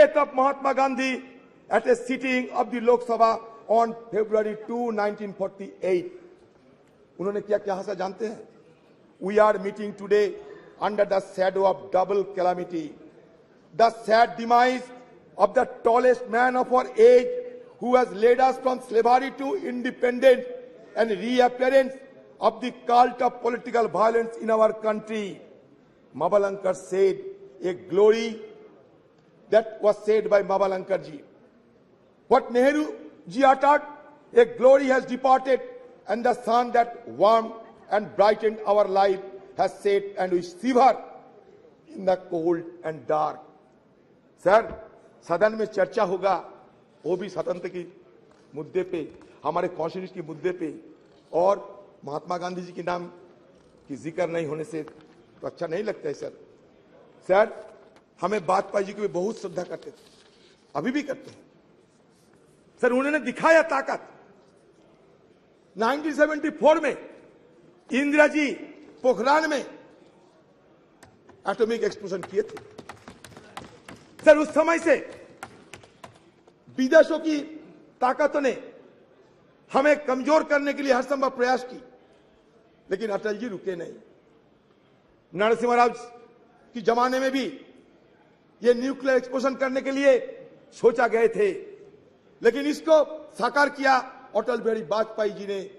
death of Mahatma Gandhi at a sitting of the Lok Sabha on February 2, 1948. उन्होंने क्या कहा था जानते हैं? We are meeting today under the shadow of double calamity. The sad demise of the tallest man of our age, who has led us from slavery to independence, and reappearance of the cult of political violence in our country. Mavalankar said, a glory that was said by Mavalankar ji. What Nehru ji uttered, a glory has departed, and the sun that warmed and brightened our life has set, and we shiver in the cold and dark. Sir, सदन में चर्चा होगा, वो भी स्वतंत्र की मुद्दे पे, हमारे कॉन्स्टिट्यूशन के मुद्दे पे, और महात्मा गांधी जी के नाम की जिक्र नहीं होने से तो अच्छा नहीं लगता है सर। सर, हमें वाजपेयी जी को भी बहुत श्रद्धा करते थे, अभी भी करते हैं। सर, उन्होंने दिखाया ताकत। 1974 में इंदिरा जी पोखरान में एटॉमिक एक्सप्लोजन किए थे। सर, उस समय से विदेशों की ताकतों ने हमें कमजोर करने के लिए हर संभव प्रयास की, लेकिन अटल जी रुके नहीं। नरसिम्हा राव की जमाने में भी ये न्यूक्लियर एक्सप्लोजन करने के लिए सोचा गए थे, लेकिन इसको साकार किया अटल बिहारी वाजपेयी जी ने,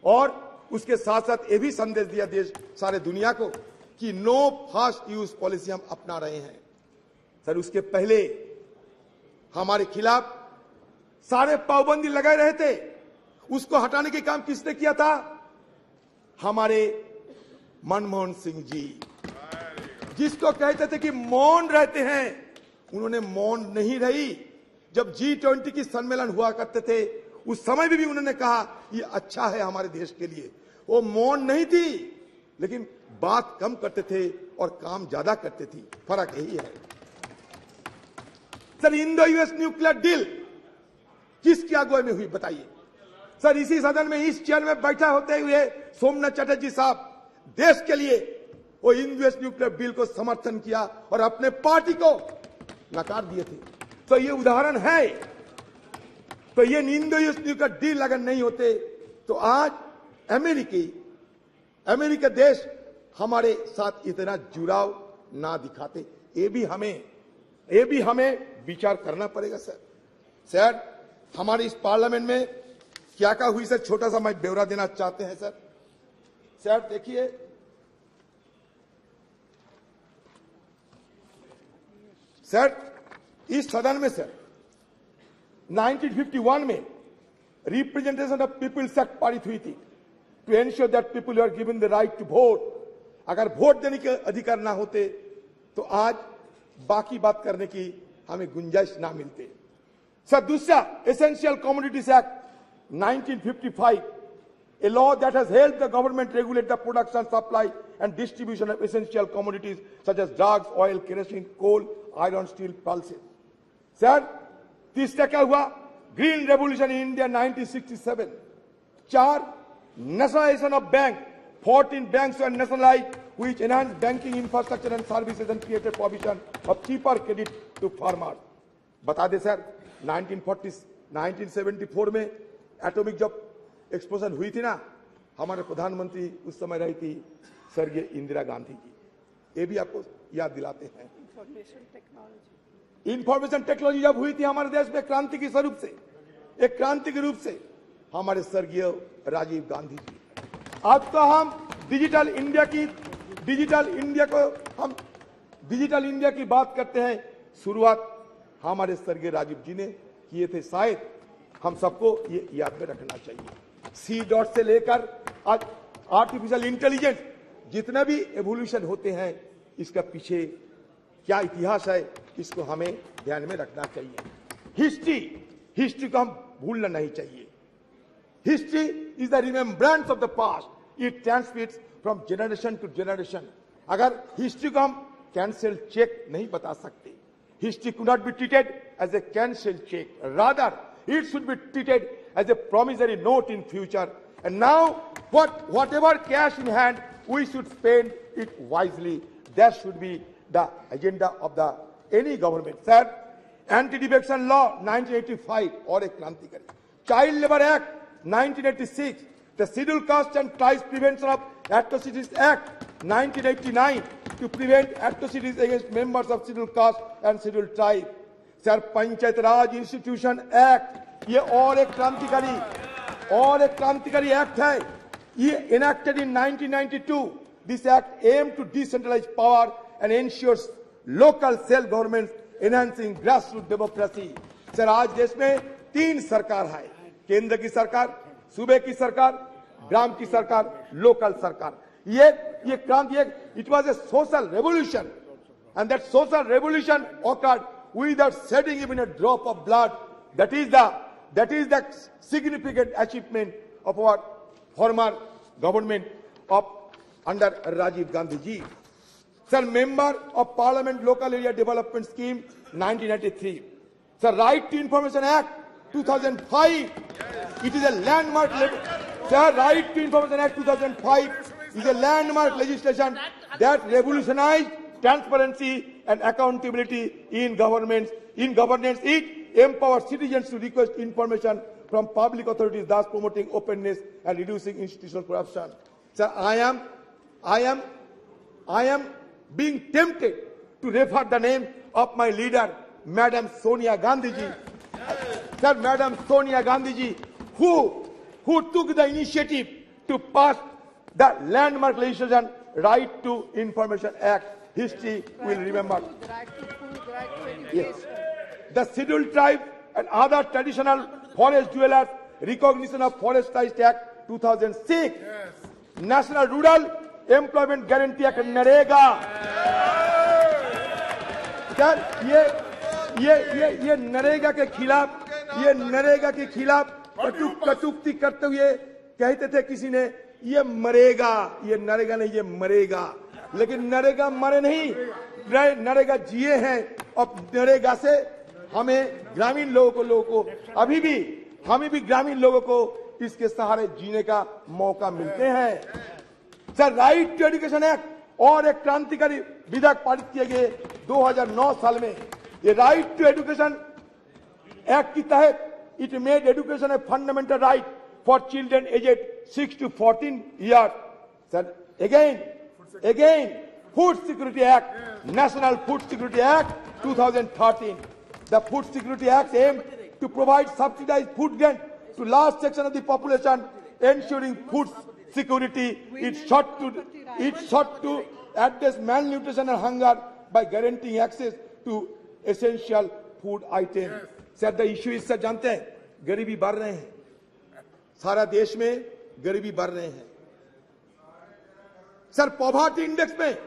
और उसके साथ साथ ये भी संदेश दिया देश सारे दुनिया को कि नो फास्ट यूज पॉलिसी हम अपना रहे हैं। सर, उसके पहले हमारे खिलाफ सारे पाबंदी लगाए रहे थे, उसको हटाने के काम किसने किया था? हमारे मनमोहन सिंह जी, जिसको कहते थे कि मौन रहते हैं, उन्होंने मौन नहीं रही। जब G20 की सम्मेलन हुआ करते थे, उस समय भी उन्होंने कहा ये अच्छा है हमारे देश के लिए। वो मौन नहीं थी, लेकिन बात कम करते थे और काम ज्यादा करते थी। फर्क यही है। Sir, Indo US nuclear deal किसकी अगुवाई में हुई बताइए? सर, इसी सदन में इस चेयर में बैठा होते हुए सोमनाथ चटर्जी साहब देश के लिए वो इंडो यूएस न्यूक्लियर डील को समर्थन किया और अपने पार्टी को नकार दिए थे। तो ये उदाहरण है। तो ये इंडो यूएस न्यूक्लियर डील अगर नहीं होते तो आज अमेरिका देश हमारे साथ इतना जुड़ाव ना दिखाते। ये भी हमें विचार करना पड़ेगा सर। सर, हमारे इस पार्लियामेंट में क्या क्या हुई सर, छोटा सा मैं ब्यौरा देना चाहते हैं सर। सर देखिए, सर इस सदन में सर 1951 में रिप्रेजेंटेशन ऑफ पीपल्स एक्ट पारित हुई थी, to ensure that people are given the right to vote. अगर वोट देने के अधिकार ना होते तो आज बाकी बात करने की हमें गुंजाइश ना मिलते। सर, दूसरा essential commodities act 1955, a law that has helped the government regulate the production, supply and distribution of essential commodities such as drugs, oil, kerosene, coal, iron, steel, pulses. Sir, तीसरा क्या हुआ? Green revolution in India 1967। 4, nationalization of bank. 14 banks were nationalized, which enhanced banking infrastructure and services and created provision of cheaper credit to farmers. बता दे sir, 1974 में atomic जब explosion हुई थी ना, हमारे प्रधानमंत्री उस समय रही थी स्वर्गीय इंदिरा गांधी जी। ये भी आपको याद दिलाते हैं। इंफॉर्मेशन टेक्नोलॉजी जब हुई थी हमारे देश में क्रांति के स्वरूप से, एक क्रांति के रूप से, हमारे स्वर्गीय राजीव गांधी जी। आज तो हम डिजिटल इंडिया की बात करते हैं। शुरुआत हमारे स्वर्गीय राजीव जी ने किए थे। शायद हम सबको ये याद में रखना चाहिए। सी डॉट से लेकर आज आर्टिफिशियल इंटेलिजेंस, जितने भी एवोल्यूशन होते हैं, इसका पीछे क्या इतिहास है, इसको हमें ध्यान में रखना चाहिए। हिस्ट्री को हम भूलना नहीं चाहिए। History is the remembrance of the past, it transmits from generation to generation. अगर हिस्ट्री को हम कैंसिल चेक नहीं बता सकते, history could not be treated as a cancel cheque, rather it should be treated as a promissory note in future. And now whatever cash in hand, we should spend it wisely. That should be the agenda of any government. Sir, anti defection law 1985 और एक क्रांतिकारी, child labour act 1986, the schedule caste and tribes prevention of atrocities act 1989 to prevent atrocities against members of scheduled caste and scheduled tribe. Sir panchayat Raj institution act, ये और एक क्रांतिकारी act है, ये enacted in 1992. This act aimed to decentralize power and ensures local self government, enhancing grassroots democracy. Sir आज देश में 3 सरकार है, केंद्र की सरकार, सूबे की सरकार, ग्राम की सरकार, लोकल सरकार. ये क्रांति, it was a social revolution, and that social revolution occurred without shedding even a drop of blood. That is the significant achievement of our former government of under Rajiv Gandhi ji. Sir, Member of Parliament Local Area Development Scheme 1993. Sir, Right to Information Act 2005. It is a landmark. Sir, Right to Information Act 2005 is a landmark legislation that revolutionized transparency and accountability in governance. It empowers citizens to request information from public authorities, thus promoting openness and reducing institutional corruption. Sir, I am being tempted to refer the name of my leader, Madam Sonia Gandhi ji. Sir, Madam Sonia Gandhi ji, who took the initiative to pass the landmark legislation, Right to Information Act. History will remember. Yes. The Scheduled Tribe and other traditional forest dwellers, Recognition of Forest Rights Act 2006. Yes. National Rural Employment Guarantee Act NREGA. Sir ये नरेगा के खिलाफ कटुक्ति करते हुए कहते थे किसी ने, ये मरेगा, ये नरेगा नहीं, ये मरेगा. लेकिन नरेगा मरे नहीं, नरेगा जिए हैं. और नरेगा से हमें ग्रामीण लोगों को हमें भी ग्रामीण लोगों को इसके सहारे जीने का मौका मिलते हैं. Sir, right to education act और एक क्रांतिकारी विधेयक पारित किए गए 2009 साल में. ये राइट टू एजुकेशन एक्ट के तहत it made education a fundamental right for children aged 6 to 14 years. Sir, again, Food Security Act, National Food Security Act 2013. The Food Security Act aimed to provide subsidized food grant to large section of the population, ensuring food security. It sought to address malnutrition and hunger by guaranteeing access to essential food items. Sir, the issue is, sir, जानते हैं, गरीबी बढ़ रहे हैं, सारा देश में गरीबी बढ़ रहे हैं. सर, पॉवर्टी इंडेक्स में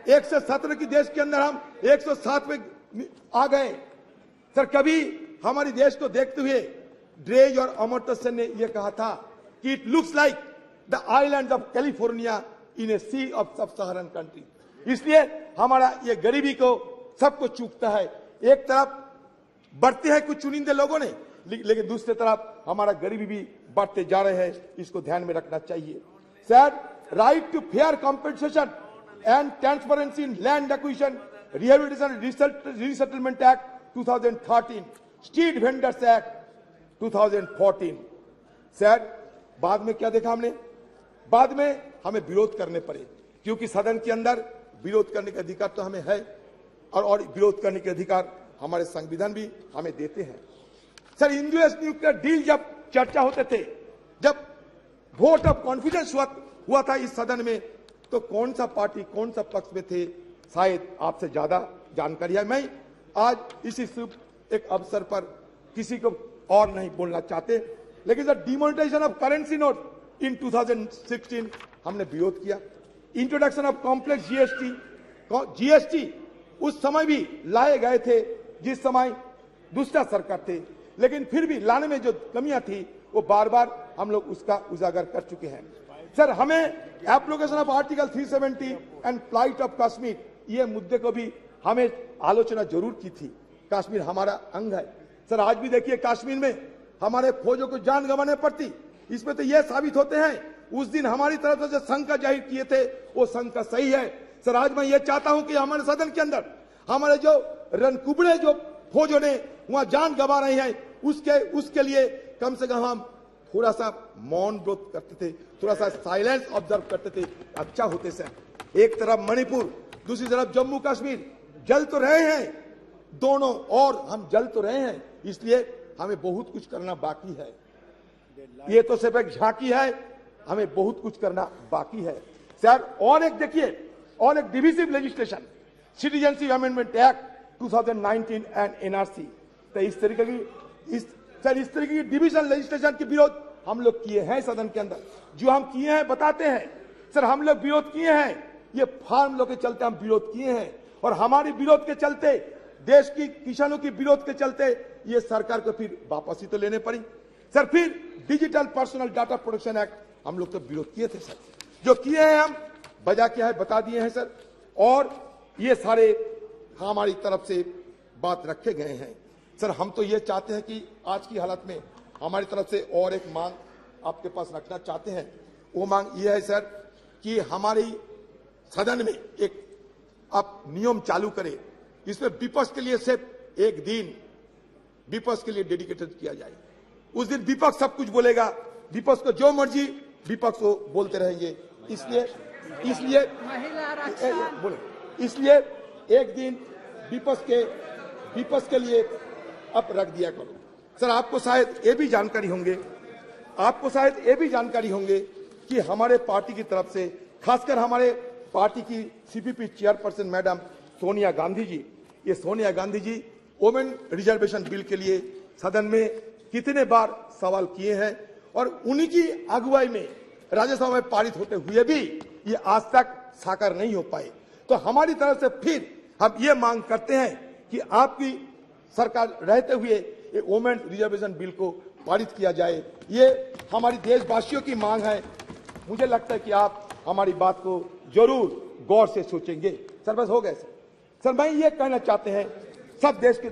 117 की देश के अंदर हम 107 में आ गए. सर, कभी हमारे देश को देखते हुए ड्रेज और अमर्त्य सेन ने यह कहा था कि it looks like the island of California in a sea of sub Saharan country. इसलिए हमारा ये गरीबी को सबको चूकता है. एक तरफ बढ़ते हैं कुछ चुनिंदे लोगों ने, लेकिन दूसरी तरफ हमारा गरीबी भी बढ़ते जा रहे हैं. इसको ध्यान में रखना चाहिए. Sir, right to fair compensation and transparency in land acquisition, rehabilitation resettlement act 2013, street vendors act 2014. Sir, बाद में क्या देखा हमने? बाद में हमें विरोध करने पड़े, क्योंकि सदन के अंदर विरोध करने का अधिकार तो हमें है, और विरोध करने के अधिकार हमारे संविधान भी हमें देते हैं. सर, यूएस न्यूक्लियर डील जब चर्चा होते थे, जब वोट ऑफ कॉन्फिडेंस हुआ था इस सदन में, तो कौन सा पार्टी कौन सा पक्ष में थे, शायद आपसे ज्यादा जानकारी है. मैं आज इसी शुभ एक अवसर पर किसी को और नहीं बोलना चाहते, लेकिन sir, demonetisation of currency note in 2016 हमने विरोध किया. इंट्रोडक्शन ऑफ कॉम्प्लेक्स जीएसटी उस समय भी लाए गए थे जिस समय दूसरा सरकार थे, लेकिन फिर भी लाने में जो कमियां थी वो बार बार हम लोग उसका उजागर कर चुके हैं. सर, हमें application of article 370 and flight of Kashmir, ये मुद्दे को भी हमें आलोचना जरूर की थी. कश्मीर हमारा अंग है. सर, आज भी देखिए कश्मीर में हमारे फौजों को जान गंवाने पड़ती. इसमें तो यह साबित होते हैं उस दिन हमारी तरफ से जो शंका जाहिर किए थे वो शंका सही है. सर, आज मैं ये चाहता हूं कि हमारे सदन के अंदर हमारे जो रणकुबड़े जो फौजों ने वहां जान गंवा रहे हैं, उसके लिए कम से कम हम थोड़ा सा मौन व्रत करते थे, थोड़ा सा साइलेंस ऑब्जर्व करते थे, अच्छा होते सर। एक तरफ मणिपुर, दूसरी तरफ जम्मू कश्मीर जल तो रहे हैं दोनों, और हम जल तो रहे हैं, इसलिए हमें बहुत कुछ करना बाकी है। ये तो सिर्फ एक झांकी है, हमें बहुत कुछ करना बाकी है सर। और एक देखिए, और एक divisive legislation, citizenship amendment act 2019 and NRC, तो इस तरीके की डिविजन लेजिस्लेशन के विरोध हम लोग किए हैं सदन के अंदर। जो हम किए हैं बताते हैं सर, हम लोग विरोध किए हैं, ये फार्म लोग के चलते हम विरोध किए हैं, और हमारे विरोध के चलते, देश की किसानों की विरोध के चलते ये सरकार को फिर वापसी तो लेने पड़ी सर। फिर digital personal data protection act हम लोग तो विरोध किए थे सर। जो किए हैं हम वजह क्या है बता दिए हैं सर, और ये सारे हमारी तरफ से बात रखे गए हैं सर। हम तो ये चाहते हैं कि आज की हालत में हमारी तरफ से और एक मांग आपके पास रखना चाहते हैं। वो मांग ये है सर कि हमारी सदन में एक आप नियम चालू करें, इसमें विपक्ष के लिए सिर्फ एक दिन विपक्ष के लिए डेडिकेटेड किया जाए। उस दिन विपक्ष सब कुछ बोलेगा, विपक्ष को जो मर्जी विपक्ष को बोलते रहेंगे, इसलिए एक दिन विपक्ष के लिए अब रख दिया करो सर। आपको शायद ये भी जानकारी होंगे कि हमारे पार्टी की तरफ से, खासकर हमारे पार्टी की CPP chairperson madam Sonia Gandhi ji, ये Sonia Gandhi ji women reservation bill के लिए सदन में कितने बार सवाल किए हैं, और उन्हीं की अगुवाई में राज्यसभा में पारित होते हुए भी ये आज तक साकार नहीं हो पाए। तो हमारी तरफ से फिर हम ये मांग करते हैं कि आपकी सरकार रहते हुए ये वोमेन रिजर्वेशन बिल को पारित किया जाए। ये हमारी देशवासियों की मांग है। मुझे लगता है कि आप हमारी बात को जरूर गौर से सोचेंगे सर। बस हो गए सर। मैं ये कहना चाहते हैं सब देश के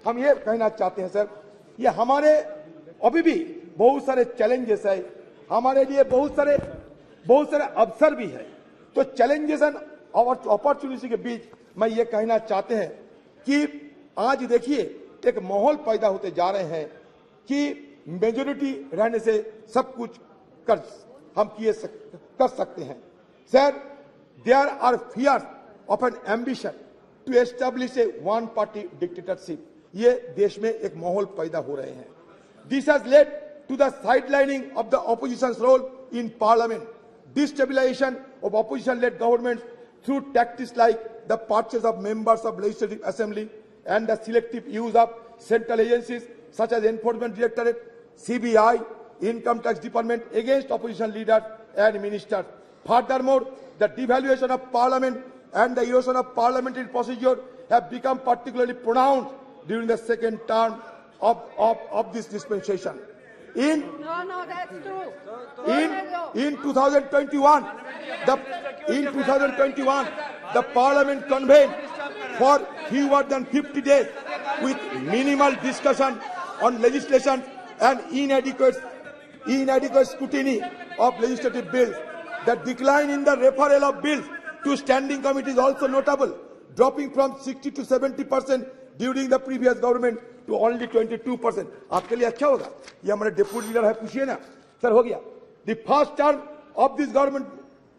हम ये कहना चाहते हैं सर, ये हमारे अभी भी बहुत सारे चैलेंजेस है, हमारे लिए बहुत सारे अवसर भी है। तो चैलेंजेस एंड अपॉर्चुनिटी के बीच मैं ये कहना चाहते हैं कि आज देखिए एक माहौल पैदा होते जा रहे हैं कि मेजोरिटी रहने से सब कुछ कर सकते हैं sir. There are fears of an ambition to establish a one party dictatorship. ये देश में एक माहौल पैदा हो रहे हैं। This has led to the sidelining of the opposition role in parliament, destabilisation of opposition led government through tactics like the purchase of members of legislative assembly and the selective use of central agencies such as Enforcement Directorate, CBI, Income Tax Department against opposition leaders and ministers. Furthermore, the devaluation of parliament and the erosion of parliamentary procedure have become particularly pronounced during the second term of this dispensation. In 2021, the Parliament convened for fewer than 50 days with minimal discussion on legislation and inadequate scrutiny of legislative bills. The decline in the referral of bills to standing committee is also notable, dropping from 60 to 70% during the previous government to only 22%. आपके लिए अच्छा होगा, ये हमारे deputy leader है, पूछिए ना sir. हो गया the first term of this government,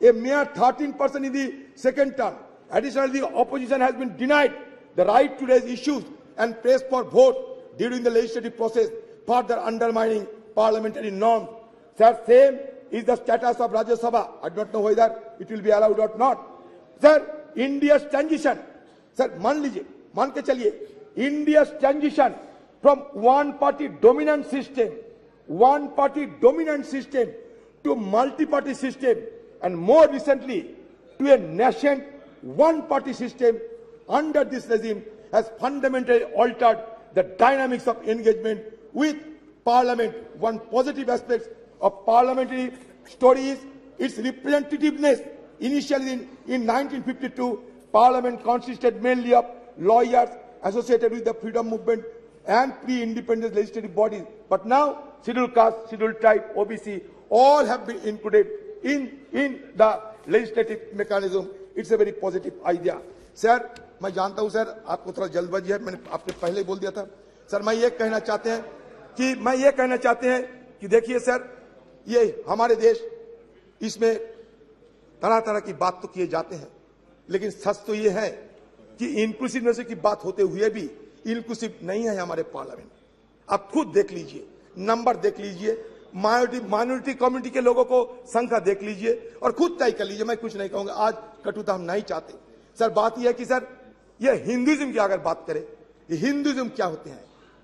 a mere 13% in the second term. Additionally, the opposition has been denied the right to raise issues and press for vote during the legislative process, further undermining parliamentary norms. Sir, same is the status of Rajya Sabha. I don't know whether it will be allowed or not. Sir, India's transition, sir, मान के चलिए, India's transition from one-party dominant system to multi-party system, and more recently to a nascent one-party system under this regime has fundamentally altered the dynamics of engagement with Parliament. One positive aspect of parliamentary story is its representativeness. Initially in 1952, Parliament consisted mainly of lawyers associated with the freedom movement and pre-independence legislative bodies. But now, scheduled caste, scheduled tribe, OBC, all have been included in the legislative mechanism. It's a very positive idea. Sir, मैं जानता हूं sir आपको थोड़ा जल्दबाजी है, मैंने आपने पहले ही बोल दिया था सर। मैं ये कहना चाहते हैं कि देखिए सर, ये हमारे देश, इसमें तरह तरह की बात तो किए जाते हैं, लेकिन सच तो ये है कि इंक्लूसिवनेस की बात होते हुए भी इंक्लूसिव नहीं है हमारे पार्लियामेंट। आप खुद देख लीजिए, नंबर देख लीजिए, माइनॉरिटी कम्युनिटी के लोगों को संख्या देख लीजिए और खुद तय कर लीजिए। मैं कुछ नहीं कहूंगा, आज कटुता हम नहीं चाहते सर। बात यह है कि सर, ये हिंदुइज्म की अगर बात करें, हिंदुइज्म क्या होते हैं?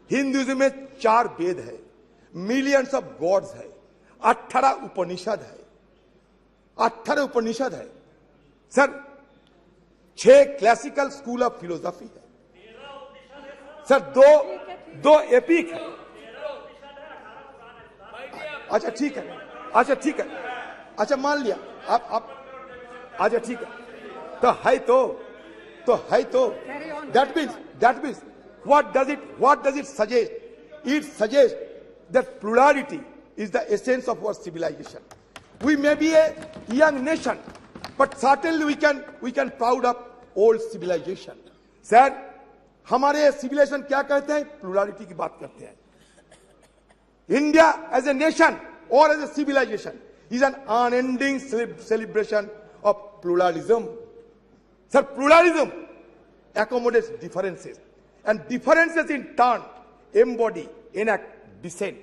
हिंदुइज्म में 4 वेद है, मिलियंस ऑफ गॉड्स है, 18 उपनिषद है, 18 उपनिषद है sir, 6 classical school of philosophy है सर, दो एपिक है। अच्छा ठीक है, अच्छा मान लिया आप अच्छा ठीक है, तो है तो that means what does it suggest? It suggests that plurality is the essence of our civilization. We may be a young nation, but certainly we can proud of old civilization. Sir, हमारे civilization क्या कहते हैं? Plurality की बात करते हैं। India as a nation or as a civilization is an unending celebration of pluralism. Sir, pluralism accommodates differences, and differences in turn embody, enact dissent.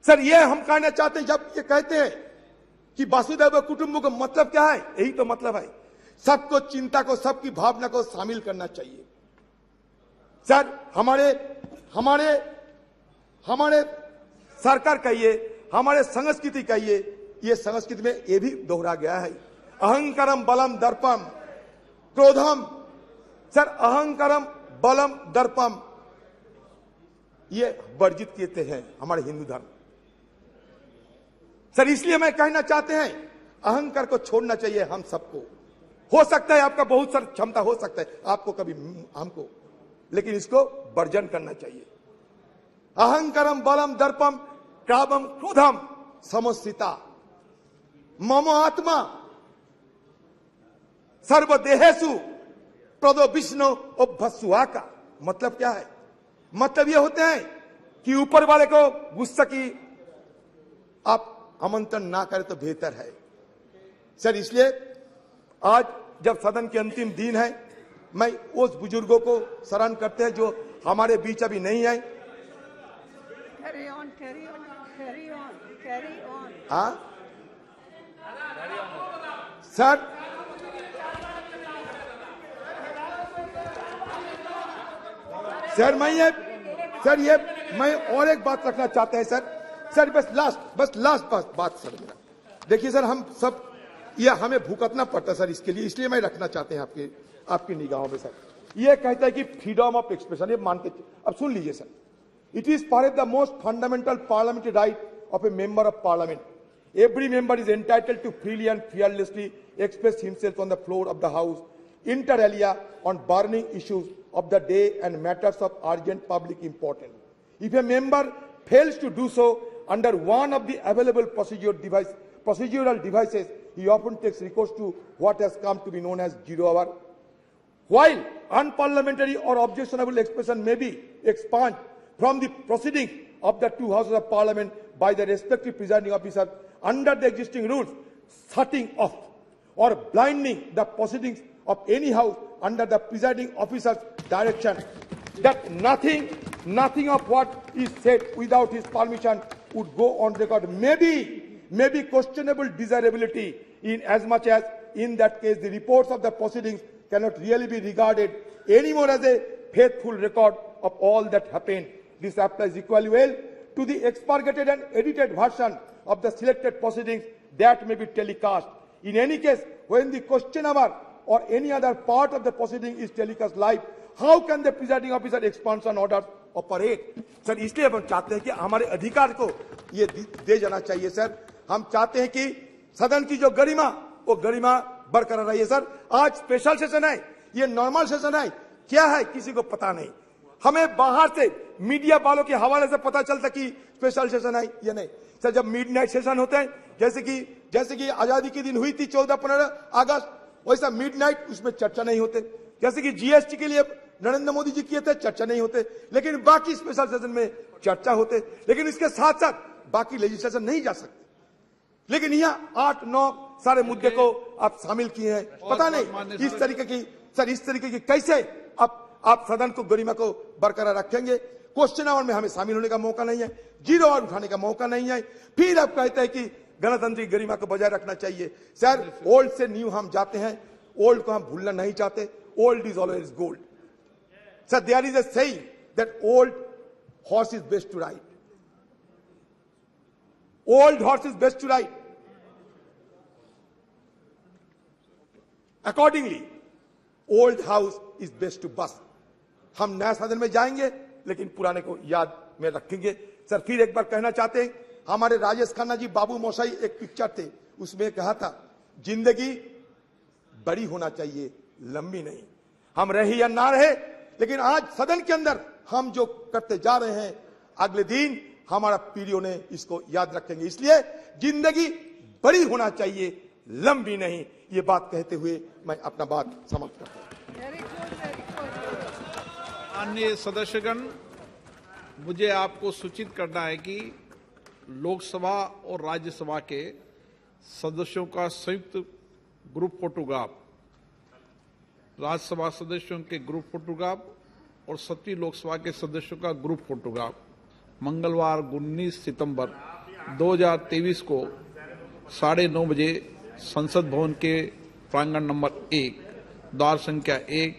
Sir, ये हम कहना चाहते हैं, जब ये कहते हैं कि वसुधैव कुटुंबकम, मतलब क्या है? यही तो मतलब है, सबको चिंता को, सबकी भावना को शामिल करना चाहिए। सर, हमारे सरकार कहिए, हमारे संस्कृति कहिए, ये संस्कृति में ये भी दोहरा गया है, अहंकारम बलम दर्पम क्रोधम। सर, अहंकारम बलम दर्पम ये वर्जित किए हैं हमारे हिंदू धर्म। सर, इसलिए मैं कहना चाहते हैं, अहंकार को छोड़ना चाहिए हम सबको। हो सकता है आपका बहुत सारी क्षमता हो सकता है, आपको कभी हमको, लेकिन इसको वर्जन करना चाहिए। अहंकारम बलम दर्पम कामम क्रोधम समस्थिता मम आत्मा सर्वदेहेषु प्रदो विष्णु अभ्यसुआ का मतलब क्या है? मतलब ये होते हैं कि ऊपर वाले को गुस्सा की आप आमंत्रण ना करें तो बेहतर है। सर, इसलिए आज जब सदन के अंतिम दिन है, मैं उस बुजुर्गों को स्मरण करते हैं जो हमारे बीच अभी नहीं है। Carry on. हाँ सर, मैं और एक बात रखना चाहते हैं सर, बस लास्ट बात सर मेरा। देखिए सर, हम सब ये हमें भुगतना पड़ता है सर इसके लिए, इसलिए मैं रखना चाहते हैं आपकी निगाहों में सर। ये कहता है कि फ्रीडम ऑफ एक्सप्रेशन, ये मान के अब सुन लीजिए sir. It is perhaps the most fundamental parliamentary right of a member of parliament. Every member is entitled to freely and fearlessly express himself on the floor of the house, inter alia on burning issues of the day and matters of urgent public importance. If a member fails to do so under one of the available procedural devices, he often takes recourse to what has come to be known as zero hour. While unparliamentary or objectionable expression may be expunged from the proceedings of the two houses of parliament by the respective presiding officer under the existing rules, shutting off or blinding the proceedings of any house under the presiding officer's direction, that nothing of what is said without his permission would go on record, may be questionable desirability, in as much as in that case the reports of the proceedings cannot really be regarded anymore as a faithful record of all that happened. This applies equally well to the expurgated and edited version of the selected proceedings that may be telecast. In any case, when the question hour or any other part of the proceeding is telecast live, how can the presiding officer expunge an order operate? Sir, इसलिए हम चाहते हैं कि हमारे अधिकार को ये दे जाना चाहिए सर। हम चाहते हैं कि सदन की जो गरिमा, वो गरिमा बरकरार रही है सर। आज स्पेशल सेशन है, ये नॉर्मल सेशन है, क्या है किसी को पता नहीं। हमें बाहर से मीडिया वालों के हवाले से पता चलता कि स्पेशल सेशन है या नहीं। सर, जब मिडनाइट सेशन होते हैं, जैसे कि आजादी के दिन हुई थी 14-15 अगस्त, वैसा मिडनाइट उसमें चर्चा नहीं होते। जैसे कि जीएसटी के लिए नरेंद्र मोदी जी किए थे, चर्चा नहीं होते, लेकिन बाकी स्पेशल सेशन में चर्चा होते, लेकिन इसके साथ साथ बाकी लेजिस्लेशन नहीं जा सकते। लेकिन यहाँ 8-9 सारे मुद्दे को आप शामिल किए हैं। पता नहीं इस तरीके की कैसे आप सदन को गरिमा को बरकरार रखेंगे। क्वेश्चन आवर में हमें शामिल होने का मौका नहीं है, 0 आवर उठाने का मौका नहीं है, फिर आप कहते हैं कि गणतंत्र गरिमा को बजाय रखना चाहिए। सर, ओल्ड से न्यू हम जाते हैं, ओल्ड को हम भूलना नहीं चाहते। Old is always gold. Sir, there is a saying that old horse is best to ride. Old horse is best to ride. Accordingly old house is best to bus. हम नया सदन में जाएंगे लेकिन पुराने को याद में रखेंगे। सर, फिर एक बार कहना चाहते हैं, हमारे राजेश खन्ना जी बाबू मोशाई एक पिक्चर थे, उसमें कहा था जिंदगी बड़ी होना चाहिए, लंबी नहीं। हम रहे या ना रहे, लेकिन आज सदन के अंदर हम जो करते जा रहे हैं, अगले दिन हमारा पीढ़ियों ने इसको याद रखेंगे। इसलिए जिंदगी बड़ी होना चाहिए, लंबी नहीं। ये बात कहते हुए मैं अपना बात समाप्त करता हूं। माननीय सदस्यगण, मुझे आपको सूचित करना है कि लोकसभा और राज्यसभा के सदस्यों का संयुक्त ग्रुप फोटोग्राफ, राज्यसभा सदस्यों के ग्रुप फोटोग्राफ और 7वीं लोकसभा के सदस्यों का ग्रुप फोटोग्राफ मंगलवार 19 सितंबर 2023 को 9:30 बजे संसद भवन के प्रांगण नंबर 1, द्वार संख्या 1,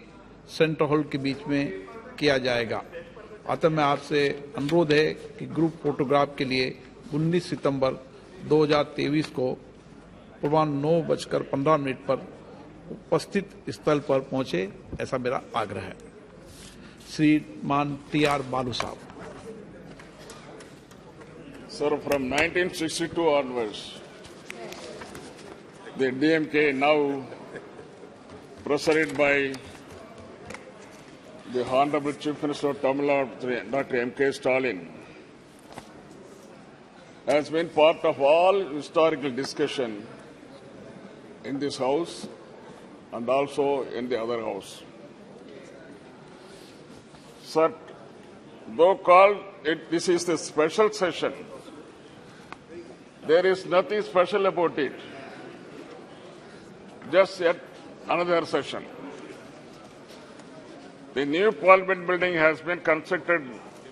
सेंट्रल हॉल के बीच में किया जाएगा। अतः मैं आपसे अनुरोध है कि ग्रुप फोटोग्राफ के लिए 19 सितंबर 2023 को पूर्वाह्न 9:15 पर उपस्थित स्थल पर पहुंचे, ऐसा मेरा आग्रह है। श्रीमान TR बालू साहब। Sir, from 1962 onwards, the DMK, now presided by the Honorable Chief Minister of Tamil Nadu, Dr. M.K. Stalin, has been part of all historical discussion in this House and also in the other House. Sir, though called this is the special session, there is nothing special about it. Just yet another session. The new Parliament building has been constructed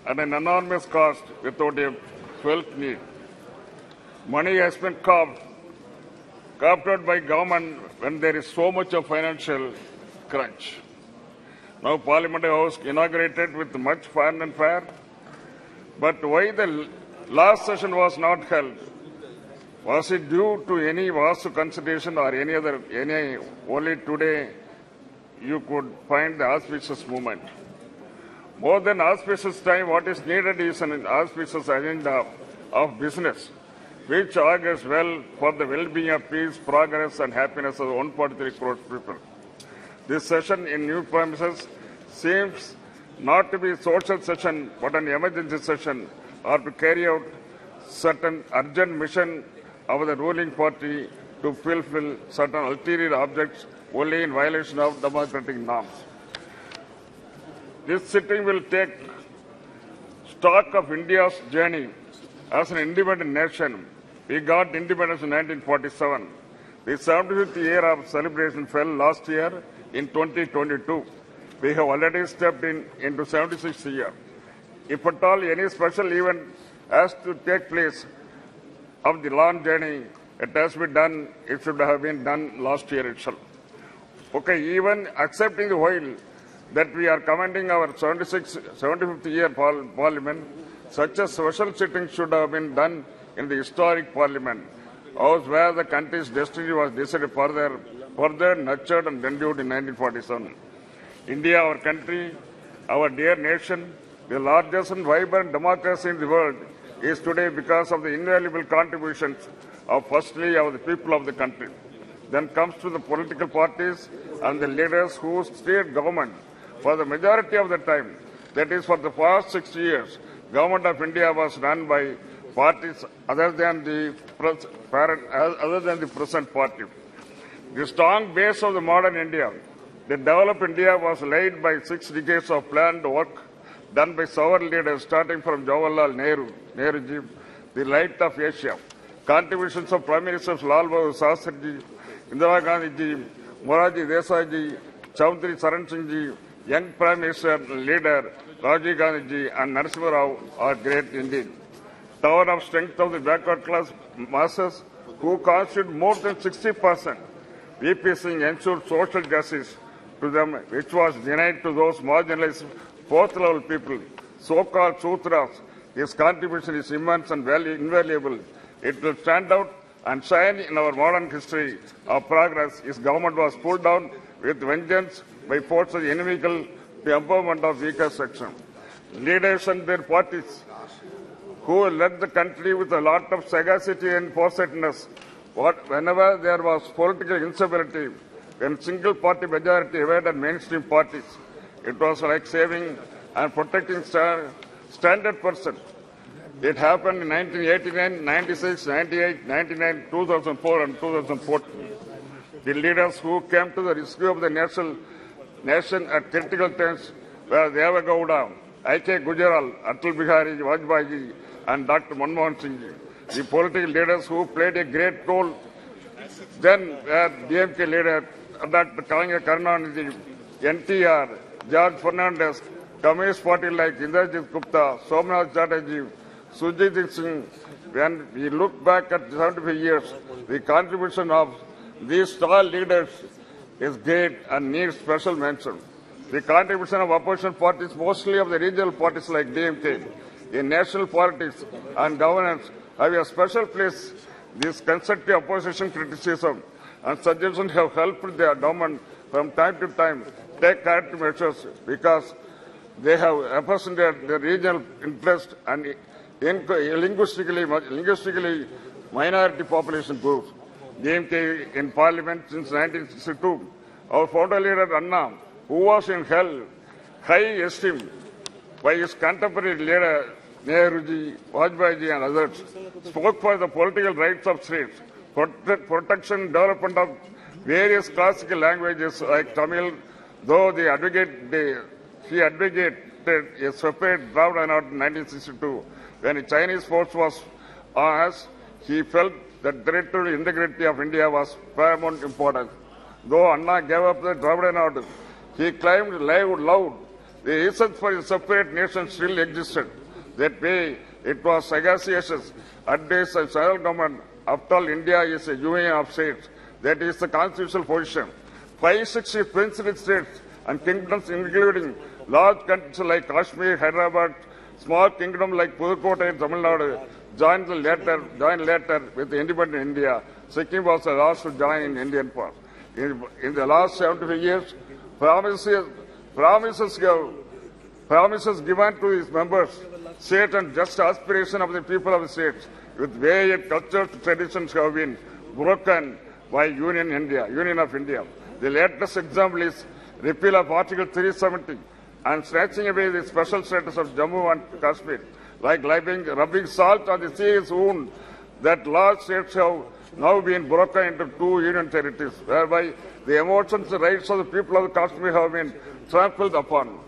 at an enormous cost without a felt need. Money has been carved out by government when there is so much of financial crunch. Now Parliament House inaugurated with much fun and fair, but why the last session was not held? Was it due to any vast consideration or any only today you could find the auspicious moment? More than auspicious time, what is needed is an auspicious agenda of business, which augurs well for the well-being of peace, progress and happiness of 143 crore people. This session in new premises seems not to be a social session but an emergency session, or to carry out certain urgent mission of the ruling party to fulfill certain ulterior objects only in violation of democratic norms. This sitting will take stock of India's journey as an independent nation. We got independence in 1947. The 75th year of celebration fell last year in 2022. We have already stepped into 76th year. If at all any special event has to take place of the long journey, it has been done, it should have been done last year itself. Okay, even accepting the while that we are commending our 75th year parliament, such a special sitting should have been done in the historic parliament, house where the country's destiny was decided further nurtured and endured in 1947. India, our country, our dear nation, the largest and vibrant democracy in the world, is today because of the invaluable contributions of firstly of the people of the country. Then comes to the political parties and the leaders who steered government for the majority of the time. That is, for the past 6 years, government of India was run by parties other than the present party. The strong base of the modern India, the developed India was laid by 6 decades of planned work done by sovereign leaders starting from Jawaharlal Nehruji, the light of Asia. Contributions of Prime Ministers Lal Bahadur Shastriji, Indira Gandhi, Morarji Desai ji, Chaudhary Charan Singh ji, young Prime Minister leader Rajiv Gandhi ji and Narasimha Rao are great indeed. Tower of strength of the backward class masses who constitute more than 60%. VP Singh ensured social justice to them, which was denied to those marginalized fourth-level people, so-called Sutras. His contribution is immense and invaluable. It will stand out and shine in our modern history of progress. His government was pulled down with vengeance by forces inimical to the empowerment of weaker section. Leaders and their parties who led the country with a lot of sagacity and foresightedness. Whenever there was political instability, when single-party majority evaded mainstream parties, it was like saving and protecting standard person. It happened in 1989, 96, 98, 99, 2004 and 2014. The leaders who came to the rescue of the nation at critical times were Deva Gowda, I.K. Gujaral, Atal Bihari Vajpayee and Dr. Manmohan Singh. The political leaders who played a great role then were DMK leader Dr. Kalanga Karunanidhi, NTR, George Fernandez, Communist Party like Indrajit Gupta, Somnath Chatterjee, Sujit Singh. When we look back at 75 years, the contribution of these tall leaders is great and needs special mention. The contribution of opposition parties, mostly of the regional parties like DMK, in national politics and governance, have a special place. This constructive opposition criticism and suggestions have helped the government from time to time take corrective measures because they have represented the regional interest and linguistically minority population groups. DMK in parliament since 1962. Our founder leader Anna, who was in high esteem by his contemporary leader Nehruji, Vajpayee and others, spoke for the political rights of states, protection and development of various classical languages like Tamil, though he advocated a separate Dravida Nadu in 1962. When the Chinese force was on us, he felt that territorial integrity of India was paramount importance. Though Anna gave up the Dravida Nadu, he claimed loud the reason for a separate nation still existed. That way, it was sagacious advice of central government. After all, India is a union of states. That is the constitutional position. 560 princely states and kingdoms, including large countries like Kashmir, Hyderabad, small kingdom like Pudukkottai and Tamil Nadu, joined later with independent India. Sikkim was the last to join in Indian part. In the last 75 years, promises given to its members, state and just aspiration of the people of the states with various cultural traditions have been broken by Union of India. The latest example is repeal of Article 370 and snatching away the special status of Jammu and Kashmir, like rubbing salt on the serious wound that large states have now been broken into 2 union territories, whereby the emotions and rights of the people of Kashmir have been trampled upon.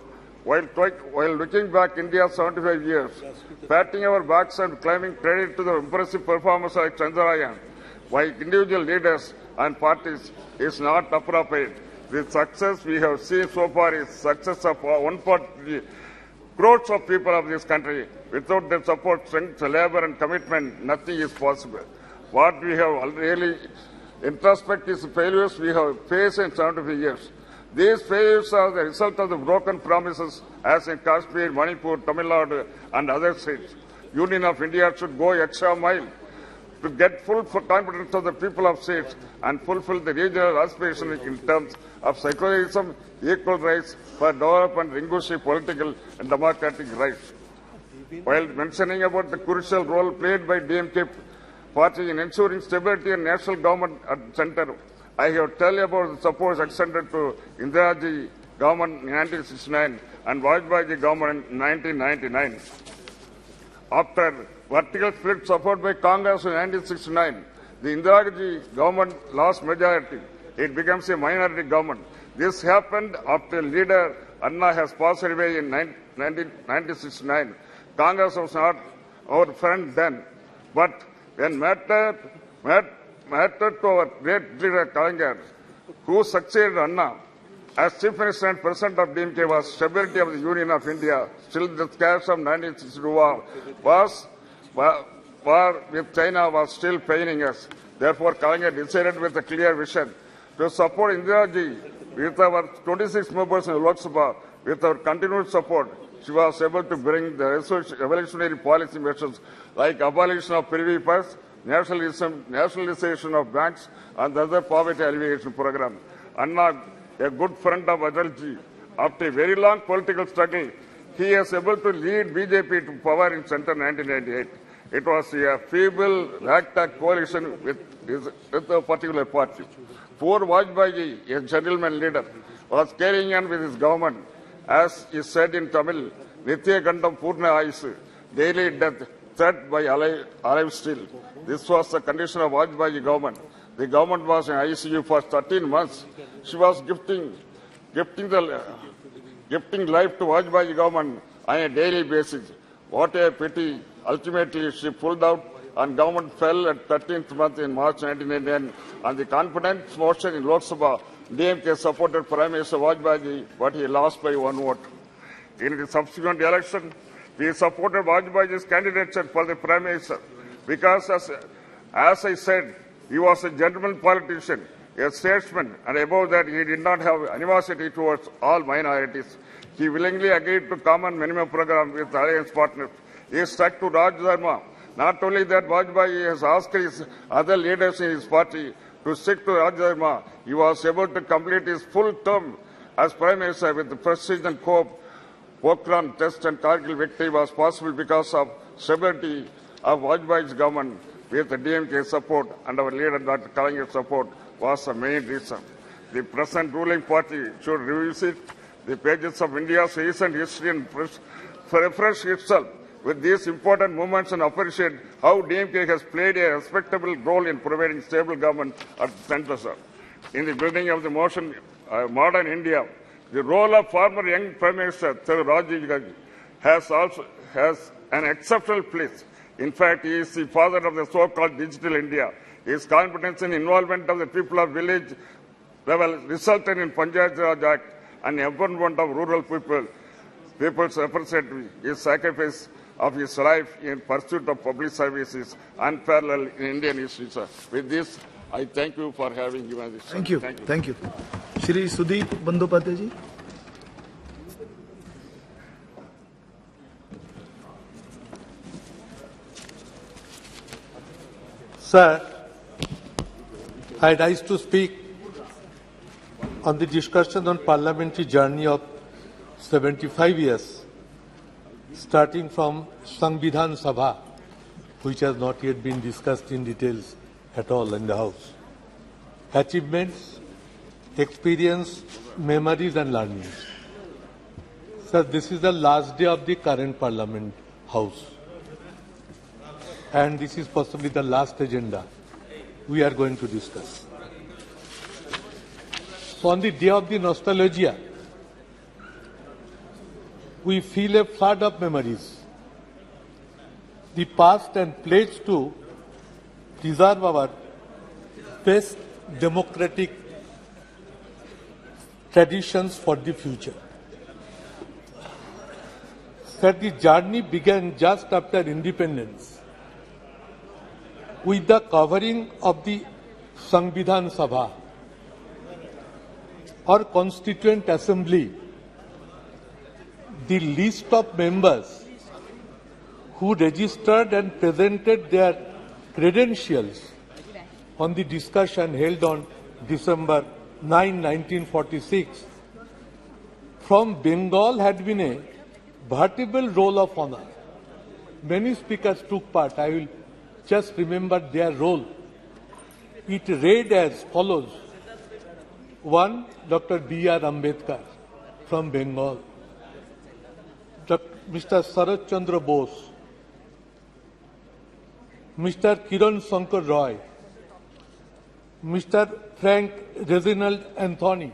While looking back India's 75 years, patting our backs and claiming credit to the impressive performance like Chandrayaan by individual leaders and parties is not appropriate. The success we have seen so far is success of 140 crores of people of this country. Without their support, strength, labor and commitment, nothing is possible. What we have really introspect is the failures we have faced in 75 years. These failures are the result of the broken promises as in Kashmir, Manipur, Tamil Nadu and other states. Union of India should go extra mile to get full confidence of the people of states and fulfill the regional aspirations in terms of secularism, equal rights for development, linguistic, political and democratic rights. While mentioning about the crucial role played by DMK party in ensuring stability and national government at the center, I have tell you about the support extended to Indiraji government in 1969 and Vajpayee government in 1999. After vertical split support by Congress in 1969, the Indiraji government lost majority. it becomes a minority government. This happened after leader Anna has passed away in 1969. Congress was not our friend then, but when mattered to our great leader Kalaignar, who succeeded Anna as Chief Minister and President of DMK, was stability of the Union of India. Still, the scares of 1962 war with China was still paining us. Therefore, Kalaignar decided with a clear vision to support Indira Ji with our 26 members in Lok Sabha. With our continued support, she was able to bring the revolutionary policy measures like abolition of privy purse, nationalization of banks, and the other poverty alleviation program. Anna, a good friend of Atalji, after a very long political struggle, he was able to lead BJP to power in center 1998. It was a feeble, ragtag coalition with a particular party. Poor Vajpayee, a gentleman leader, was carrying on with his government. As he said in Tamil, Nitya Gandam Purna Aisu, daily death, threat by alive still. This was the condition of Vajpayee government. The government was in ICU for 13 months. She was gifting life to Vajpayee government on a daily basis. What a pity. Ultimately, she pulled out and government fell at 13th month in March 1999. On the confidence motion in Lok Sabha, DMK supported Prime Minister Vajpayee, but he lost by 1 vote. In the subsequent election, we supported Vajpayee's candidature for the Prime Minister because, as I said, he was a gentleman politician, a statesman, and above that, he did not have animosity towards all minorities. He willingly agreed to common minimum program with alliance partners. He stuck to Raj Dharma. Not only that, Vajpayee has asked his other leaders in his party to stick to Raj Dharma. He was able to complete his full term as Prime Minister with the prestige and hope. Pokhran test and Kargil victory was possible because of stability of Vajpayee's government with the DMK support and our leader Dr. Kalaignar support was the main reason. The present ruling party should revisit the pages of India's recent history and refresh itself with these important movements and appreciate how DMK has played a respectable role in providing stable government at the center. In the building of the modern India, the role of former young Prime Minister Rajiv Gandhi has an exceptional place. In fact, he is the father of the so-called digital India. His competence and involvement of the people of village level resulted in Panchayat Raj Act and empowerment of rural people's representative. His sacrifice of his life in pursuit of public service is unparalleled in Indian history, sir. With this, I thank you for having given this. Thank you. Thank you. Shri Sudeep Bandyopadhyay ji. Sir, I rise to speak on the discussion on parliamentary journey of 75 years, starting from Samvidhan Sabha, which has not yet been discussed in details at all in the House. Achievements, experience, memories and learnings. Sir, this is the last day of the current Parliament House. And this is possibly the last agenda we are going to discuss. So on the day of the nostalgia, we feel a flood of memories. The past and pledge to preserve our best democratic traditions for the future. Sir, the journey began just after independence with the covering of the Samvidhan Sabha, or Constituent Assembly, the list of members who registered and presented their credentials on the discussion held on December 9, 1946, from Bengal had been a veritable roll of honor. Many speakers took part. I will just remember their role. It read as follows. 1. Dr. B.R. Ambedkar from Bengal. Mr. Sarat Chandra Bose. Mr. Kiran Shankar Roy. Mr. Frank Reginald Anthony,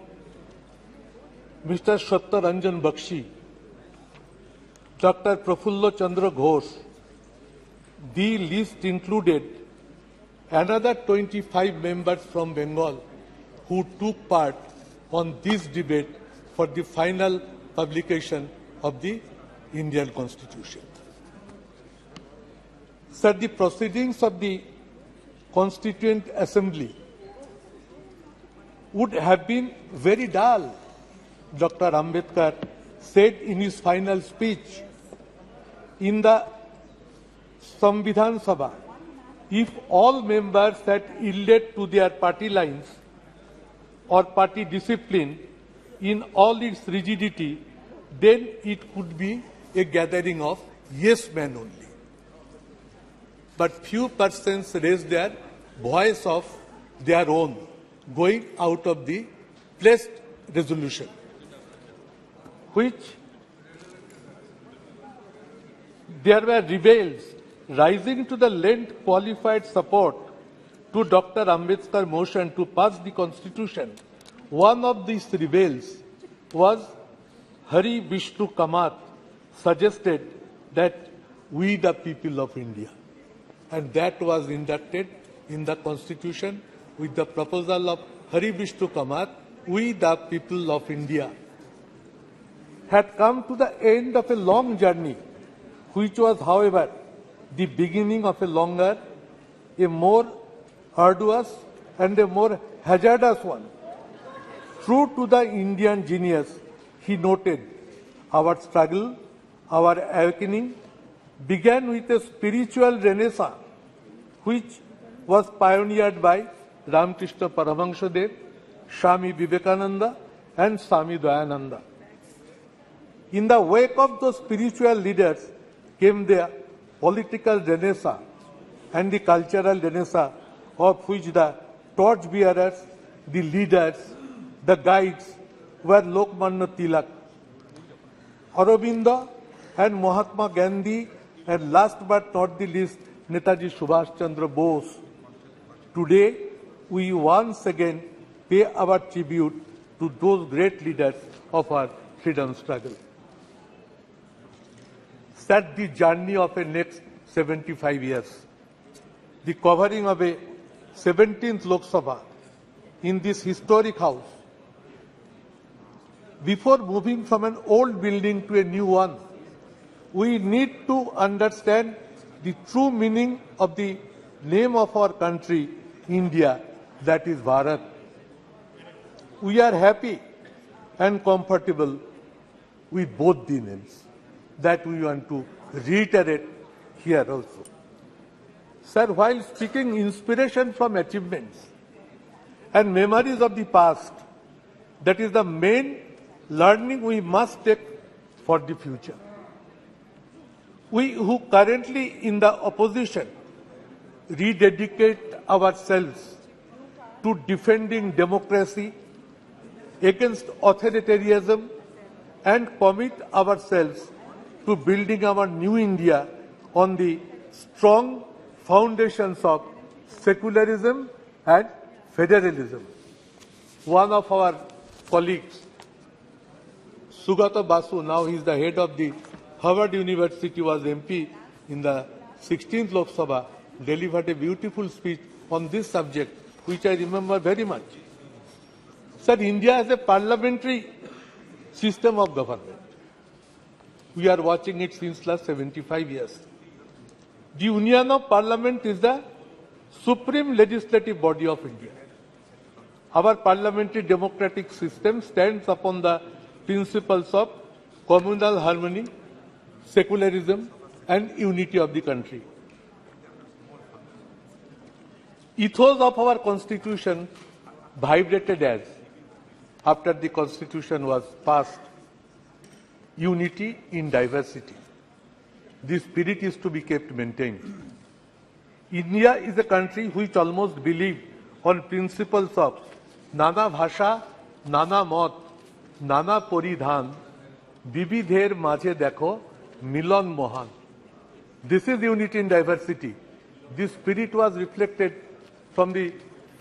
Mr. Satyaranjan Bakshi, Dr. Prafullo Chandra Ghosh. The list included another 25 members from Bengal who took part on this debate for the final publication of the Indian Constitution. Sir, the proceedings of the Constituent Assembly would have been very dull, Dr. Ambedkar said in his final speech in the Samvidhan Sabha, if all members had yielded to their party lines or party discipline in all its rigidity, then it could be a gathering of yes men only. But few persons raised their voice of their own, going out of the placed resolution, which there were rebels rising to the lend qualified support to Dr. Ambedkar's motion to pass the Constitution. One of these rebels was Hari Vishnu Kamath, suggested that we the people of India. And that was inducted in the Constitution with the proposal of Hari Vishnu Kamath, we the people of India, had come to the end of a long journey, which was, however, the beginning of a longer, a more arduous and a more hazardous one. True to the Indian genius, he noted, our struggle, our awakening began with a spiritual renaissance, which was pioneered by Ramakrishna Paramahansadev, Swami Vivekananda and Swami Dayananda. In the wake of those spiritual leaders came the political renaissance and the cultural renaissance, of which the torchbearers, the leaders, the guides were Lokmanya Tilak, Aurobindo and Mahatma Gandhi, and last but not the least, Netaji Subhash Chandra Bose. Today, we once again pay our tribute to those great leaders of our freedom struggle. Set the journey of a next 75 years. The covering of a 17th Lok Sabha in this historic house. Before moving from an old building to a new one, we need to understand the true meaning of the name of our country, India, that is Bharat. We are happy and comfortable with both the names. That we want to reiterate here also. Sir, while speaking inspiration from achievements and memories of the past, that is the main learning we must take for the future. We who currently in the opposition rededicate ourselves to defending democracy against authoritarianism and commit ourselves to building our new India on the strong foundations of secularism and federalism. One of our colleagues, Sugata Basu, now he is the head of the Harvard University, was MP in the 16th Lok Sabha, delivered a beautiful speech on this subject, which I remember very much. Sir, India has a parliamentary system of government. We are watching it since last 75 years. The Union of Parliament is the supreme legislative body of India. Our parliamentary democratic system stands upon the principles of communal harmony, secularism, and unity of the country. Ethos of our constitution vibrated as, after the constitution was passed, unity in diversity. This spirit is to be kept maintained. India is a country which almost believes on principles of Nana Bhasha, Nana Mat, Nana Poridhan, Bibidher Majhe Dekho, Milan Mohan. This is unity in diversity. This spirit was reflected from the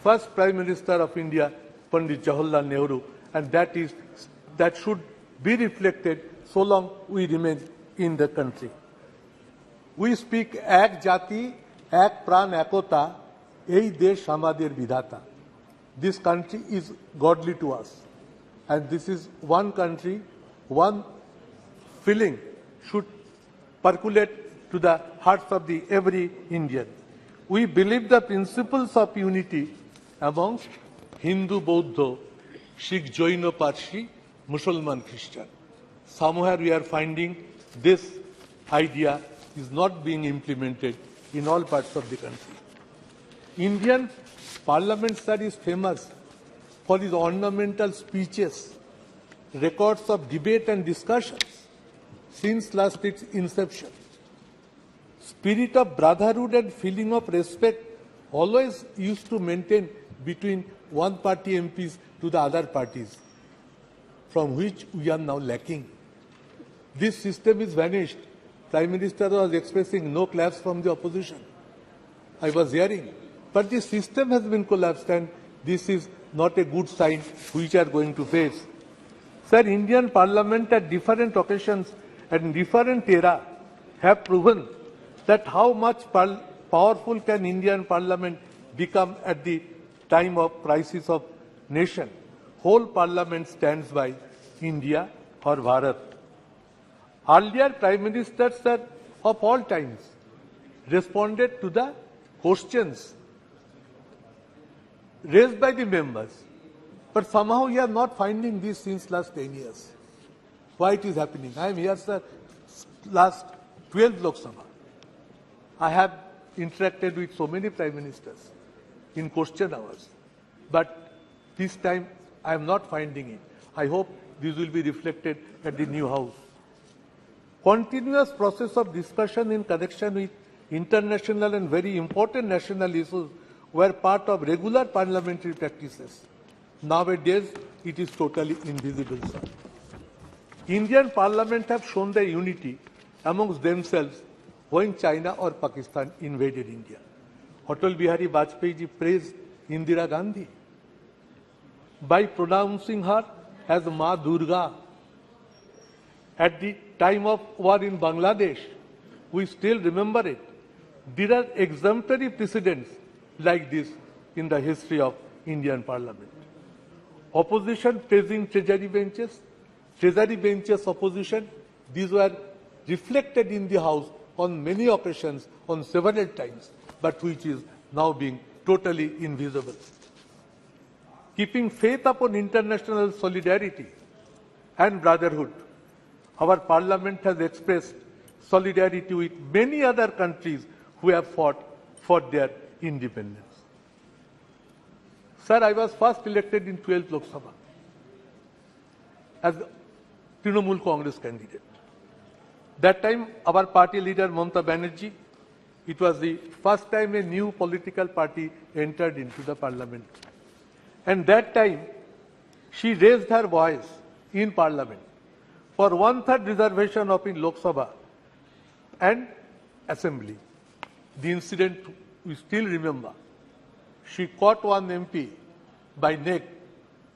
first Prime Minister of India, Pandit Jawaharlal Nehru, and that should be reflected so long we remain in the country. We speak ek jati, ek pran, ekota, ei desh hamader vidhata. This country is godly to us, and this is one country, one feeling should percolate to the hearts of every Indian. We believe the principles of unity amongst Hindu, Bauddha, Sikh, Jaina, Parsi, Muslim, Christian. Somewhere we are finding this idea is not being implemented in all parts of the country. Indian Parliament, sir, is famous for its ornamental speeches, records of debate and discussions since last its inception. Spirit of brotherhood and feeling of respect always used to maintain between one party MPs to the other parties, from which we are now lacking. This system is vanished. Prime Minister was expressing no claps from the opposition. I was hearing. But the system has been collapsed, and this is not a good sign which are going to face. Sir, Indian Parliament at different occasions and different era have proven that how much powerful can Indian Parliament become at the time of crisis of nation. Whole Parliament stands by India or Bharat. Earlier Prime Ministers, sir, of all times responded to the questions raised by the members. But somehow we are not finding this since last 10 years. Why it is happening? I am here, sir, last 12 Lok Sabha. I have interacted with so many Prime Ministers in question hours. But this time I am not finding it. I hope this will be reflected at the new House. Continuous process of discussion in connection with international and very important national issues were part of regular parliamentary practices. Nowadays, it is totally invisible, sir. Indian Parliament have shown their unity amongst themselves when China or Pakistan invaded India. Atal Bihari Vajpayee ji praised Indira Gandhi by pronouncing her as Ma Durga. At the time of war in Bangladesh, we still remember it. There are exemplary precedents like this in the history of Indian Parliament. Opposition praising treasury benches opposition, these were reflected in the House on many occasions, on several times, but which is now being totally invisible. Keeping faith upon international solidarity and brotherhood, our Parliament has expressed solidarity with many other countries who have fought for their independence. Sir, I was first elected in 12th Lok Sabha as Trinamool Congress candidate. That time, our party leader Mamata Banerjee, it was the first time a new political party entered into the Parliament. And that time, she raised her voice in Parliament for 1/3 reservation of in Lok Sabha and Assembly. The incident we still remember. She caught one MP by neck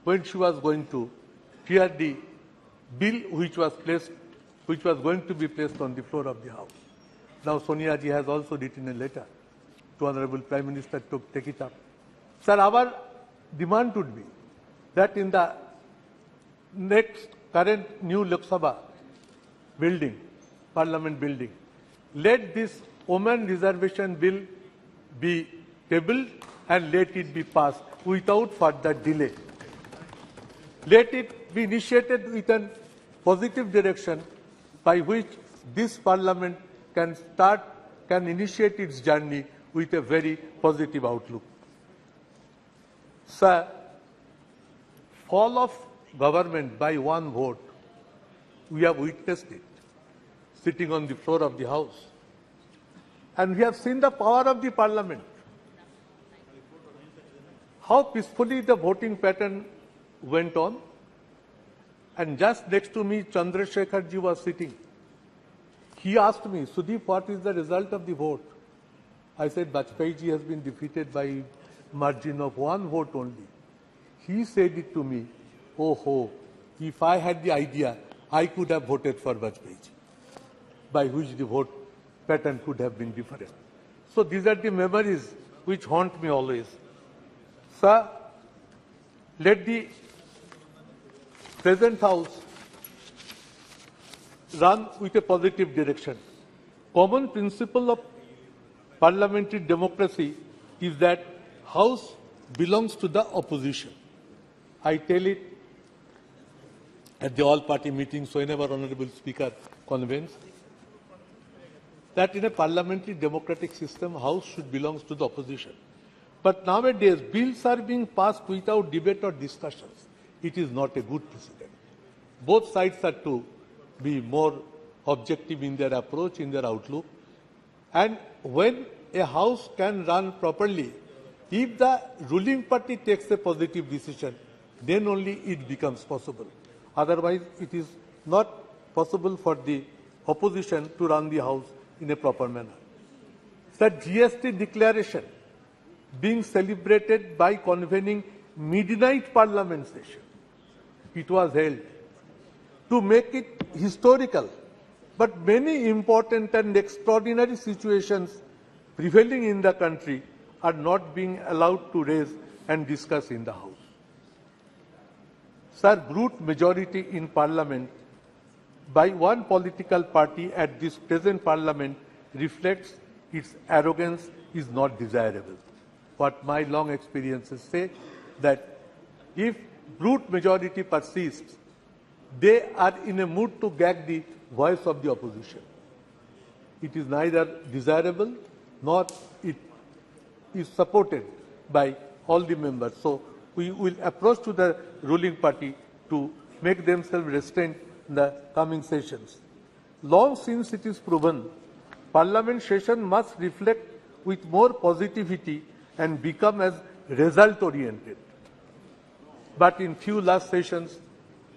when she was going to hear the bill which was going to be placed on the floor of the House. Now Sonia ji has also written a letter to Honorable Prime Minister to take it up. Sir, our demand would be that in the next current new Lok Sabha building, Parliament building, let this women reservation bill be tabled and let it be passed without further delay. Let it be initiated with a positive direction by which this Parliament can initiate its journey with a very positive outlook. Sir, fall of government by one vote, we have witnessed it, sitting on the floor of the House. And we have seen the power of the Parliament. How peacefully the voting pattern went on. And just next to me, Chandrasekhar ji was sitting. He asked me, Sudeep, what is the result of the vote? I said, Vajpayee ji has been defeated by margin of 1 vote only. He said it to me, oh ho, if I had the idea, I could have voted for Vajpayee, by which the vote pattern could have been different. So these are the memories which haunt me always. Sir, let the present House run with a positive direction. Common principle of parliamentary democracy is that House belongs to the opposition. I tell it at the all-party meetings whenever Honourable Speaker convenes that in a parliamentary democratic system, House should belong to the opposition. But nowadays, bills are being passed without debate or discussions. It is not a good precedent. Both sides are to be more objective in their approach, in their outlook. And when a House can run properly, if the ruling party takes a positive decision, then only it becomes possible. Otherwise, it is not possible for the opposition to run the House in a proper manner. The GST declaration being celebrated by convening midnight parliament session. It was held to make it historical, but many important and extraordinary situations prevailing in the country are not being allowed to raise and discuss in the House. Sir, brute majority in Parliament by one political party at this present Parliament reflects its arrogance is not desirable. What my long experiences say that if brute majority persists, they are in a mood to gag the voice of the opposition. It is neither desirable nor it is supported by all the members. So we will approach to the ruling party to make themselves restrained in the coming sessions. Long since it is proven, Parliament session must reflect with more positivity and become as result-oriented. But in few last sessions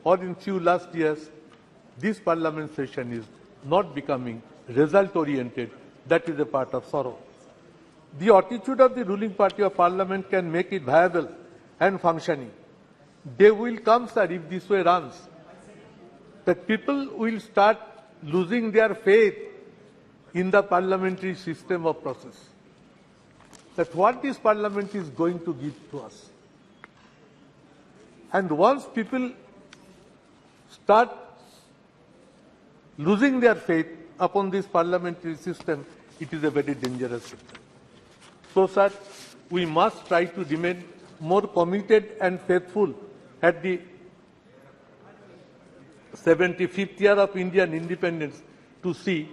or in few last years, this Parliament session is not becoming result-oriented. That is a part of sorrow. The attitude of the ruling party of Parliament can make it viable and functioning. Day will come, sir, if this way runs, that people will start losing their faith in the parliamentary system of process. That what this Parliament is going to give to us. And once people start losing their faith upon this parliamentary system, it is a very dangerous system. So, sir, we must try to remain more committed and faithful at the 75th year of Indian independence to see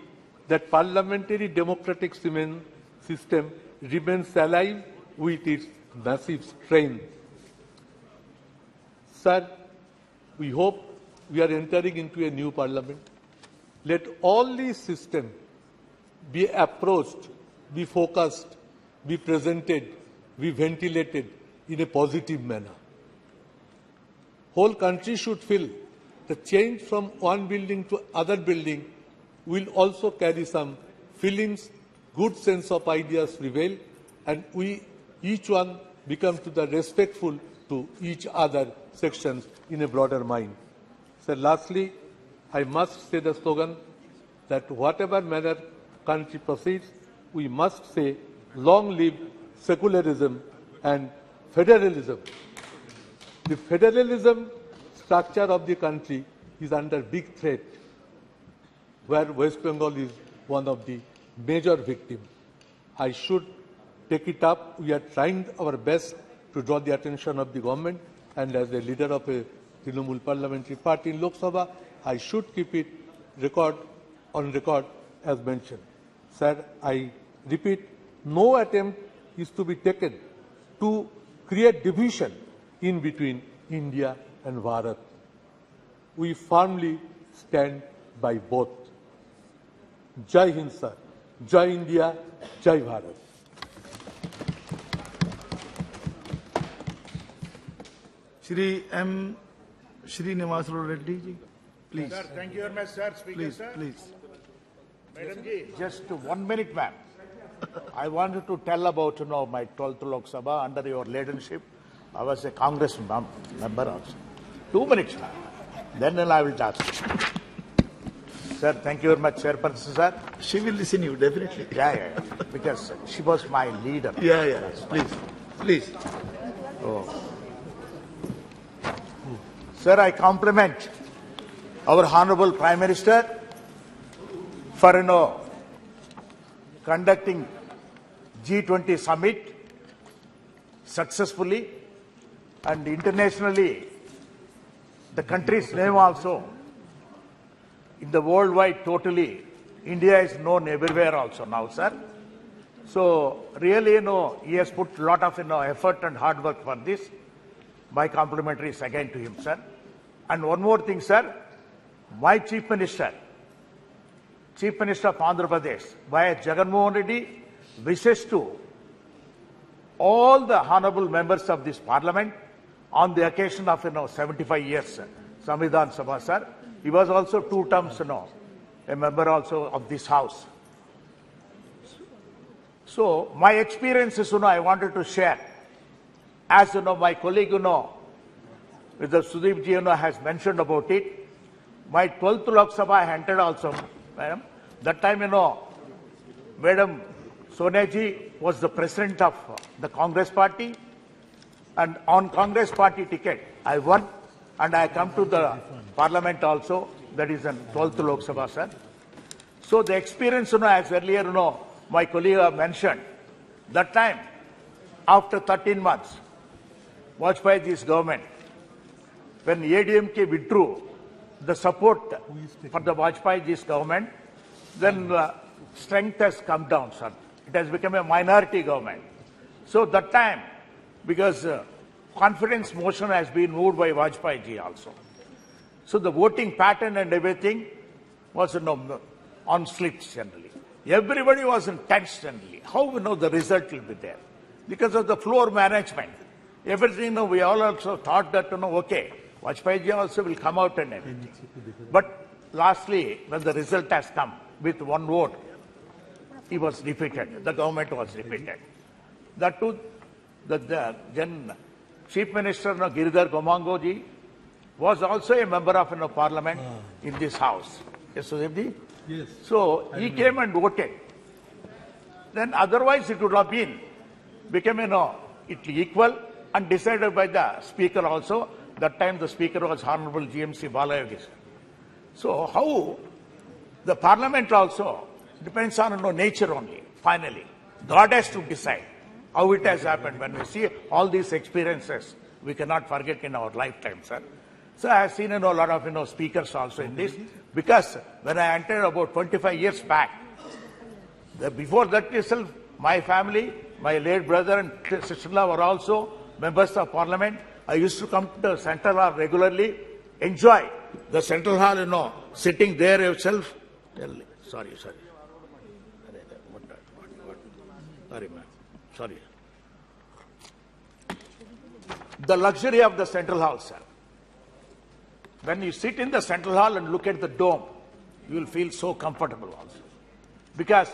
that parliamentary democratic system remains alive with its massive strength. Sir, we hope we are entering into a new parliament. Let all these systems be approached, be focused, be presented, be ventilated in a positive manner. Whole country should feel the change from one building to other building will also carry some feelings, good sense of ideas prevail, and we each one become to the respectful to each other sections in a broader mind. So lastly, I must say the slogan that whatever manner country proceeds, we must say long live secularism and federalism. The federalism structure of the country is under big threat, where West Bengal is one of the major victims. I should take it up. We are trying our best to draw the attention of the government, and as a leader of a Trinamool parliamentary party in Lok Sabha, I should keep it on record as mentioned. Sir, I repeat, no attempt is to be taken to create division in between India and Bharat. We firmly stand by both. Jai Hind, sir. Jai India. Jai Bharat. Shri M. Shri Nivasro Reddy ji, please. Sir, thank you very much, sir. Speaker, Please, sir. please. Madam ji, just 1 minute, ma'am. I wanted to tell about, my 12th Lok Sabha under your leadership. I was a Congress member also. 2 minutes now. Then I will talk. Sir, thank you very much, Chairperson, sir. She will listen you, definitely. Yeah. Because she was my leader. Yeah. Please. Sir, I compliment our Honorable Prime Minister for, conducting G20 summit successfully and internationally. The country's name also in the worldwide totally. India is known everywhere also now, sir. So really, he has put a lot of effort and hard work for this. My complimentaries again to him, sir. And one more thing, sir. My Chief Minister of Andhra Pradesh, via Jagannath Reddy, wishes to all the honorable members of this Parliament on the occasion of 75 years Samvidhan Sabha, sir. He was also 2 terms, a member also of this House. So my experiences, I wanted to share. As my colleague, with the Sudeep ji, has mentioned about it. My 12th Lok Sabha I entered also, madam. That time, Madam Sonia ji was the president of the Congress party. And on Congress party ticket, I won. And I come to the Parliament also. That is in 12th Lok Sabha, sir. So the experience, as earlier, my colleague mentioned, that time, after 13 months, Vajpayee's government, when ADMK withdrew the support for the Vajpayee's government, then strength has come down, sir. It has become a minority government. So that time, because confidence motion has been moved by Vajpayee also. So the voting pattern and everything was on slips generally. Everybody was in tense generally. How we know the result will be there? Because of the floor management. Everything, we all also thought that, okay, Vajpayee also will come out and everything. But lastly, when the result has come with 1 vote, he was defeated. The government was defeated. That too, the then Chief Minister Giridhar Gomango ji was also a member of Parliament in this House. Yes, Sudhir? Yes. So he came and voted. Then otherwise it would have become equal and decided by the Speaker also. That time the Speaker was Honorable GMC Balayogi. So how the Parliament also depends on nature only, finally. God has to decide how it has happened. When we see all these experiences, we cannot forget in our lifetime, sir. So I have seen a lot of speakers also in this, because when I entered about 25 years back, before that itself, my family, my late brother and sister-in-law were also members of Parliament. I used to come to the Central Hall regularly, enjoy the Central Hall, sitting there yourself. Sorry. Sorry, ma'am. Sorry. The luxury of the Central Hall, sir. When you sit in the Central Hall and look at the dome, you will feel so comfortable also. Because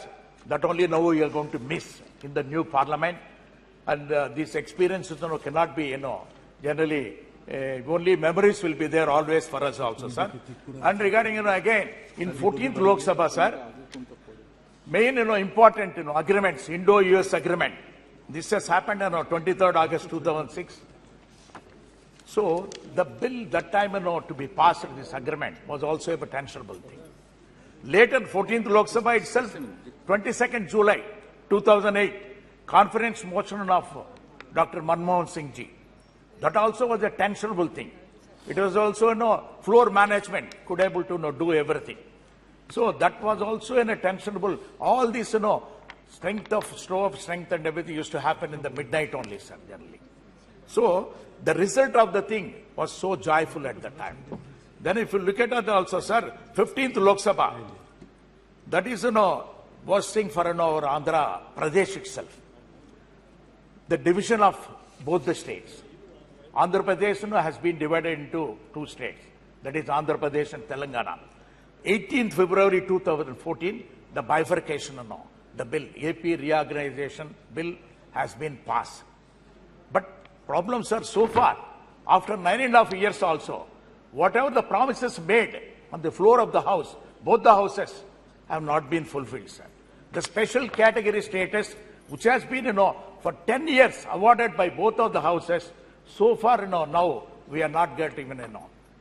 that only now you are going to miss in the new Parliament. And these experiences cannot be, generally, only memories will be there always for us also, sir. And regarding, again, in 14th Lok Sabha, sir, main, important, agreements, Indo-US agreement. This has happened on 23rd August 2006. So the bill that time, to be passed in this agreement was also a potential thing. Later, 14th Lok Sabha itself, 22nd July 2008, conference motion of Dr. Manmohan Singh ji. That also was a tensionable thing. It was also, floor management could able to do everything. So that was also in a tensionable. All this, strength of strength and everything used to happen in the midnight only, sir, generally. So the result of the thing was so joyful at the time. Then if you look at it also, sir, 15th Lok Sabha, that is, was thing for our Andhra Pradesh itself. The division of both the states. Andhra Pradesh has been divided into 2 states. That is Andhra Pradesh and Telangana. 18th February 2014, the bifurcation the bill, AP reorganization bill has been passed. But problems are so far, after 9.5 years also, whatever the promises made on the floor of the House, both the houses have not been fulfilled, sir. The special category status, which has been, for 10 years awarded by both of the houses, so far, now we are not getting,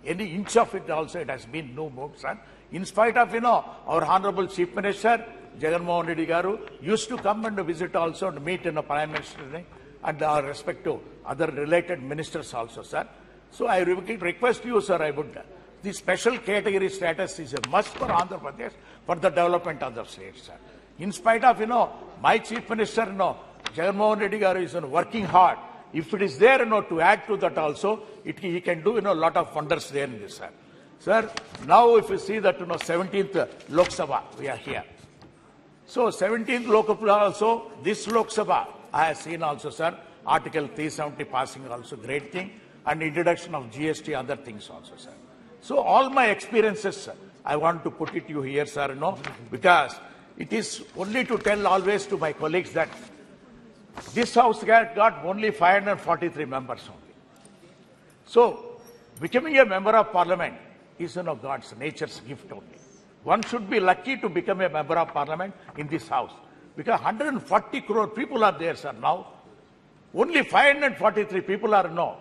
any inch of it also, it has been no more, sir. In spite of, our Honorable Chief Minister, Jagan Mohan Reddy Garu, used to come and visit also and meet Prime Minister and our respective other related ministers also, sir. So I request you, sir, the special category status is a must for Andhra Pradesh for the development of the state, sir. In spite of, my Chief Minister, Jagan Mohan Reddy Garu is working hard. If it is there, to add to that also, he can do, a lot of wonders there in this, sir. Sir, now if you see that, 17th Lok Sabha, we are here. So 17th Lok Sabha also, this Lok Sabha, I have seen also, sir, Article 370 passing also, great thing, and introduction of GST, other things also, sir. So all my experiences, sir, I want to put it to you here, sir, because it is only to tell always to my colleagues that this House got only 543 members only. So becoming a member of Parliament is, God's nature's gift only. One should be lucky to become a member of Parliament in this House. Because 140 crore people are there, sir, now. Only 543 people are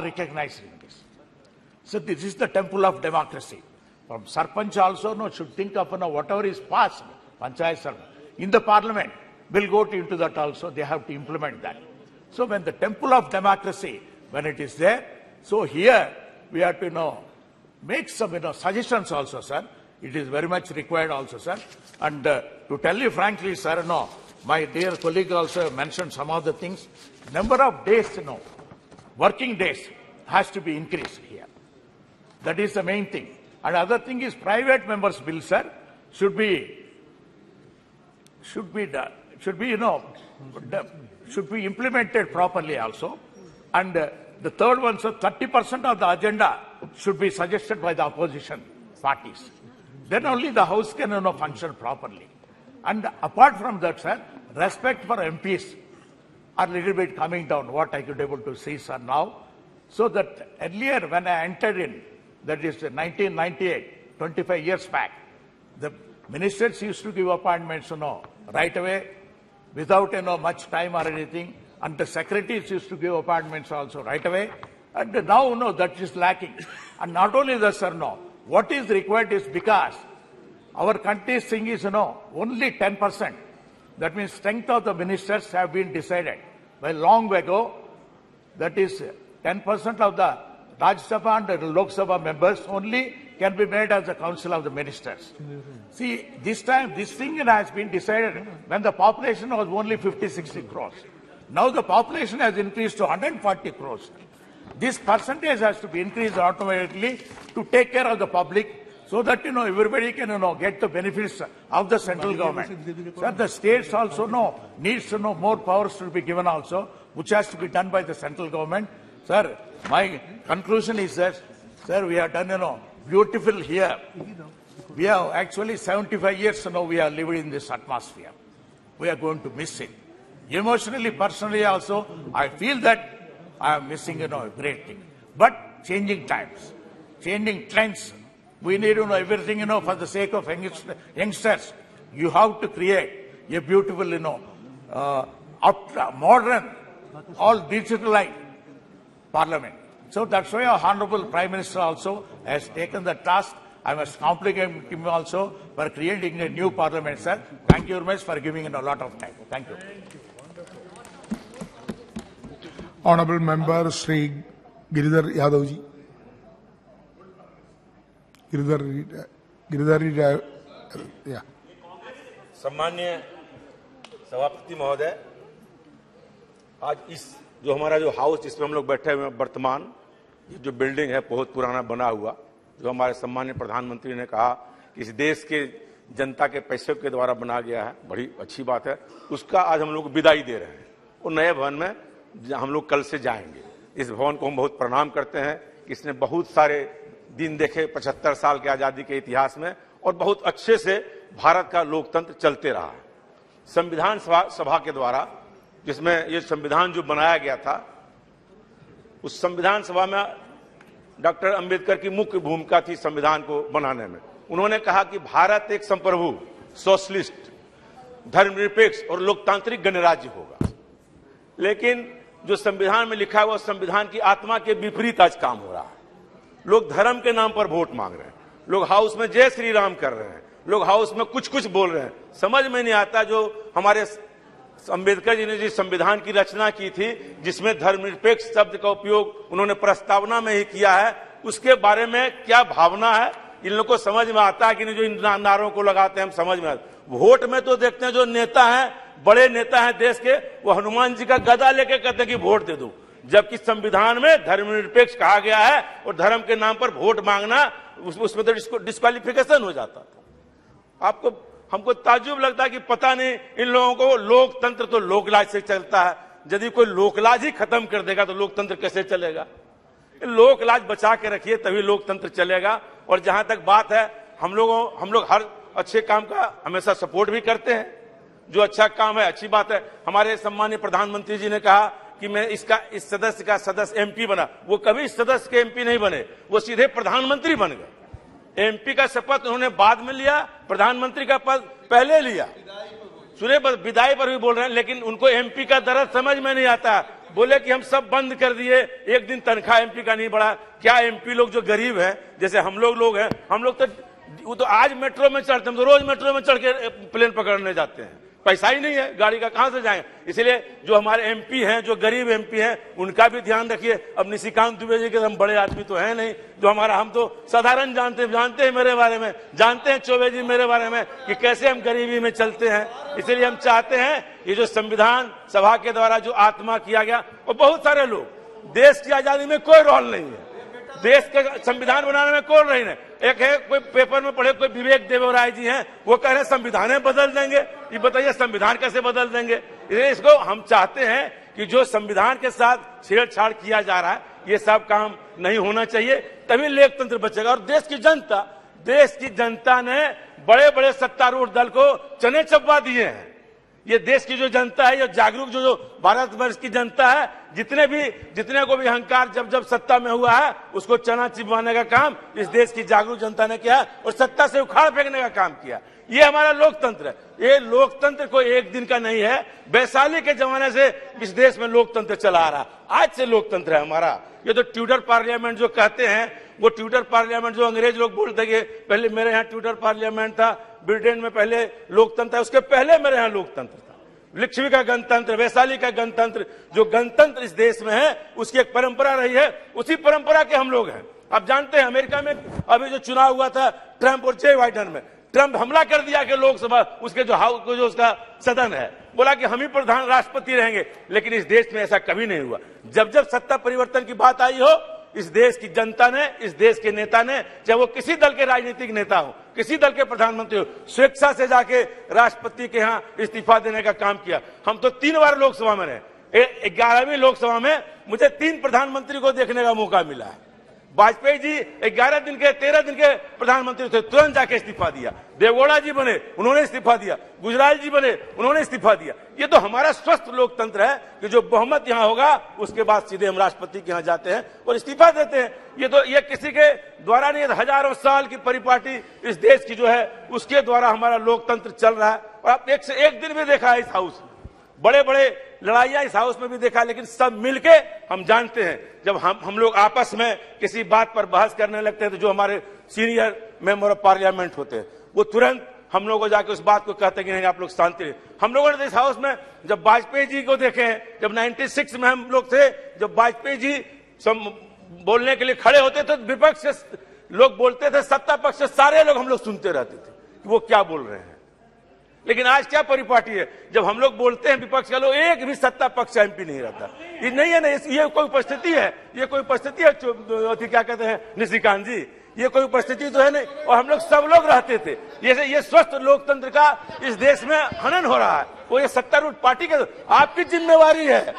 recognized in this. So this is the temple of democracy. From Sarpanch also, should think of, whatever is passed, Panchayat Sarpanch, in the Parliament, will go into that also. They have to implement that. So when the temple of democracy, when it is there, so here we have to, make some, suggestions also, sir. It is very much required also, sir. And to tell you frankly, sir, my dear colleague also mentioned some of the things. Number of days, working days has to be increased here. That is the main thing. And other thing is private members' bill, sir, should be implemented properly also. And the third one, sir, 30% of the agenda should be suggested by the opposition parties. Then only the House can, function properly. And apart from that, sir, respect for MPs are a little bit coming down, what I could able to see, sir, now. So that earlier when I entered in, that is 1998, 25 years back, the ministers used to give appointments, right away, without, much time or anything. And the secretaries used to give appointments also right away. And now, that is lacking. And not only that, sir, what is required is because our country's thing is, only 10%. That means strength of the ministers have been decided by long ago. That is 10% of the Rajya Sabha and the Lok Sabha members only can be made as the Council of the Ministers. See, this time, this thing has been decided when the population was only 50-60 crores. Now the population has increased to 140 crores. This percentage has to be increased automatically to take care of the public so that, everybody can, get the benefits of the central government. Sir, the states also needs to know more powers to be given also, which has to be done by the central government. Sir, my conclusion is that, sir, we have done, beautiful here. We have actually 75 years now we are living in this atmosphere. We are going to miss it. Emotionally, personally also, I feel that I am missing, a great thing. But changing times, changing trends, we need to know everything, for the sake of youngsters. You have to create a beautiful, modern, all digitalized parliament. So that's why our Honorable Prime Minister also has taken the task. I must compliment him also for creating a new parliament, sir. Thank you very much for giving a lot of time. Thank you. Honorable Member Shri Giridhar Yadav ji. Giridhar, yeah. सम्मान्य सभापति महोदय, आज इस जो हमारा जो house जिसमें हम लोग बैठे हुए हैं वर्तमान, ये जो बिल्डिंग है बहुत पुराना बना हुआ, जो हमारे सम्मान्य प्रधानमंत्री ने कहा कि इस देश के जनता के पैसे के द्वारा बना गया है, बड़ी अच्छी बात है। उसका आज हम लोग विदाई दे रहे हैं। वो नए भवन में हम लोग कल से जाएंगे। इस भवन को हम बहुत प्रणाम करते हैं कि इसने बहुत सारे दिन देखे 75 साल के आजादी के इतिहास में और बहुत अच्छे से भारत का लोकतंत्र चलते रहा है। संविधान सभा के द्वारा, जिसमें ये संविधान जो बनाया गया था, उस संविधान सभा में डॉक्टर अंबेडकर की मुख्य भूमिका थी संविधान को बनाने में। उन्होंने कहा कि भारत एक संप्रभु, सोशलिस्ट, धर्मनिरपेक्ष और लोकतांत्रिक गणराज्य होगा। लेकिन जो संविधान में लिखा हुआ संविधान की आत्मा के विपरीत आज काम हो रहा है। लोग धर्म के नाम पर वोट मांग रहे हैं, लोग हाउस में जय श्री राम कर रहे हैं, लोग हाउस में कुछ कुछ बोल रहे हैं। समझ में नहीं आता जो हमारे अंबेडकर जी ने जिस संविधान की रचना की थी, जिसमें धर्मनिरपेक्ष शब्द का उपयोग उन्होंने प्रस्तावना में ही किया है, उसके बारे में क्या भावना है इन लोगों को समझ में आता है कि नहीं? जो इन नारों को लगाते हैं हम समझ में आता। वोट में तो देखते हैं जो नेता हैं, बड़े नेता हैं देश के, वो हनुमान जी का गदा लेके कहते हैं कि वोट दे दो, जबकि संविधान में धर्मनिरपेक्ष कहा गया है और धर्म के नाम पर वोट मांगना उसमें तो डिस्क्वालिफिकेशन हो जाता था। हमको ताज्जुब लगता है कि पता नहीं इन लोगों को लोकतंत्र तो लोकलाज से चलता है। यदि कोई लोकलाज ही खत्म कर देगा तो लोकतंत्र कैसे चलेगा? लोकलाज बचा के रखिए तभी लोकतंत्र चलेगा। और जहां तक बात है, हम लोग हर अच्छे काम का हमेशा सपोर्ट भी करते हैं। जो अच्छा काम है अच्छी बात है। हमारे सम्मानीय प्रधानमंत्री जी ने कहा कि मैं इस सदस्य का सदस्य एमपी बना। वो कभी सदस्य के एमपी नहीं बने, वो सीधे प्रधानमंत्री बन गए। एमपी का शपथ उन्होंने बाद में लिया, प्रधानमंत्री का पद पहले लिया। सुने विदाई पर भी बोल रहे हैं, लेकिन उनको एमपी का दर्द समझ में नहीं आता। बोले कि हम सब बंद कर दिए, एक दिन तनख्वाह एमपी का नहीं बढ़ा। क्या एमपी लोग जो गरीब हैं, जैसे हम लोग हैं, हम लोग तो वो तो आज मेट्रो में चढ़ते हैं, तो रोज मेट्रो में चढ़ के प्लेन पकड़ने जाते हैं। पैसा ही नहीं है, गाड़ी का कहां से जाएंगे? इसलिए जो हमारे एमपी हैं, जो गरीब एमपी हैं, उनका भी ध्यान रखिए। अब निशिकांत दुबे जी के हम बड़े आदमी तो हैं नहीं, जो हम तो साधारण जानते हैं मेरे बारे में, जानते हैं चौबे जी मेरे बारे में कि कैसे हम गरीबी में चलते हैं। इसलिए हम चाहते हैं ये जो संविधान सभा के द्वारा जो आत्मा किया गया, और बहुत सारे लोग, देश की आजादी में कोई रोल नहीं है, देश का संविधान बनाने में कोई नहीं है। एक है कोई पेपर में पढ़े, कोई विवेक देवराय जी हैं, वो कह रहे संविधान बदल देंगे। ये बताइए संविधान कैसे बदल देंगे? इसको हम चाहते हैं कि जो संविधान के साथ छेड़छाड़ किया जा रहा है, ये सब काम नहीं होना चाहिए, तभी लोकतंत्र बचेगा। और देश की जनता ने बड़े बड़े सत्तारूढ़ दल को चने चबवा दिए हैं। ये देश की जो जनता है, ये जागरूक जो भारतवर्ष की जनता है, जितने को भी अहंकार जब सत्ता में हुआ है, उसको चना चिबवाने का काम इस देश की जागरूक जनता ने किया और सत्ता से उखाड़ फेंकने का काम किया। ये हमारा लोकतंत्र है। ये लोकतंत्र कोई एक दिन का नहीं है, वैशाली के जमाने से इस देश में लोकतंत्र चला आ रहा, आज से लोकतंत्र है हमारा। ये तो ट्यूटर पार्लियामेंट जो कहते हैं, वो ट्यूटर पार्लियामेंट जो अंग्रेज लोग बोलते हैं, पहले मेरे यहाँ ट्यूटर पार्लियामेंट था, ब्रिटेन में पहले लोकतंत्र था, उसके पहले मेरे यहाँ लोकतंत्र था। लिच्छवी का गणतंत्र, वैशाली का गणतंत्र, जो गणतंत्र इस देश में है, उसकी एक परंपरा रही है, उसी परंपरा के हम लोग हैं। आप जानते हैं अमेरिका में अभी जो चुनाव हुआ था ट्रंप और जे बाइडेन में, ट्रंप हमला कर दिया कि लोकसभा उसके जो उसका सदन है, बोला कि हम ही प्रधान राष्ट्रपति रहेंगे। लेकिन इस देश में ऐसा कभी नहीं हुआ। जब सत्ता परिवर्तन की बात आई हो, इस देश की जनता ने, इस देश के नेता ने, चाहे वो किसी दल के राजनीतिक नेता हो, किसी दल के प्रधानमंत्री हो, स्वेच्छा से जाके राष्ट्रपति के यहाँ इस्तीफा देने का काम किया। हम तो 3 बार लोकसभा में रहे, 11वीं लोकसभा में मुझे 3 प्रधानमंत्री को देखने का मौका मिला है। वाजपेयी जी 13 दिन के प्रधानमंत्री थे, तुरंत जाके इस्तीफा दिया। देवगौड़ा जी बने, उन्होंने इस्तीफा दिया। गुजराल जी बने, उन्होंने इस्तीफा दिया। ये तो हमारा स्वस्थ लोकतंत्र है कि जो बहुमत यहाँ होगा उसके बाद सीधे हम राष्ट्रपति के यहाँ जाते हैं और इस्तीफा देते हैं। ये किसी के द्वारा नहीं, हजारों साल की परिपाटी इस देश की जो है उसके द्वारा हमारा लोकतंत्र चल रहा है। और आप एक से एक दिन भी देखा है इस हाउस में, बड़े बड़े लड़ाइयां इस हाउस में भी देखा, लेकिन सब मिलके हम जानते हैं जब हम लोग आपस में किसी बात पर बहस करने लगते हैं, तो जो हमारे सीनियर मेंबर ऑफ पार्लियामेंट होते हैं वो तुरंत हम लोगों को जाके उस बात को कहते हैं कि नहीं आप लोग शांति रहिए। हम लोगों ने इस हाउस में जब वाजपेयी जी को देखे हैं, जब 96 में हम लोग थे, जब वाजपेयी जी बोलने के लिए खड़े होते थे, विपक्ष से लोग बोलते थे, सत्ता पक्ष से सारे लोग हम लोग सुनते रहते थे कि वो क्या बोल रहे हैं। लेकिन आज क्या परिपाटी है, जब हम लोग बोलते हैं विपक्ष का लोग, एक भी सत्ता पक्ष एमपी नहीं रहता। ये नहीं है, नहीं ये कोई उपस्थिति है, ये कोई उपस्थिति है, क्या कहते हैं निशिकांत जी, ये कोई उपस्थिति तो है नहीं। और हम लोग सब लोग रहते थे। ये स्वस्थ लोकतंत्र का इस देश में हनन हो रहा है। वो ये सत्तारूढ़ पार्टी के, आपकी जिम्मेवारी है,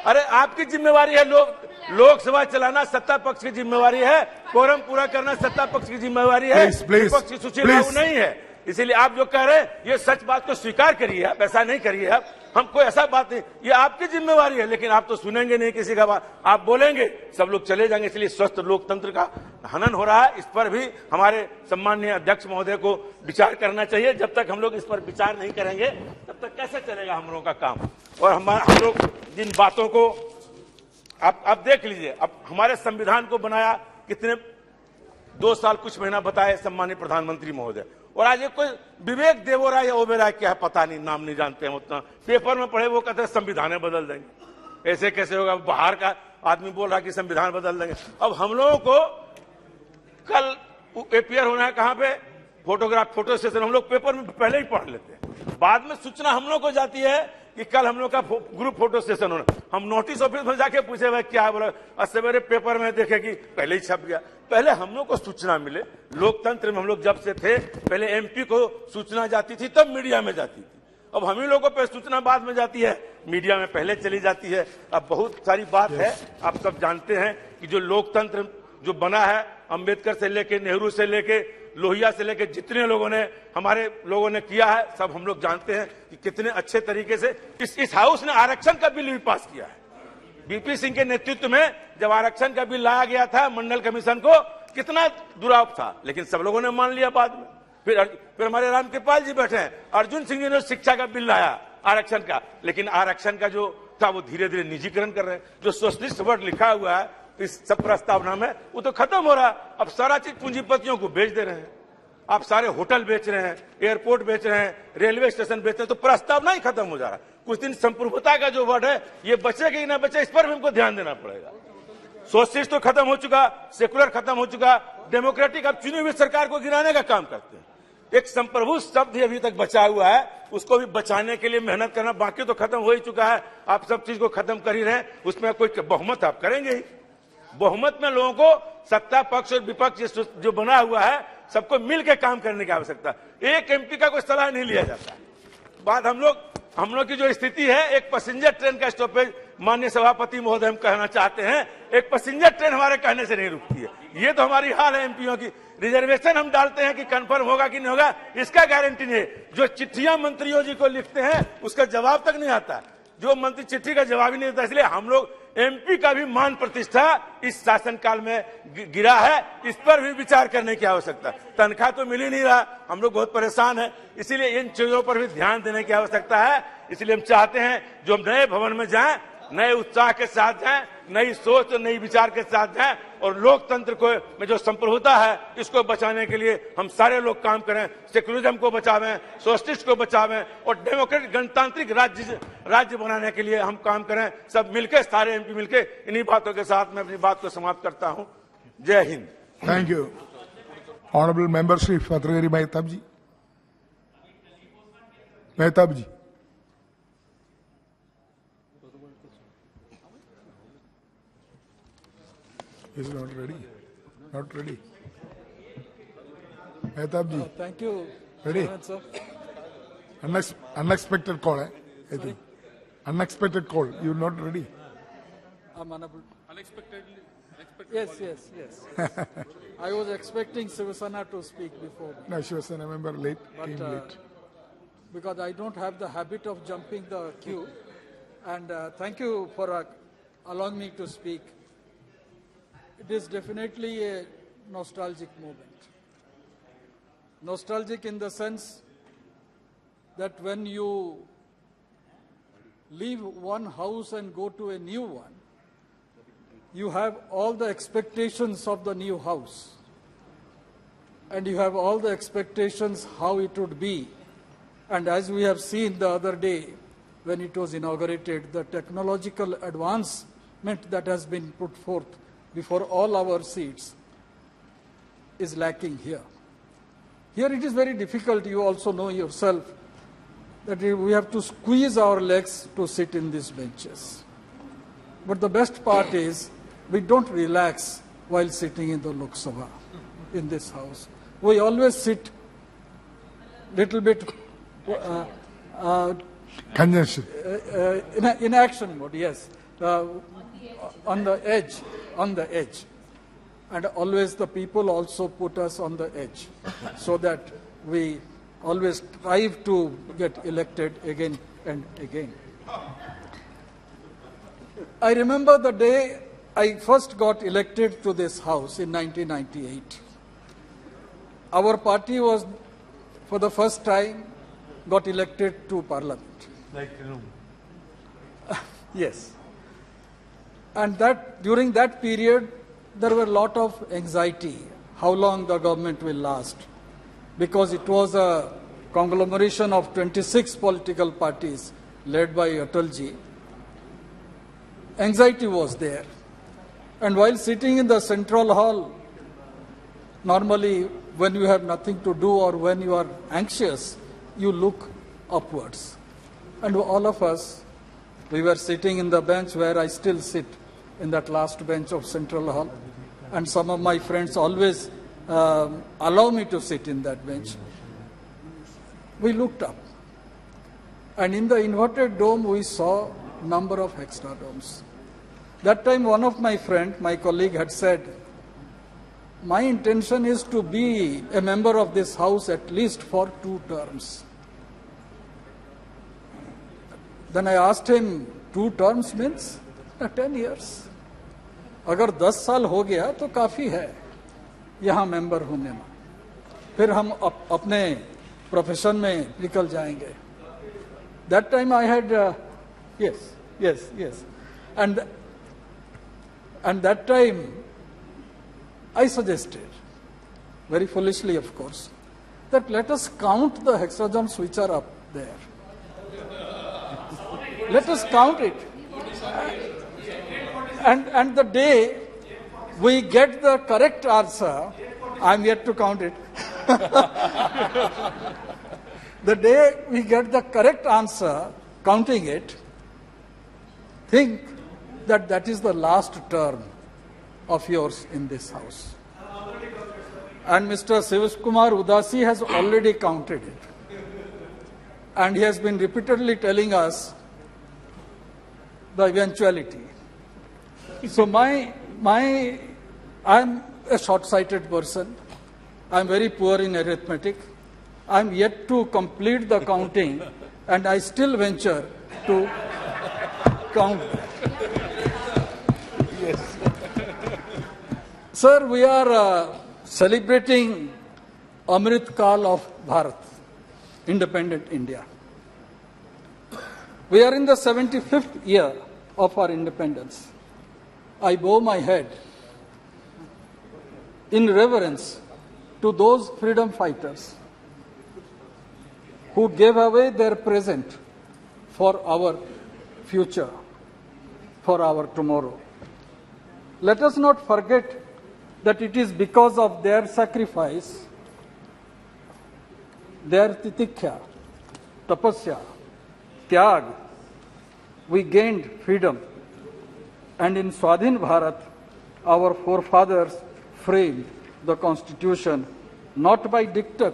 अरे आपकी जिम्मेवारी है लोकसभा चलाना, सत्ता पक्ष की जिम्मेवारी है, कोरम पूरा करना सत्ता पक्ष की जिम्मेवारी है, विपक्ष की सूची लागू नहीं है। इसीलिए आप जो कह रहे हैं ये सच बात को स्वीकार करिए, आप ऐसा नहीं करिए। आप हम कोई ऐसा बात नहीं, ये आपकी जिम्मेवारी है, लेकिन आप तो सुनेंगे नहीं किसी का बात, आप बोलेंगे सब लोग चले जाएंगे। इसलिए स्वस्थ लोकतंत्र का हनन हो रहा है, इस पर भी हमारे सम्माननीय अध्यक्ष महोदय को विचार करना चाहिए। जब तक हम लोग इस पर विचार नहीं करेंगे तब तक कैसे चलेगा हम लोगों का काम। और हम लोग जिन बातों को आप देख लीजिए, अब हमारे संविधान को बनाया कितने 2 साल कुछ महीना बताए सम्मानित प्रधानमंत्री महोदय, और आज ये कोई विवेक देवोराय या ओबेराय क्या है पता नहीं, नाम नहीं जानते हैं उतना, पेपर में पढ़े वो कहते हैं संविधान बदल देंगे। ऐसे कैसे होगा, बाहर का आदमी बोल रहा कि संविधान बदल देंगे। अब हम लोगों को कल अपियर होना है कहां पे, फोटो सेशन, हम लोग पेपर में पहले ही पढ़ लेते हैं, बाद में सूचना हम लोग को जाती है कि कल हम लोग का ग्रुप फोटो सेशन होना। हम नोटिस ऑफिस में जाके पूछे भाई क्या है, बोला सवेरे पेपर में देखे कि पहले ही छप गया। पहले हम लोग को सूचना मिले, लोकतंत्र में हम लोग जब से थे पहले एमपी को सूचना जाती थी तब मीडिया में जाती थी, अब हम ही लोगों पे सूचना बाद में जाती है, मीडिया में पहले चली जाती है। अब बहुत सारी बात है, आप सब जानते हैं कि जो लोकतंत्र जो बना है, अंबेडकर से लेके नेहरू से लेके लोहिया से लेके जितने लोगों ने हमारे लोगों ने किया है, सब हम लोग जानते हैं कि कितने अच्छे तरीके से इस हाउस ने आरक्षण का बिल भी पास किया है। बीपी सिंह के नेतृत्व में जब आरक्षण का बिल लाया गया था मंडल कमीशन को, कितना दुराव था, लेकिन सब लोगों ने मान लिया बाद में। फिर हमारे रामकृपाल जी बैठे हैं, अर्जुन सिंह जी ने शिक्षा का बिल लाया आरक्षण का, लेकिन आरक्षण का जो था वो धीरे धीरे निजीकरण कर रहे हैं। जो सोशलिस्ट वर्ड लिखा हुआ है इस सब प्रस्तावना में वो तो खत्म हो रहा है। अब सारा चीज पूंजीपतियों को बेच दे रहे हैं, आप सारे होटल बेच रहे हैं, एयरपोर्ट बेच रहे हैं, रेलवे स्टेशन बेच रहे हैं, तो प्रस्तावना ही खत्म हो जा रहा है। कुछ दिन संप्रभुता का जो वर्ड है ये बचेगा कि ना बचे, इस पर भी हमको ध्यान देना पड़ेगा। सोशलिस्ट तो खत्म हो चुका, सेकुलर खत्म हो चुका, डेमोक्रेटिक अब चुनी हुई सरकार को गिराने का काम करते हैं। एक संप्रभु शब्द ही अभी तक बचा हुआ है, उसको भी बचाने के लिए मेहनत करना, बाकी तो खत्म हो ही चुका है। आप सब चीज को खत्म कर ही रहे हैं, उसमें कोई बहुमत आप करेंगे ही। बहुमत में लोगों को सत्ता पक्ष और विपक्ष जो बना हुआ है सबको मिलकर काम करने की आवश्यकता। एक एमपी का कोई सलाह नहीं लिया जाता। बात हम लोग की जो स्थिति है, एक पैसेंजर ट्रेन का स्टॉपेज, माननीय सभापति महोदय हम कहना चाहते हैं, एक पैसेंजर ट्रेन हमारे कहने से नहीं रुकती है। ये तो हमारी हाल है एमपीओ की। रिजर्वेशन हम डालते हैं कि कंफर्म होगा कि नहीं होगा, इसका गारंटी नहीं है। जो चिट्ठियां मंत्रियों जी को लिखते हैं उसका जवाब तक नहीं आता, जो मंत्री चिट्ठी का जवाब ही नहीं देता। इसलिए हम लोग एमपी का भी मान प्रतिष्ठा इस शासनकाल में गिरा है, इस पर भी विचार करने की आवश्यकता। तनख्वाह तो मिल ही नहीं रहा, हम लोग बहुत परेशान हैं, इसीलिए इन चीजों पर भी ध्यान देने की आवश्यकता है। इसलिए हम चाहते हैं जो हम नए भवन में जाएं, नए उत्साह के साथ जाएं, नई सोच और नई विचार के साथ जाएं, और लोकतंत्र को में जो संप्रभुता है इसको बचाने के लिए हम सारे लोग काम करें। सेकुलरिज्म को बचावें, सोशलिस्ट को बचावें, और डेमोक्रेटिक गणतांत्रिक राज्य बनाने के लिए हम काम करें, सब मिलकर, सारे एमपी मिलकर। इन्हीं बातों के साथ मैं अपनी बात को समाप्त करता हूं। जय Hind. Thank you. Honourable member Shri फतरगिरी Mahtab ji. Mahtab ji. Is not ready. Not ready. Mehtab ji. Thank you. Ready? Sir. Unexpected call, I think. Unexpected call. You're not ready. I'm unable. Unexpectedly. Yes. I was expecting Shivasena to speak before. No, Shivasena member late. But came late. because I don't have the habit of jumping the queue, and thank you for allowing me to speak. It is definitely a nostalgic moment. Nostalgic in the sense that when you leave one house and go to a new one, you have all the expectations of the new house. And you have all the expectations how it would be. And as we have seen the other day when it was inaugurated, the technological advancement that has been put forth before all our seats is lacking here. Here it is very difficult, you also know yourself, that we have to squeeze our legs to sit in these benches. But the best part is, we don't relax while sitting in the Lok Sabha, in this house. We always sit little bit Congestion. in action mode, yes. On the edge. And always the people also put us on the edge so that we always strive to get elected again and again. I remember the day I first got elected to this house in 1998. Our party was, for the first time, got elected to parliament. Like, Yes. And that during that period, there were a lot of anxiety, how long the government will last, because it was a conglomeration of 26 political parties led by Atalji. Anxiety was there. And while sitting in the central hall, normally when you have nothing to do or when you are anxious, you look upwards. And all of us, we were sitting in the bench where I still sit, in that last bench of Central Hall. And some of my friends always allow me to sit in that bench. We looked up. And in the inverted dome, we saw number of hexadomes. That time, one of my friend, my colleague, had said, my intention is to be a member of this house at least for 2 terms. Then I asked him, 2 terms means 10 years. अगर 10 साल हो गया तो काफी है यहाँ member होने में, फिर हम अपने प्रोफेशन में निकल जाएंगे. That time I had yes, and that time I suggested, very foolishly of course, that let us count the hexagrams which are up there. Let us count it. And the day we get the correct answer, I am yet to count it. The day we get the correct answer, counting it, think that that is the last term of yours in this house. And Mr. Shiv Kumar Udasi has already counted it. And he has been repeatedly telling us the eventuality. So I'm a short-sighted person. I'm very poor in arithmetic. I'm yet to complete the counting, and I still venture to count. Yes. Sir, we are celebrating Amrit Kal of Bharat, independent India. We are in the 75th year of our independence. I bow my head in reverence to those freedom fighters who gave away their present for our future, for our tomorrow. Let us not forget that it is because of their sacrifice, their titikya, tapasya, tyag, we gained freedom. And in Swadhin Bharat, our forefathers framed the constitution not by diktat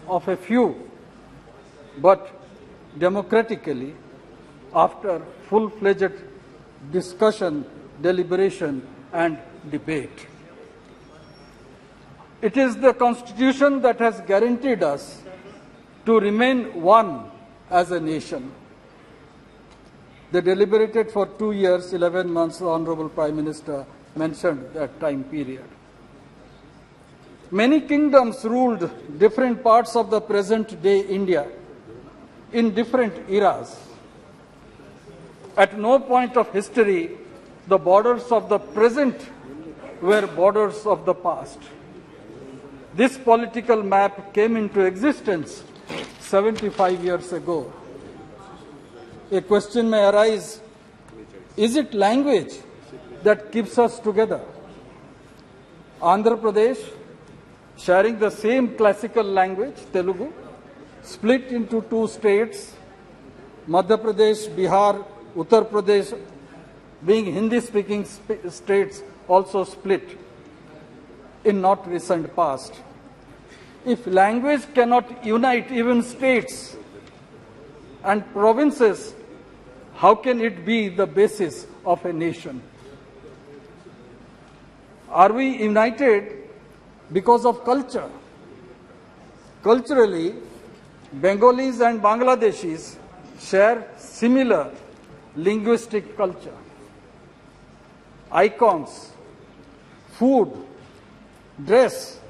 of a few, but democratically after full-fledged discussion, deliberation, and debate. It is the constitution that has guaranteed us to remain one as a nation. They deliberated for 2 years, 11 months, the Honorable Prime Minister mentioned that time period. Many kingdoms ruled different parts of the present-day India in different eras. At no point of history, the borders of the present were borders of the past. This political map came into existence 75 years ago. A question may arise, is it language that keeps us together? Andhra Pradesh, sharing the same classical language, Telugu, split into 2 states, Madhya Pradesh, Bihar, Uttar Pradesh, being Hindi-speaking states, also split in not recent past. If language cannot unite even states and provinces, how can it be the basis of a nation? Are we united because of culture? Culturally, Bengalis and Bangladeshis share similar linguistic culture, icons, food, dress,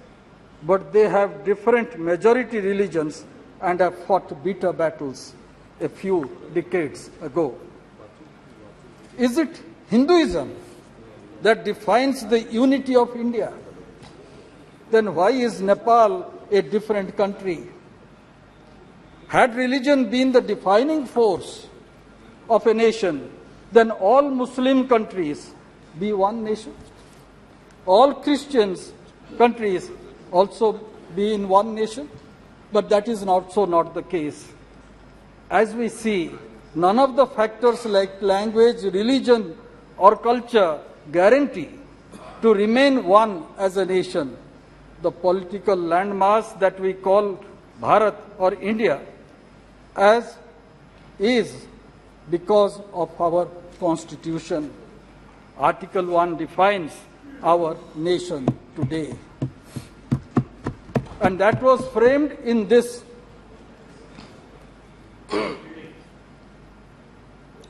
but they have different majority religions and have fought bitter battles a few decades ago. Is it Hinduism that defines the unity of India? Then why is Nepal a different country? Had religion been the defining force of a nation, then all Muslim countries be one nation. All Christians countries also be in one nation, but that is also not the case. As we see, none of the factors like language, religion, or culture guarantee to remain one as a nation. The political landmass that we call Bharat or India as is because of our constitution. Article 1 defines our nation today. And that was framed in this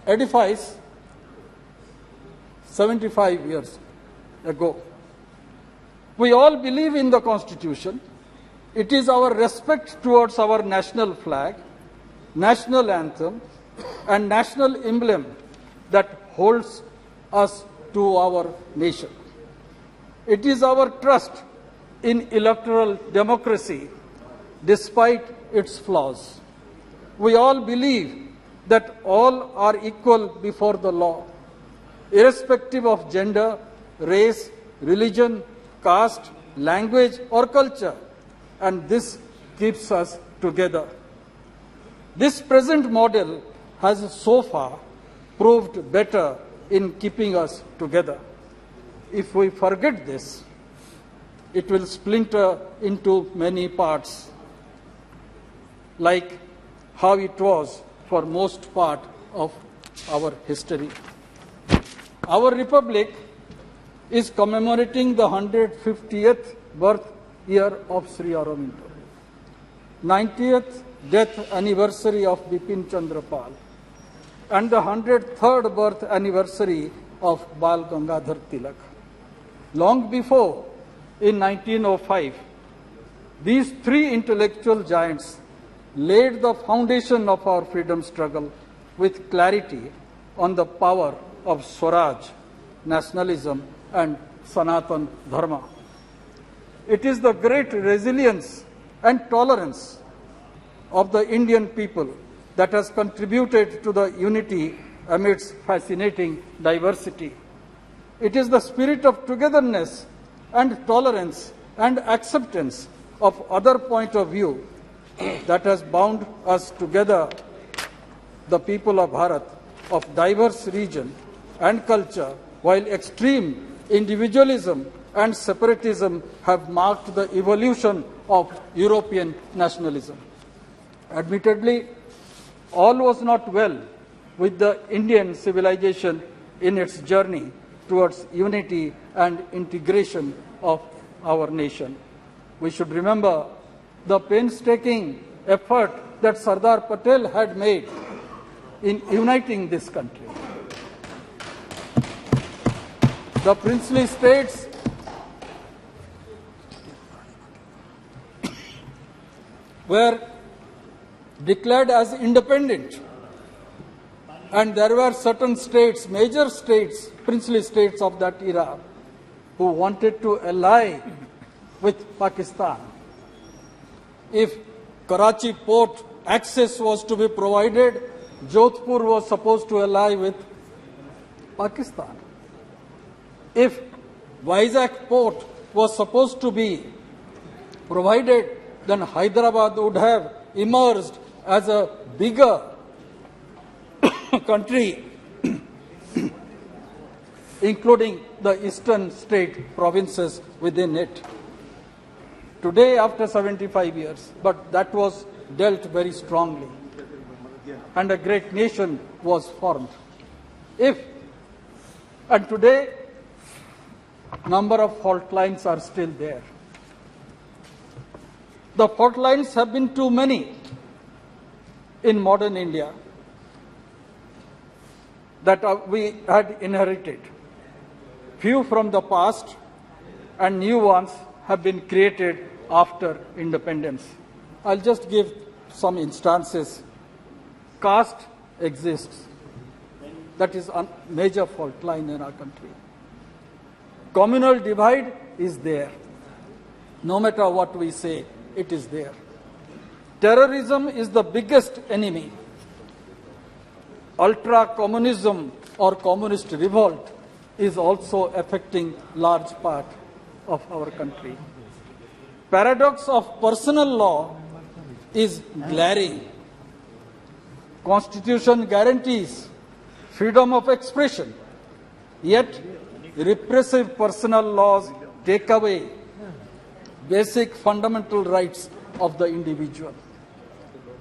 edifice 75 years ago. We all believe in the Constitution. It is our respect towards our national flag, national anthem, and national emblem that holds us to our nation. It is our trust in electoral democracy, despite its flaws. We all believe that all are equal before the law, irrespective of gender, race, religion, caste, language, or culture, and this keeps us together. This present model has so far proved better in keeping us together. If we forget this, it will splinter into many parts, like how it was for most part of our history. Our republic is commemorating the 150th birth year of Shri Aurobindo, 90th death anniversary of Bipin Chandra Pal, and the 103rd birth anniversary of Bal Gangadhar Tilak. Long before, in 1905, these three intellectual giants laid the foundation of our freedom struggle with clarity on the power of Swaraj, nationalism, and Sanatan Dharma. It is the great resilience and tolerance of the Indian people that has contributed to the unity amidst fascinating diversity. It is the spirit of togetherness and tolerance and acceptance of other point of view that has bound us together, the people of Bharat, of diverse region and culture, while extreme individualism and separatism have marked the evolution of European nationalism. Admittedly, all was not well with the Indian civilization in its journey towards unity and integration of our nation. We should remember the painstaking effort that Sardar Patel had made in uniting this country. The princely states were declared as independent, and there were certain states, major states, princely states of that era, who wanted to ally with Pakistan. If Karachi port access was to be provided, Jodhpur was supposed to ally with Pakistan. If Vizag port was supposed to be provided, then Hyderabad would have emerged as a bigger country, including the eastern state provinces within it. Today, after 75 years, but that was dealt very strongly, and a great nation was formed. And today, number of fault lines are still there. The fault lines have been too many, in modern India that we had inherited. Few from the past and new ones have been created after independence. I'll just give some instances. Caste exists. That is a major fault line in our country. Communal divide is there. No matter what we say, it is there. Terrorism is the biggest enemy. Ultra-communism or communist revolt is also affecting large part of our country. Paradox of personal law is glaring. Constitution guarantees freedom of expression, yet repressive personal laws take away basic fundamental rights of the individual.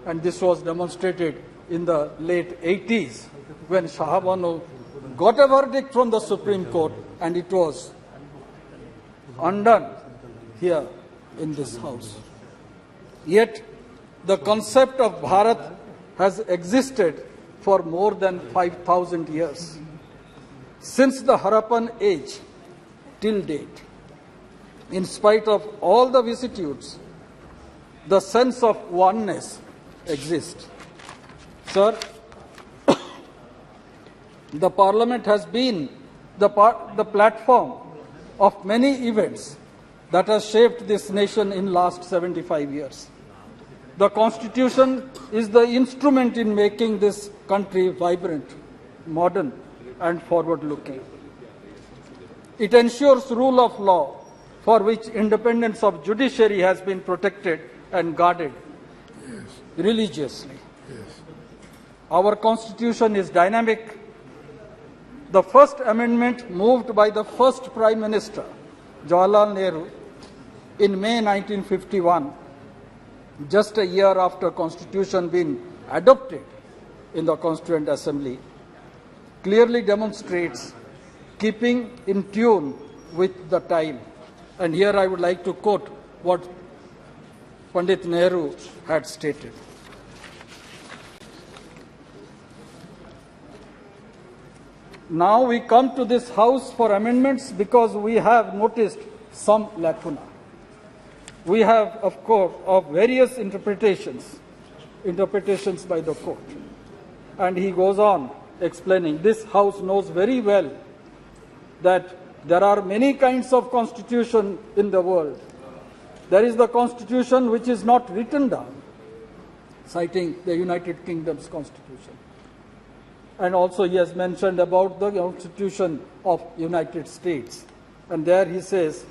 And this was demonstrated in the late 80s when Shah Banu got a verdict from the Supreme Court and it was undone here in this house. Yet the concept of Bharat has existed for more than 5,000 years. Since the Harappan age till date, in spite of all the vicissitudes, the sense of oneness exists. Sir, the Parliament has been the platform of many events that have shaped this nation in last 75 years. The Constitution is the instrument in making this country vibrant, modern, and forward-looking. It ensures rule of law, for which independence of judiciary has been protected and guarded religiously. Our Constitution is dynamic. The first amendment moved by the first Prime Minister, Jawaharlal Nehru, in May 1951, just a year after Constitution being adopted in the Constituent Assembly, clearly demonstrates keeping in tune with the time. And here I would like to quote what Pandit Nehru had stated. Now we come to this House for amendments because we have noticed some lacuna. We have, of course, of various interpretations by the court. And he goes on explaining, this House knows very well that there are many kinds of constitution in the world. There is the constitution which is not written down, citing the United Kingdom's constitution. And also he has mentioned about the Constitution of United States. And there he says,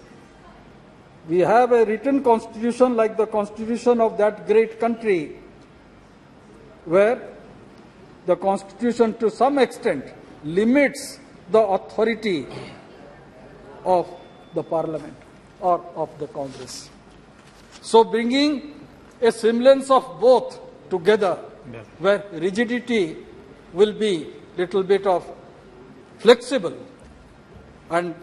we have a written constitution like the constitution of that great country, where the constitution to some extent limits the authority of the parliament or of the Congress. So bringing a semblance of both together, where rigidity will be little bit of flexible and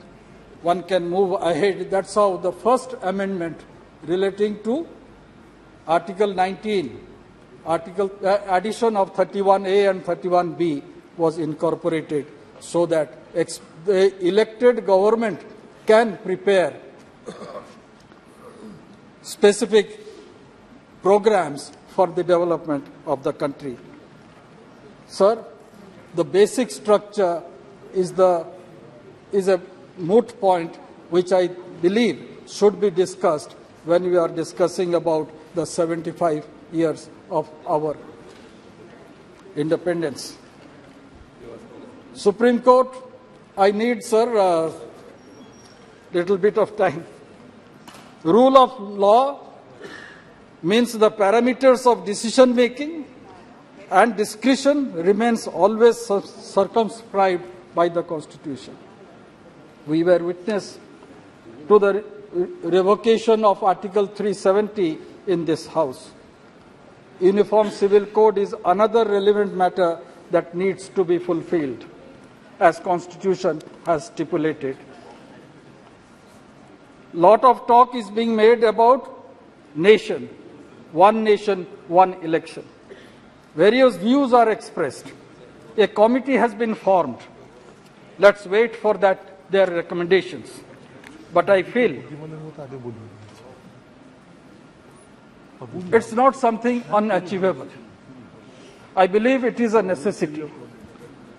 one can move ahead. That's how the first amendment relating to Article 19, addition of 31A and 31B was incorporated so that the elected government can prepare specific programs for the development of the country. Sir, the basic structure is a moot point which I believe should be discussed when we are discussing about the 75 years of our independence. Supreme Court, I need, sir, a little bit of time. Rule of law means the parameters of decision making and discretion remains always circumscribed by the Constitution. We were witness to the revocation of Article 370 in this House. Uniform Civil Code is another relevant matter that needs to be fulfilled, as Constitution has stipulated. Lot of talk is being made about nation, one election. Various views are expressed. A committee has been formed. Let's wait for their recommendations. But I feel it's not something unachievable. I believe it is a necessity.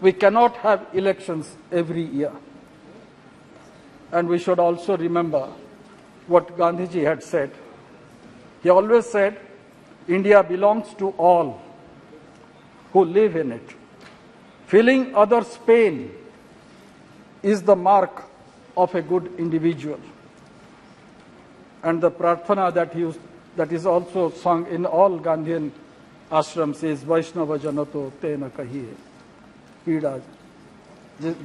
We cannot have elections every year. And we should also remember what Gandhiji had said. He always said, India belongs to all who live in it. Feeling others' pain is the mark of a good individual. And the prarthana that is also sung in all Gandhian ashrams is Vaishnava Janato Tena Kahiye. पीड़ा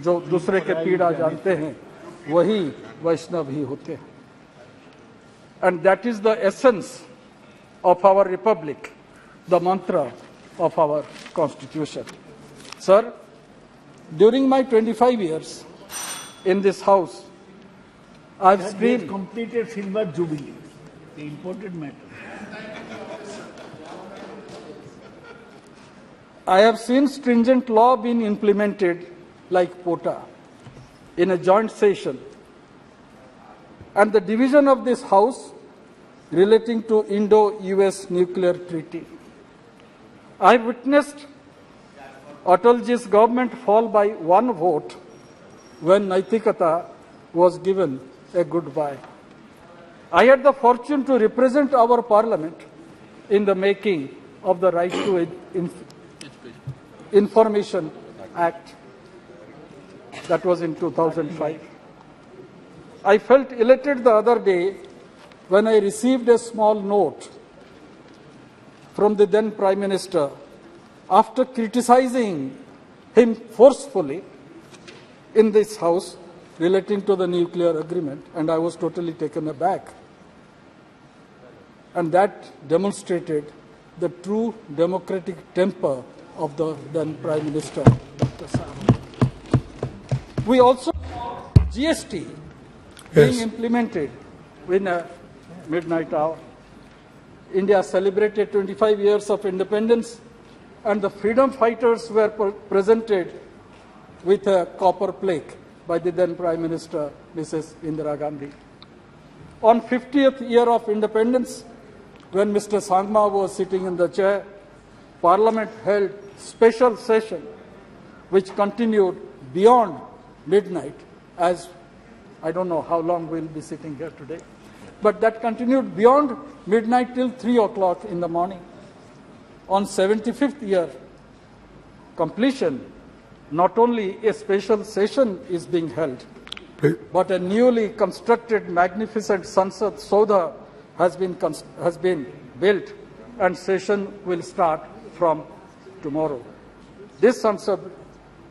जो दूसरे के पीड़ा जानते हैं वही वैष्णव ही होते हैं. And that is the essence of our republic, the mantra of our constitution. Sir, during my 25 years in this house, I've seen completed silver jubilee, the important matter. I have seen stringent law being implemented like POTA in a joint session, and the division of this House relating to Indo-US nuclear treaty. I witnessed Atalji's government fall by one vote when Naitikata was given a goodbye. I had the fortune to represent our parliament in the making of the Right to Information Act. That was in 2005. I felt elated the other day when I received a small note from the then Prime Minister after criticizing him forcefully in this House relating to the nuclear agreement, and I was totally taken aback. And that demonstrated the true democratic temper of the then Prime Minister, Dr. Sahab. We also GST being implemented in a midnight hour. India celebrated 25 years of independence, and the freedom fighters were presented with a copper plaque by the then Prime Minister, Mrs. Indira Gandhi. On 50th year of independence, when Mr. Sangma was sitting in the chair, Parliament held special session which continued beyond midnight, as I don't know how long we'll be sitting here today, but that continued beyond midnight till 3 o'clock in the morning. On 75th year completion, not only a special session is being held, but a newly constructed magnificent Sansad Saudha has been built, and session will start from tomorrow. This Sansad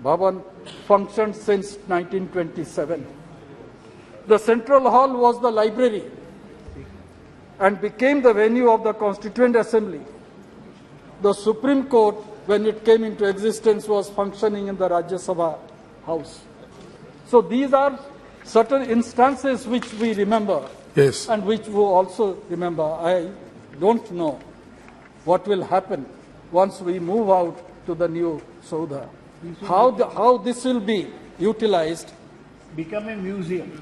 Bhavan functioned since 1927. The central hall was the library and became the venue of the Constituent Assembly. The Supreme Court, when it came into existence, was functioning in the Rajya Sabha house. So these are certain instances which we remember, Yes. and which we also remember. I don't know what will happen once we move out to the new Saudha. How this will be utilized. Become a museum.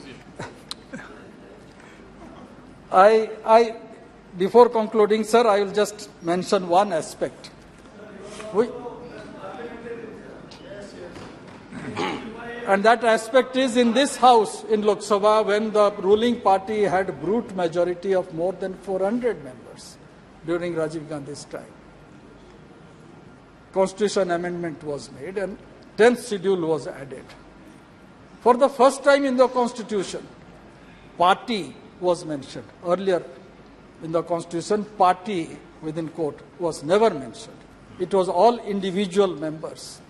Before concluding, sir, I will just mention one aspect. And that aspect is in this house, in Lok Sabha, when the ruling party had a brute majority of more than 400 members during Rajiv Gandhi's time. Constitution amendment was made and 10th schedule was added. For the first time in the Constitution, party was mentioned. Earlier in the Constitution, party within quote was never mentioned. It was all individual members.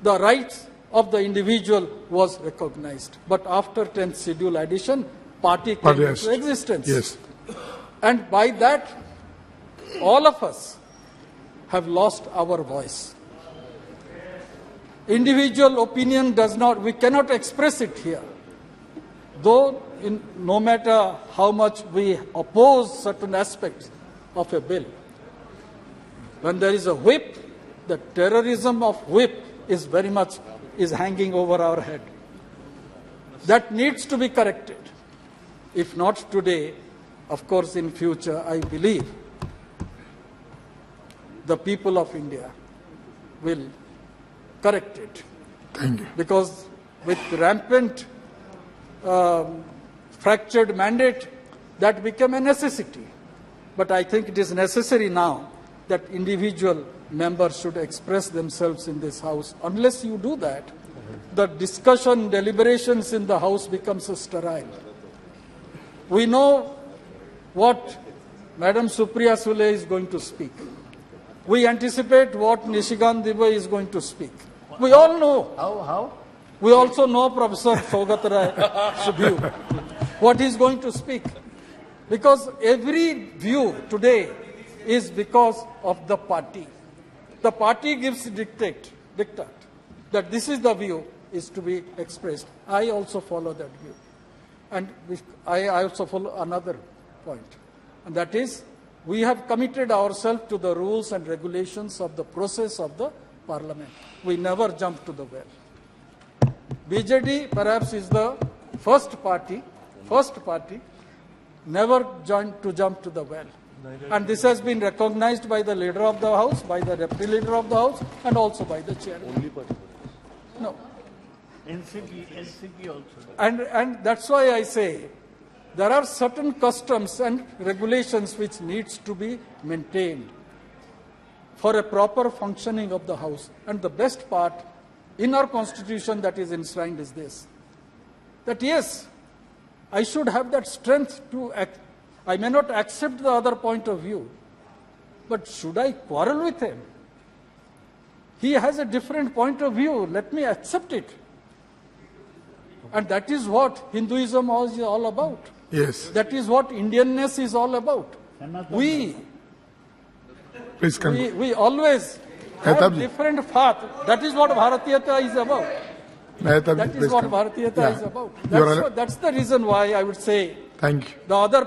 The rights of the individual was recognized. But after 10th schedule addition, party came into existence. Yes. And by that, all of us have lost our voice. Individual opinion we cannot express it here. Though no matter how much we oppose certain aspects of a bill, When there is a whip, the terrorism of whip is very much hanging over our head. That needs to be corrected. If not today, of course in future, I believe the people of India will correct it. Thank you. Because with rampant fractured mandate, that became a necessity. But I think it is necessary now that individual members should express themselves in this House. Unless you do that, the discussion, deliberations in the House becomes sterile. We know what Madam Supriya Sule is going to speak. We anticipate what Nishikant Dubey is going to speak. We all know. How? We also know Professor Sogat Ray's view, what he is going to speak. Because every view today is because of the party. The party gives dictate that this is the view is to be expressed. I also follow that view. And I also follow another point. And that is, we have committed ourselves to the rules and regulations of the process of the parliament. We never jump to the well. BJD perhaps is the first party never to jump to the well. And this has been recognized by the leader of the House, by the deputy leader of the House, and also by the chairman. No. NCP also. And that's why I say there are certain customs and regulations which needs to be maintained for a proper functioning of the House. And the best part in our constitution that is enshrined is this, that yes, I should have that strength to act. I may not accept the other point of view, but should I quarrel with him? He has a different point of view. Let me accept it. And that is what Hinduism is all about. Yes. That is what Indianness is all about. We always have different path. That is what Bharatiyata is about. That is what Bharatiyata is about. That's the reason why I would say Thank you. the other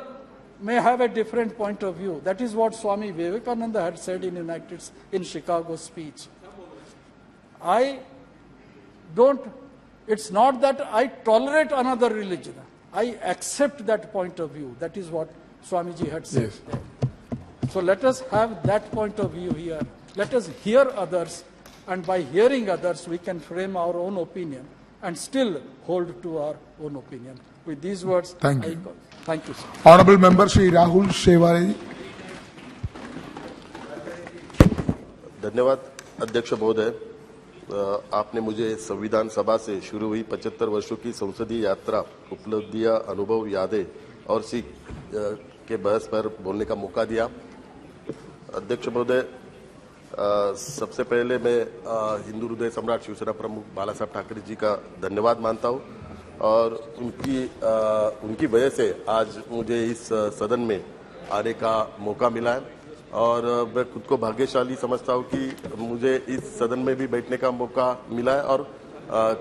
may have a different point of view. That is what Swami Vivekananda had said in Chicago's speech. It's not that I tolerate another religion. I accept that point of view. That is what Swamiji had said. Yes. So let us have that point of view here. Let us hear others, and by hearing others, we can frame our own opinion and still hold to our own opinion. With these words, Thank you. Thank you, sir. Honorable Member Shri Rahul Sheware. धन्यवाद अध्यक्ष महोदय, आपने मुझे संविधान सभा से शुरू हुई 75 वर्षों की संसदीय यात्रा, उपलब्धियां, अनुभव, यादें और सीख के बहस पर बोलने का मौका दिया। अध्यक्ष महोदय, सबसे पहले मैं हिंदू हृदय सम्राट शिवसेना प्रमुख बाला साहब ठाकरे जी का धन्यवाद मानता हूं और उनकी वजह से आज मुझे इस सदन में आने का मौका मिला है और मैं खुद को भाग्यशाली समझता हूं कि मुझे इस सदन में भी बैठने का मौका मिला है और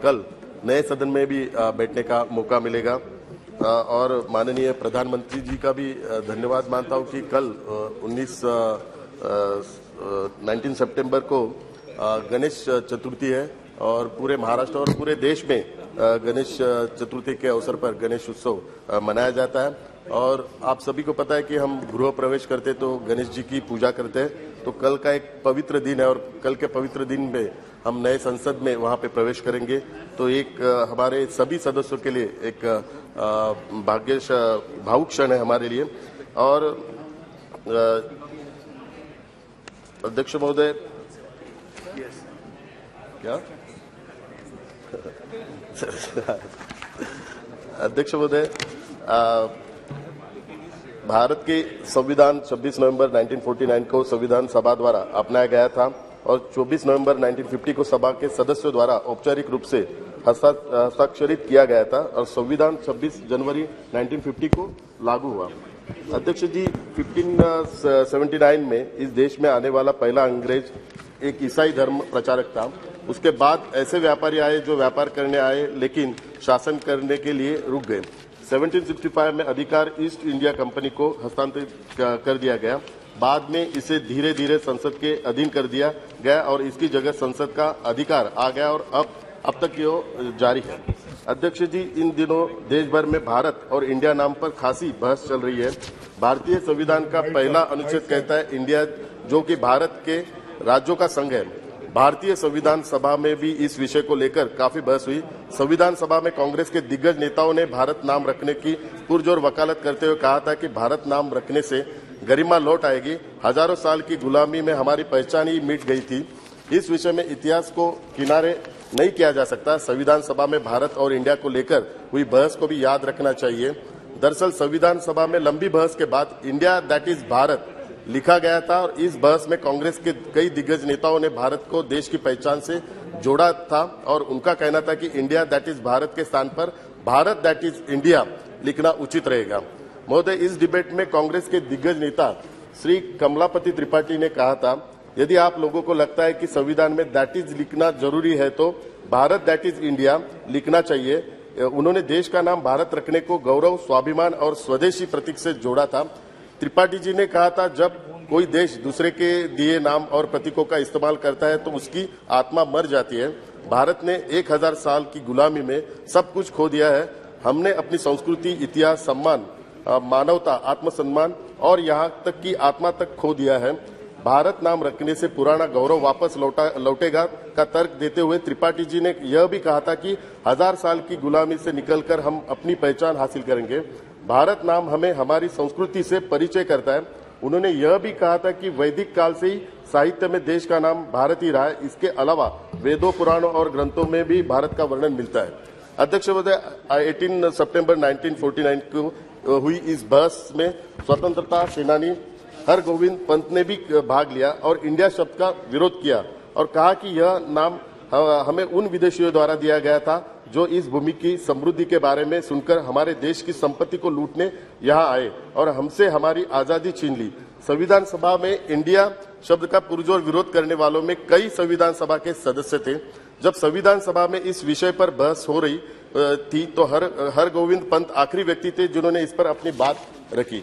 कल नए सदन में भी बैठने का मौका मिलेगा। और माननीय प्रधानमंत्री जी का भी धन्यवाद मानता हूं कि कल 19 सितंबर को गणेश चतुर्थी है और पूरे महाराष्ट्र और पूरे देश में गणेश चतुर्थी के अवसर पर गणेश उत्सव मनाया जाता है। और आप सभी को पता है कि हम गृह प्रवेश करते तो गणेश जी की पूजा करते हैं, तो कल का एक पवित्र दिन है और कल के पवित्र दिन में हम नए संसद में वहां पे प्रवेश करेंगे, तो एक हमारे सभी सदस्यों के लिए एक भावुक क्षण है हमारे लिए। और अध्यक्ष महोदय, क्या अध्यक्ष महोदय, भारत के संविधान 26 नवंबर 1949 को संविधान सभा द्वारा अपनाया गया था और 24 नवंबर 1950 को सभा के सदस्यों द्वारा औपचारिक रूप से हस्ताक्षरित किया गया था और संविधान 26 जनवरी 1950 को लागू हुआ। अध्यक्ष जी, 1579 में इस देश में आने वाला पहला अंग्रेज एक ईसाई धर्म प्रचारक था। उसके बाद ऐसे व्यापारी आए जो व्यापार करने आए लेकिन शासन करने के लिए रुक गए। 1765 में अधिकार ईस्ट इंडिया कंपनी को हस्तांतरित कर दिया गया बाद में इसे धीरे धीरे संसद के अधीन कर दिया गया और इसकी जगह संसद का अधिकार आ गया और अब तक ये जारी है। अध्यक्ष जी, इन दिनों देश भर में भारत और इंडिया नाम पर खासी बहस चल रही है। भारतीय संविधान का पहला अनुच्छेद कहता है इंडिया, जो कि भारत के राज्यों का संघ है। भारतीय संविधान सभा में भी इस विषय को लेकर काफी बहस हुई। संविधान सभा में कांग्रेस के दिग्गज नेताओं ने भारत नाम रखने की पुरजोर वकालत करते हुए कहा था कि भारत नाम रखने से गरिमा लौट आएगी। हजारों साल की गुलामी में हमारी पहचान ही मिट गई थी। इस विषय में इतिहास को किनारे नहीं किया जा सकता। संविधान सभा में भारत और इंडिया को लेकर हुई बहस को भी याद रखना चाहिए। दरअसल संविधान सभा में लंबी बहस के बाद इंडिया दैट इज भारत लिखा गया था और इस बहस में कांग्रेस के कई दिग्गज नेताओं ने भारत को देश की पहचान से जोड़ा था और उनका कहना था कि इंडिया दैट इज भारत के स्थान पर भारत दैट इज इंडिया लिखना उचित रहेगा। महोदय, इस डिबेट में कांग्रेस के दिग्गज नेता श्री कमलापति त्रिपाठी ने कहा था, यदि आप लोगों को लगता है कि संविधान में दैट इज लिखना जरूरी है तो भारत दैट इज इंडिया लिखना चाहिए। उन्होंने देश का नाम भारत रखने को गौरव, स्वाभिमान और स्वदेशी प्रतीक से जोड़ा था। त्रिपाठी जी ने कहा था, जब कोई देश दूसरे के दिए नाम और प्रतीकों का इस्तेमाल करता है तो उसकी आत्मा मर जाती है। भारत ने 1000 साल की गुलामी में सब कुछ खो दिया है। हमने अपनी संस्कृति, इतिहास, सम्मान, मानवता, आत्मसम्मान और यहाँ तक की आत्मा तक खो दिया है। भारत नाम रखने से पुराना गौरव वापस लौटेगा का तर्क देते हुए त्रिपाठी जी ने यह भी कहा था कि 1000 साल की गुलामी से निकलकर हम अपनी पहचान हासिल करेंगे। भारत नाम हमें हमारी संस्कृति से परिचय करता है। उन्होंने यह भी कहा था कि वैदिक काल से ही साहित्य में देश का नाम भारत ही रहा है। इसके अलावा वेदों, पुराणों और ग्रंथों में भी भारत का वर्णन मिलता है। अध्यक्ष महोदय, 18 सितंबर 1949 को हुई इस बहस में स्वतंत्रता सेनानी हरगोविंद पंत ने भी भाग लिया और इंडिया शब्द का विरोध किया और कहा कि यह नाम हमें उन विदेशियों द्वारा दिया गया था जो इस भूमि की समृद्धि के बारे में सुनकर हमारे देश की संपत्ति को लूटने यहाँ आए और हमसे हमारी आजादी छीन ली। संविधान सभा में इंडिया शब्द का पुरजोर विरोध करने वालों में कई संविधान सभा के सदस्य थे। जब संविधान सभा में इस विषय पर बहस हो रही थी तो हरगोविंद पंत आखिरी व्यक्ति थे जिन्होंने इस पर अपनी बात रखी।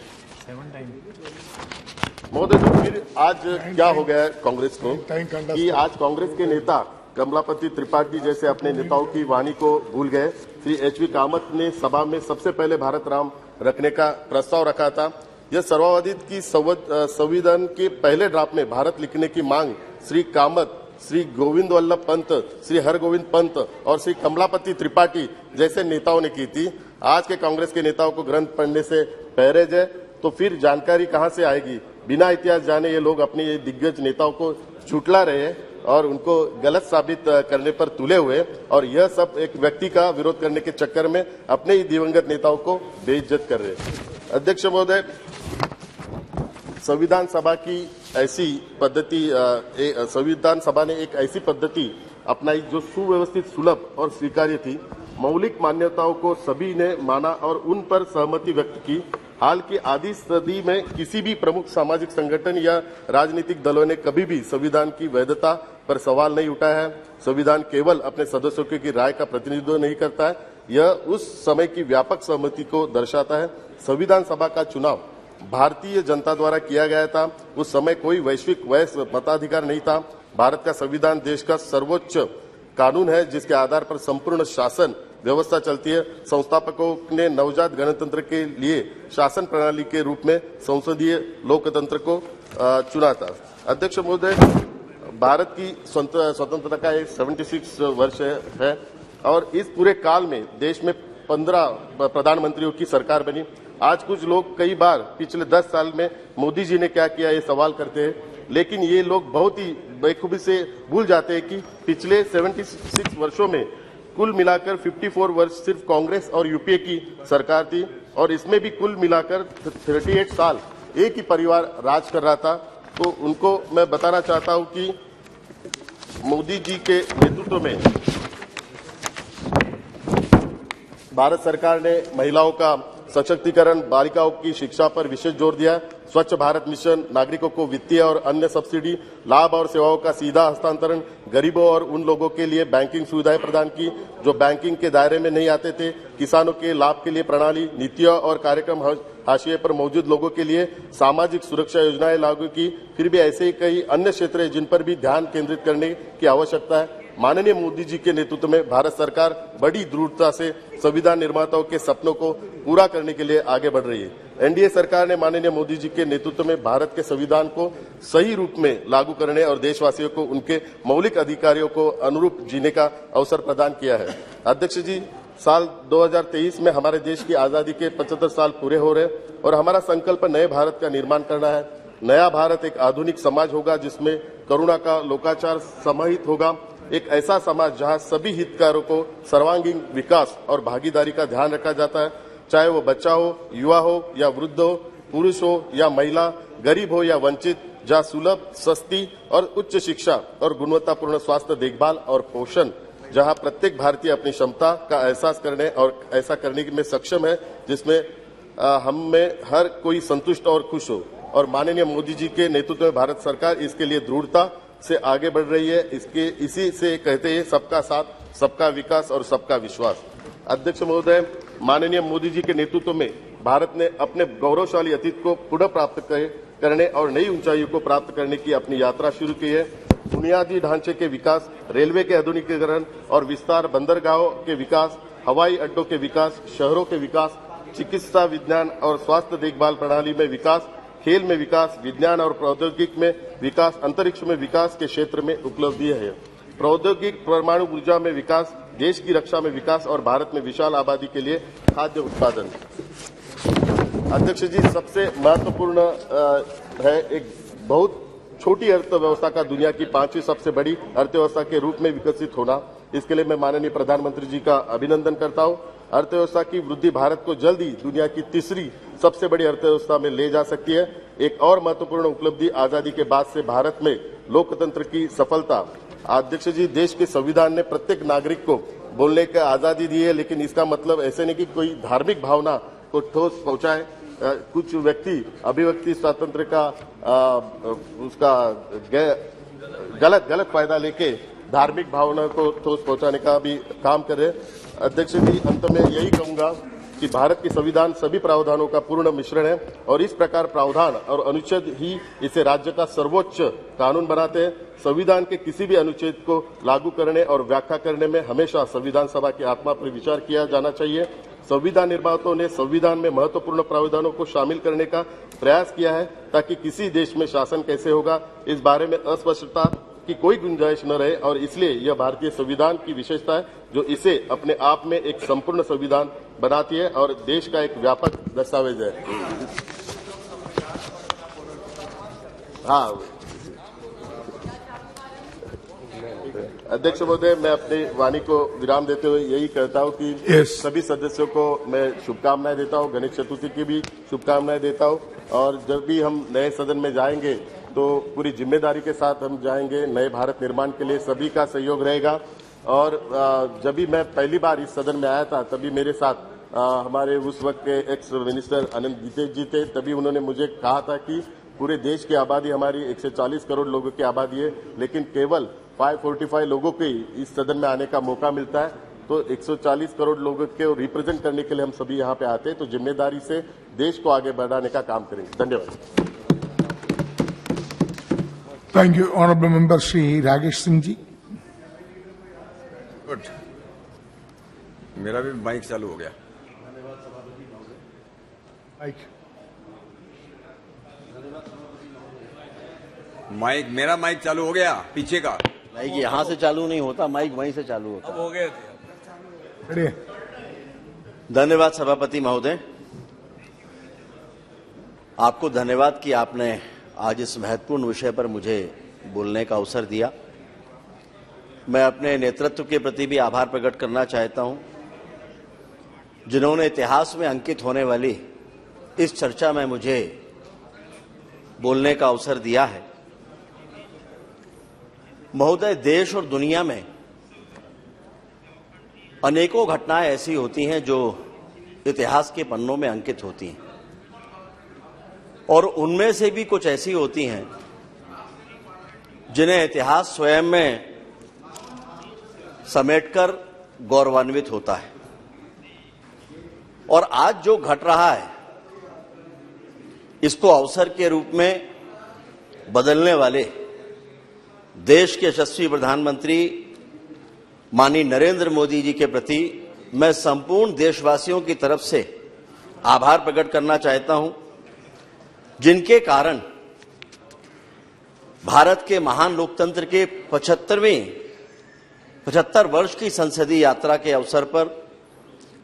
महोदय, तो फिर आज क्या हो गया कांग्रेस को कि आज कांग्रेस के नेता कमलापति त्रिपाठी जैसे अपने नेताओं की वाणी को भूल गए। श्री एचवी कामत ने सभा में सबसे पहले भारत नाम रखने का प्रस्ताव रखा था। यह सर्वाधिक की संविधान के पहले ड्राफ्ट में भारत लिखने की मांग श्री कामत, श्री गोविंद वल्लभ पंत, श्री हरगोविंद पंत और श्री कमलापति त्रिपाठी जैसे नेताओं ने की थी। आज के कांग्रेस के नेताओं को ग्रंथ पढ़ने से परहेज है तो फिर जानकारी कहां से आएगी। बिना इतिहास जाने ये लोग अपने दिग्गज नेताओं को झुठला रहे हैं और उनको गलत साबित करने पर तुले हुए और यह सब एक व्यक्ति का विरोध करने के चक्कर में अपने ही दिवंगत नेताओं को बेइज्जत कर रहे हैं। अध्यक्ष महोदय, संविधान सभा की ऐसी पद्धति संविधान सभा ने एक ऐसी पद्धति अपनाई जो सुव्यवस्थित, सुलभ और स्वीकार्य थी। मौलिक मान्यताओं को सभी ने माना और उन पर सहमति व्यक्त की। हाल की आधी सदी में किसी भी प्रमुख सामाजिक संगठन या राजनीतिक दलों ने कभी भी संविधान की वैधता पर सवाल नहीं उठाया है। संविधान केवल अपने सदस्यों की राय का प्रतिनिधित्व नहीं करता है, यह उस समय की व्यापक सहमति को दर्शाता है। संविधान सभा का चुनाव भारतीय जनता द्वारा किया गया था। उस समय कोई वैश्विक वैश्व मताधिकार नहीं था। भारत का संविधान देश का सर्वोच्च कानून है जिसके आधार पर संपूर्ण शासन व्यवस्था चलती है। संस्थापकों ने नवजात गणतंत्र के लिए शासन प्रणाली के रूप में संसदीय लोकतंत्र को चुना था। अध्यक्ष महोदय, भारत की स्वतंत्रता का 76 वर्ष है और इस पूरे काल में देश में 15 प्रधानमंत्रियों की सरकार बनी। आज कुछ लोग कई बार पिछले 10 साल में मोदी जी ने क्या किया ये सवाल करते हैं, लेकिन ये लोग बहुत ही बेखूबी से भूल जाते हैं कि पिछले 76 वर्षों में कुल मिलाकर 54 वर्ष सिर्फ कांग्रेस और यूपीए की सरकार थी और इसमें भी कुल मिलाकर 38 साल एक ही परिवार राज कर रहा था। तो उनको मैं बताना चाहता हूं कि मोदी जी के नेतृत्व में भारत सरकार ने महिलाओं का सशक्तिकरण, बालिकाओं की शिक्षा पर विशेष जोर दिया। स्वच्छ भारत मिशन, नागरिकों को वित्तीय और अन्य सब्सिडी, लाभ और सेवाओं का सीधा हस्तांतरण, गरीबों और उन लोगों के लिए बैंकिंग सुविधाएं प्रदान की जो बैंकिंग के दायरे में नहीं आते थे, किसानों के लाभ के लिए प्रणाली, नीतियां और कार्यक्रम हाशिए पर मौजूद लोगों के लिए सामाजिक सुरक्षा योजनाएं लागू की। फिर भी ऐसे ही कई अन्य क्षेत्र हैं जिन पर भी ध्यान केंद्रित करने की आवश्यकता है। माननीय मोदी जी के नेतृत्व में भारत सरकार बड़ी दृढ़ता से संविधान निर्माताओं के सपनों को पूरा करने के लिए आगे बढ़ रही है। एनडीए सरकार ने माननीय मोदी जी के नेतृत्व में भारत के संविधान को सही रूप में लागू करने और देशवासियों को उनके मौलिक अधिकारों को अनुरूप जीने का अवसर प्रदान किया है। अध्यक्ष जी, साल 2023 में हमारे देश की आजादी के 75 साल पूरे हो रहे और हमारा संकल्प नए भारत का निर्माण करना है। नया भारत एक आधुनिक समाज होगा जिसमें करुणा का लोकाचार समाहित होगा, एक ऐसा समाज जहां सभी हितधारकों को सर्वांगीण विकास और भागीदारी का ध्यान रखा जाता है, चाहे वो बच्चा हो, युवा हो या वृद्ध हो, पुरुष हो या महिला, गरीब हो या वंचित, जहां सुलभ, सस्ती और उच्च शिक्षा और गुणवत्तापूर्ण स्वास्थ्य देखभाल और पोषण, जहां प्रत्येक भारतीय अपनी क्षमता का एहसास करने और ऐसा करने में सक्षम है जिसमें हम में हर कोई संतुष्ट और खुश हो। और माननीय मोदी जी के नेतृत्व में भारत सरकार इसके लिए दृढ़ता से आगे बढ़ रही है। इसी से कहते हैं सबका साथ, सबका विकास और सबका विश्वास। अध्यक्ष महोदय, माननीय मोदी जी के नेतृत्व में भारत ने अपने गौरवशाली अतीत को पुनः प्राप्त करने और नई ऊंचाइयों को प्राप्त करने की अपनी यात्रा शुरू की है। बुनियादी ढांचे के विकास, रेलवे के आधुनिकीकरण और विस्तार, बंदरगाहों के विकास, हवाई अड्डों के विकास, शहरों के विकास, चिकित्सा विज्ञान और स्वास्थ्य देखभाल प्रणाली में विकास, खेल में विकास, विज्ञान और प्रौद्योगिकी में विकास, अंतरिक्ष में विकास के क्षेत्र में उपलब्धियां है। प्रौद्योगिक परमाणु ऊर्जा में विकास, देश की रक्षा में विकास और भारत में विशाल आबादी के लिए खाद्य उत्पादन। अध्यक्ष जी, सबसे महत्वपूर्ण है एक बहुत छोटी अर्थव्यवस्था का दुनिया की 5वीं सबसे बड़ी अर्थव्यवस्था के रूप में विकसित होना। इसके लिए मैं माननीय प्रधानमंत्री जी का अभिनंदन करता हूं। अर्थव्यवस्था की वृद्धि भारत को जल्द ही दुनिया की तीसरी सबसे बड़ी अर्थव्यवस्था में ले जा सकती है। एक और महत्वपूर्ण उपलब्धि आजादी के बाद से भारत में लोकतंत्र की सफलता। अध्यक्ष जी, देश के संविधान ने प्रत्येक नागरिक को बोलने की आजादी दी है, लेकिन इसका मतलब ऐसे नहीं कि कोई धार्मिक भावना को ठोस पहुंचाए। कुछ व्यक्ति अभिव्यक्ति स्वातंत्र का उसका गलत फायदा लेके धार्मिक भावना को ठोस पहुंचाने का भी काम कर रहे हैं। अध्यक्ष जी, अंत में यही कहूंगा कि भारत के संविधान सभी प्रावधानों का पूर्ण मिश्रण है और इस प्रकार प्रावधान और अनुच्छेद ही इसे राज्य का सर्वोच्च कानून बनाते हैं। संविधान के किसी भी अनुच्छेद को लागू करने और व्याख्या करने में हमेशा संविधान सभा की आत्मा पर विचार किया जाना चाहिए। संविधान निर्माताओं ने संविधान में महत्वपूर्ण प्रावधानों को शामिल करने का प्रयास किया है ताकि किसी देश में शासन कैसे होगा इस बारे में अस्पष्टता की कोई गुंजाइश न रहे, और इसलिए यह भारतीय संविधान की विशेषता है जो इसे अपने आप में एक संपूर्ण संविधान बनाती है और देश का एक व्यापक दस्तावेज है। हाँ, अध्यक्ष महोदय, मैं अपनी वाणी को विराम देते हुए यही कहता हूं कि सभी सदस्यों को मैं शुभकामनाएं देता हूं, गणेश चतुर्थी की भी शुभकामनाएं देता हूं। और जब भी हम नए सदन में जाएंगे तो पूरी जिम्मेदारी के साथ हम जाएंगे। नए भारत निर्माण के लिए सभी का सहयोग रहेगा। और जब भी मैं पहली बार इस सदन में आया था तभी मेरे साथ हमारे उस वक्त के एक्स मिनिस्टर अनंत गीते जी थे। तभी उन्होंने मुझे कहा था कि पूरे देश की आबादी हमारी 140 करोड़ लोगों की आबादी है, लेकिन केवल 545 लोगों को ही इस सदन में आने का मौका मिलता है। तो 140 करोड़ लोगों को रिप्रेजेंट करने के लिए हम सभी यहाँ पे आते हैं। तो जिम्मेदारी से देश को आगे बढ़ाने का काम करेंगे। धन्यवाद। Thank you. Honourable member Shri Rajesh Singh ji. Good, मेरा भी माइक चालू हो गया। माइक मेरा माइक चालू हो गया, पीछे का माइक यहाँ से चालू नहीं होता, माइक वहीं से चालू होता। अब हो गए थे। धन्यवाद सभापति महोदय, आपको धन्यवाद कि आपने आज इस महत्वपूर्ण विषय पर मुझे बोलने का अवसर दिया। मैं अपने नेतृत्व के प्रति भी आभार प्रकट करना चाहता हूं, जिन्होंने इतिहास में अंकित होने वाली इस चर्चा में मुझे बोलने का अवसर दिया है। महोदय, देश और दुनिया में अनेकों घटनाएं ऐसी होती हैं जो इतिहास के पन्नों में अंकित होती हैं और उनमें से भी कुछ ऐसी होती हैं जिन्हें इतिहास स्वयं में समेटकर गौरवान्वित होता है। और आज जो घट रहा है इसको अवसर के रूप में बदलने वाले देश के यशस्वी प्रधानमंत्री माननीय नरेंद्र मोदी जी के प्रति मैं संपूर्ण देशवासियों की तरफ से आभार प्रकट करना चाहता हूं, जिनके कारण भारत के महान लोकतंत्र के 75 वर्ष की संसदीय यात्रा के अवसर पर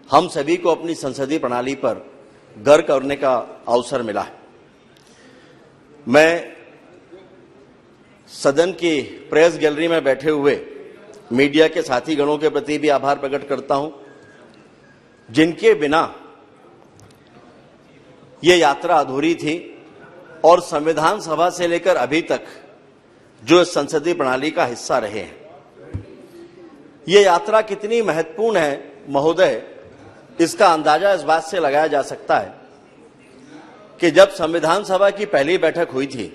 हम सभी को अपनी संसदीय प्रणाली पर गर्व करने का अवसर मिला है। मैं सदन की प्रेस गैलरी में बैठे हुए मीडिया के साथी गणों के प्रति भी आभार प्रकट करता हूं, जिनके बिना ये यात्रा अधूरी थी और संविधान सभा से लेकर अभी तक जो संसदीय प्रणाली का हिस्सा रहे हैं। ये यात्रा कितनी महत्वपूर्ण है महोदय, इसका अंदाजा इस बात से लगाया जा सकता है कि जब संविधान सभा की पहली बैठक हुई थी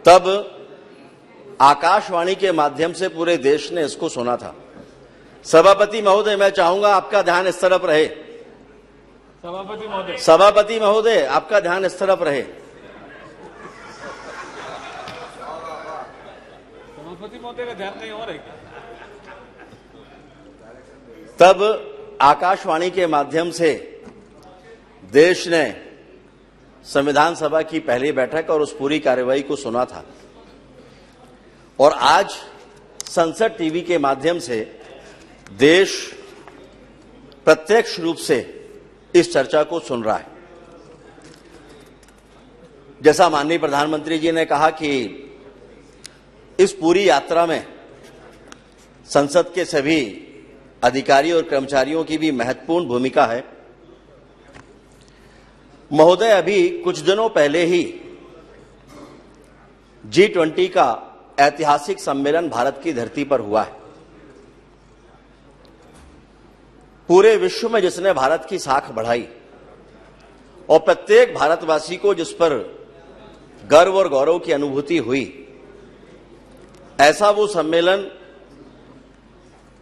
तब आकाशवाणी के माध्यम से पूरे देश ने इसको सुना था। सभापति महोदय, मैं चाहूंगा आपका ध्यान इस तरफ रहे। सभापति महोदय, आपका ध्यान इस तरफ रहे। सभापति महोदय का ध्यान नहीं हो रहा है। तब आकाशवाणी के माध्यम से देश ने संविधान सभा की पहली बैठक और उस पूरी कार्यवाही को सुना था, और आज संसद टीवी के माध्यम से देश प्रत्यक्ष रूप से इस चर्चा को सुन रहा है। जैसा माननीय प्रधानमंत्री जी ने कहा कि इस पूरी यात्रा में संसद के सभी अधिकारी और कर्मचारियों की भी महत्वपूर्ण भूमिका है। महोदय, अभी कुछ दिनों पहले ही G20 का ऐतिहासिक सम्मेलन भारत की धरती पर हुआ है। पूरे विश्व में जिसने भारत की साख बढ़ाई और प्रत्येक भारतवासी को जिस पर गर्व और गौरव की अनुभूति हुई, ऐसा वो सम्मेलन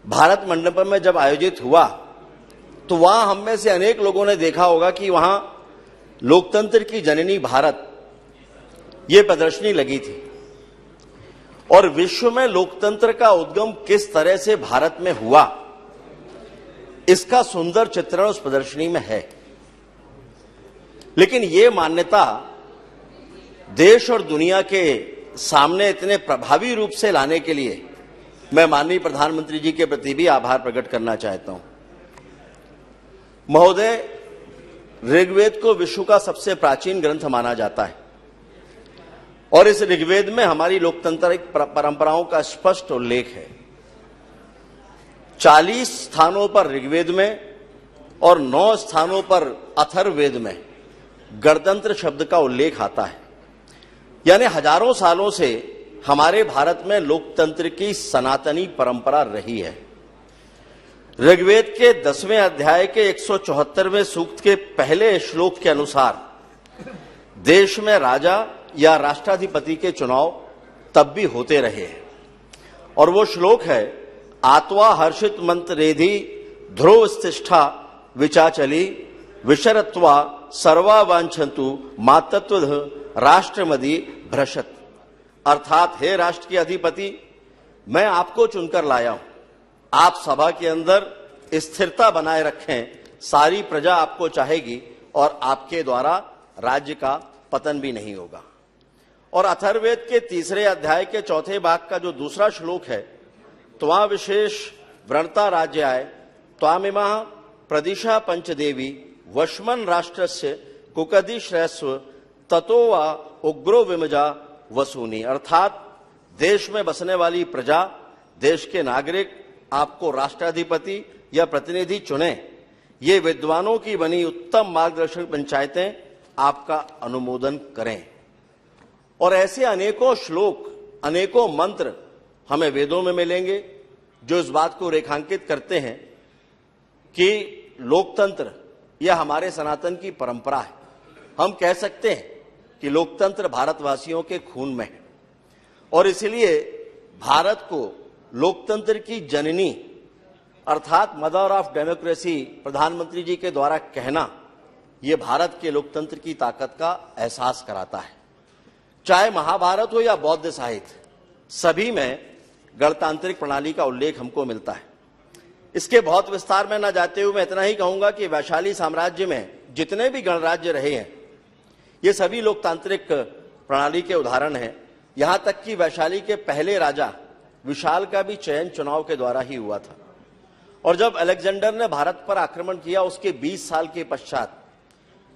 भारत मंडपम में जब आयोजित हुआ तो वहां हम में से अनेक लोगों ने देखा होगा कि वहां लोकतंत्र की जननी भारत ये प्रदर्शनी लगी थी और विश्व में लोकतंत्र का उद्गम किस तरह से भारत में हुआ, इसका सुंदर चित्रण उस प्रदर्शनी में है। लेकिन ये मान्यता देश और दुनिया के सामने इतने प्रभावी रूप से लाने के लिए मैं माननीय प्रधानमंत्री जी के प्रति भी आभार प्रकट करना चाहता हूं। महोदय, ऋग्वेद को विश्व का सबसे प्राचीन ग्रंथ माना जाता है और इस ऋग्वेद में हमारी लोकतांत्रिक परंपराओं का स्पष्ट उल्लेख है। 40 स्थानों पर ऋग्वेद में और 9 स्थानों पर अथर्ववेद में गणतंत्र शब्द का उल्लेख आता है। यानी हजारों सालों से हमारे भारत में लोकतंत्र की सनातनी परंपरा रही है। ऋग्वेद के 10वें अध्याय के 174वें सूक्त के पहले श्लोक के अनुसार देश में राजा या राष्ट्राधिपति के चुनाव तब भी होते रहे हैं, और वो श्लोक है, आत्वा हर्षित मंत्रेधि ध्रुव स्तिष्ठा विचाचली विशरत्वा सर्वा वांछन्तु मातत्व राष्ट्रमदि भ्रशत। अर्थात हे राष्ट्र के अधिपति, मैं आपको चुनकर लाया हूं, आप सभा के अंदर स्थिरता बनाए रखें, सारी प्रजा आपको चाहेगी और आपके द्वारा राज्य का पतन भी नहीं होगा। और अथर्ववेद के 3रे अध्याय के 4थे भाग का जो दूसरा श्लोक है, त्वा विशेष व्रणता राज्याय त्वामिमा प्रदिशा पंचदेवी वश्मन राष्ट्रस्य कुकदि श्रेष्व ततो वा उग्रो विमजा वसूनी। अर्थात देश में बसने वाली प्रजा, देश के नागरिक आपको राष्ट्राधिपति या प्रतिनिधि चुने, ये विद्वानों की बनी उत्तम मार्गदर्शक पंचायतें आपका अनुमोदन करें। और ऐसे अनेकों श्लोक, अनेकों मंत्र हमें वेदों में मिलेंगे जो इस बात को रेखांकित करते हैं कि लोकतंत्र यह हमारे सनातन की परंपरा है। हम कह सकते हैं कि लोकतंत्र भारतवासियों के खून में है और इसलिए भारत को लोकतंत्र की जननी अर्थात मदर ऑफ डेमोक्रेसी प्रधानमंत्री जी के द्वारा कहना यह भारत के लोकतंत्र की ताकत का एहसास कराता है। चाहे महाभारत हो या बौद्ध साहित्य, सभी में गणतांत्रिक प्रणाली का उल्लेख हमको मिलता है। इसके बहुत विस्तार में न जाते हुए मैं इतना ही कहूंगा कि वैशाली साम्राज्य में जितने भी गणराज्य रहे हैं ये सभी लोकतांत्रिक प्रणाली के उदाहरण हैं। यहां तक कि वैशाली के पहले राजा विशाल का भी चयन चुनाव के द्वारा ही हुआ था। और जब अलेक्जेंडर ने भारत पर आक्रमण किया उसके 20 साल के पश्चात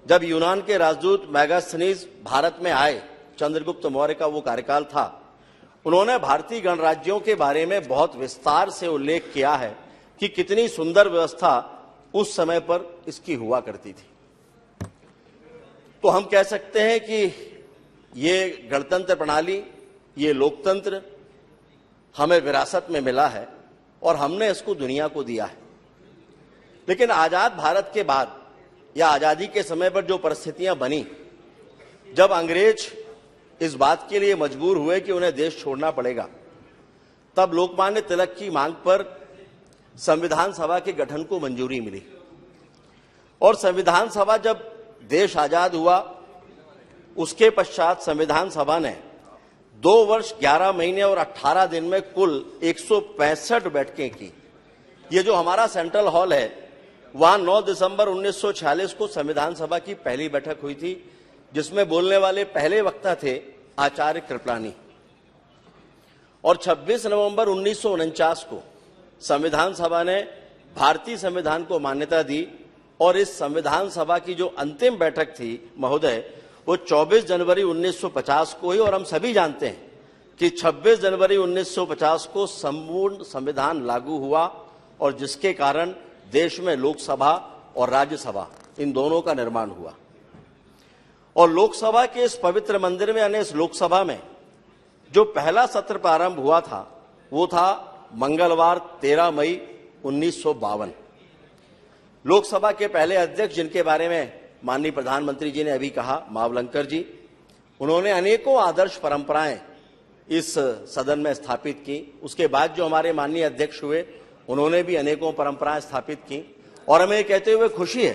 जब यूनान के राजदूत मैगास्थनीज भारत में आए, चंद्रगुप्त मौर्य का वो कार्यकाल था, उन्होंने भारतीय गणराज्यों के बारे में बहुत विस्तार से उल्लेख किया है कि कितनी सुंदर व्यवस्था उस समय पर इसकी हुआ करती थी। तो हम कह सकते हैं कि ये गणतंत्र प्रणाली, ये लोकतंत्र हमें विरासत में मिला है और हमने इसको दुनिया को दिया है। लेकिन आजाद भारत के बाद या आजादी के समय पर जो परिस्थितियां बनी, जब अंग्रेज इस बात के लिए मजबूर हुए कि उन्हें देश छोड़ना पड़ेगा, तब लोकमान्य तिलक की मांग पर संविधान सभा के गठन को मंजूरी मिली। और संविधान सभा जब देश आजाद हुआ उसके पश्चात संविधान सभा ने 2 वर्ष 11 महीने और 18 दिन में कुल 165 बैठकें की। ये जो हमारा सेंट्रल हॉल है वहां 9 दिसंबर 1946 को संविधान सभा की पहली बैठक हुई थी, जिसमें बोलने वाले पहले वक्ता थे आचार्य कृपलानी। और 26 नवंबर 1949 को संविधान सभा ने भारतीय संविधान को मान्यता दी और इस संविधान सभा की जो अंतिम बैठक थी महोदय, वो 24 जनवरी 1950 को हुई। और हम सभी जानते हैं कि 26 जनवरी 1950 को संपूर्ण संविधान लागू हुआ और जिसके कारण देश में लोकसभा और राज्यसभा इन दोनों का निर्माण हुआ। और लोकसभा के इस पवित्र मंदिर में, यानी इस लोकसभा में जो पहला सत्र प्रारंभ हुआ था वो था मंगलवार 13 मई 1952। लोकसभा के पहले अध्यक्ष, जिनके बारे में माननीय प्रधानमंत्री जी ने अभी कहा, मावलंकर जी, उन्होंने अनेकों आदर्श परंपराएं इस सदन में स्थापित की। उसके बाद जो हमारे माननीय अध्यक्ष हुए उन्होंने भी अनेकों परंपराएं स्थापित की। और हमें कहते हुए खुशी है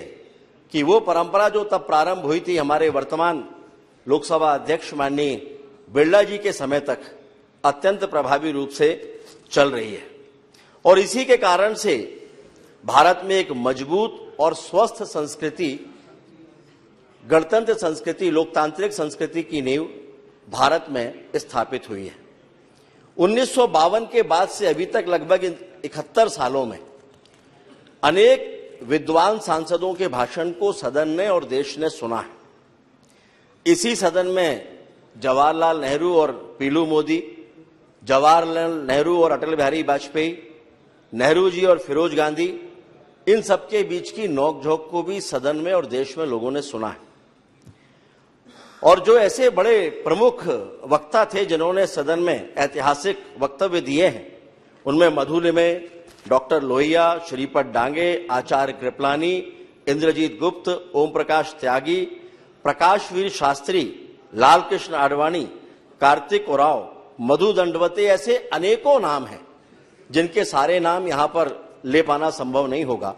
कि वो परंपरा जो तब प्रारंभ हुई थी हमारे वर्तमान लोकसभा अध्यक्ष माननीय बिरला जी के समय तक अत्यंत प्रभावी रूप से चल रही है। और इसी के कारण से भारत में एक मजबूत और स्वस्थ संस्कृति, गणतंत्र संस्कृति, लोकतांत्रिक संस्कृति की नींव भारत में स्थापित हुई है। 1952 के बाद से अभी तक लगभग 71 सालों में अनेक विद्वान सांसदों के भाषण को सदन ने और देश ने सुना है। इसी सदन में जवाहरलाल नेहरू और पीलू मोदी, जवाहरलाल नेहरू और अटल बिहारी वाजपेयी, नेहरू जी और फिरोज गांधी, इन सबके बीच की नोकझोंक को भी सदन में और देश में लोगों ने सुना है। और जो ऐसे बड़े प्रमुख वक्ता थे जिन्होंने सदन में ऐतिहासिक वक्तव्य दिए हैं, उनमें मधुलिमे, डॉक्टर लोहिया, श्रीपद डांगे, आचार्य कृपलानी, इंद्रजीत गुप्त, ओम प्रकाश त्यागी, प्रकाशवीर शास्त्री, लाल कृष्ण आडवाणी, कार्तिक उराव, मधु दंडवते, ऐसे अनेकों नाम हैं जिनके सारे नाम यहां पर ले पाना संभव नहीं होगा।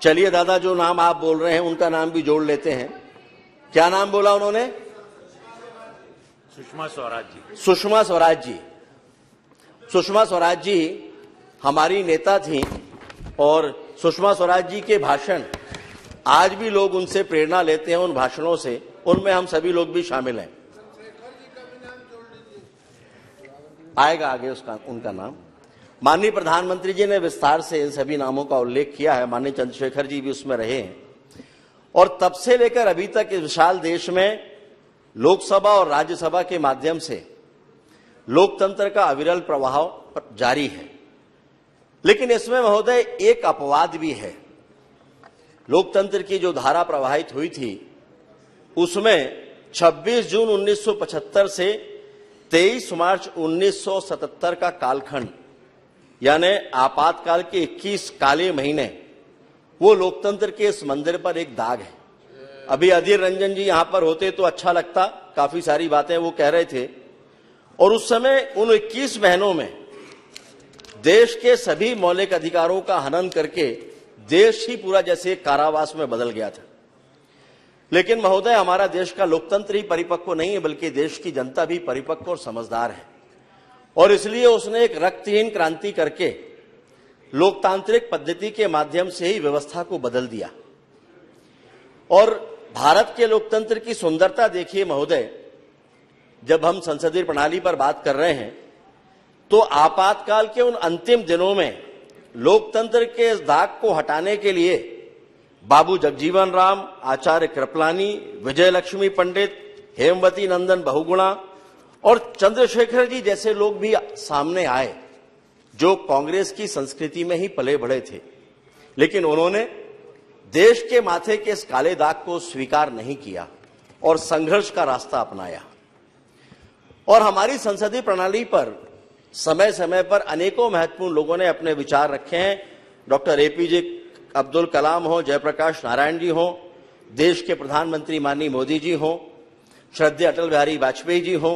चलिए दादा, जो नाम आप बोल रहे हैं उनका नाम भी जोड़ लेते हैं। क्या नाम बोला उन्होंने? सुषमा स्वराज जी। सुषमा स्वराज जी। सुषमा स्वराज जी हमारी नेता थी और सुषमा स्वराज जी के भाषण आज भी लोग उनसे प्रेरणा लेते हैं, उन भाषणों से। उनमें हम सभी लोग भी शामिल हैं। आएगा आगे उनका नाम। माननीय प्रधानमंत्री जी ने विस्तार से इन सभी नामों का उल्लेख किया है। माननीय चंद्रशेखर जी भी उसमें रहे हैं। और तब से लेकर अभी तक इस विशाल देश में लोकसभा और राज्यसभा के माध्यम से लोकतंत्र का अविरल प्रवाह जारी है। लेकिन इसमें महोदय एक अपवाद भी है। लोकतंत्र की जो धारा प्रवाहित हुई थी उसमें 26 जून 1975 से 23 मार्च 1977 का कालखंड, यानी आपातकाल के 21 काले महीने, वो लोकतंत्र के इस मंदिर पर एक दाग है। अभी अधीर रंजन जी यहां पर होते तो अच्छा लगता, काफी सारी बातें वो कह रहे थे। और उस समय उन 21 महीनों में देश के सभी मौलिक अधिकारों का हनन करके देश ही पूरा जैसे कारावास में बदल गया था। लेकिन महोदय, हमारा देश का लोकतंत्र ही परिपक्व नहीं है, बल्कि देश की जनता भी परिपक्व और समझदार है। और इसलिए उसने एक रक्तहीन क्रांति करके लोकतांत्रिक पद्धति के माध्यम से ही व्यवस्था को बदल दिया। और भारत के लोकतंत्र की सुंदरता देखिए महोदय, जब हम संसदीय प्रणाली पर बात कर रहे हैं तो आपातकाल के उन अंतिम दिनों में लोकतंत्र के इस दाग को हटाने के लिए बाबू जगजीवन राम, आचार्य कृपलानी, विजय लक्ष्मी पंडित, हेमवती नंदन बहुगुणा और चंद्रशेखर जी जैसे लोग भी सामने आए, जो कांग्रेस की संस्कृति में ही पले बढ़े थे। लेकिन उन्होंने देश के माथे के इस काले दाग को स्वीकार नहीं किया और संघर्ष का रास्ता अपनाया। और हमारी संसदीय प्रणाली पर समय समय पर अनेकों महत्वपूर्ण लोगों ने अपने विचार रखे हैं। डॉक्टर एपीजे अब्दुल कलाम हो, जयप्रकाश नारायण जी हो, देश के प्रधानमंत्री माननीय मोदी जी हो, श्रद्धेय अटल बिहारी वाजपेयी जी हो,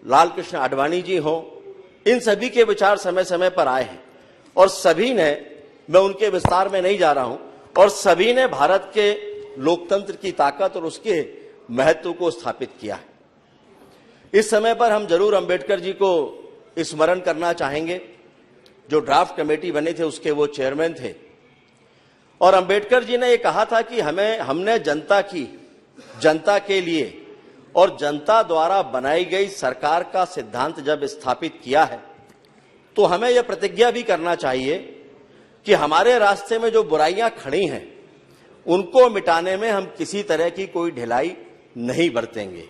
लाल कृष्ण आडवाणी जी हो, इन सभी के विचार समय समय पर आए हैं। और सभी ने, मैं उनके विस्तार में नहीं जा रहा हूं, और सभी ने भारत के लोकतंत्र की ताकत और उसके महत्व को स्थापित किया है। इस समय पर हम जरूर अंबेडकर जी को स्मरण करना चाहेंगे। जो ड्राफ्ट कमेटी बने थे उसके वो चेयरमैन थे। और अंबेडकर जी ने ये कहा था कि हमने जनता के लिए और जनता द्वारा बनाई गई सरकार का सिद्धांत जब स्थापित किया है तो हमें यह प्रतिज्ञा भी करना चाहिए कि हमारे रास्ते में जो बुराइयां खड़ी हैं उनको मिटाने में हम किसी तरह की कोई ढिलाई नहीं बरतेंगे।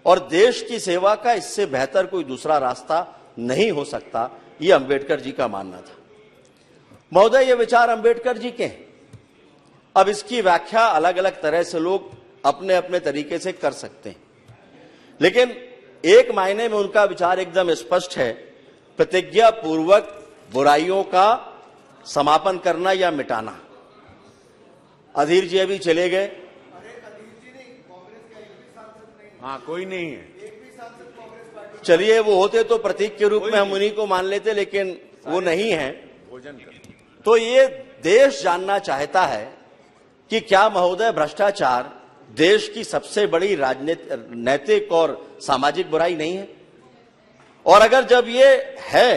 और देश की सेवा का इससे बेहतर कोई दूसरा रास्ता नहीं हो सकता, ये अंबेडकर जी का मानना था। महोदय, ये विचार अंबेडकर जी के हैं। अब इसकी व्याख्या अलग अलग तरह से लोग अपने अपने तरीके से कर सकते हैं, लेकिन एक मायने में उनका विचार एकदम स्पष्ट है, प्रतिज्ञा पूर्वक बुराइयों का समापन करना या मिटाना। अधीर जी अभी चले गए। हाँ, कोई नहीं है। चलिए, वो होते तो प्रतीक के रूप में हम उन्हीं को मान लेते, लेकिन वो नहीं है। तो ये देश जानना चाहता है कि क्या महोदय भ्रष्टाचार देश की सबसे बड़ी राजनीतिक, नैतिक और सामाजिक बुराई नहीं है? और अगर जब ये है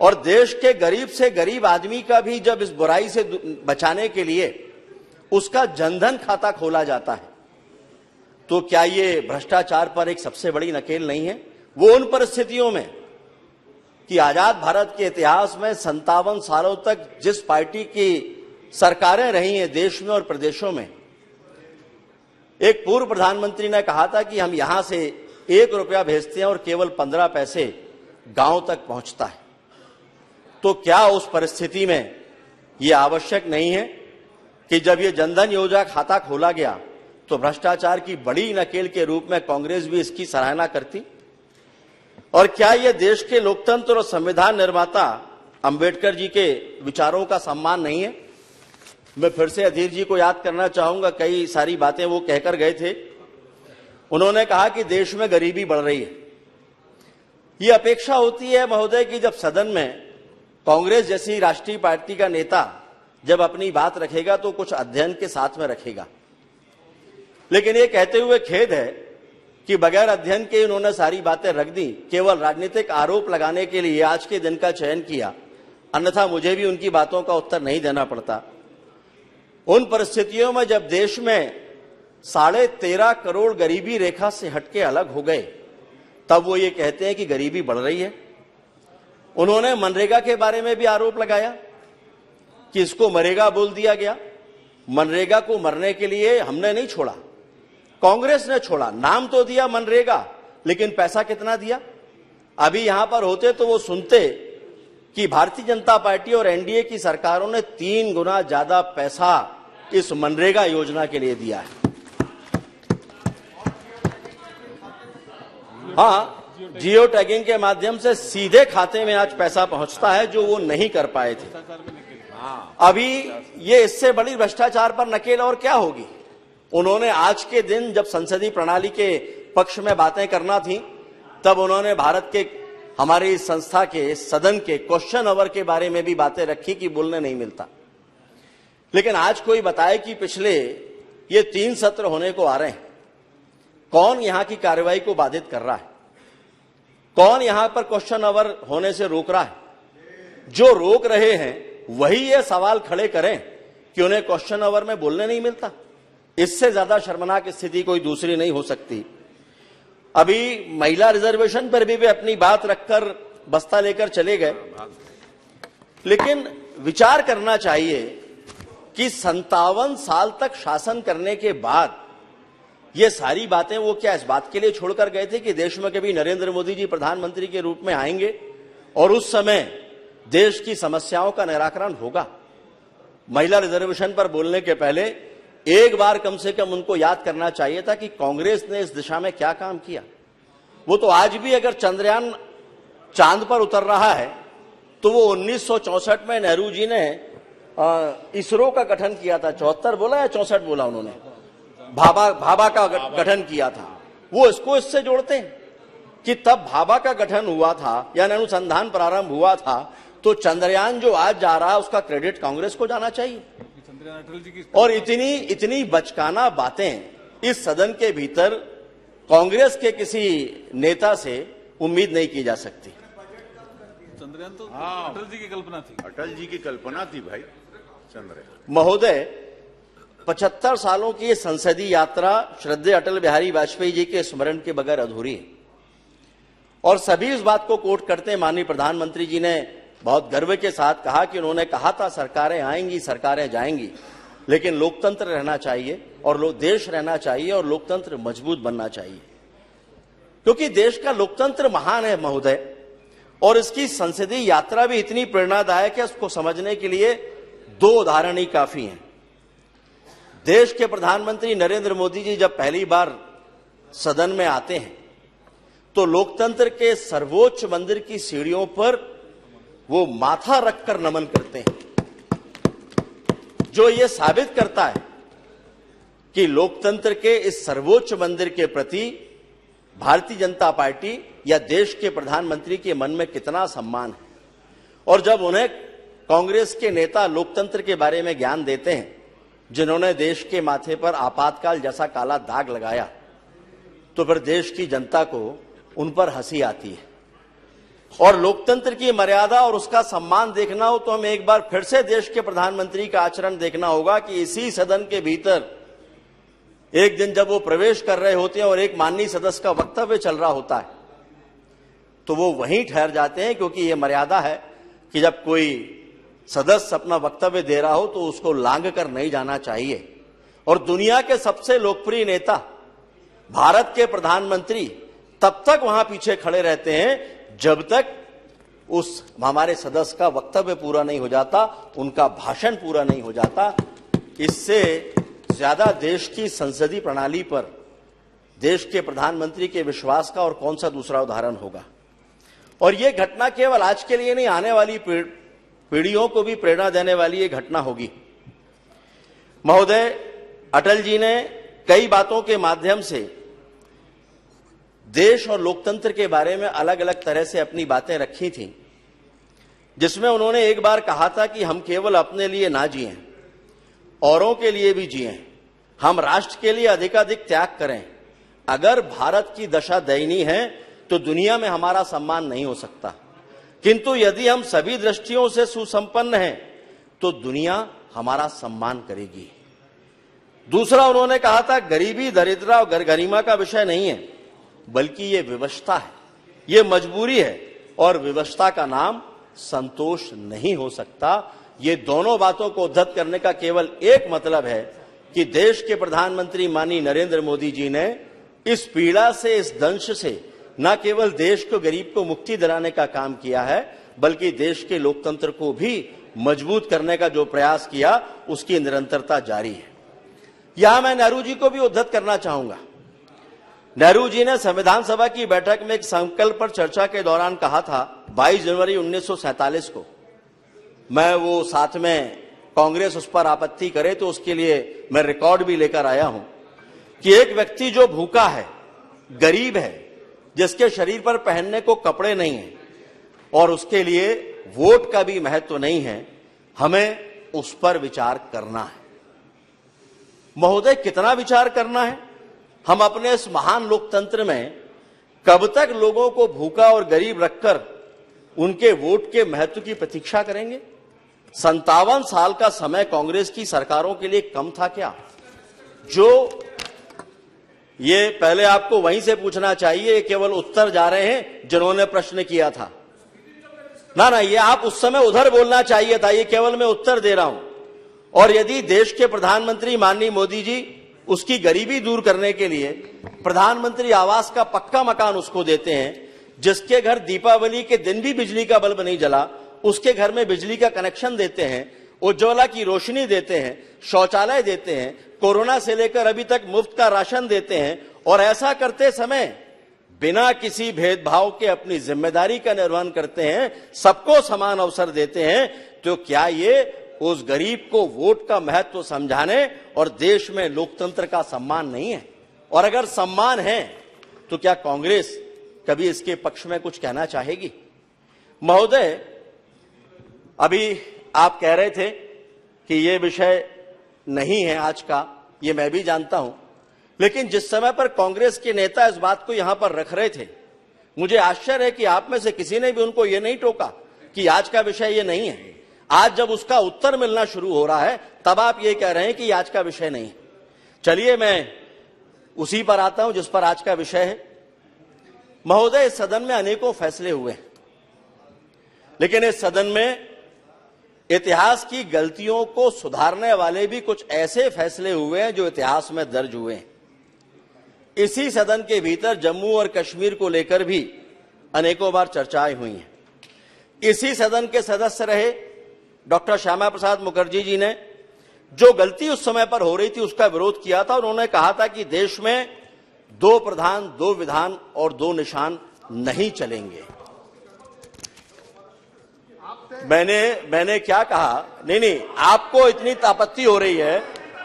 और देश के गरीब से गरीब आदमी का भी जब इस बुराई से बचाने के लिए उसका जनधन खाता खोला जाता है, तो क्या ये भ्रष्टाचार पर एक सबसे बड़ी नकेल नहीं है? वो उन परिस्थितियों में कि आजाद भारत के इतिहास में 57 सालों तक जिस पार्टी की सरकारें रही हैं देश में और प्रदेशों में, एक पूर्व प्रधानमंत्री ने कहा था कि हम यहां से 1 रुपया भेजते हैं और केवल 15 पैसे गांव तक पहुंचता है। तो क्या उस परिस्थिति में यह आवश्यक नहीं है कि जब ये जनधन योजना खाता खोला गया तो भ्रष्टाचार की बड़ी नकेल के रूप में कांग्रेस भी इसकी सराहना करती? और क्या यह देश के लोकतंत्र और संविधान निर्माता अंबेडकर जी के विचारों का सम्मान नहीं है? मैं फिर से अधीर जी को याद करना चाहूंगा, कई सारी बातें वो कहकर गए थे। उन्होंने कहा कि देश में गरीबी बढ़ रही है। ये अपेक्षा होती है महोदय कि जब सदन में कांग्रेस जैसी राष्ट्रीय पार्टी का नेता जब अपनी बात रखेगा तो कुछ अध्ययन के साथ में रखेगा। लेकिन ये कहते हुए खेद है कि बगैर अध्ययन के इन्होंने सारी बातें रख दी, केवल राजनीतिक आरोप लगाने के लिए आज के दिन का चयन किया, अन्यथा मुझे भी उनकी बातों का उत्तर नहीं देना पड़ता। उन परिस्थितियों में जब देश में 13.5 करोड़ गरीबी रेखा से हटके अलग हो गए, तब वो ये कहते हैं कि गरीबी बढ़ रही है। उन्होंने मनरेगा के बारे में भी आरोप लगाया कि इसको मरेगा बोल दिया गया। मनरेगा को मरने के लिए हमने नहीं छोड़ा, कांग्रेस ने छोड़ा। नाम तो दिया मनरेगा, लेकिन पैसा कितना दिया? अभी यहां पर होते तो वो सुनते कि भारतीय जनता पार्टी और एनडीए की सरकारों ने 3 गुना ज्यादा पैसा इस मनरेगा योजना के लिए दिया है। हाँ, जियो टैगिंग के माध्यम से सीधे खाते में आज पैसा पहुंचता है, जो वो नहीं कर पाए थे। अभी ये इससे बड़ी भ्रष्टाचार पर नकेल और क्या होगी। उन्होंने आज के दिन जब संसदीय प्रणाली के पक्ष में बातें करना थी, तब उन्होंने भारत के हमारी इस संस्था के सदन के क्वेश्चन आवर के बारे में भी बातें रखी कि बोलने नहीं मिलता। लेकिन आज कोई बताए कि पिछले ये 3 सत्र होने को आ रहे हैं, कौन यहां की कार्रवाई को बाधित कर रहा है, कौन यहां पर क्वेश्चन आवर होने से रोक रहा है। जो रोक रहे हैं वही ये सवाल खड़े करें कि उन्हें क्वेश्चन आवर में बोलने नहीं मिलता। इससे ज्यादा शर्मनाक स्थिति कोई दूसरी नहीं हो सकती। अभी महिला रिजर्वेशन पर भी वे अपनी बात रखकर बस्ता लेकर चले गए, लेकिन विचार करना चाहिए कि 57 साल तक शासन करने के बाद ये सारी बातें वो क्या इस बात के लिए छोड़कर गए थे कि देश में कभी नरेंद्र मोदी जी प्रधानमंत्री के रूप में आएंगे और उस समय देश की समस्याओं का निराकरण होगा। महिला रिजर्वेशन पर बोलने के पहले एक बार कम से कम उनको याद करना चाहिए था कि कांग्रेस ने इस दिशा में क्या काम किया। वो तो आज भी अगर चंद्रयान चांद पर उतर रहा है तो वो 1964 में नेहरू जी ने इसरो का गठन किया था। 74 बोला या 64 बोला उन्होंने, भाभा का गठन किया था। वो इसको इससे जोड़ते हैं कि तब भाभा का गठन हुआ था यानी अनुसंधान प्रारंभ हुआ था, तो चंद्रयान जो आज जा रहा है उसका क्रेडिट कांग्रेस को जाना चाहिए। और इतनी बचकाना बातें इस सदन के भीतर कांग्रेस के किसी नेता से उम्मीद नहीं की जा सकती। चंद्रयान तो अटल जी की कल्पना थी। अटल जी की कल्पना थी भाई चंद्रयान। महोदय, 75 सालों की ये संसदीय यात्रा श्रद्धेय अटल बिहारी वाजपेयी जी के स्मरण के बगैर अधूरी है। और सभी इस बात को कोट करते हैं। माननीय प्रधानमंत्री जी ने बहुत गर्व के साथ कहा कि उन्होंने कहा था सरकारें आएंगी सरकारें जाएंगी, लेकिन लोकतंत्र रहना चाहिए और देश रहना चाहिए और लोकतंत्र मजबूत बनना चाहिए, क्योंकि देश का लोकतंत्र महान है महोदय। और इसकी संसदीय यात्रा भी इतनी प्रेरणादायक है, उसको समझने के लिए 2 उदाहरण ही काफी हैं। देश के प्रधानमंत्री नरेंद्र मोदी जी जब पहली बार सदन में आते हैं तो लोकतंत्र के सर्वोच्च मंदिर की सीढ़ियों पर वो माथा रखकर नमन करते हैं, जो ये साबित करता है कि लोकतंत्र के इस सर्वोच्च मंदिर के प्रति भारतीय जनता पार्टी या देश के प्रधानमंत्री के मन में कितना सम्मान है। और जब उन्हें कांग्रेस के नेता लोकतंत्र के बारे में ज्ञान देते हैं, जिन्होंने देश के माथे पर आपातकाल जैसा काला दाग लगाया, तो फिर देश की जनता को उन पर हंसी आती है। और लोकतंत्र की मर्यादा और उसका सम्मान देखना हो तो हमें एक बार फिर से देश के प्रधानमंत्री का आचरण देखना होगा कि इसी सदन के भीतर एक दिन जब वो प्रवेश कर रहे होते हैं और एक माननीय सदस्य का वक्तव्य चल रहा होता है तो वो वहीं ठहर जाते हैं, क्योंकि ये मर्यादा है कि जब कोई सदस्य अपना वक्तव्य दे रहा हो तो उसको लांघ कर नहीं जाना चाहिए। और दुनिया के सबसे लोकप्रिय नेता भारत के प्रधानमंत्री तब तक वहां पीछे खड़े रहते हैं जब तक उस हमारे सदस्य का वक्तव्य पूरा नहीं हो जाता, उनका भाषण पूरा नहीं हो जाता। इससे ज्यादा देश की संसदीय प्रणाली पर देश के प्रधानमंत्री के विश्वास का और कौन सा दूसरा उदाहरण होगा। और यह घटना केवल आज के लिए नहीं, आने वाली पीढ़ियों को भी प्रेरणा देने वाली ये घटना होगी। महोदय, अटल जी ने कई बातों के माध्यम से देश और लोकतंत्र के बारे में अलग अलग तरह से अपनी बातें रखी थी, जिसमें उन्होंने एक बार कहा था कि हम केवल अपने लिए ना जिएं, औरों के लिए भी जिएं, हम राष्ट्र के लिए अधिकाधिक त्याग करें। अगर भारत की दशा दयनीय है तो दुनिया में हमारा सम्मान नहीं हो सकता, किंतु यदि हम सभी दृष्टियों से सुसंपन्न हैं तो दुनिया हमारा सम्मान करेगी। दूसरा उन्होंने कहा था गरीबी, दरिद्रता और गरिमा का विषय नहीं है, बल्कि ये विवशता है, ये मजबूरी है, और विवशता का नाम संतोष नहीं हो सकता। ये दोनों बातों को उद्धत करने का केवल एक मतलब है कि देश के प्रधानमंत्री माननीय नरेंद्र मोदी जी ने इस पीड़ा से, इस दंश से न केवल देश को, गरीब को मुक्ति दिलाने का काम किया है, बल्कि देश के लोकतंत्र को भी मजबूत करने का जो प्रयास किया उसकी निरंतरता जारी है। यहां मैं नेहरू जी को भी उद्धत करना चाहूंगा। नेहरू जी ने संविधान सभा की बैठक में एक संकल्प पर चर्चा के दौरान कहा था 22 जनवरी 1947 को मैं वो साथ में कांग्रेस उस पर आपत्ति करे तो उसके लिए मैं रिकॉर्ड भी लेकर आया हूं कि एक व्यक्ति जो भूखा है, गरीब है, जिसके शरीर पर पहनने को कपड़े नहीं है और उसके लिए वोट का भी महत्व नहीं है, हमें उस पर विचार करना है। महोदय, कितना विचार करना है? हम अपने इस महान लोकतंत्र में कब तक लोगों को भूखा और गरीब रखकर उनके वोट के महत्व की प्रतीक्षा करेंगे? 57 साल का समय कांग्रेस की सरकारों के लिए कम था क्या? जो ये पहले आपको वहीं से पूछना चाहिए, केवल उत्तर जा रहे हैं जिन्होंने प्रश्न किया था। ना, ये आप उस समय उधर बोलना चाहिए था, ये केवल मैं उत्तर दे रहा हूं। और यदि देश के प्रधानमंत्री माननीय मोदी जी उसकी गरीबी दूर करने के लिए प्रधानमंत्री आवास का पक्का मकान उसको देते हैं, जिसके घर दीपावली के दिन भी बिजली का बल्ब नहीं जला, उसके घर में बिजली का कनेक्शन देते हैं, उज्ज्वला की रोशनी देते हैं, शौचालय देते हैं, कोरोना से लेकर अभी तक मुफ्त का राशन देते हैं, और ऐसा करते समय बिना किसी भेदभाव के अपनी जिम्मेदारी का निर्वहन करते हैं, सबको समान अवसर देते हैं, तो क्या ये उस गरीब को वोट का महत्व समझाने और देश में लोकतंत्र का सम्मान नहीं है? और अगर सम्मान है तो क्या कांग्रेस कभी इसके पक्ष में कुछ कहना चाहेगी? महोदय, अभी आप कह रहे थे कि ये विषय नहीं है आज का, ये मैं भी जानता हूं, लेकिन जिस समय पर कांग्रेस के नेता इस बात को यहां पर रख रहे थे, मुझे आश्चर्य है कि आप में से किसी ने भी उनको ये नहीं टोका कि आज का विषय ये नहीं है। आज जब उसका उत्तर मिलना शुरू हो रहा है तब आप ये कह रहे हैं कि आज का विषय नहीं है। चलिए मैं उसी पर आता हूं जिस पर आज का विषय है। महोदय, इस सदन में अनेकों फैसले हुए हैं, लेकिन इस सदन में इतिहास की गलतियों को सुधारने वाले भी कुछ ऐसे फैसले हुए हैं जो इतिहास में दर्ज हुए हैं। इसी सदन के भीतर जम्मू और कश्मीर को लेकर भी अनेकों बार चर्चाएं हुई हैं। इसी सदन के सदस्य रहे डॉक्टर श्यामा प्रसाद मुखर्जी जी ने जो गलती उस समय पर हो रही थी उसका विरोध किया था। उन्होंने कहा था कि देश में 2 प्रधान, 2 विधान और 2 निशान नहीं चलेंगे। मैंने क्या कहा? नहीं, आपको इतनी आपत्ति हो रही है।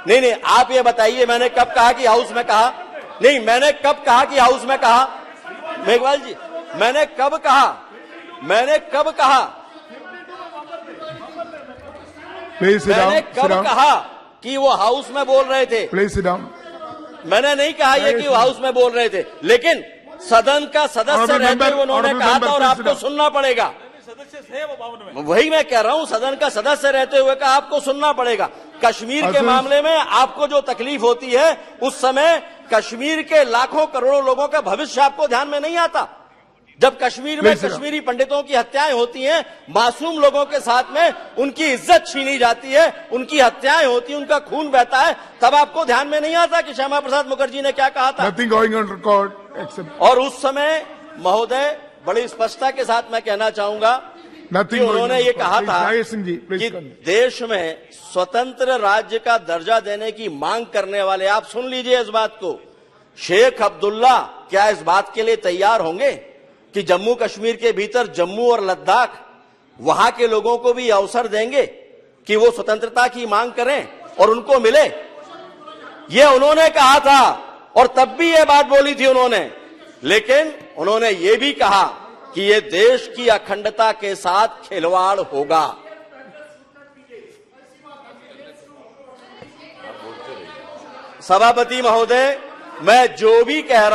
नहीं, आप ये बताइए, मैंने कब कहा कि हाउस में कहा? नहीं, मैंने कब कहा कि हाउस में कहा? मेघवाल जी, मैंने कब कहा? मैंने कब कहा कि वो हाउस में बोल रहे थे? Please sit down. मैंने नहीं कहा ये कि वो हाउस में बोल रहे थे, लेकिन सदन का सदस्य रहते हुए उन्होंने कहा था और आपको सुनना पड़ेगा। वही मैं कह रहा हूं, सदन का सदस्य रहते हुए का आपको सुनना पड़ेगा। कश्मीर के मामले में आपको जो तकलीफ होती है, उस समय कश्मीर के लाखों करोड़ों लोगों का भविष्य आपको ध्यान में नहीं आता। जब कश्मीर में कश्मीरी पंडितों की हत्याएं होती हैं, मासूम लोगों के साथ में उनकी इज्जत छीनी जाती है, उनकी हत्याएं होती हैं, उनका खून बहता है, तब आपको ध्यान में नहीं आता कि श्यामा प्रसाद मुखर्जी ने क्या कहा था। Nothing going on record except... और उस समय महोदय, बड़ी स्पष्टता के साथ मैं कहना चाहूंगा कि उन्होंने ये कहा था कि देश में स्वतंत्र राज्य का दर्जा देने की मांग करने वाले, आप सुन लीजिए इस बात को, शेख अब्दुल्ला क्या इस बात के लिए तैयार होंगे कि जम्मू कश्मीर के भीतर जम्मू और लद्दाख, वहां के लोगों को भी अवसर देंगे कि वो स्वतंत्रता की मांग करें और उनको मिले? ये उन्होंने कहा था और तब भी ये बात बोली थी उन्होंने, लेकिन उन्होंने ये भी कहा कि ये देश की अखंडता के साथ खिलवाड़ होगा। सभापति महोदय, मैं जो भी कह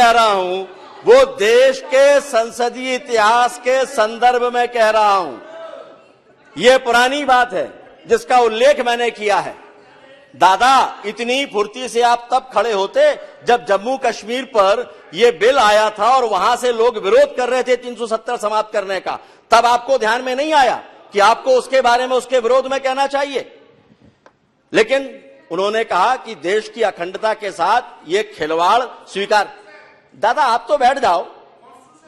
रहा हूं वो देश के संसदीय इतिहास के संदर्भ में कह रहा हूं। यह पुरानी बात है जिसका उल्लेख मैंने किया है। दादा, इतनी फुर्ती से आप तब खड़े होते जब जम्मू कश्मीर पर यह बिल आया था और वहां से लोग विरोध कर रहे थे 370 समाप्त करने का, तब आपको ध्यान में नहीं आया कि आपको उसके बारे में, उसके विरोध में कहना चाहिए। लेकिन उन्होंने कहा कि देश की अखंडता के साथ ये खिलवाड़ स्वीकार। दादा आप तो बैठ जाओ,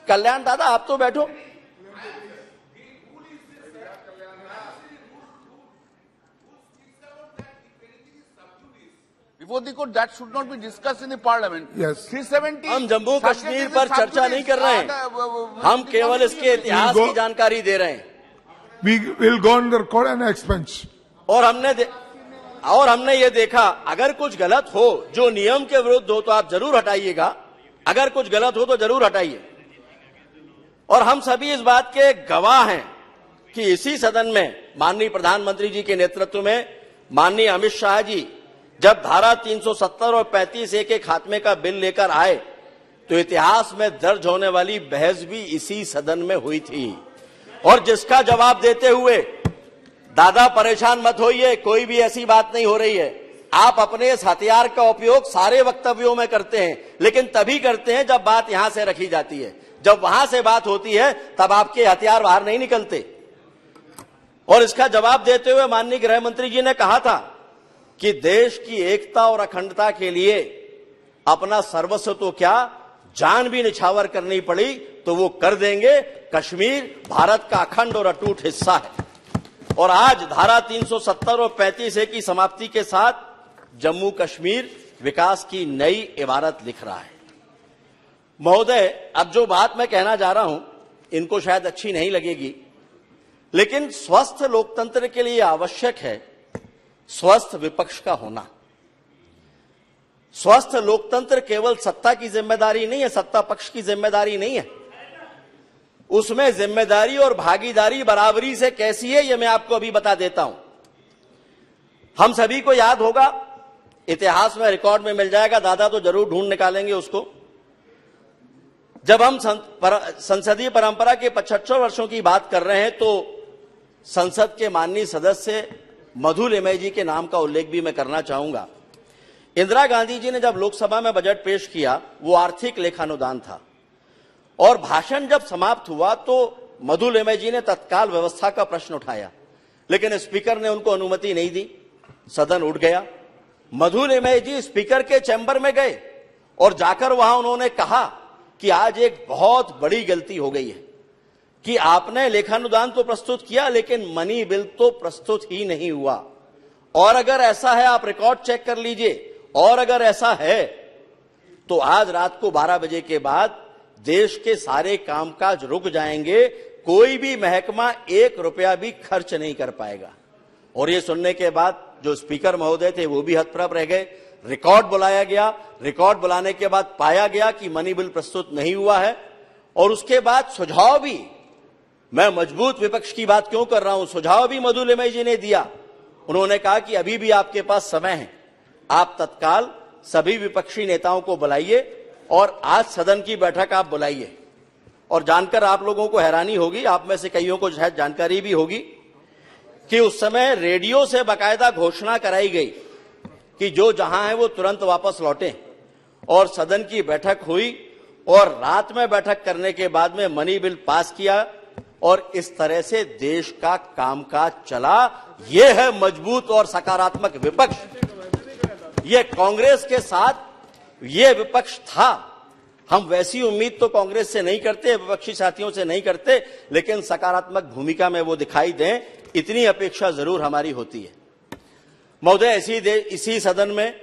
कल्याण दादा आप तो बैठो। Before the court, that should not be discussed in the parliament. Yes. 370. हम जम्मू कश्मीर पर चर्चा नहीं कर रहे हैं, हम केवल इसके इतिहास की जानकारी दे रहे हैं। we will go on the record and expense. और हमने ये देखा, अगर कुछ गलत हो जो नियम के विरुद्ध हो तो आप जरूर हटाइएगा, अगर कुछ गलत हो तो जरूर हटाइए। और हम सभी इस बात के गवाह हैं कि इसी सदन में माननीय प्रधानमंत्री जी के नेतृत्व में माननीय अमित शाह जी जब धारा 370 और 35A के खात्मे का बिल लेकर आए तो इतिहास में दर्ज होने वाली बहस भी इसी सदन में हुई थी, और जिसका जवाब देते हुए दादा परेशान मत होइए, कोई भी ऐसी बात नहीं हो रही है। आप अपने इस हथियार का उपयोग सारे वक्तव्यों में करते हैं, लेकिन तभी करते हैं जब बात यहां से रखी जाती है। जब वहां से बात होती है तब आपके हथियार बाहर नहीं निकलते। और इसका जवाब देते हुए माननीय गृह मंत्री जी ने कहा था कि देश की एकता और अखंडता के लिए अपना सर्वस्व तो क्या, जान भी निछावर करनी पड़ी तो वो कर देंगे। कश्मीर भारत का अखंड और अटूट हिस्सा है। और आज धारा 370 और 35A की समाप्ति के साथ जम्मू कश्मीर विकास की नई इबारत लिख रहा है। महोदय, अब जो बात मैं कहना जा रहा हूं इनको शायद अच्छी नहीं लगेगी, लेकिन स्वस्थ लोकतंत्र के लिए आवश्यक है स्वस्थ विपक्ष का होना। स्वस्थ लोकतंत्र केवल सत्ता की जिम्मेदारी नहीं है, सत्ता पक्ष की जिम्मेदारी नहीं है। उसमें जिम्मेदारी और भागीदारी बराबरी से कैसी है, यह मैं आपको अभी बता देता हूं। हम सभी को याद होगा, इतिहास में रिकॉर्ड में मिल जाएगा, दादा तो जरूर ढूंढ निकालेंगे उसको। जब हम संसदीय परंपरा के 75 वर्षों की बात कर रहे हैं तो संसद के माननीय सदस्य मधु लिमय जी के नाम का उल्लेख भी मैं करना चाहूंगा। इंदिरा गांधी जी ने जब लोकसभा में बजट पेश किया वो आर्थिक लेखानुदान था, और भाषण जब समाप्त हुआ तो मधु लिमय जी ने तत्काल व्यवस्था का प्रश्न उठाया, लेकिन स्पीकर ने उनको अनुमति नहीं दी, सदन उठ गया। मधु लिमय जी स्पीकर के चैम्बर में गए और जाकर वहां उन्होंने कहा कि आज एक बहुत बड़ी गलती हो गई है कि आपने लेखानुदान तो प्रस्तुत किया लेकिन मनी बिल तो प्रस्तुत ही नहीं हुआ, और अगर ऐसा है आप रिकॉर्ड चेक कर लीजिए, और अगर ऐसा है तो आज रात को 12 बजे के बाद देश के सारे कामकाज रुक जाएंगे, कोई भी महकमा 1 रुपया भी खर्च नहीं कर पाएगा। और ये सुनने के बाद जो स्पीकर महोदय थे वो भी हतप्रभ रह गए। रिकॉर्ड बुलाया गया, रिकॉर्ड बुलाने के बाद पाया गया कि मनी बिल प्रस्तुत नहीं हुआ है, और उसके बाद सुझाव भी, मैं मजबूत विपक्ष की बात क्यों कर रहा हूं, सुझाव भी मधु लिमय जी ने दिया। उन्होंने कहा कि अभी भी आपके पास समय है, आप तत्काल सभी विपक्षी नेताओं को बुलाइए और आज सदन की बैठक आप बुलाइए। और जानकर आप लोगों को हैरानी होगी, आप में से कईयों को शायद जानकारी भी होगी कि उस समय रेडियो से बाकायदा घोषणा कराई गई कि जो जहां है वो तुरंत वापस लौटें, और सदन की बैठक हुई और रात में बैठक करने के बाद में मनी बिल पास किया, और इस तरह से देश का कामकाज चला। ये है मजबूत और सकारात्मक विपक्ष। ये कांग्रेस के साथ ये विपक्ष था। हम वैसी उम्मीद तो कांग्रेस से नहीं करते, विपक्षी साथियों से नहीं करते, लेकिन सकारात्मक भूमिका में वो दिखाई दें, इतनी अपेक्षा जरूर हमारी होती है। महोदय, इसी सदन में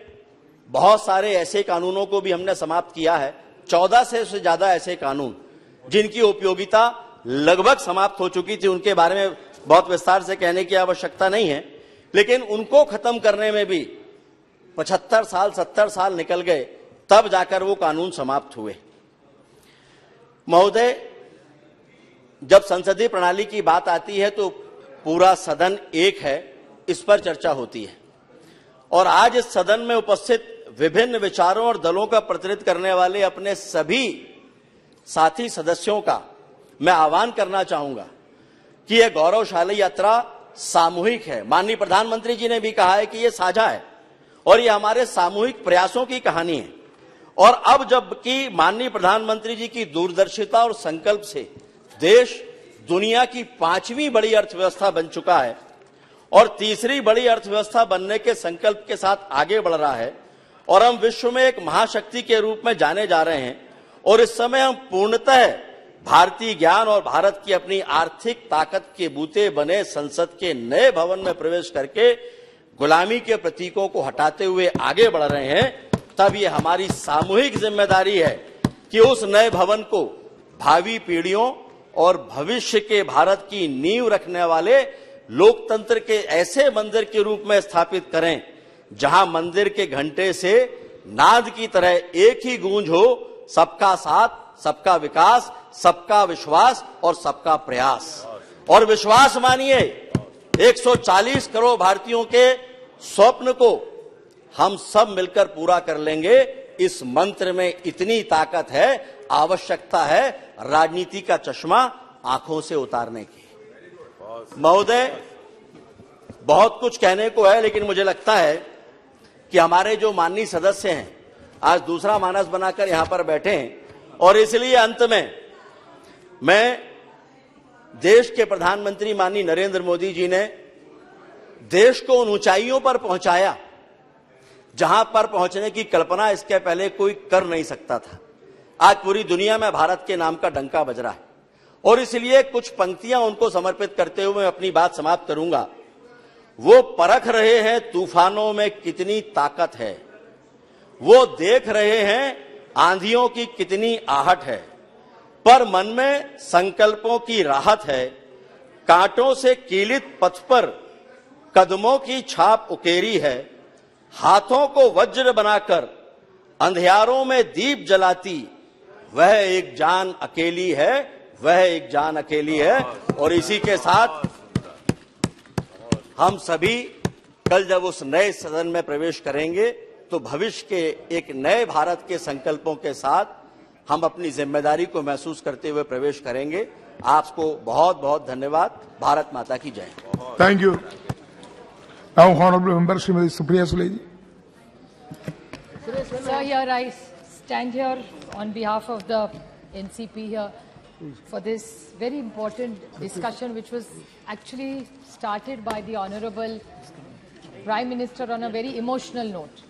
बहुत सारे ऐसे कानूनों को भी हमने समाप्त किया है, 14 से ज्यादा ऐसे कानून जिनकी उपयोगिता लगभग समाप्त हो चुकी थी। उनके बारे में बहुत विस्तार से कहने की आवश्यकता नहीं है, लेकिन उनको खत्म करने में भी 75 साल 70 साल निकल गए, तब जाकर वो कानून समाप्त हुए। महोदय, जब संसदीय प्रणाली की बात आती है तो पूरा सदन एक है, इस पर चर्चा होती है। और आज इस सदन में उपस्थित विभिन्न विचारों और दलों का प्रतिनिधित्व करने वाले अपने सभी साथी सदस्यों का मैं आह्वान करना चाहूंगा कि यह गौरवशाली यात्रा सामूहिक है। माननीय प्रधानमंत्री जी ने भी कहा है कि यह साझा है और यह हमारे सामूहिक प्रयासों की कहानी है। और अब जबकि माननीय प्रधानमंत्री जी की दूरदर्शिता और संकल्प से देश दुनिया की 5वीं बड़ी अर्थव्यवस्था बन चुका है और तीसरी बड़ी अर्थव्यवस्था बनने के संकल्प के साथ आगे बढ़ रहा है, और हम विश्व में एक महाशक्ति के रूप में जाने जा रहे हैं, और इस समय हम पूर्णतः भारतीय ज्ञान और भारत की अपनी आर्थिक ताकत के बूते बने संसद के नए भवन में प्रवेश करके गुलामी के प्रतीकों को हटाते हुए आगे बढ़ रहे हैं, तब ये हमारी सामूहिक जिम्मेदारी है कि उस नए भवन को भावी पीढ़ियों और भविष्य के भारत की नींव रखने वाले लोकतंत्र के ऐसे मंदिर के रूप में स्थापित करें जहां मंदिर के घंटे से नाद की तरह एक ही गूंज हो, सबका साथ, सबका विकास, सबका विश्वास और सबका प्रयास। और विश्वास मानिए 140 करोड़ भारतीयों के स्वप्न को हम सब मिलकर पूरा कर लेंगे। इस मंत्र में इतनी ताकत है, आवश्यकता है राजनीति का चश्मा आंखों से उतारने की। महोदय, बहुत कुछ कहने को है, लेकिन मुझे लगता है कि हमारे जो माननीय सदस्य हैं आज दूसरा मानस बनाकर यहां पर बैठे हैं, और इसलिए अंत में मैं देश के प्रधानमंत्री माननीय नरेंद्र मोदी जी ने देश को उन ऊंचाइयों पर पहुंचाया जहां पर पहुंचने की कल्पना इसके पहले कोई कर नहीं सकता था। आज पूरी दुनिया में भारत के नाम का डंका बज रहा है, और इसलिए कुछ पंक्तियां उनको समर्पित करते हुए मैं अपनी बात समाप्त करूंगा। वो परख रहे हैं तूफानों में कितनी ताकत है, वो देख रहे हैं आंधियों की कितनी आहट है, पर मन में संकल्पों की राहत है। कांटों से कीलित पथ पर कदमों की छाप उकेरी है, हाथों को वज्र बनाकर अंधियारों में दीप जलाती वह एक जान अकेली है, वह एक जान अकेली है। और इसी के साथ हम सभी कल जब उस नए सदन में प्रवेश करेंगे तो भविष्य के एक नए भारत के संकल्पों के साथ हम अपनी जिम्मेदारी को महसूस करते हुए प्रवेश करेंगे। आपको बहुत बहुत धन्यवाद। भारत माता की जय। Thank you. Now honourable member Shrimati Supriya Sule ji. Sir, here I stand here on behalf of the NCP here for this very important discussion, which was actually started by the Honorable Prime Minister on a very emotional note.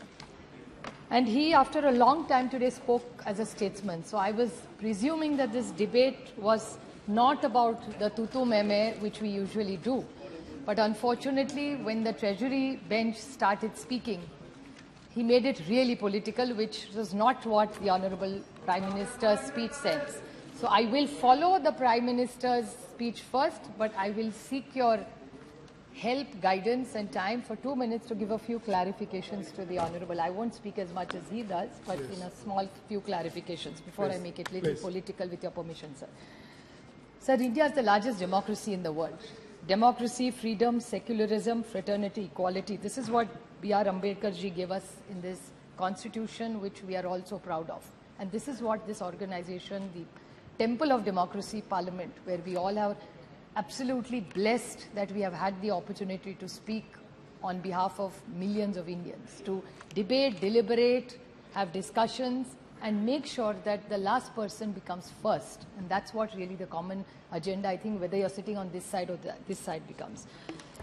And he, after a long time today, spoke as a statesman. So I was presuming that this debate was not about the tutu meme, which we usually do. But unfortunately, when the Treasury bench started speaking, he made it really political, which was not what the Honorable Prime Minister's speech says. So I will follow the Prime Minister's speech first, but I will seek your help, guidance and time for 2 minutes to give a few clarifications to the Honorable. I won't speak as much as he does, but in a small few clarifications before I make it a little political, with your permission, sir. Sir, India is the largest democracy in the world. Democracy, freedom, secularism, fraternity, equality. This is what B.R. Ambedkar ji gave us in this constitution, which we are also proud of. And this is what this organization, the Temple of Democracy Parliament, where we all are absolutely blessed that we have had the opportunity to speak on behalf of millions of Indians, to debate, deliberate, have discussions, and make sure that the last person becomes first. And that's what really the common agenda, I think, whether you're sitting on this side or this side becomes.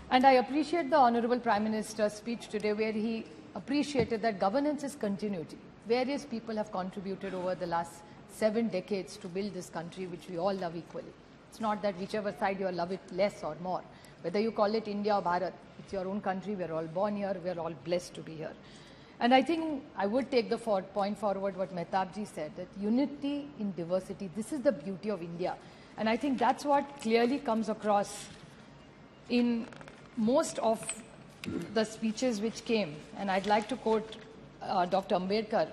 And I appreciate the Honorable Prime Minister's speech today, where he appreciated that governance is continuity. Various people have contributed over the last 7 decades to build this country, which we all love equally. It's not that whichever side you love it less or more. Whether you call it India or Bharat, it's your own country. We're all born here. We're all blessed to be here. And I think I would take the point forward what Mehtabji said, that unity in diversity, this is the beauty of India. And I think that's what clearly comes across in most of the speeches which came. And I'd like to quote Dr. Ambedkar.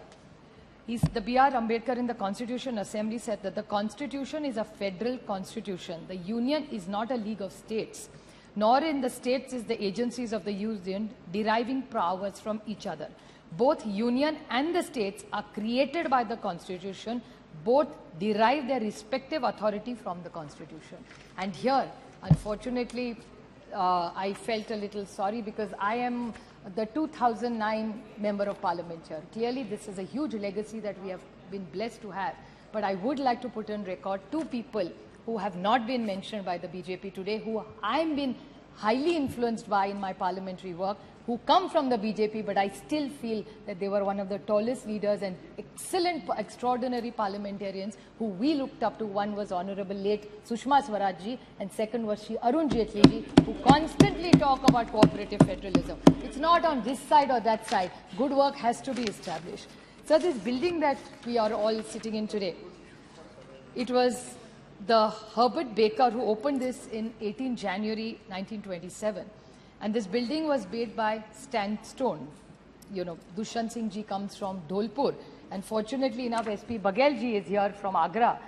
The B.R. Ambedkar in the Constitution Assembly said that the Constitution is a federal constitution. The Union is not a league of states, nor in the states is the agencies of the Union deriving powers from each other. Both Union and the states are created by the Constitution. Both derive their respective authority from the Constitution. And here, unfortunately, I felt a little sorry because I am the 2009 Member of Parliament here. Clearly, this is a huge legacy that we have been blessed to have. But I would like to put on record 2 people who have not been mentioned by the BJP today, who I am been highly influenced by in my parliamentary work, who come from the BJP, but I still feel that they were one of the tallest leaders and excellent, extraordinary parliamentarians who we looked up to. One was Honorable late Sushma Swaraj ji, and second was Shri Arun Jaitley ji, who constantly talk about cooperative federalism. It's not on this side or that side. Good work has to be established. So this building that we are all sitting in today, it was the Herbert Baker who opened this in 18 January 1927. And this building was built by sandstone. You know, Dushyant Singh ji comes from Dholpur. And fortunately enough, SP Baghel ji is here from Agra.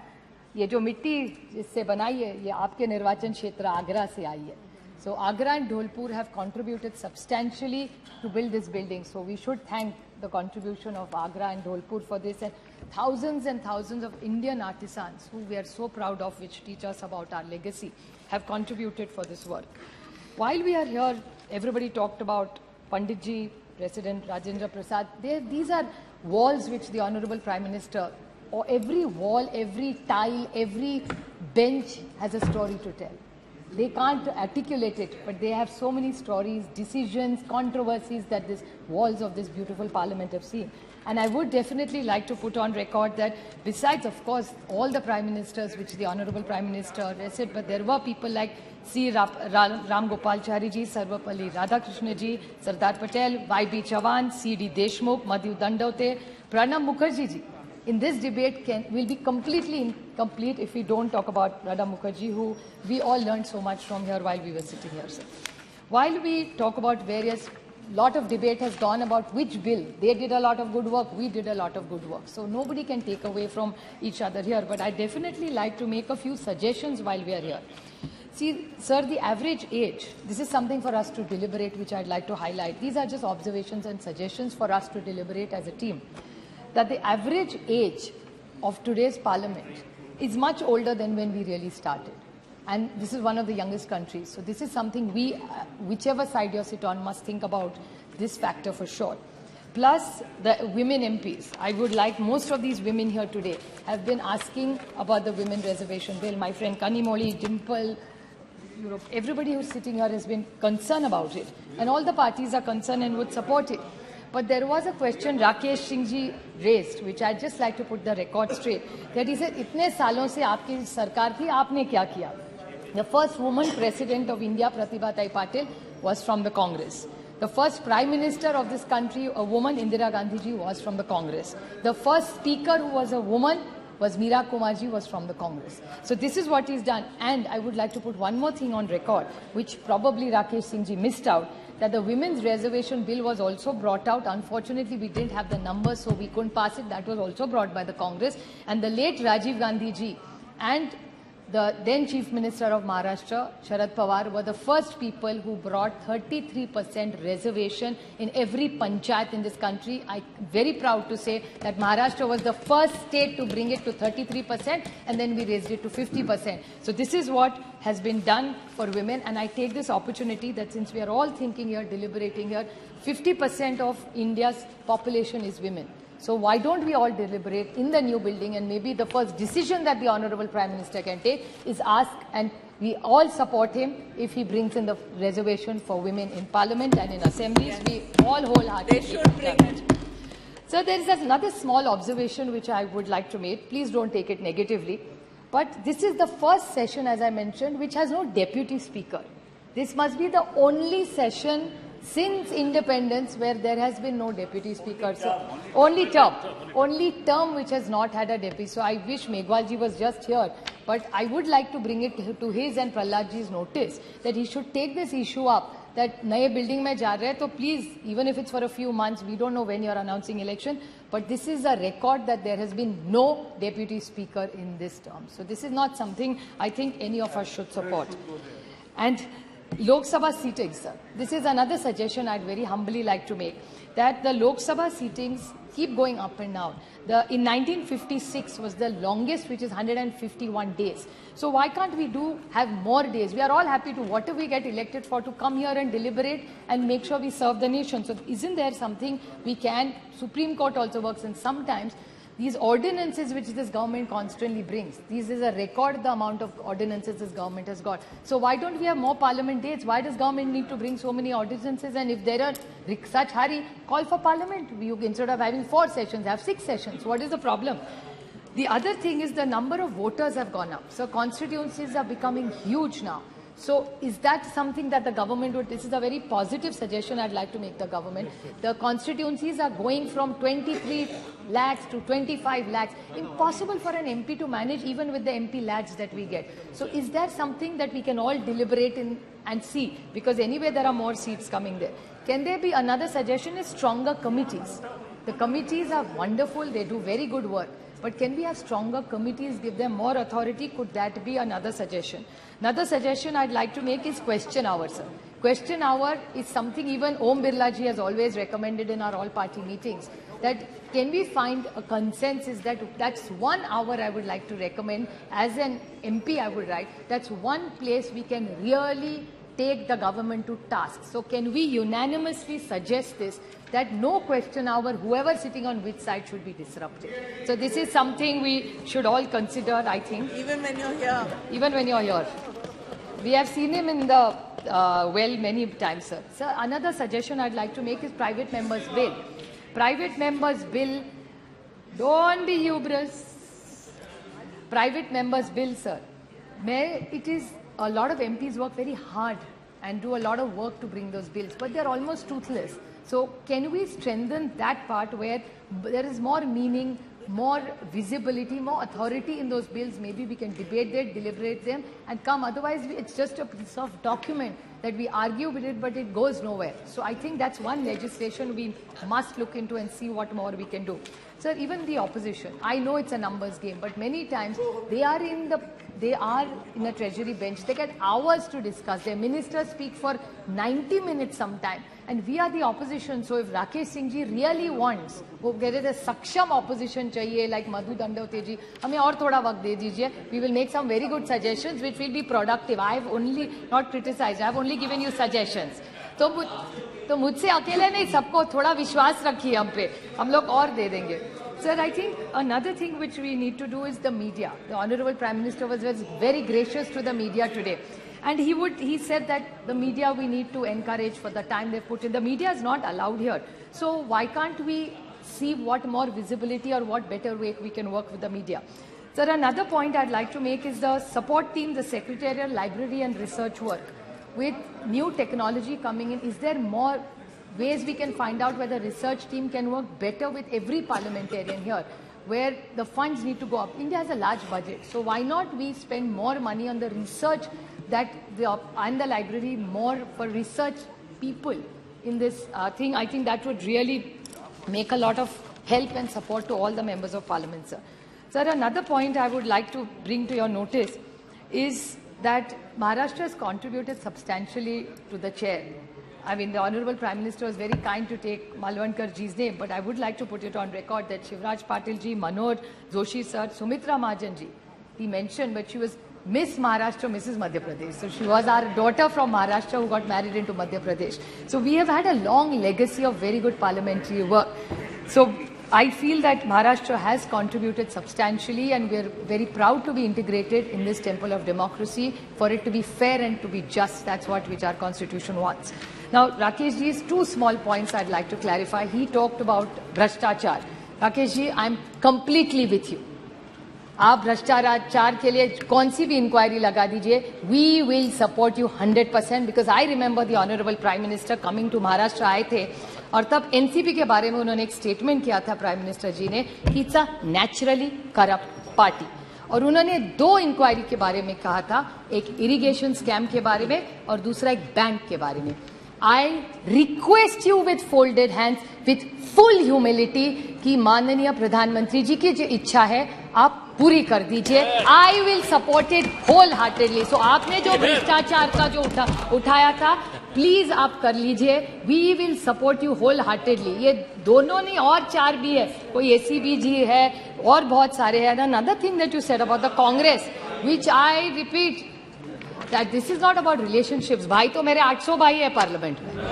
ये जो मिट्टी जिससे बनाई है, ये आपके निर्वाचन क्षेत्र आगरा से आई है. So Agra and Dholpur have contributed substantially to build this building. So we should thank the contribution of Agra and Dholpur for this, and thousands of Indian artisans who we are so proud of, which teach us about our legacy, have contributed for this work. While we are here, everybody talked about Panditji, President Rajendra Prasad. These are walls which the Honorable Prime Minister, or every wall, every tile, every bench has a story to tell. They can't articulate it, but they have so many stories, decisions, controversies that these walls of this beautiful parliament have seen. And I would definitely like to put on record that besides, of course, all the prime ministers which the Honorable Prime Minister said, but there were people like C. Ram Gopalachari ji, Sarvapalli Radhakrishna ji, Sardar Patel, Y.B. Chavan, C.D. Deshmukh, Madhu Dandaute, Pranab Mukherjee ji. In this debate will be completely incomplete if we don't talk about Pranab Mukherjee, who we all learned so much from here while we were sitting here. So, while we talk about various, lot of debate has gone about which bill. They did a lot of good work, we did a lot of good work. So nobody can take away from each other here. But I definitely like to make a few suggestions while we are here. See, sir, the average age, this is something for us to deliberate, which I'd like to highlight. These are just observations and suggestions for us to deliberate as a team. That the average age of today's parliament is much older than when we really started. And this is one of the youngest countries. So this is something we, whichever side you sit on, must think about this factor for sure. Plus the women MPs. I would like, most of these women here today have been asking about the women reservation bill. My friend Kanimoli, Dimple, everybody who's sitting here has been concerned about it. And all the parties are concerned and would support it. But there was a question Rakesh Singh ji raised, which I'd just like to put the record straight. That he said, "Itne salon se aapki sarkar thi, aapne kya kiya?" The first woman president of India, Pratibha Tai Patil, was from the Congress. The first prime minister of this country, a woman, Indira Gandhi ji, was from the Congress. The first speaker who was a woman was Meera Kumarji, was from the Congress. So this is what he's done. And I would like to put one more thing on record, which probably Rakesh Singh ji missed out, that the women's reservation bill was also brought out. Unfortunately, we didn't have the numbers, so we couldn't pass it. That was also brought by the Congress. And the late Rajiv Gandhi ji and the then Chief Minister of Maharashtra, Sharad Pawar, were the first people who brought 33% reservation in every panchayat in this country. I'm very proud to say that Maharashtra was the first state to bring it to 33%, and then we raised it to 50%. So this is what has been done for women, and I take this opportunity that since we are all thinking here, deliberating here, 50% of India's population is women. So why don't we all deliberate in the new building, and maybe the first decision that the Honorable Prime Minister can take is ask, and we all support him if he brings in the reservation for women in Parliament and in assemblies. Yes. We all wholeheartedly. They should bring it. So there is another small observation which I would like to make. Please don't take it negatively. But this is the first session, as I mentioned, which has no deputy speaker. This must be the only session since independence where there has been no deputy speaker. So only term which has not had a deputy. So I wish Meghwalji was just here, but I would like to bring it to his and Prahladji's notice that he should take this issue up, that naye building mein ja rahe, so please, even if it's for a few months, we don't know when you're announcing election, but this is a record that there has been no deputy speaker in this term. So this is not something I think any of us should support. And Lok Sabha seatings, sir. This is another suggestion I'd very humbly like to make, that the Lok Sabha seatings keep going up and down. In 1956 was the longest, which is 151 days. So why can't we have more days? We are all happy to, whatever we get elected for, to come here and deliberate and make sure we serve the nation. So isn't there something we can, Supreme Court also works, and sometimes these ordinances which this government constantly brings, this is a record, the amount of ordinances this government has got. So why don't we have more parliament dates? Why does government need to bring so many ordinances? And if there are such hurry, call for parliament. You, instead of having 4 sessions, have 6 sessions. What is the problem? The other thing is the number of voters have gone up. So constituencies are becoming huge now. So is that something that the government would, this is a very positive suggestion I'd like to make the government. The constituencies are going from 23 lakhs to 25 lakhs. Impossible for an MP to manage even with the MP lakhs that we get. So is there something that we can all deliberate in and see? Because anyway there are more seats coming there. Can there be another suggestion is stronger committees? The committees are wonderful, they do very good work. But can we have stronger committees, give them more authority? Could that be another suggestion? Another suggestion I'd like to make is question hour, sir. Question hour is something even Om Birla ji has always recommended in our all-party meetings. That can we find a consensus that that's 1 hour I would like to recommend as an MP I would write. That's one place we can really take the government to task. So can we unanimously suggest this, that no question hour, whoever sitting on which side should be disrupted. So this is something we should all consider, I think. Even when you're here. Even when you're here. We have seen him in the, well, many times, sir. Sir, another suggestion I'd like to make is private members' bill. Private members' bill, don't be hubris. Private members' bill, sir. It is, a lot of MPs work very hard and do a lot of work to bring those bills, but they're almost toothless. So can we strengthen that part where there is more meaning, more visibility, more authority in those bills? Maybe we can debate them, deliberate them and come. Otherwise, it's just a piece of document that we argue with it, but it goes nowhere. So I think that's one legislation we must look into and see what more we can do. Sir, even the opposition, I know it's a numbers game, but many times they are in a treasury bench. They get hours to discuss. Their ministers speak for 90 minutes sometime. And we are the opposition. So if Rakesh Singh ji really wants, वो कह रहे थे सक्षम opposition चाहिए, like Madhu Dandavate ji, हमें और थोड़ा वक्त दे दीजिए. We will make some very good suggestions which will be productive. I have only not criticized. I have only given you suggestions. तो मुझसे अकेले नहीं, सबको थोड़ा विश्वास रखिए हम पे, हम लोग और दे देंगे. Sir, I think another thing which we need to do is the media. The Honorable Prime Minister was very gracious to the media today. And he said that the media we need to encourage for the time they put in. The media is not allowed here. So why can't we see what more visibility or what better way we can work with the media? Sir, another point I'd like to make is the support team, the secretarial, library and research work. With new technology coming in, is there more ways we can find out whether the research team can work better with every parliamentarian here, where the funds need to go up? India has a large budget, so why not we spend more money on the research and the library, more for research people in this thing? I think that would really make a lot of help and support to all the members of parliament, sir. Sir, another point I would like to bring to your notice is that Maharashtra has contributed substantially to the chair. I mean, the Honorable Prime Minister was very kind to take Malvankar ji's name, but I would like to put it on record that Shivraj Patil ji, Manoj Joshi sir, Sumitra Mahajan ji, he mentioned, but she was Miss Maharashtra, Mrs. Madhya Pradesh. So she was our daughter from Maharashtra who got married into Madhya Pradesh. So we have had a long legacy of very good parliamentary work. So I feel that Maharashtra has contributed substantially and we are very proud to be integrated in this temple of democracy, for it to be fair and to be just. That's which our constitution wants. Now, Rakesh ji's two small points I'd like to clarify. He talked about Bhraштachar. Rakesh ji, I'm completely with you. आप भ्रष्टाचार के लिए कौन सी भी inquiry लगा दीजिए, we will support you 100% because I remember the Honorable Prime Minister coming to Maharashtra आए थे और तब एनसीपी के बारे में उन्होंने एक स्टेटमेंट किया था प्राइम मिनिस्टर जी ने कि it's a naturally corrupt party, और उन्होंने दो इंक्वायरी के बारे में कहा था, एक इरिगेशन स्कैम के बारे में और दूसरा एक बैंक के बारे में. I request you with folded hands, with full humility कि माननीय प्रधानमंत्री जी की जो इच्छा है आप पूरी कर दीजिए. I will support it wholeheartedly. So आपने जो भ्रष्टाचार का जो उठाया था, प्लीज आप कर लीजिए. We will support you wholeheartedly. ये दोनों नहीं और चार भी है, कोई एसीबी जी है और बहुत सारे हैं. Another thing that you said about the Congress, which I repeat, that this is not about relationships. भाई तो मेरे 800 भाई है पार्लियामेंट में,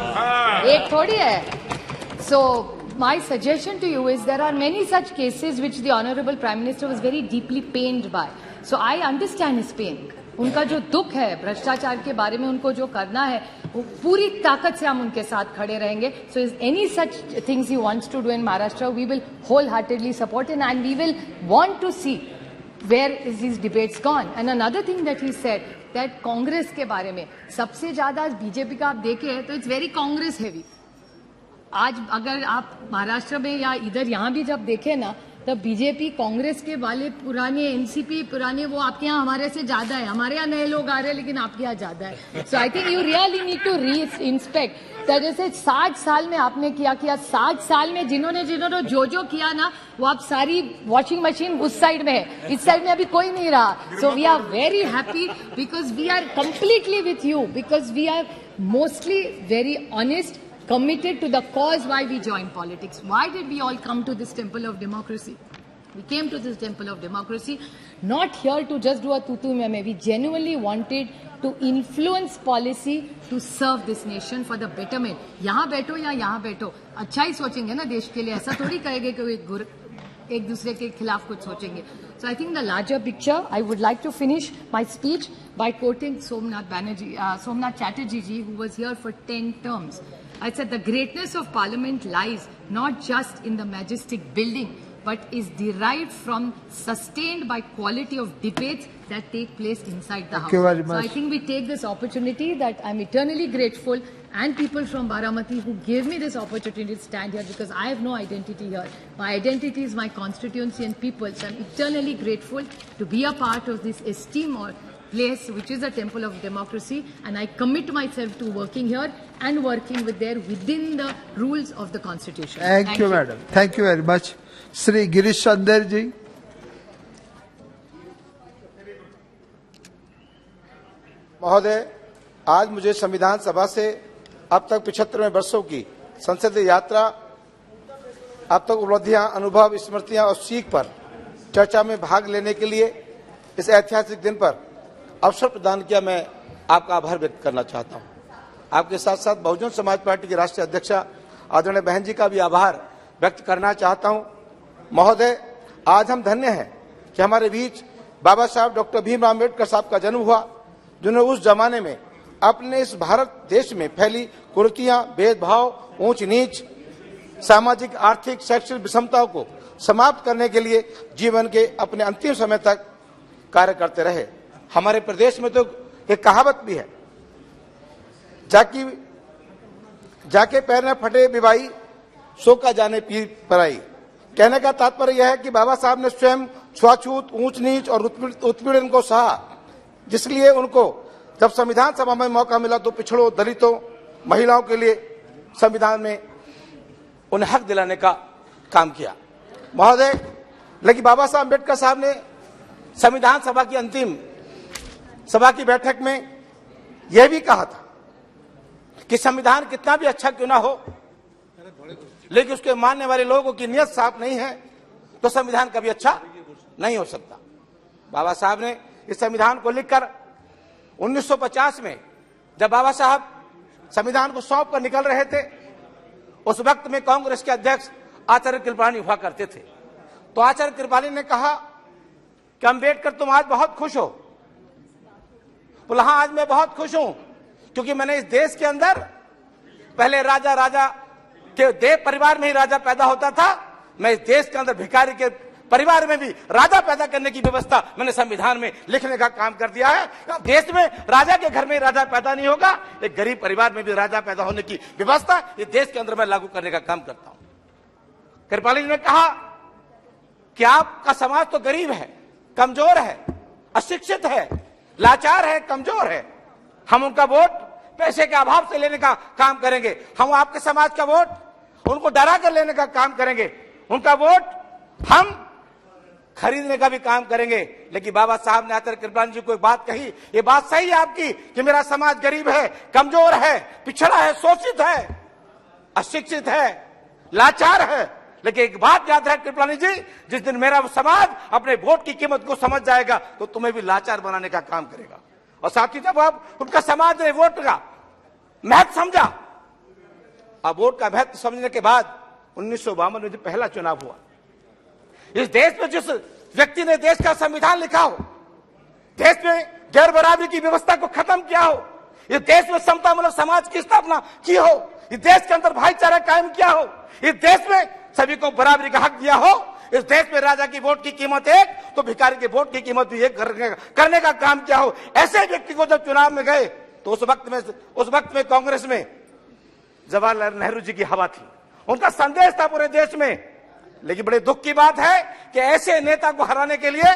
एक थोड़ी है. So my suggestion to you is there are many such cases which the Honorable Prime Minister was very deeply pained by. So I understand his pain. उनका जो दुख है भ्रष्टाचार के बारे में, उनको जो करना है वो पूरी ताकत से हम उनके साथ खड़े रहेंगे. So is any such things he wants to do in Maharashtra, we will wholeheartedly support it and we will want to see where is these debates gone? And another thing that he said that Congress के बारे में सबसे ज्यादा BJP का आप देखें तो it's very Congress heavy. आज अगर आप महाराष्ट्र में या इधर यहाँ भी जब देखें ना तो बीजेपी कांग्रेस के वाले पुराने एनसीपी पुराने वो आपके यहाँ हमारे से ज्यादा है. हमारे यहाँ नए लोग आ रहे हैं लेकिन आपके यहाँ ज्यादा है. So I think you really need to reinspect. जैसे 60 साल में आपने किया 60 साल में जिन्होंने जो किया ना वो आप सारी वॉशिंग मशीन उस साइड में है, इस साइड में अभी कोई नहीं रहा. So we are very happy because we are completely with you because we are mostly very honest, committed to the cause why we joined politics. Why did we all come to this temple of democracy? We came to this temple of democracy not here to just do a tutu meme. We genuinely wanted to influence policy to serve this nation for the betterment. यहाँ बैठो या यहाँ बैठो अच्छा ही सोचेंगे ना देश के लिए, ऐसा थोड़ी कहेंगे कि एक दूसरे के खिलाफ कुछ सोचेंगे. So I think the larger picture, I would like to finish my speech by quoting Somnath Chatterjee ji, who was here for 10 terms. I said the greatness of Parliament lies not just in the majestic building, but is derived from sustained by quality of debates that take place inside the house. Thank you very much. So I think we take this opportunity that I'm eternally grateful, and people from Baramati who gave me this opportunity to stand here because I have no identity here. My identity is my constituency and people. So I'm eternally grateful to be a part of this esteemed place which is a temple of democracy, and I commit myself to working here and working within the rules of the constitution. Thank you, madam. Thank you very much. Shri Girish Chandar ji. महोदय, आज मुझे संविधान सभा से अब तक 75वें वर्षों की संसदीय यात्रा, अब तक उपलब्धियां, अनुभव, स्मृतियां और सीख पर चर्चा में भाग लेने के लिए इस ऐतिहासिक दिन पर अवसर प्रदान किया. मैं आपका आभार व्यक्त करना चाहता हूं. आपके साथ साथ बहुजन समाज पार्टी के राष्ट्रीय अध्यक्षा आदरणीय बहन जी का भी आभार व्यक्त करना चाहता हूं. महोदय, आज हम धन्य हैं कि हमारे बीच बाबा साहब डॉक्टर भीमराव अम्बेडकर साहब का जन्म हुआ, जिन्होंने उस जमाने में अपने इस भारत देश में फैली कुरीतियां, भेदभाव, ऊंच नीच, सामाजिक, आर्थिक, शैक्षणिक विषमताओं को समाप्त करने के लिए जीवन के अपने अंतिम समय तक कार्य करते रहे. हमारे प्रदेश में तो एक कहावत भी है, जाके पैर न फटे बिबाई, सो का जाने पीर पराई. कहने का तात्पर्य यह है कि बाबा साहब ने स्वयं छुआछूत, ऊंच नीच और उत्पीड़न को सहा, जिसलिए उनको जब संविधान सभा में मौका मिला तो पिछड़ों, दलितों, महिलाओं के लिए संविधान में उन्हें हक दिलाने का काम किया. महोदय, लेकिन बाबा साहब अम्बेडकर साहब ने संविधान सभा की अंतिम सभा की बैठक में यह भी कहा था कि संविधान कितना भी अच्छा क्यों ना हो, लेकिन उसके मानने वाले लोगों की नियत साफ नहीं है तो संविधान कभी अच्छा नहीं हो सकता. बाबा साहब ने इस संविधान को लिखकर 1950 में जब बाबा साहब संविधान को सौंप कर निकल रहे थे, उस वक्त में कांग्रेस के अध्यक्ष आचार्य कृपलानी हुआ करते थे. तो आचार्य कृपलानी ने कहा कि अम्बेडकर तुम आज बहुत खुश हो. बोला हाँ, आज मैं बहुत खुश हूं क्योंकि मैंने इस देश के अंदर पहले राजा के देव परिवार में ही राजा पैदा होता था, मैं इस देश के अंदर भिखारी के परिवार में भी राजा पैदा करने की व्यवस्था मैंने संविधान में लिखने का काम कर दिया है. देश में राजा के घर में राजा पैदा नहीं होगा, एक गरीब परिवार में भी राजा पैदा होने की व्यवस्था इस देश के अंदर मैं लागू करने का काम करता हूं. कृपाली ने कहा कि आपका समाज तो गरीब है, कमजोर है, अशिक्षित है, लाचार है, कमजोर है. हम उनका वोट पैसे के अभाव से लेने का काम करेंगे. हम आपके समाज का वोट उनको डरा कर लेने का काम करेंगे. उनका वोट हम खरीदने का भी काम करेंगे. लेकिन बाबा साहब ने आचार्य कृपलानी जी को एक बात कही, ये बात सही है आपकी कि मेरा समाज गरीब है, कमजोर है, पिछड़ा है, शोषित है, अशिक्षित है, लाचार है. लेकिन एक बात याद है कृपलानी जी, जिस दिन मेरा समाज अपने वोट की कीमत को समझ जाएगा तो तुम्हें भी लाचार बनाने का काम करेगा. और साथ ही जब आप उनका समाज ने वोट का महत्व समझा, अब वोट का महत्व समझने के बाद 1952 में जो पहला चुनाव हुआ, इस देश में जिस व्यक्ति ने देश का संविधान लिखा हो, देश में गैर बराबरी की व्यवस्था को खत्म किया हो, इस देश में समतामूलक समाज की स्थापना की हो, इस देश के अंदर भाईचारा कायम किया हो, इस देश में सभी को बराबरी का हक दिया हो, इस देश में राजा की वोट की कीमत एक तो भिखारी के वोट की कीमत भी एक करने का काम क्या हो। ऐसे व्यक्ति को जब चुनाव में गए तो उस वक्त में कांग्रेस में जवाहरलाल नेहरू जी की हवा थी, उनका संदेश था पूरे देश में। लेकिन बड़े दुख की बात है कि ऐसे नेता को हराने के लिए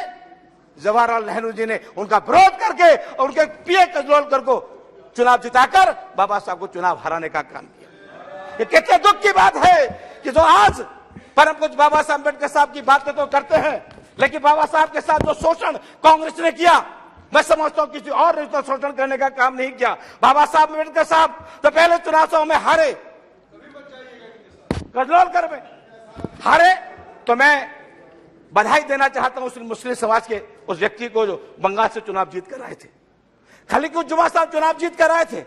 जवाहरलाल नेहरू जी ने उनका विरोध करके और उनके पीए कजरोलकर को चुनाव जिताकर बाबा साहब को चुनाव हराने का काम किया। ये कितने दुख की बात है कि जो आज परम कुछ बाबा साहब अम्बेडकर साहब की बातें तो करते हैं, लेकिन बाबा साहब के साथ जो शोषण कांग्रेस ने किया, मैं समझता हूं किसी और ने तो शोषण करने का काम नहीं किया। बाबा साहब अम्बेडकर साहब तो पहले चुनाव में हारे, कजरोलकर में हारे, तो मैं बधाई देना चाहता हूं उस मुस्लिम समाज के उस व्यक्ति को जो बंगाल से चुनाव जीत कर आए थे। खलीकुल जुमा साहब चुनाव जीत कर आए थे,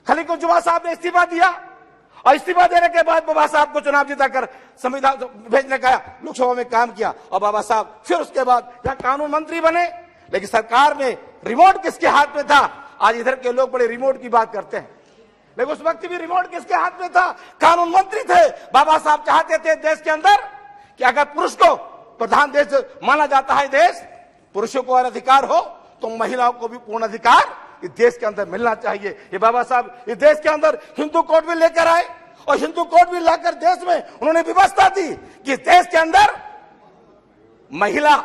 खलीकुल जुमा साहब ने इस्तीफा दिया और इस्तीफा देने के बाद बाबा साहब को चुनाव जिताकर संविधान भेजने का लोकसभा में काम किया और बाबा साहब फिर उसके बाद यहाँ कानून मंत्री बने। लेकिन सरकार में रिमोट किसके हाथ में था? आज इधर के लोग बड़े रिमोट की बात करते हैं, लेकिन उस वक्त भी रिमोट किसके हाथ में था? कानून मंत्री थे। बाबा साहब चाहते थे देश के अंदर कि अगर पुरुष को प्रधान देश माना जाता है देश, पुरुषों को और अधिकार हो तो महिलाओं को भी पूर्ण अधिकार इस देश के अंदर मिलना चाहिए। ये बाबा साहब इस देश के अंदर हिंदू कोड भी लेकर आए और हिंदू कोड भी लाकर देश में उन्होंने व्यवस्था दी कि इस देश के अंदर महिला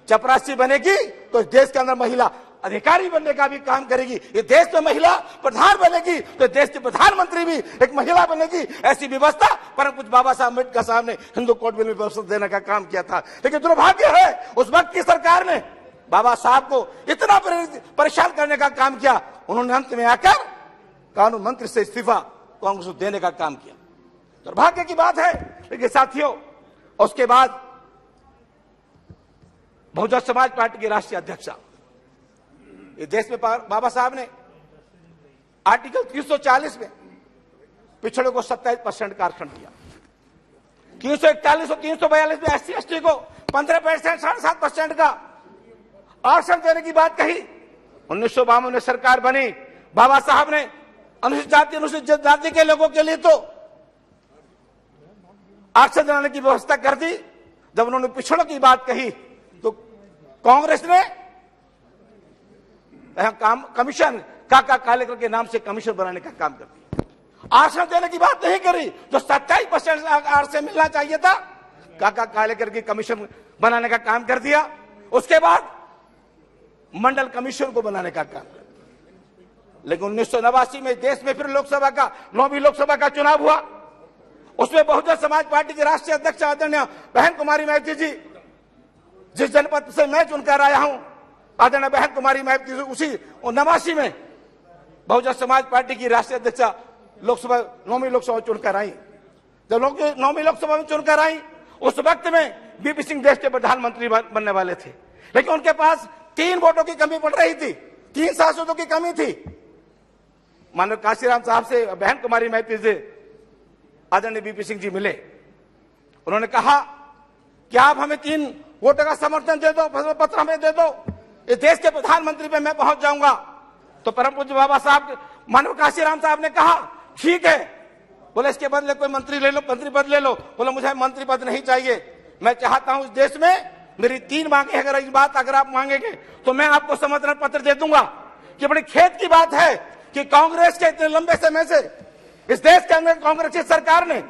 चपरासी बनेगी तो इस देश के अंदर महिला अधिकारी बनने का भी काम करेगी। ये देश में महिला प्रधान बनेगी तो देश के प्रधानमंत्री भी एक महिला बनेगी। ऐसी व्यवस्था परम कुछ बाबा साहब अम्बेडकर साहब ने हिंदू कोड बिल में व्यवस्था देने का काम किया था। लेकिन दुर्भाग्य है उस वक्त की सरकार ने बाबा साहब को इतना परेशान करने का काम किया, उन्होंने अंत में आकर कानून मंत्री से इस्तीफा कांग्रेस को देने का काम किया। दुर्भाग्य की बात है। लेकिन साथियों, उसके बाद बहुजन समाज पार्टी के राष्ट्रीय अध्यक्ष इस देश में बाबा साहब ने आर्टिकल 340 में पिछड़े को 27% का आरक्षण दिया, 341 और 342 में SC ST को 15%, 7.5% का आरक्षण देने की बात कही। 1952 में सरकार बनी, बाबा साहब ने अनुसूचित जाति अनुसूचित जाति के लोगों के लिए तो आरक्षण दिलाने की व्यवस्था कर दी। जब उन्होंने पिछड़ों की बात कही तो कांग्रेस ने कमीशन काका कालेकर के नाम से कमीशन बनाने का काम कर दिया। आरक्षण देने की बात नहीं करी, जो 27% आरक्षण मिलना चाहिए था काका कालेकर की कमीशन बनाने का काम कर दिया। उसके बाद मंडल कमीशन को बनाने का काम कर दिया। लेकिन 1989 में देश में फिर लोकसभा का 9वीं लोकसभा का चुनाव हुआ। उसमें बहुजन समाज पार्टी के राष्ट्रीय अध्यक्ष आदरणीय बहन कुमारी मैत्री जी, जिस जनपद से मैं चुनकर आया हूं, आदरणीय बहन कुमारी मैत्री जी उसी 89 में बहुजन समाज पार्टी की राष्ट्रीय अध्यक्ष लोकसभा 9वीं लोकसभा चुनकर आई। जब 9वीं लोकसभा में चुनकर आई उस वक्त में बीपी सिंह देश के प्रधानमंत्री बनने वाले थे, लेकिन उनके पास 3 वोटों की कमी पड़ रही थी, 3 सांसदों की कमी थी। माननीय काशीराम साहब से बहन कुमारी मैत्री से आदरणीय बीपी सिंह जी मिले, उन्होंने कहा कि आप हमें 3 वोटों का समर्थन दे दो, पत्र हमें दे दो, इस देश के प्रधानमंत्री पे मैं पहुंच जाऊंगा। तो परम पूज्य बाबा साहब मानव काशीराम साहब ने कहा ठीक है, बोले इसके बदले कोई मंत्री ले लो, मंत्री पद ले लो। बोले मुझे मंत्री पद नहीं चाहिए, मैं चाहता हूं इस देश में मेरी 3 मांगे, अगर इस बात अगर आप मांगेंगे तो मैं आपको समर्थन पत्र दे दूंगा। कि बड़ी खेद की बात है कि कांग्रेस के इतने लंबे समय से इस देश के अंदर कांग्रेस की सरकार ने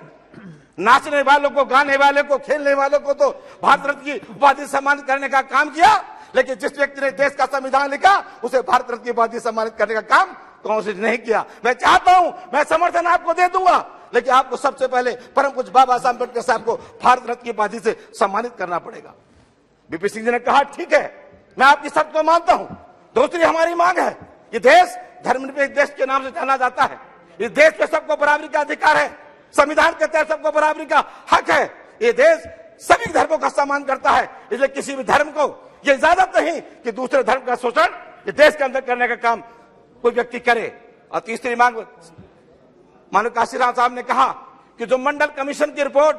नाचने वालों को, गाने वाले को, खेलने वालों को तो भारत रत्न की उपाधि सम्मानित करने का काम किया, लेकिन जिस व्यक्ति ने देश का संविधान लिखा उसे भारत रत्न की उपाधि सम्मानित करने का काम कांग्रेस ने नहीं किया। मैं चाहता हूं, मैं समर्थन आपको दे दूंगा, लेकिन आपको सबसे पहले परम पूज्य बाबा साहब अम्बेडकर साहब को भारत रत्न की उपाधि से सम्मानित करना पड़ेगा। बीपी सिंह जी ने कहा ठीक है, मैं आपकी शर्त को मानता हूं। दूसरी हमारी मांग है, ये देश धर्मनिरपेक्ष देश के नाम से जाना जाता है, इस देश पे सबको बराबरी का अधिकार है, संविधान के तहत सबको बराबरी का हक है। ये देश सभी धर्मों का सम्मान करता है, इसलिए किसी भी धर्म को ये इजाजत नहीं कि दूसरे धर्म का शोषण ये देश के अंदर करने का काम कोई व्यक्ति करे। और तीसरी मांग मानव काशीराम साहब ने कहा कि जो मंडल कमीशन की रिपोर्ट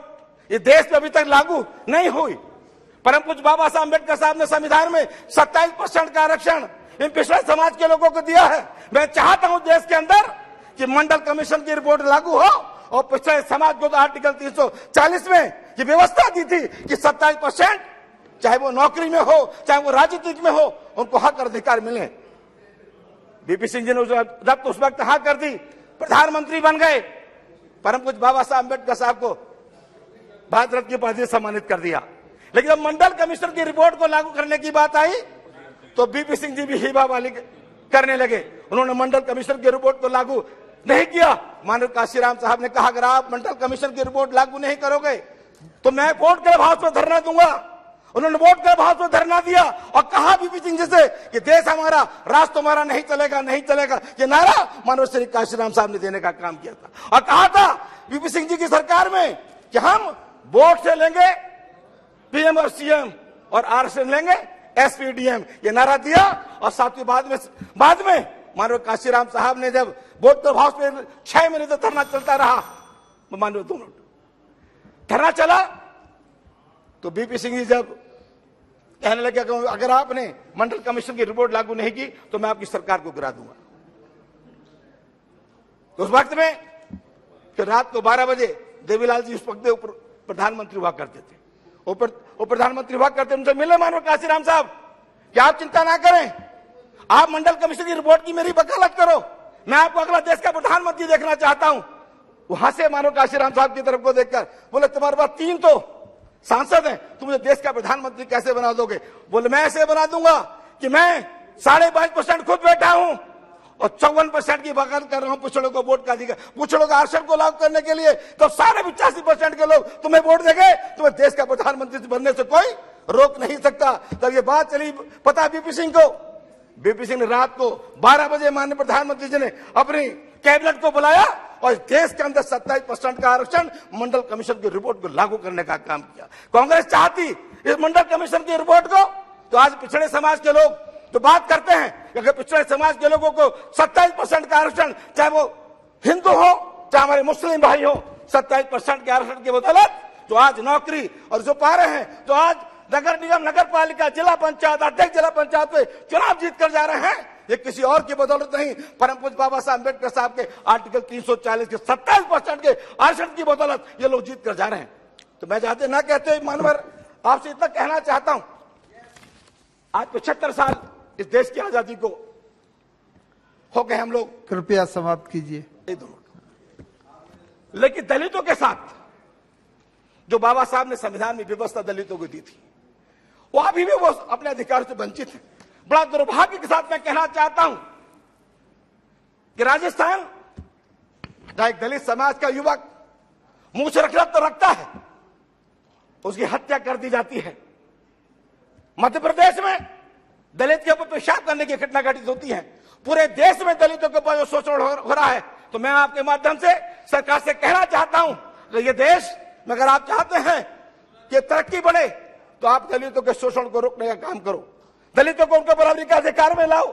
ये देश में अभी तक लागू नहीं हुई, परम पूज्य बाबा साहब अम्बेडकर साहब ने संविधान में 27% का आरक्षण इन पिछड़े समाज के लोगों को दिया है। मैं चाहता हूं देश के अंदर कि मंडल कमीशन की रिपोर्ट लागू हो और पिछड़े समाज को तो आर्टिकल 340 में ये व्यवस्था दी थी कि 27%, चाहे वो नौकरी में हो चाहे वो राजनीतिक में हो, उनको हक और अधिकार मिले। बीपी सिंह जी ने जब तो उस वक्त हाँ कर दी, प्रधानमंत्री बन गए, परम पूज्य बाबा साहब अम्बेडकर साहब को भारत रत्न की उपाधि से सम्मानित कर दिया। लेकिन जब मंडल कमीशन की रिपोर्ट को लागू करने की बात आई तो बीपी सिंह जी भी हीबा वाली करने लगे। उन्होंने मंडल कमीशन की रिपोर्ट को लागू नहीं किया। माननीय काशीराम साहब ने कहा अगर आप मंडल कमीशन की रिपोर्ट लागू नहीं करोगे तो मैं वोट के अभाव पर धरना दूंगा। उन्होंने वोट के अभाव पर धरना दिया और कहा बीपी सिंह जी से कि देश हमारा, राष्ट्र हमारा नहीं चलेगा, नहीं चलेगा। ये नारा माननीय श्री काशीराम साहब ने देने का काम किया था और कहा था बीपी सिंह जी की सरकार में कि हम वोट से लेंगे पीएम और सीएम और आरक्षण लेंगे एसपीडीएम, ये नारा दिया। और साथ बाद में माननीय काशीराम साहब ने जब वोट के अभाव पर 6 महीने तक धरना चलता रहा, माननीय 2 मिनट धरना चला तो बीपी सिंह जी जब कहने लगे अगर आपने मंडल कमीशन की रिपोर्ट लागू नहीं की तो मैं आपकी सरकार को गिरा दूंगा। तो उस वक्त में फिर रात को 12 बजे देवीलाल जी उस वक्त प्रधानमंत्री हुआ करते थे, वो प्रधानमंत्री हुआ करते, उनसे मिले माननीय काशीराम साहब कि आप चिंता ना करें, आप मंडल कमीशन की रिपोर्ट की मेरी वकालत करो, मैं आपको अगला देश का प्रधानमंत्री देखना चाहता हूं। वहां से माननीय काशीराम साहब की तरफ को देखकर बोले तुम्हारे पास 3 तो सांसद हैं, तुम मुझे देश का प्रधानमंत्री कैसे बना दोगे? बोले मैं ऐसे बना दूंगा कि मैं 22.5% खुद बैठा हूं और 54% की वकालत कर रहा हूं पिछड़ों को वोट का अधिकार, पिछड़ों का आरक्षण को लागू करने के लिए। तो सारे 85% के लोग तुम्हें वोट देंगे, तुम्हें देश का प्रधानमंत्री बनने से कोई रोक नहीं सकता। तब ये बात चली पता बीपी सिंह को। बीपी सिंह ने रात को 12 बजे माननीय प्रधानमंत्री जी ने अपनी कैबिनेट को बुलाया और देश के अंदर 27% का आरक्षण मंडल कमीशन की रिपोर्ट को लागू करने का काम किया। कांग्रेस चाहती इस मंडल कमीशन की रिपोर्ट को तो आज पिछड़े समाज के लोग तो बात करते हैं कि अगर पिछड़े समाज के लोगों को 27% का आरक्षण, चाहे वो हिंदू हो चाहे हमारे मुस्लिम भाई हो, 27% के आरक्षण की बदौलत तो आज नौकरी और जो पा रहे हैं, तो आज नगर निगम, नगर पालिका, जिला पंचायत अध्यक्ष, जिला पंचायत पे चुनाव जीत कर जा रहे हैं, ये किसी और की बदौलत नहीं, परम पूज्य बाबा साहब अम्बेडकर साहब के आर्टिकल 340 के 27% के आरक्षण की बदौलत ये लोग जीत कर जा रहे हैं। तो मैं चाहते ना कहते मानवर आपसे इतना कहना चाहता हूं, आज 75 साल इस देश की आजादी को हो गए हम लोग। कृपया समाप्त कीजिए। लेकिन दलितों के साथ जो बाबा साहब ने संविधान में व्यवस्था दलितों को दी थी, वो अभी भी वो अपने अधिकार से वंचित है। बड़ा दुर्भाग्य के साथ मैं कहना चाहता हूं कि राजस्थान जहां एक दलित समाज का युवक मूछ रखना तो रखता है, उसकी हत्या कर दी जाती है। मध्य प्रदेश में दलित के ऊपर पेशाब करने की घटना घटित होती है। पूरे देश में दलितों के ऊपर शोषण हो रहा है। तो मैं आपके माध्यम से सरकार से कहना चाहता हूं कि ये देश में अगर आप चाहते हैं कि तरक्की बढ़े तो आप दलितों के शोषण को रोकने का काम करो, दलितों को उनके बराबरी का अधिकार में लाओ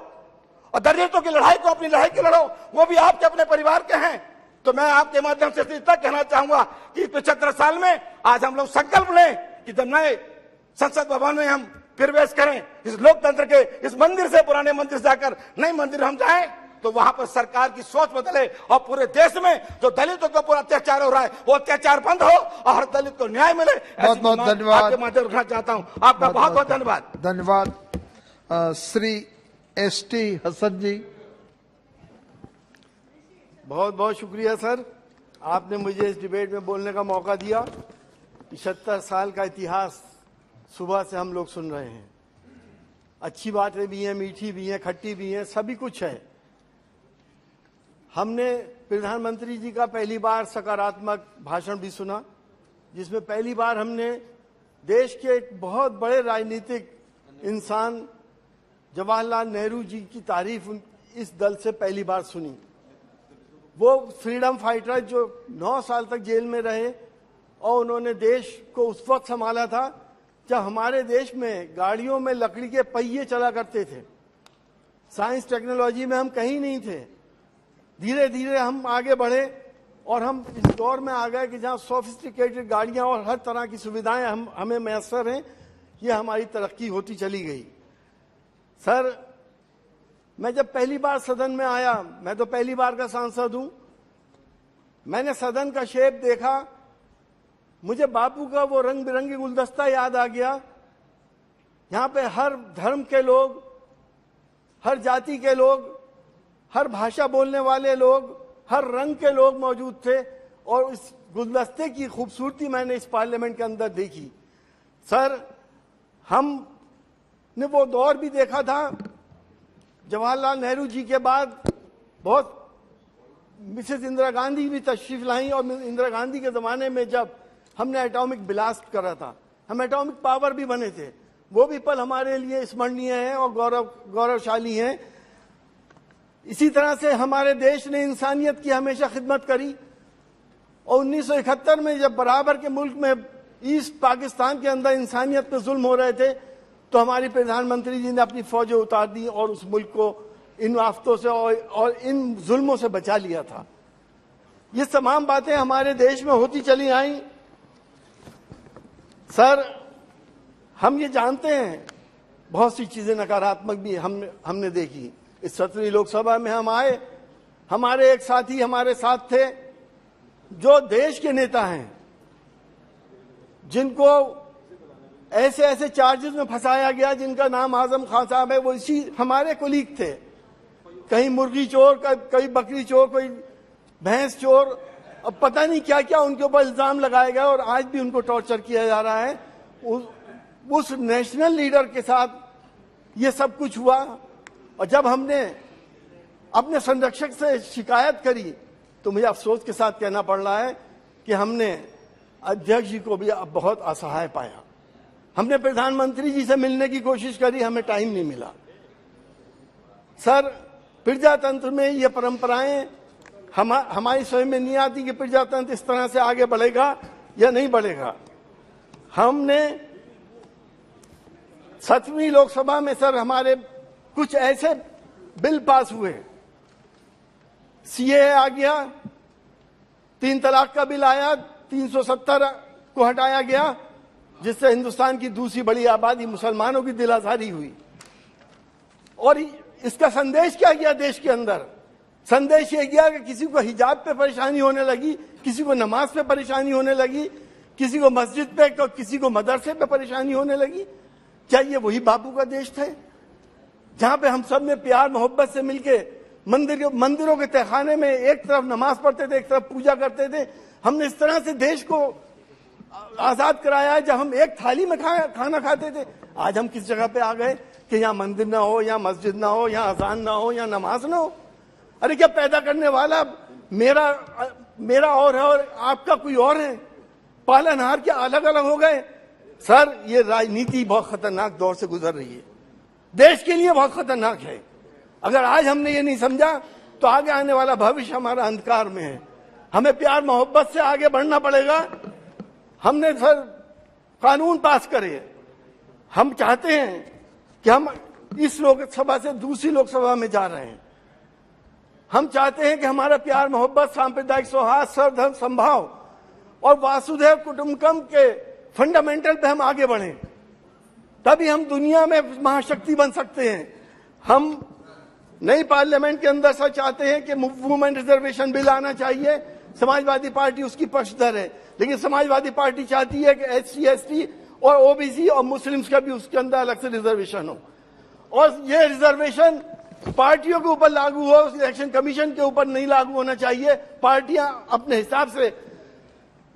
और दलितों की लड़ाई को अपनी लड़ाई की लड़ो, वो भी आपके अपने परिवार के हैं। तो मैं आपके माध्यम से इतना कहना चाहूंगा कि 75 साल में आज हम लोग संकल्प लें कि जब नए संसद भवन में हम प्रवेश करें, इस लोकतंत्र के इस मंदिर से, पुराने मंदिर से जाकर नए मंदिर हम जाएं, तो वहां पर सरकार की सोच बदले और पूरे देश में जो दलितों को पूरा अत्याचार हो रहा है वो अत्याचार बंद हो और हर दलित को न्याय मिले। बहुत बहुत धन्यवाद। आपके माध्यम रखना चाहता हूं। आपका बहुत बहुत धन्यवाद। धन्यवाद। श्री एसटी हसन जी। बहुत बहुत शुक्रिया सर, आपने मुझे इस डिबेट में बोलने का मौका दिया। 75 साल का इतिहास सुबह से हम लोग सुन रहे हैं। अच्छी बातें भी हैं, मीठी भी हैं, खट्टी भी हैं, सभी कुछ है। हमने प्रधानमंत्री जी का पहली बार सकारात्मक भाषण भी सुना, जिसमें पहली बार हमने देश के एक बहुत बड़े राजनीतिक इंसान जवाहरलाल नेहरू जी की तारीफ इस दल से पहली बार सुनी। वो फ्रीडम फाइटर जो 9 साल तक जेल में रहे और उन्होंने देश को उस वक्त संभाला था जब हमारे देश में गाड़ियों में लकड़ी के पहिए चला करते थे। साइंस टेक्नोलॉजी में हम कहीं नहीं थे। धीरे धीरे हम आगे बढ़े और हम इस दौर में आ गए कि जहां सोफिस्टिकेटेड गाड़ियां और हर तरह की सुविधाएं हमें मैसर हैं। ये हमारी तरक्की होती चली गई। सर, मैं जब पहली बार सदन में आया, मैं तो पहली बार का सांसद हूं, मैंने सदन का शेप देखा मुझे बापू का वो रंग बिरंगी गुलदस्ता याद आ गया। यहाँ पे हर धर्म के लोग, हर जाति के लोग, हर भाषा बोलने वाले लोग, हर रंग के लोग मौजूद थे और इस गुलदस्ते की खूबसूरती मैंने इस पार्लियामेंट के अंदर देखी। सर, हमने वो दौर भी देखा था जवाहरलाल नेहरू जी के बाद बहुत मिसेस इंदिरा गांधी भी तशरीफ लाई और इंदिरा गांधी के ज़माने में जब हमने एटॉमिक ब्लास्ट करा था, हम एटॉमिक पावर भी बने थे, वो भी पल हमारे लिए स्मरणीय हैं और गौरवशाली हैं। इसी तरह से हमारे देश ने इंसानियत की हमेशा खिदमत करी और 1971 में जब बराबर के मुल्क में ईस्ट पाकिस्तान के अंदर इंसानियत पे जुल्म हो रहे थे तो हमारी प्रधानमंत्री जी ने अपनी फौजें उतार दी और उस मुल्क को इन आफतों से और इन जुल्मों से बचा लिया था। ये तमाम बातें हमारे देश में होती चली आई। सर, हम ये जानते हैं बहुत सी चीजें नकारात्मक भी हमने देखी। इस 17वीं लोकसभा में हम आए, हमारे एक साथी हमारे साथ थे जो देश के नेता हैं, जिनको ऐसे ऐसे चार्जेस में फंसाया गया जिनका नाम आजम खान साहब है, वो इसी हमारे कोलीग थे। कहीं मुर्गी चोर, कहीं बकरी चोर, कोई भैंस चोर, अब पता नहीं क्या क्या उनके ऊपर इल्जाम लगाया गया और आज भी उनको टॉर्चर किया जा रहा है। उस नेशनल लीडर के साथ ये सब कुछ हुआ और जब हमने अपने संरक्षक से शिकायत करी तो मुझे अफसोस के साथ कहना पड़ रहा है कि हमने अध्यक्ष जी को भी बहुत असहाय पाया। हमने प्रधानमंत्री जी से मिलने की कोशिश करी, हमें टाइम नहीं मिला। सर, प्रजातंत्र में ये परंपराएं हमारी समझ में नहीं आती कि प्रजातंत्र इस तरह से आगे बढ़ेगा या नहीं बढ़ेगा। हमने 7वीं लोकसभा में सर हमारे कुछ ऐसे बिल पास हुए, सीए आ गया, 3 तलाक का बिल आया, 370 को हटाया गया, जिससे हिंदुस्तान की दूसरी बड़ी आबादी मुसलमानों की दिल आजारी हुई। और इसका संदेश क्या गया देश के अंदर? संदेश ये गया कि किसी को हिजाब पे परेशानी होने लगी, किसी को नमाज पे परेशानी होने लगी, किसी को मस्जिद पे, किसी को मदरसे पे परेशानी होने लगी। क्या ये वही बापू का देश था जहां पे हम सब ने प्यार मोहब्बत से मिलके मंदिरों के तहखाने में एक तरफ नमाज पढ़ते थे, एक तरफ पूजा करते थे? हमने इस तरह से देश को आजाद कराया है जब हम एक थाली में खाना खाते थे। आज हम किस जगह पे आ गए कि यहाँ मंदिर ना हो, यहाँ मस्जिद ना हो, यहाँ अजान ना हो, यहाँ नमाज ना हो। अरे क्या पैदा करने वाला मेरा और है और आपका कोई और है? पालनहार क्या अलग अलग हो गए? सर, ये राजनीति बहुत खतरनाक दौर से गुजर रही है, देश के लिए बहुत खतरनाक है। अगर आज हमने ये नहीं समझा तो आगे आने वाला भविष्य हमारा अंधकार में है। हमें प्यार मोहब्बत से आगे बढ़ना पड़ेगा। हमने सर कानून पास करे। हम चाहते हैं कि हम इस लोकसभा से दूसरी लोकसभा में जा रहे हैं। हम चाहते हैं कि हमारा प्यार मोहब्बत, सांप्रदायिक सौहार्द, सर्वधर्म संभाव और वासुदेव कुटुंबकम के फंडामेंटल पे हम आगे बढ़ें, तभी हम दुनिया में महाशक्ति बन सकते हैं। हम नई पार्लियामेंट के अंदर सर चाहते हैं कि वुमेन रिजर्वेशन बिल आना चाहिए। समाजवादी पार्टी उसकी पक्षधर है, लेकिन समाजवादी पार्टी चाहती है कि SC, ST और OBC और मुस्लिम्स का भी उसके अंदर अलग से रिजर्वेशन हो और ये रिजर्वेशन पार्टियों के ऊपर लागू हो, इलेक्शन कमीशन के ऊपर नहीं लागू होना चाहिए। पार्टियां अपने हिसाब से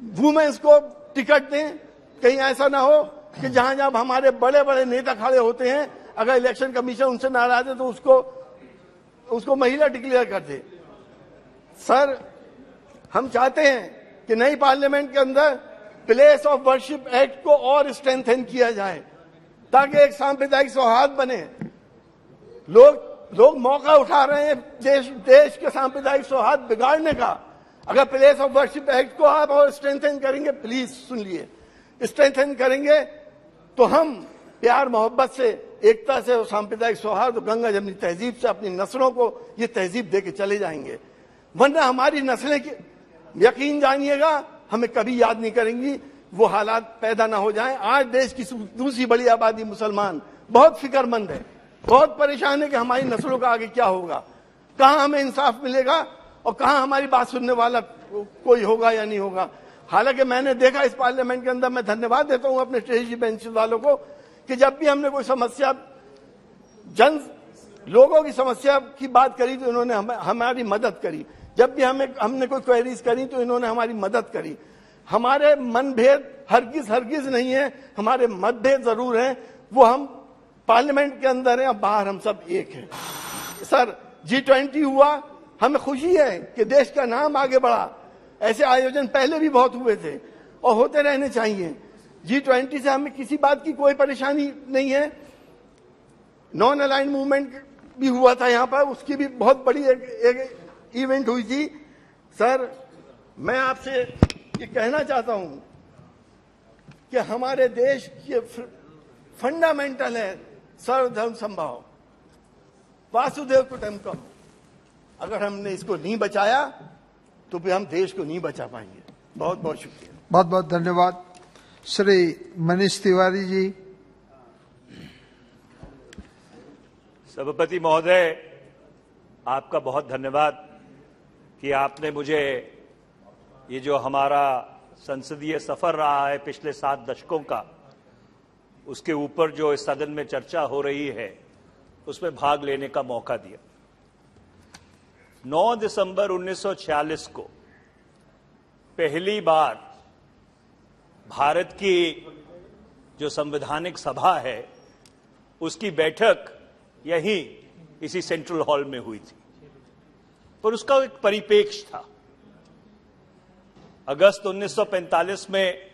वुमेन्स को टिकट दें। कहीं ऐसा ना हो कि जहां जहां हमारे बड़े बड़े नेता खड़े होते हैं, अगर इलेक्शन कमीशन उनसे नाराज है तो उसको महिला डिक्लेयर कर दे। सर, हम चाहते हैं कि नई पार्लियामेंट के अंदर प्लेस ऑफ वर्शिप एक्ट को और स्ट्रेंथन किया जाए ताकि एक सांप्रदायिक सौहार्द बने। लोग मौका उठा रहे हैं देश के सांप्रदायिक सौहार्द बिगाड़ने का। अगर प्लेस ऑफ वर्शिप एक्ट को आप और स्ट्रेंथन करेंगे, प्लीज सुन लिए, स्ट्रेंथन करेंगे तो हम प्यार मोहब्बत से, एकता से और सांप्रदायिक सौहार्द, गंगा जमनी तहजीब से अपनी नस्लों को ये तहजीब दे के चले जाएंगे। वरना हमारी नस्लें, यकीन जानिएगा, हमें कभी याद नहीं करेंगी। वो हालात पैदा ना हो जाएं। आज देश की दूसरी बड़ी आबादी मुसलमान बहुत फिक्रमंद है, बहुत परेशान है कि हमारी नस्लों का आगे क्या होगा, कहां हमें इंसाफ मिलेगा और कहां हमारी बात सुनने वाला कोई होगा या नहीं होगा। हालांकि मैंने देखा इस पार्लियामेंट के अंदर, मैं धन्यवाद देता हूं अपने स्ट्रेटेजी बेंच वालों को कि जब भी हमने कोई समस्या, लोगों की समस्या की बात करी तो इन्होंने हमारी मदद करी। जब भी हमने कोई क्वेरीज करी तो इन्होंने हमारी मदद करी। हमारे मनभेद हरगिज नहीं है, हमारे मतभेद जरूर हैं, वो हम पार्लियामेंट के अंदर हैं और बाहर हम सब एक हैं। सर, G20 हुआ, हमें खुशी है कि देश का नाम आगे बढ़ा। ऐसे आयोजन पहले भी बहुत हुए थे और होते रहने चाहिए। G20 से हमें किसी बात की कोई परेशानी नहीं है। नॉन अलाइंड मूवमेंट भी हुआ था यहाँ पर, उसकी भी बहुत बड़ी एक इवेंट हुई थी। सर, मैं आपसे ये कहना चाहता हूं कि हमारे देश के फंडामेंटल है सर्वधर्म समभाव, वासुदेव कुटुंबकम। अगर हमने इसको नहीं बचाया तो फिर हम देश को नहीं बचा पाएंगे। बहुत बहुत शुक्रिया। बहुत बहुत धन्यवाद। श्री मनीष तिवारी जी। सभापति महोदय, आपका बहुत धन्यवाद कि आपने मुझे ये जो हमारा संसदीय सफर रहा है पिछले 7 दशकों का, उसके ऊपर जो इस सदन में चर्चा हो रही है उसमें भाग लेने का मौका दिया। 9 दिसंबर 1946 को पहली बार भारत की जो संवैधानिक सभा है उसकी बैठक यहीं इसी सेंट्रल हॉल में हुई थी, पर उसका एक परिप्रेक्ष्य था। अगस्त 1945 में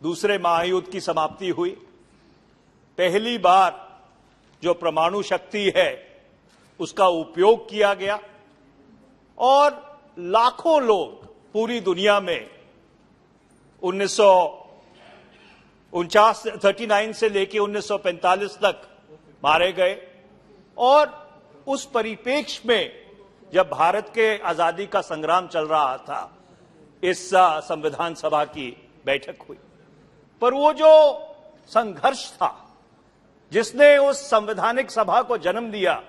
दूसरे महायुद्ध की समाप्ति हुई। पहली बार जो परमाणु शक्ति है उसका उपयोग किया गया और लाखों लोग पूरी दुनिया में 1939 से लेकर 1945 तक मारे गए। और उस परिप्रेक्ष्य में जब भारत के आजादी का संग्राम चल रहा था, इस संविधान सभा की बैठक हुई। पर वो जो संघर्ष था जिसने उस संवैधानिक सभा को जन्म दिया,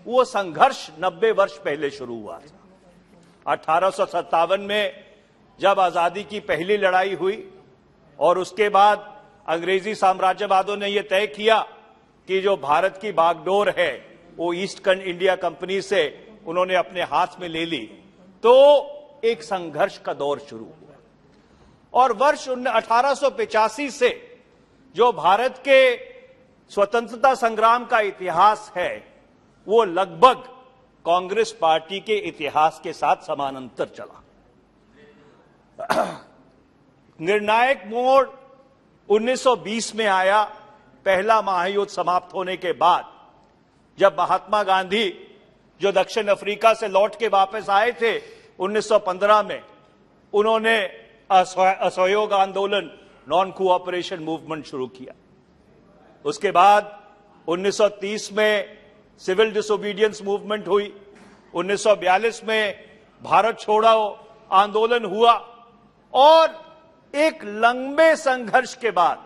वो संघर्ष 90 वर्ष पहले शुरू हुआ था। 1857 में जब आजादी की पहली लड़ाई हुई और उसके बाद अंग्रेजी साम्राज्यवादियों ने यह तय किया कि जो भारत की बागडोर है वो ईस्ट इंडिया कंपनी से उन्होंने अपने हाथ में ले ली, तो एक संघर्ष का दौर शुरू हुआ। और वर्ष 1885 से जो भारत के स्वतंत्रता संग्राम का इतिहास है वो लगभग कांग्रेस पार्टी के इतिहास के साथ समानांतर चला। निर्णायक मोड़ 1920 में आया, पहला महायुद्ध समाप्त होने के बाद, जब महात्मा गांधी जो दक्षिण अफ्रीका से लौट के वापस आए थे 1915 में, उन्होंने असहयोग आंदोलन, नॉन कोऑपरेशन मूवमेंट शुरू किया। उसके बाद 1930 में सिविल डिसोबीडियंस मूवमेंट हुई। 1942 में भारत छोड़ो आंदोलन हुआ और एक लंबे संघर्ष के बाद,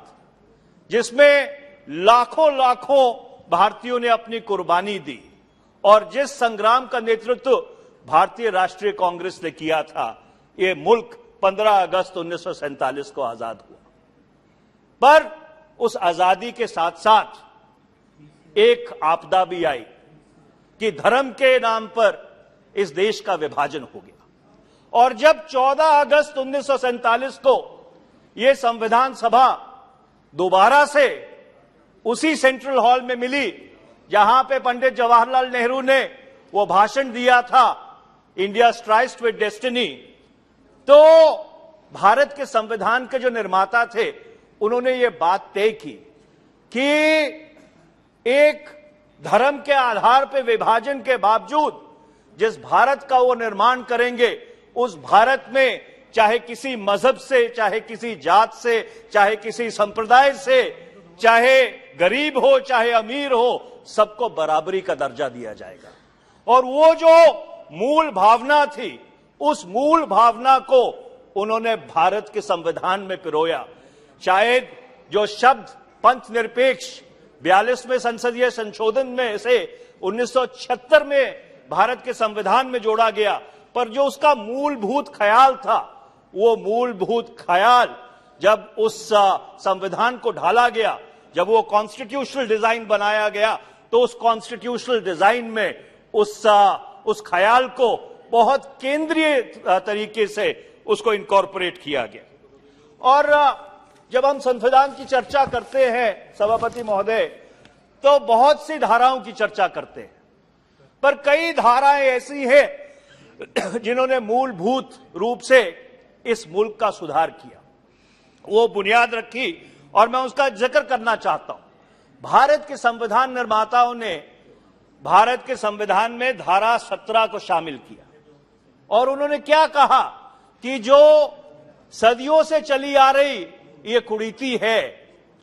जिसमें लाखों भारतीयों ने अपनी कुर्बानी दी और जिस संग्राम का नेतृत्व भारतीय राष्ट्रीय कांग्रेस ने किया था, ये मुल्क 15 अगस्त 1947 को आजाद हुआ। पर उस आजादी के साथ साथ एक आपदा भी आई कि धर्म के नाम पर इस देश का विभाजन हो गया। और जब 14 अगस्त 1947 को यह संविधान सभा दोबारा से उसी सेंट्रल हॉल में मिली जहां पे पंडित जवाहरलाल नेहरू ने वो भाषण दिया था, इंडिया स्ट्राइव्स विद डेस्टिनी, तो भारत के संविधान के जो निर्माता थे उन्होंने ये बात तय की कि एक धर्म के आधार पर विभाजन के बावजूद जिस भारत का वो निर्माण करेंगे, उस भारत में चाहे किसी मजहब से, चाहे किसी जात से, चाहे किसी संप्रदाय से, चाहे गरीब हो चाहे अमीर हो, सबको बराबरी का दर्जा दिया जाएगा। और वो जो मूल भावना थी, उस मूल भावना को उन्होंने भारत के संविधान में पिरोया। शायद जो शब्द पंथ निरपेक्ष 42वें संसदीय संशोधन में से 1976 में भारत के संविधान में जोड़ा गया, पर जो उसका मूलभूत ख्याल था वो मूलभूत ख्याल जब उस संविधान को ढाला गया, जब वो कॉन्स्टिट्यूशनल डिजाइन बनाया गया, तो उस कॉन्स्टिट्यूशनल डिजाइन में उस ख्याल को बहुत केंद्रीय तरीके से उसको इनकॉर्पोरेट किया गया। और जब हम संविधान की चर्चा करते हैं सभापति महोदय, तो बहुत सी धाराओं की चर्चा करते हैं, पर कई धाराएं ऐसी हैं जिन्होंने मूलभूत रूप से इस मुल्क का सुधार किया, वो बुनियाद रखी, और मैं उसका जिक्र करना चाहता हूं। भारत के संविधान निर्माताओं ने भारत के संविधान में धारा 17 को शामिल किया, और उन्होंने क्या कहा कि जो सदियों से चली आ रही ये कुरीति है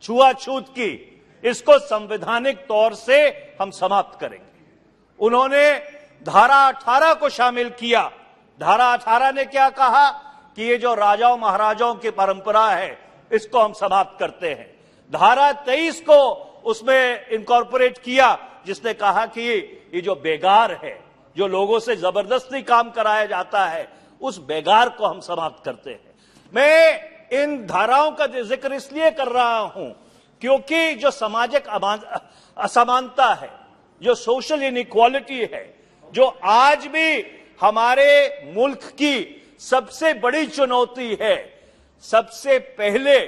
छुआछूत की, इसको संवैधानिक तौर से हम समाप्त करेंगे। उन्होंने धारा 18 को शामिल किया। धारा 18 ने क्या कहा कि ये जो राजाओं महाराजाओं की परंपरा है, इसको हम समाप्त करते हैं। धारा 23 को उसमें इनकॉर्पोरेट किया, जिसने कहा कि ये जो बेगार है, जो लोगों से जबरदस्ती काम कराया जाता है, उस बेगार को हम समाप्त करते हैं। मैं इन धाराओं का जिक्र इसलिए कर रहा हूं क्योंकि जो सामाजिक असमानता है, जो सोशल इनइक्वालिटी है, जो आज भी हमारे मुल्क की सबसे बड़ी चुनौती है, सबसे पहले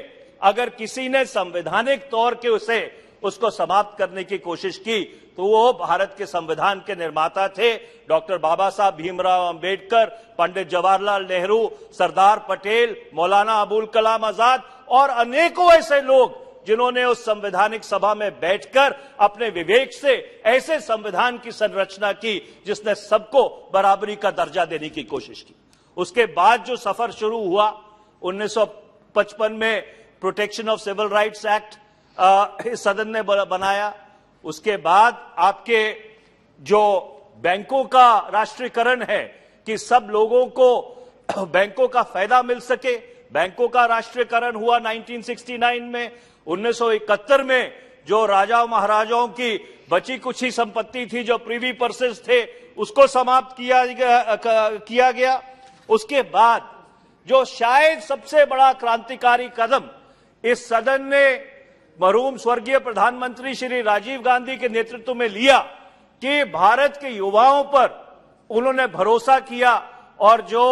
अगर किसी ने संवैधानिक तौर के उसको समाप्त करने की कोशिश की, तो वो भारत के संविधान के निर्माता थे डॉक्टर बाबा साहब भीमराव अंबेडकर, पंडित जवाहरलाल नेहरू, सरदार पटेल, मौलाना अबुल कलाम आजाद और अनेकों ऐसे लोग जिन्होंने उस संवैधानिक सभा में बैठकर अपने विवेक से ऐसे संविधान की संरचना की जिसने सबको बराबरी का दर्जा देने की कोशिश की। उसके बाद जो सफर शुरू हुआ 1955 में protection of civil rights act इस सदन ने बनाया। उसके बाद आपके जो बैंकों का राष्ट्रीयकरण है कि सब लोगों को बैंकों का फायदा मिल सके, बैंकों का राष्ट्रीयकरण हुआ 1969 में। 1971 में जो राजाओं महाराजाओं की बची कुछ ही संपत्ति थी, जो प्रिवी पर्सेस थे, उसको समाप्त किया गया। उसके बाद जो शायद सबसे बड़ा क्रांतिकारी कदम इस सदन ने मरहूम स्वर्गीय प्रधानमंत्री श्री राजीव गांधी के नेतृत्व में लिया कि भारत के युवाओं पर उन्होंने भरोसा किया और जो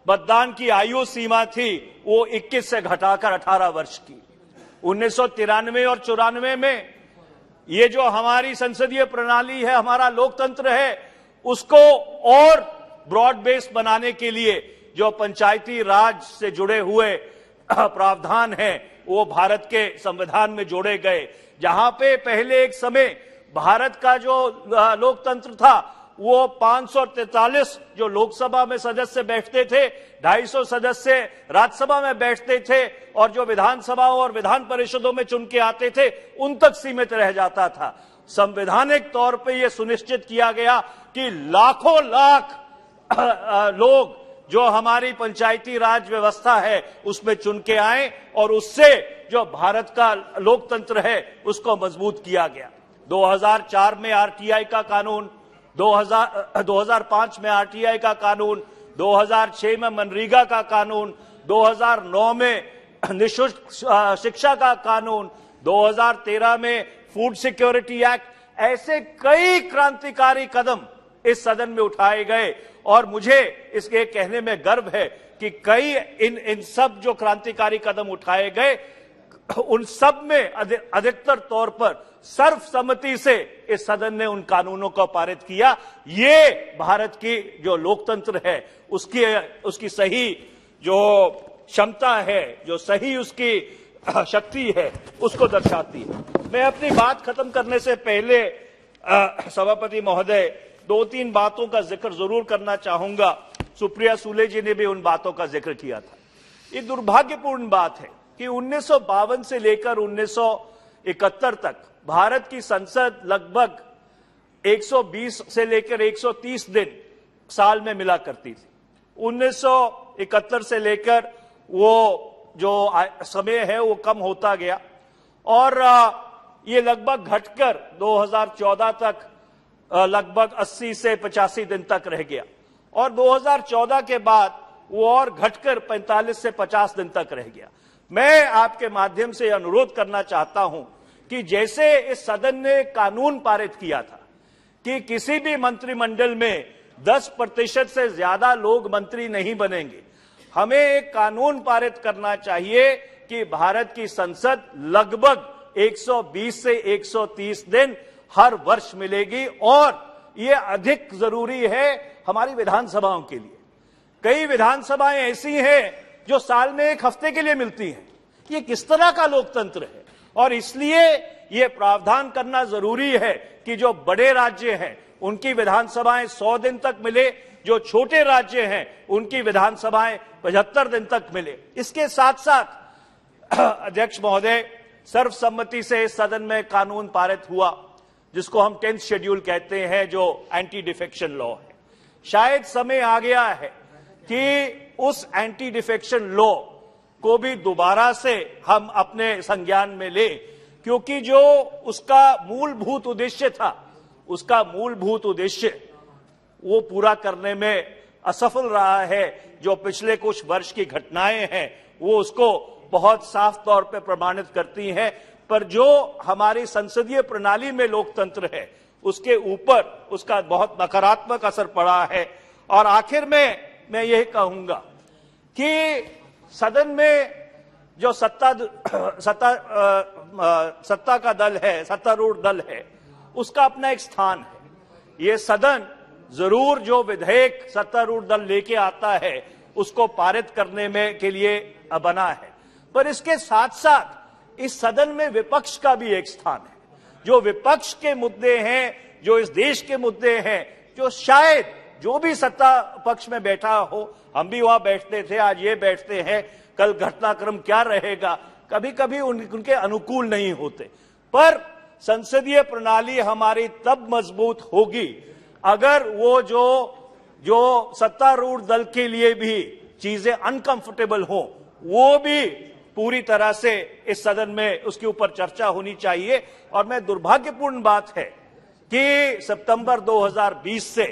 मतदान की आयु सीमा थी वो 21 से घटाकर 18 वर्ष की। 1993 और 94 में ये जो हमारी संसदीय प्रणाली है, हमारा लोकतंत्र है, उसको और ब्रॉड बेस बनाने के लिए जो पंचायती राज से जुड़े हुए प्रावधान हैं वो भारत के संविधान में जोड़े गए। जहां पे पहले एक समय भारत का जो लोकतंत्र था वो 543 जो लोकसभा में सदस्य बैठते थे, 250 सदस्य राज्यसभा में बैठते थे और जो विधानसभाओं और विधान परिषदों में चुन के आते थे उन तक सीमित रह जाता था। संवैधानिक तौर पे ये सुनिश्चित किया गया कि लाखों लाख लोग जो हमारी पंचायती राज व्यवस्था है उसमें चुन के आए और उससे जो भारत का लोकतंत्र है उसको मजबूत किया गया। 2004 में आरटीआई का कानून, 2005 में आरटीआई का कानून, 2006 में मनरेगा का कानून, 2009 में निःशुल्क शिक्षा का कानून, 2013 में फूड सिक्योरिटी एक्ट, ऐसे कई क्रांतिकारी कदम इस सदन में उठाए गए और मुझे इसके कहने में गर्व है कि कई इन सब जो क्रांतिकारी कदम उठाए गए उन सब में अधिकतर तौर पर सर्वसम्मति से इस सदन ने उन कानूनों को पारित किया। ये भारत की जो लोकतंत्र है उसकी सही जो क्षमता है, जो सही उसकी शक्ति है, उसको दर्शाती है। मैं अपनी बात खत्म करने से पहले सभापति महोदय 2-3 बातों का जिक्र जरूर करना चाहूंगा। सुप्रिया सुले जी ने भी उन बातों का जिक्र किया था। ये दुर्भाग्यपूर्ण बात है कि 1952 से लेकर 1971 तक भारत की संसद लगभग 120 से लेकर 130 दिन साल में मिला करती थी। 1971 से लेकर वो जो समय है वो कम होता गया और ये लगभग घटकर 2014 तक लगभग 80 से 85 दिन तक रह गया और 2014 के बाद वो और घटकर 45 से 50 दिन तक रह गया। मैं आपके माध्यम से अनुरोध करना चाहता हूं कि जैसे इस सदन ने कानून पारित किया था कि किसी भी मंत्रिमंडल में 10% से ज्यादा लोग मंत्री नहीं बनेंगे, हमें एक कानून पारित करना चाहिए कि भारत की संसद लगभग 120 से 130 दिन हर वर्ष मिलेगी। और ये अधिक जरूरी है हमारी विधानसभाओं के लिए। कई विधानसभाएं ऐसी हैं जो साल में एक हफ्ते के लिए मिलती हैं। ये किस तरह का लोकतंत्र है? और इसलिए ये प्रावधान करना जरूरी है कि जो बड़े राज्य हैं उनकी विधानसभाएं 100 दिन तक मिले, जो छोटे राज्य हैं उनकी विधानसभाएं 75 दिन तक मिले। इसके साथ साथ अध्यक्ष महोदय, सर्वसम्मति से इस सदन में कानून पारित हुआ जिसको हम 10th शेड्यूल कहते हैं, जो एंटी डिफेक्शन लॉ है। शायद समय आ गया है कि उस एंटी डिफेक्शन लॉ को भी दोबारा से हम अपने संज्ञान में लें, क्योंकि जो उसका मूलभूत उद्देश्य था, उसका मूलभूत उद्देश्य वो पूरा करने में असफल रहा है। जो पिछले कुछ वर्ष की घटनाएं हैं वो उसको बहुत साफ तौर पे प्रमाणित करती हैं। पर जो हमारी संसदीय प्रणाली में लोकतंत्र है उसके ऊपर उसका बहुत नकारात्मक असर पड़ा है। और आखिर में मैं यही कहूंगा कि सदन में जो सत्ता का दल है, सत्तारूढ़ दल है, उसका अपना एक स्थान है। ये सदन जरूर जो विधेयक सत्तारूढ़ दल लेके आता है उसको पारित करने में के लिए बना है, पर इसके साथ साथ इस सदन में विपक्ष का भी एक स्थान है। जो विपक्ष के मुद्दे हैं, जो इस देश के मुद्दे हैं, जो शायद जो भी सत्ता पक्ष में बैठा हो, हम भी वहां बैठते थे, आज ये बैठते हैं, कल घटनाक्रम क्या रहेगा, कभी कभी उनके अनुकूल नहीं होते। पर संसदीय प्रणाली हमारी तब मजबूत होगी अगर वो जो सत्तारूढ़ दल के लिए भी चीजें अनकंफर्टेबल हो, वो भी पूरी तरह से इस सदन में उसके ऊपर चर्चा होनी चाहिए। और मैं दुर्भाग्यपूर्ण बात है कि सितंबर 2020 से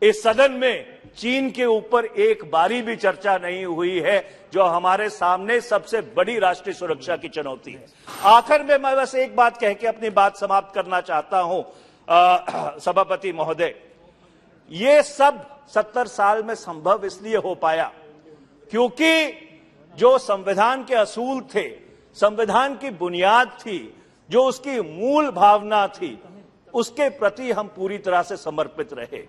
इस सदन में चीन के ऊपर एक बारी भी चर्चा नहीं हुई है, जो हमारे सामने सबसे बड़ी राष्ट्रीय सुरक्षा की चुनौती है। आखिर में मैं बस एक बात कह के अपनी बात समाप्त करना चाहता हूं, सभापति महोदय, ये सब 70 साल में संभव इसलिए हो पाया क्योंकि जो संविधान के असूल थे, संविधान की बुनियाद थी, जो उसकी मूल भावना थी, उसके प्रति हम पूरी तरह से समर्पित रहे।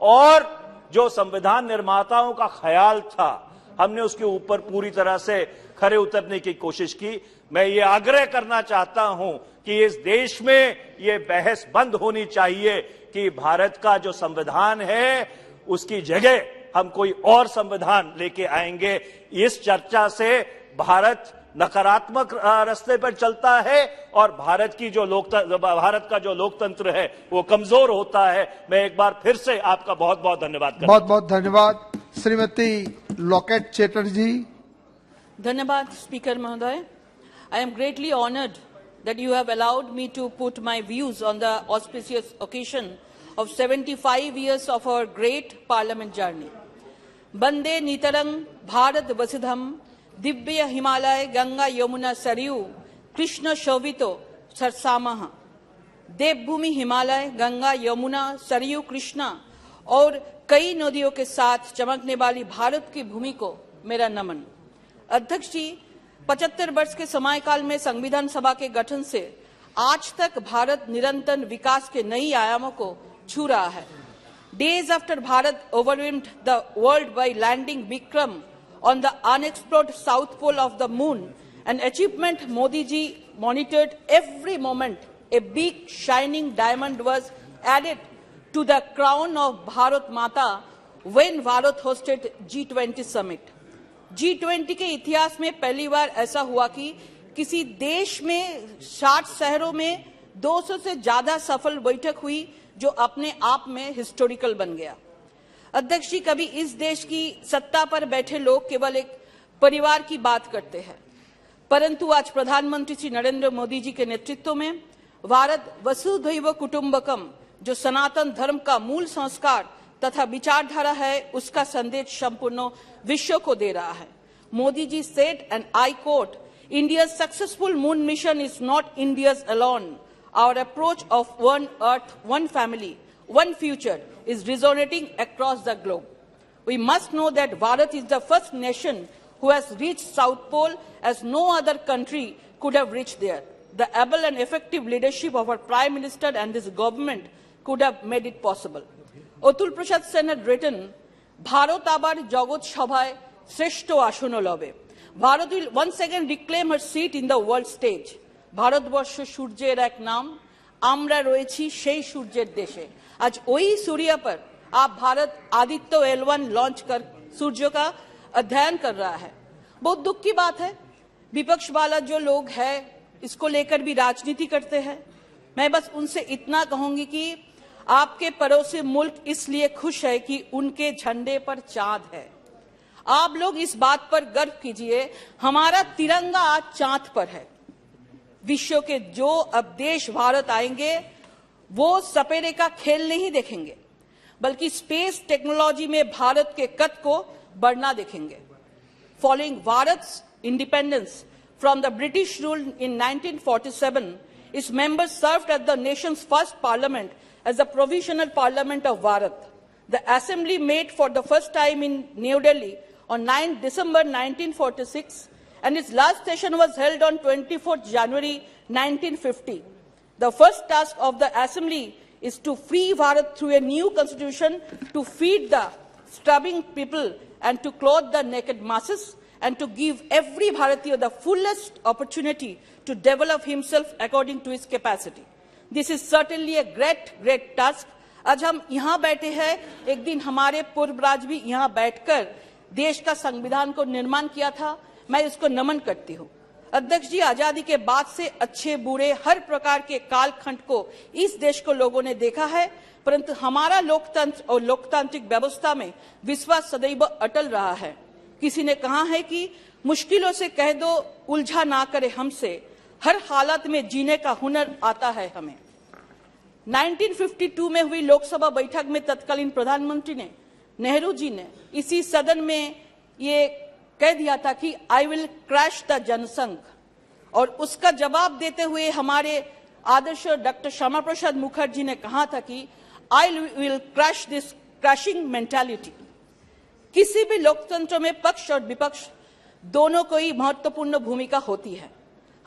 और जो संविधान निर्माताओं का ख्याल था, हमने उसके ऊपर पूरी तरह से खरे उतरने की कोशिश की। मैं ये आग्रह करना चाहता हूं कि इस देश में ये बहस बंद होनी चाहिए कि भारत का जो संविधान है उसकी जगह हम कोई और संविधान लेके आएंगे। इस चर्चा से भारत नकारात्मक रास्ते पर चलता है और भारत का जो लोकतंत्र है वो कमजोर होता है। मैं एक बार फिर से आपका बहुत बहुत धन्यवाद करता हूं। बहुत बहुत धन्यवाद। श्रीमती लॉकेट चैटर्जी। धन्यवाद स्पीकर महोदय। I am greatly honored that you have allowed me to put my views on the auspicious occasion of 75 years of our great parliament journey. Bande Nitarang Bharat Vasidham Divya Himalaya Ganga Yamuna Saryu Krishna Shavito Sarsamaha देवभूमि हिमालय, गंगा, यमुना, सरयू, कृष्णा और कई नदियों के साथ चमकने वाली भारत की भूमि को मेरा नमन। अध्यक्ष जी, 75 वर्ष के समयकाल में संविधान सभा के गठन से आज तक भारत निरंतर विकास के नई आयामों को छू रहा है। Days after Bharat overwhelmed the world by landing Vikram on the unexplored south pole of the moon, an achievement Modi ji monitored every moment. A big shining diamond was added to the crown of Bharat Mata when Bharat hosted G20 summit. G20 के इतिहास में पहली बार ऐसा हुआ कि किसी देश में 60 शहरों में 200 से ज्यादा सफल बैठक हुई, जो अपने आप में हिस्टोरिकल बन गया। अध्यक्ष जी, कभी इस देश की सत्ता पर बैठे लोग केवल एक परिवार की बात करते हैं, परंतु आज प्रधानमंत्री श्री नरेंद्र मोदी जी के नेतृत्व में भारत वसुधैव कुटुंबकम, जो सनातन धर्म का मूल संस्कार तथा विचारधारा है उसका संदेश संपूर्ण विश्व को दे रहा है। Modi ji said, and I quote, India's successful moon mission is not India's alone. Our approach of one earth, one family, one future is resonating across the globe. We must know that Bharat is the first nation who has reached South Pole as no other country could have reached there. The able and effective leadership of our Prime Minister and this government could have made it possible. Atul Prasad Sen had written, Bharat abar jagot sabhay shreshto ashono lobe. Bharat will once again reclaim her seat in the world stage. Bharatvarsha সূর্যের এক नाम, আমরা রয়েছি সেই সূর্যের দেশে। आज वही सूर्य पर आप भारत आदित्य L1 लॉन्च कर सूर्य का अध्ययन कर रहा है। बहुत दुख की बात है, विपक्ष वाला जो लोग हैं इसको लेकर भी राजनीति करते हैं। मैं बस उनसे इतना कहूंगी कि आपके पड़ोसी मुल्क इसलिए खुश है कि उनके झंडे पर चांद है। आप लोग इस बात पर गर्व कीजिए, हमारा तिरंगा आज चांद पर है। विश्व के जो अब देश भारत आएंगे वो सपेरे का खेल नहीं देखेंगे, बल्कि स्पेस टेक्नोलॉजी में भारत के कद को बढ़ना देखेंगे। Following Bharat's independence from the British rule in 1947, its members served as the nation's first parliament as the Provisional Parliament of Bharat. The assembly met for the first time in New Delhi on 9 December 1946, and its last session was held on 24th January 1950. The first task of the assembly is to free Bharat through a new constitution, to feed the starving people and to clothe the naked masses, and to give every Bharatiya the fullest opportunity to develop himself according to his capacity. This is certainly a great task. आज हम यहाँ बैठे हैं, एक दिन हमारे पूर्वज भी यहाँ बैठकर देश का संविधान को निर्माण किया था। मैं इसको नमन करती हूँ। अध्यक्ष जी, आजादी के बाद से अच्छे बुरे हर प्रकार के कालखंड को इस देश को लोगों ने देखा है, परंतु हमारा लोकतंत्र और लोकतांत्रिक व्यवस्था में विश्वास सदैव अटल रहा है। किसी ने कहा है कि मुश्किलों से कह दो उलझा ना करे हमसे, हर हालत में जीने का हुनर आता है हमें। 1952 में हुई लोकसभा बैठक में तत्कालीन प्रधानमंत्री ने, नेहरू जी ने इसी सदन में ये कह दिया था कि I will crash the Jansangh, और उसका जवाब देते हुए हमारे आदर्श डॉक्टर श्यामा प्रसाद मुखर्जी ने कहा था कि I will crash this crashing mentality. किसी भी लोकतंत्र में पक्ष और विपक्ष दोनों को ही महत्वपूर्ण भूमिका होती है।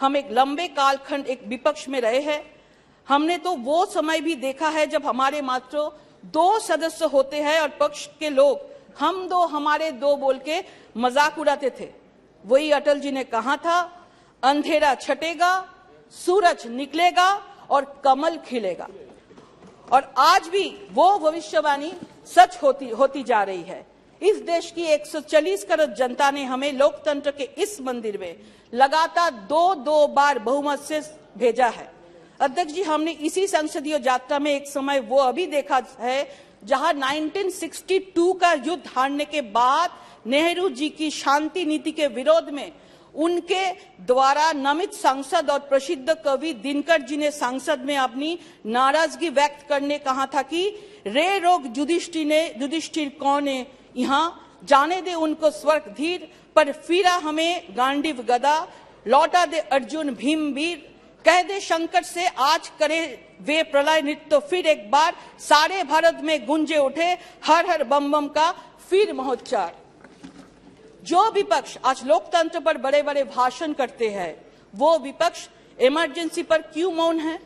हम एक लंबे कालखंड एक विपक्ष में रहे हैं। हमने तो वो समय भी देखा है जब हमारे मात्र 2 सदस्य होते हैं और पक्ष के लोग हम दो हमारे दो बोल के मजाक उड़ाते थे। वही अटल जी ने कहा था, अंधेरा छटेगा, सूरज निकलेगा और कमल खिलेगा। और आज भी वो भविष्यवाणी सच होती जा रही है। इस देश की 140 करोड़ जनता ने हमें लोकतंत्र के इस मंदिर में लगातार 2 बार बहुमत से भेजा है। अध्यक्ष जी, हमने इसी संसदीय यात्रा में एक समय वो अभी देखा है जहां 1962 का युद्ध हारने के बाद नेहरू जी की शांति नीति के विरोध में उनके द्वारा नामित सांसद और प्रसिद्ध कवि दिनकर जी ने संसद में अपनी नाराजगी व्यक्त करने कहा था कि रे रोग युधिष्ठिर कौन है यहाँ, जाने दे उनको स्वर्ग धीर, पर फिरा हमें गांडीव गदा, लौटा दे अर्जुन भीम वीर, कह दे शंकर से आज करे वे प्रलय नृत्य, तो फिर एक बार सारे भारत में गुंजे उठे हर हर बम बम का फिर महोच्चार। जो विपक्ष आज लोकतंत्र पर बड़े बड़े भाषण करते हैं, वो विपक्ष इमरजेंसी पर क्यों मौन है?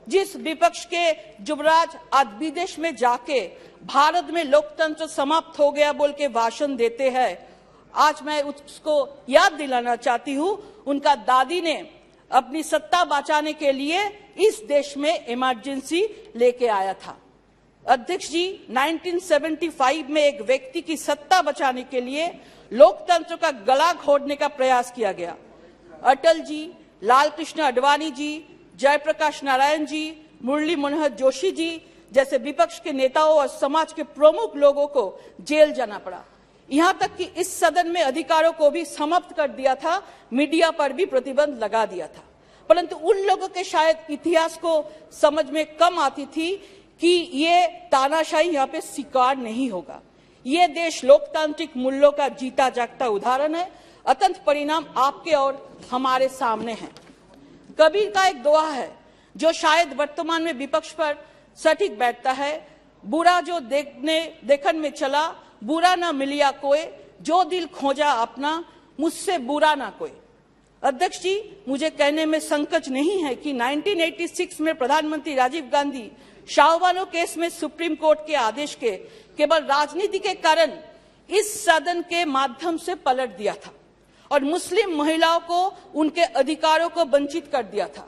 जिस विपक्ष के युवराज आज विदेश में जाके भारत में लोकतंत्र समाप्त हो गया बोल के भाषण देते हैं, आज मैं उसको याद दिलाना चाहती हूँ, उनका दादी ने अपनी सत्ता बचाने के लिए इस देश में इमरजेंसी लेके आया था। अध्यक्ष जी, 1975 में एक व्यक्ति की सत्ता बचाने के लिए लोकतंत्र का गला घोटने का प्रयास किया गया। अटल जी, लाल कृष्ण आडवाणी जी, जयप्रकाश नारायण जी, मुरली मनोहर जोशी जी जैसे विपक्ष के नेताओं और समाज के प्रमुख लोगों को जेल जाना पड़ा। यहां तक कि इस सदन में अधिकारों को भी समाप्त कर दिया था, मीडिया पर भी प्रतिबंध लगा दिया था। परंतु उन लोगों के शायद इतिहास को समझ में कम आती थी कि ये तानाशाही यहाँ पे स्वीकार नहीं होगा। ये देश लोकतांत्रिक मूल्यों का जीता जागता उदाहरण है। अत्यंत परिणाम आपके और हमारे सामने हैं। कबीर का एक दोहा है जो शायद वर्तमान में विपक्ष पर सटीक बैठता है, बुरा जो देखन में चला, बुरा ना मिलिया कोई, जो दिल खोजा अपना, मुझसे बुरा ना कोई। अध्यक्ष जी, मुझे कहने में संकोच नहीं है कि 1986 में प्रधानमंत्री राजीव गांधी शाहबानो केस में सुप्रीम कोर्ट के आदेश के केवल राजनीति के कारण इस सदन के माध्यम से पलट दिया था और मुस्लिम महिलाओं को उनके अधिकारों को वंचित कर दिया था,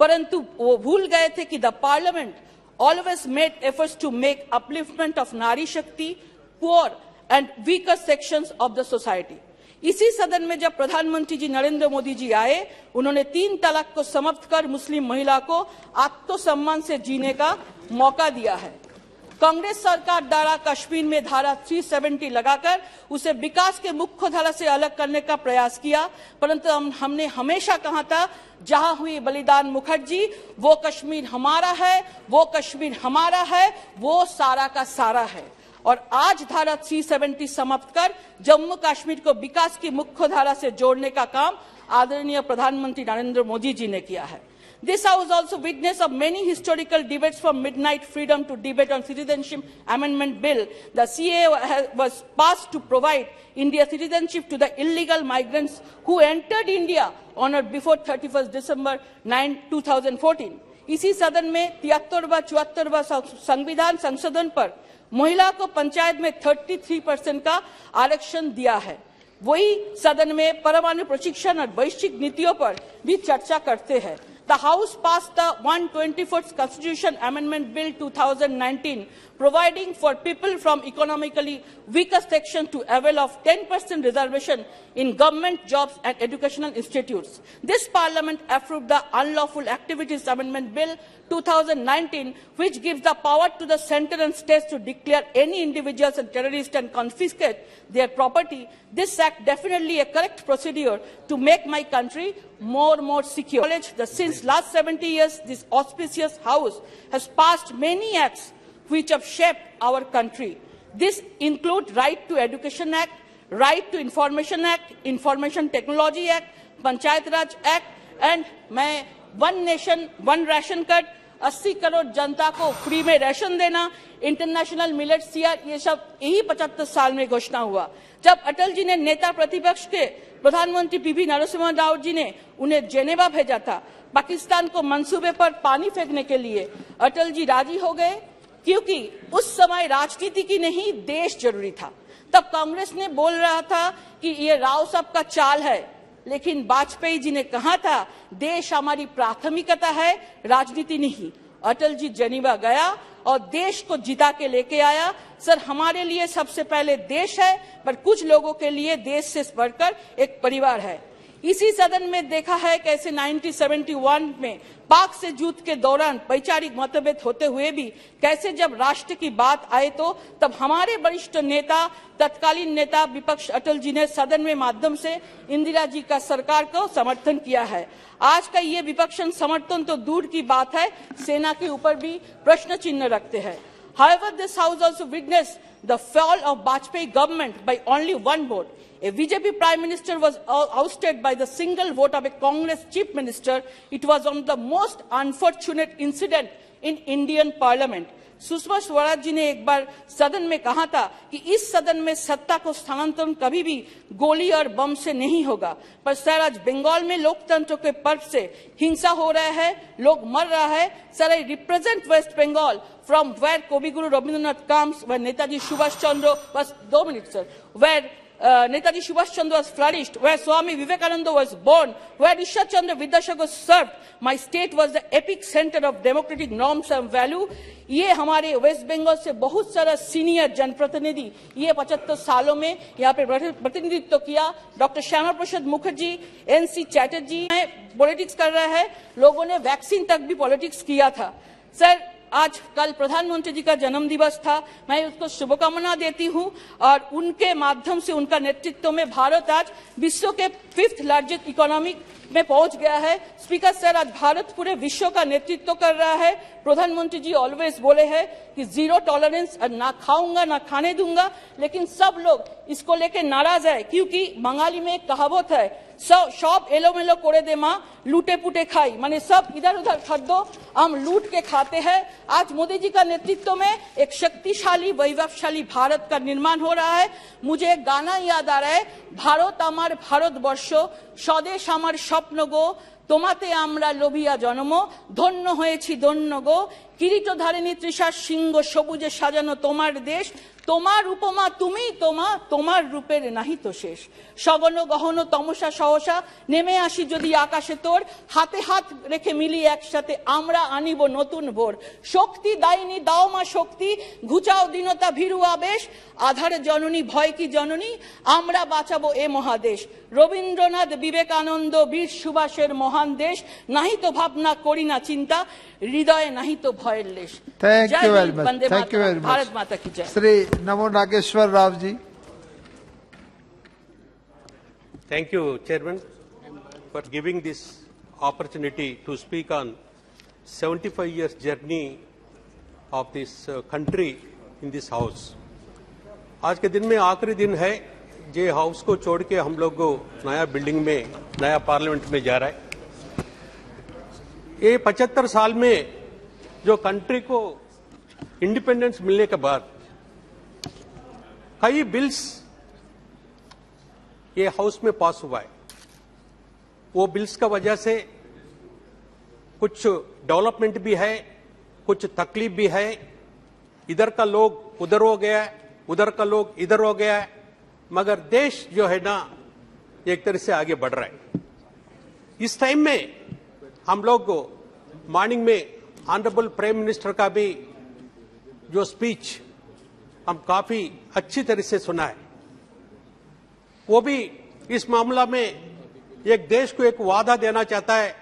परंतु वो भूल गए थे कि the Parliament always made efforts to make upliftment of नारी शक्ति, poor and weaker sections of the society. इसी सदन में जब प्रधानमंत्री जी नरेंद्र मोदी जी आए, उन्होंने 3 तलाक को समाप्त कर मुस्लिम महिला को आत्मसम्मान से जीने का मौका दिया है। कांग्रेस सरकार द्वारा कश्मीर में धारा 370 लगाकर उसे विकास के मुख्य धारा से अलग करने का प्रयास किया, परंतु हमने हमेशा कहा था जहां हुई बलिदान मुखर्जी, वो कश्मीर हमारा है, वो कश्मीर हमारा है, वो सारा का सारा है। और आज धारा 370 समाप्त कर जम्मू कश्मीर को विकास की मुख्य धारा से जोड़ने का काम आदरणीय प्रधानमंत्री नरेंद्र मोदी जी ने किया है। This House also witness of many historical debates from midnight freedom to debate on citizenship amendment bill. The CAA was passed to provide India citizenship to the illegal migrants who entered India on or before 31st December 2014. इसी सदन में 73वां 74वां संविधान संशोधन पर महिला को पंचायत में 33% का आरक्षण दिया है। वही सदन में परमाणु प्रशिक्षण और वैश्विक नीतियों पर भी चर्चा करते हैं। The House passed the 124th Constitution Amendment Bill 2019, providing for people from economically weaker sections to avail of 10% reservation in government jobs and educational institutes. This Parliament approved the Unlawful Activities Amendment Bill 2019, which gives the power to the centre and states to declare any individuals as terrorists and confiscate their property. This act definitely a correct procedure to make my country more secure. Since last 70 years, this auspicious House has passed many acts which have shaped our country. This include Right to Education Act, Right to Information Act, Information Technology Act, Panchayat Raj Act, and मैं one nation one ration card, 80 crore जनता को free में ration देना, international millet CR, ये सब यही 75 साल में घोषणा हुआ। जब अटल जी ने नेता प्रतिपक्ष के प्रधानमंत्री पीवी नरसिम्हा राव जी ने उन्हें जेनेवा भेजा था पाकिस्तान को मंसूबे पर पानी फेंकने के लिए, अटल जी राजी हो गए क्योंकि उस समय राजनीति की नहीं देश जरूरी था। तब कांग्रेस ने बोल रहा था कि ये राव साहब का चाल है, लेकिन वाजपेयी जी ने कहा था देश हमारी प्राथमिकता है, राजनीति नहीं। अटल जी जेनेवा गया और देश को जिता के लेके आया। सर, हमारे लिए सबसे पहले देश है, पर कुछ लोगों के लिए देश से बढ़कर एक परिवार है। इसी सदन में देखा है कैसे 1971 में पाक से युद्ध के दौरान वैचारिक मतभेद होते हुए भी कैसे जब राष्ट्र की बात आए तो तब हमारे वरिष्ठ नेता, तत्कालीन नेता विपक्ष अटल जी ने सदन में माध्यम से इंदिरा जी का सरकार को समर्थन किया है। आज का ये विपक्ष समर्थन तो दूर की बात है, सेना के ऊपर भी प्रश्न चिन्ह रखते हैं। However, this House also witnessed the fall of Vajpayee government by only one vote. A BJP Prime Minister was ousted by the single vote of a Congress Chief Minister. It was one of the most unfortunate incident in Indian Parliament. Sushma Swaraj ji ने एक बार सदन में कहा था कि इस सदन में सत्ता को स्थानांतरण कभी भी गोली और बम से नहीं होगा, पर सर आज बंगाल में लोकतंत्र के पर्व से हिंसा हो रहा है, लोग मर रहा है। Sir, I represent West Bengal from where Kobiguru Rabindranath comes, where Netaji Subhash Chandra was, 2 minutes sir, where Netaji Subhash Chandra was flourished, where Swami Vivekananda was born, where Ishwar Chandra Vidyasagar served. My state was the epic center of democratic norms and value. ये हमारे waste Bengal से बहुत सारा senior जनप्रतिनिधि ये 75 सालों में यहाँ पे प्रतिनिधित्व किया। Doctor Shyama Prasad Mukherjee, NC Chatterjee politics कर रहा है, लोगों ने वैक्सीन तक भी पॉलिटिक्स किया था। सर, आज कल प्रधानमंत्री जी का जन्म दिवस था, मैं उसको शुभकामना देती हूं और उनके माध्यम से, उनका नेतृत्व में भारत आज विश्व के 5th लार्जेस्ट इकोनॉमी में पहुंच गया है। स्पीकर सर, आज भारत पूरे विश्व का नेतृत्व कर रहा है। प्रधानमंत्री जी ऑलवेज बोले हैं कि जीरो टॉलरेंस, ना खाऊंगा ना खाने दूंगा, लेकिन सब लोग इसको लेके नाराज है, क्योंकि बंगाली में एक कहावत है, सब एलोमेलो करे दे माँ लूटे पुटे खाई, माने सब इधर उधर खाद्य हम लूट के खाते हैं। आज मोदी जी का नेतृत्व में एक शक्तिशाली वैभवशाली भारत का निर्माण हो रहा है। मुझे एक गाना याद आ रहा है, भारत आमार भारतवर्ष स्वदेश आमार स्वप्न गो, তোমাতে আমরা লোভিয়া জন্ম, ধন্য হয়েছি ধন্য গো, কিরীটধারিণী তৃষার সিংহ সবুজে সাজানো তোমার দেশ, তোমার উপমা তুমি তোমার রূপের নাহি তো শেষ। সগন গহন তমসা সহসা নেমে আসি যদি আকাশে তোর, হাতে হাত রেখে মিলি একসাথে আমরা আনিব নতুন ভোর। শক্তি দায়নি দাও মা শক্তি, ঘুচাও দীনতা ভীরু আবেশ, আধারে জননী ভয় কি জননী, আমরা বাঁচাবো এ মহাদেশ। রবীন্দ্রনাথ বিবেকানন্দ বীর সুভাষের মহান দেশ, নাহি তো ভাবনা করি না চিন্তা, হৃদয়ে নাহি তো ভয়ের lace. Thank you very much. Thank you very much. Bharat माता की जय। श्री नमो Nageshwar Rao ji. Thank you, Chairman, for giving this opportunity to speak on 75 years journey of this country in this house. आज के दिन में आखिरी दिन है, ये हाउस को छोड़ के हम लोग नया बिल्डिंग में, नया पार्लियामेंट में जा रहा है। ये 75 साल में जो कंट्री को इंडिपेंडेंस मिलने के बाद कई बिल्स ये हाउस में पास हुआ है। वो बिल्स का वजह से कुछ डेवलपमेंट भी है, कुछ तकलीफ भी है। इधर का लोग उधर हो गया है, उधर का लोग इधर हो गया है, मगर देश जो है ना एक तरह से आगे बढ़ रहा है। इस टाइम में हम लोग मॉर्निंग में ऑनरेबल प्राइम मिनिस्टर का भी जो स्पीच हम काफी अच्छी तरह से सुना है। वो भी इस मामला में एक देश को एक वादा देना चाहता है,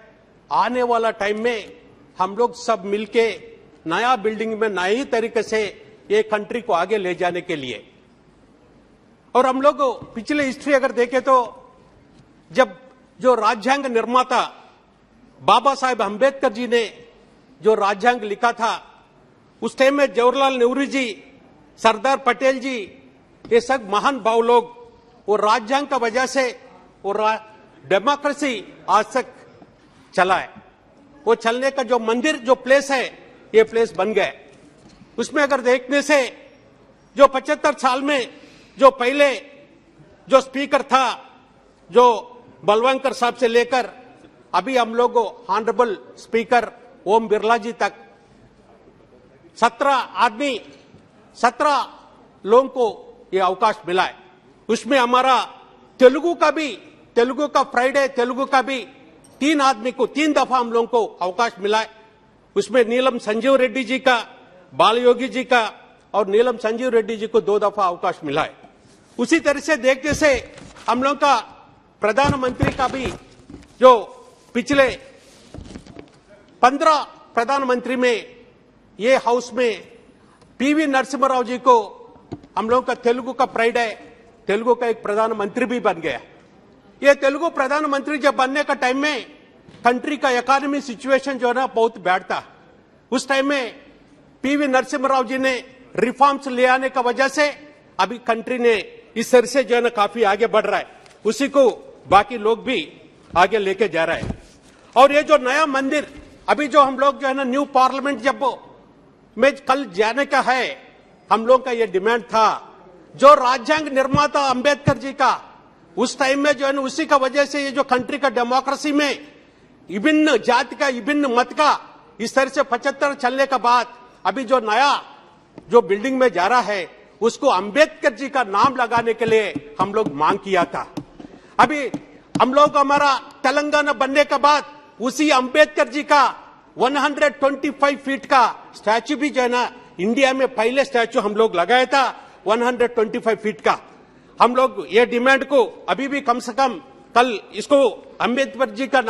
आने वाला टाइम में हम लोग सब मिलके नया बिल्डिंग में नई तरीके से ये कंट्री को आगे ले जाने के लिए। और हम लोग पिछले हिस्ट्री अगर देखें तो जब जो राज्यांग निर्माता बाबा साहेब अंबेडकर जी ने जो राज्यांग लिखा था, उस टाइम में जवाहरलाल नेहरू जी, सरदार पटेल जी, ये सब महान भाव लोग, वो राज्यांग का वजह से वो डेमोक्रेसी आज तक चला है। वो चलने का जो मंदिर, जो प्लेस है, ये प्लेस बन गया। उसमें अगर देखने से जो 75 साल में जो पहले जो स्पीकर था, जो बलवंकर साहब से लेकर अभी हम लोग ऑनरेबल स्पीकर ओम बिरला जी तक 17 लोगों को ये अवकाश मिला है। उसमें हमारा तेलुगु का फ्राइडे तेलुगु का भी 3 आदमी को 3 दफा हम लोगों को अवकाश मिला है। उसमें नीलम संजीव रेड्डी जी का, बाल योगी जी का और नीलम संजीव रेड्डी जी को 2 दफा अवकाश मिला है। उसी तरह से देखने से हम लोग का प्रधानमंत्री का भी जो पिछले 15 प्रधानमंत्री में ये हाउस में पीवी नरसिम्हा राव जी को हम लोगों का तेलुगु का प्राइड है, तेलुगु का एक प्रधानमंत्री भी बन गया। ये तेलुगु प्रधानमंत्री जब बनने का टाइम में कंट्री का इकोनॉमी सिचुएशन जो है ना बहुत बैड था। उस टाइम में पीवी नरसिम्हा राव जी ने रिफॉर्म्स ले आने का वजह से अभी कंट्री ने इस तरह से जो है ना काफी आगे बढ़ रहा है। उसी को बाकी लोग भी आगे लेके जा रहा है। और ये जो नया मंदिर अभी जो हम लोग जो है ना न्यू पार्लियामेंट जब में कल जाने का है, हम लोग का ये डिमांड था, जो राज्यांग निर्माता अंबेडकर जी का उस टाइम में जो है ना उसी का वजह से ये जो कंट्री का डेमोक्रेसी में विभिन्न जाति का, विभिन्न मत का इस तरह से 75 चलने के बाद अभी जो नया जो बिल्डिंग में जा रहा है, उसको अंबेडकर जी का नाम लगाने के लिए हम लोग मांग किया था। अभी हम लोग हमारा तेलंगाना बनने के बाद उसी अंबेडकर जी का 125 फीट का स्टैचू भी जो है ना इंडिया में पहले स्टैचू हम लोग लगाया था 125 फीट का। हम लोग ये डिमांड को अभी भी कम से कम कल इसको अंबेडकर जी का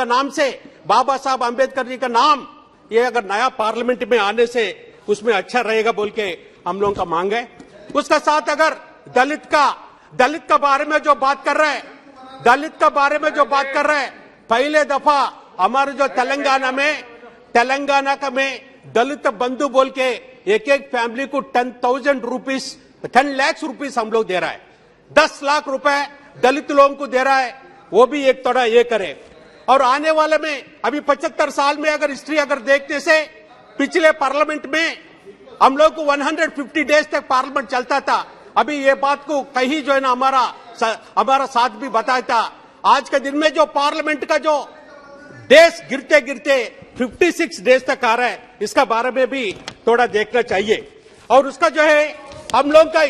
नाम से, बाबा साहब अंबेडकर जी का नाम ये अगर नया पार्लियामेंट में आने से उसमें अच्छा रहेगा बोल के हम लोगों का मांग है। उसका साथ अगर दलित का बारे में जो बात कर रहे हैं, पहले दफा हमारे जो तेलंगाना का में दलित बंधु बोल के एक फैमिली को 10 लाख रुपीस हम लोग दे रहा है। 10 लाख रुपए दलित लोगों को दे रहा है। वो भी एक थोड़ा ये करे। और आने वाले में अभी 75 साल में अगर हिस्ट्री अगर देखने से पिछले पार्लियामेंट में हम लोग को 150 डेज तक पार्लियामेंट चलता था। अभी ये बात को कहीं जो है ना हमारा साथ भी बताया था। आज के दिन में जो पार्लियामेंट का जो डेज गिरते 56 डेज तक आ रहा है, इसका बारे में भी थोड़ा देखना चाहिए। और उसका जो है हम लोग का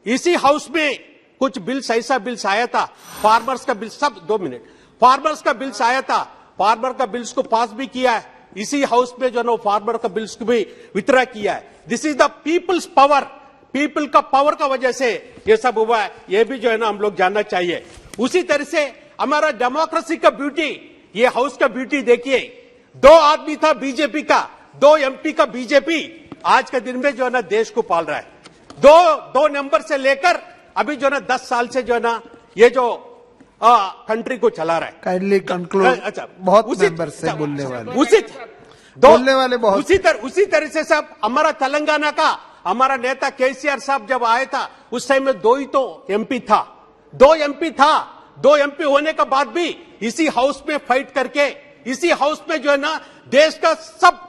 इसी हाउस में कुछ बिल्स, ऐसा बिल्स आया था, फार्मर्स का बिल, सब 2 मिनट, फार्मर्स का बिल्स आया था। फार्मर का बिल्स को पास भी किया है इसी हाउस में, जो है फार्मर का बिल्स को भी वित्ड्रॉ किया है। This is the peoples power, people का पावर का वजह से ये सब हुआ है। ये भी जो है ना हम लोग जानना चाहिए। उसी तरह से हमारा डेमोक्रेसी का ब्यूटी, ये हाउस का ब्यूटी देखिए। 2 आदमी था बीजेपी का, 2 MP का बीजेपी, आज के दिन में जो है ना देश को पाल रहा है। 2 नंबर से लेकर अभी जो है ना 10 साल से जो है ना ये जो कंट्री को चला रहा है। Kindly conclude. अच्छा, बहुत मेंबर से बोलने वाले बहुत। उसी तरह से सब हमारा तेलंगाना का हमारा नेता केसीआर साहब जब आए था उस टाइम में 2 ही तो MP था। 2 MP होने के बाद भी इसी हाउस में फाइट करके, इसी हाउस में जो है ना देश का सब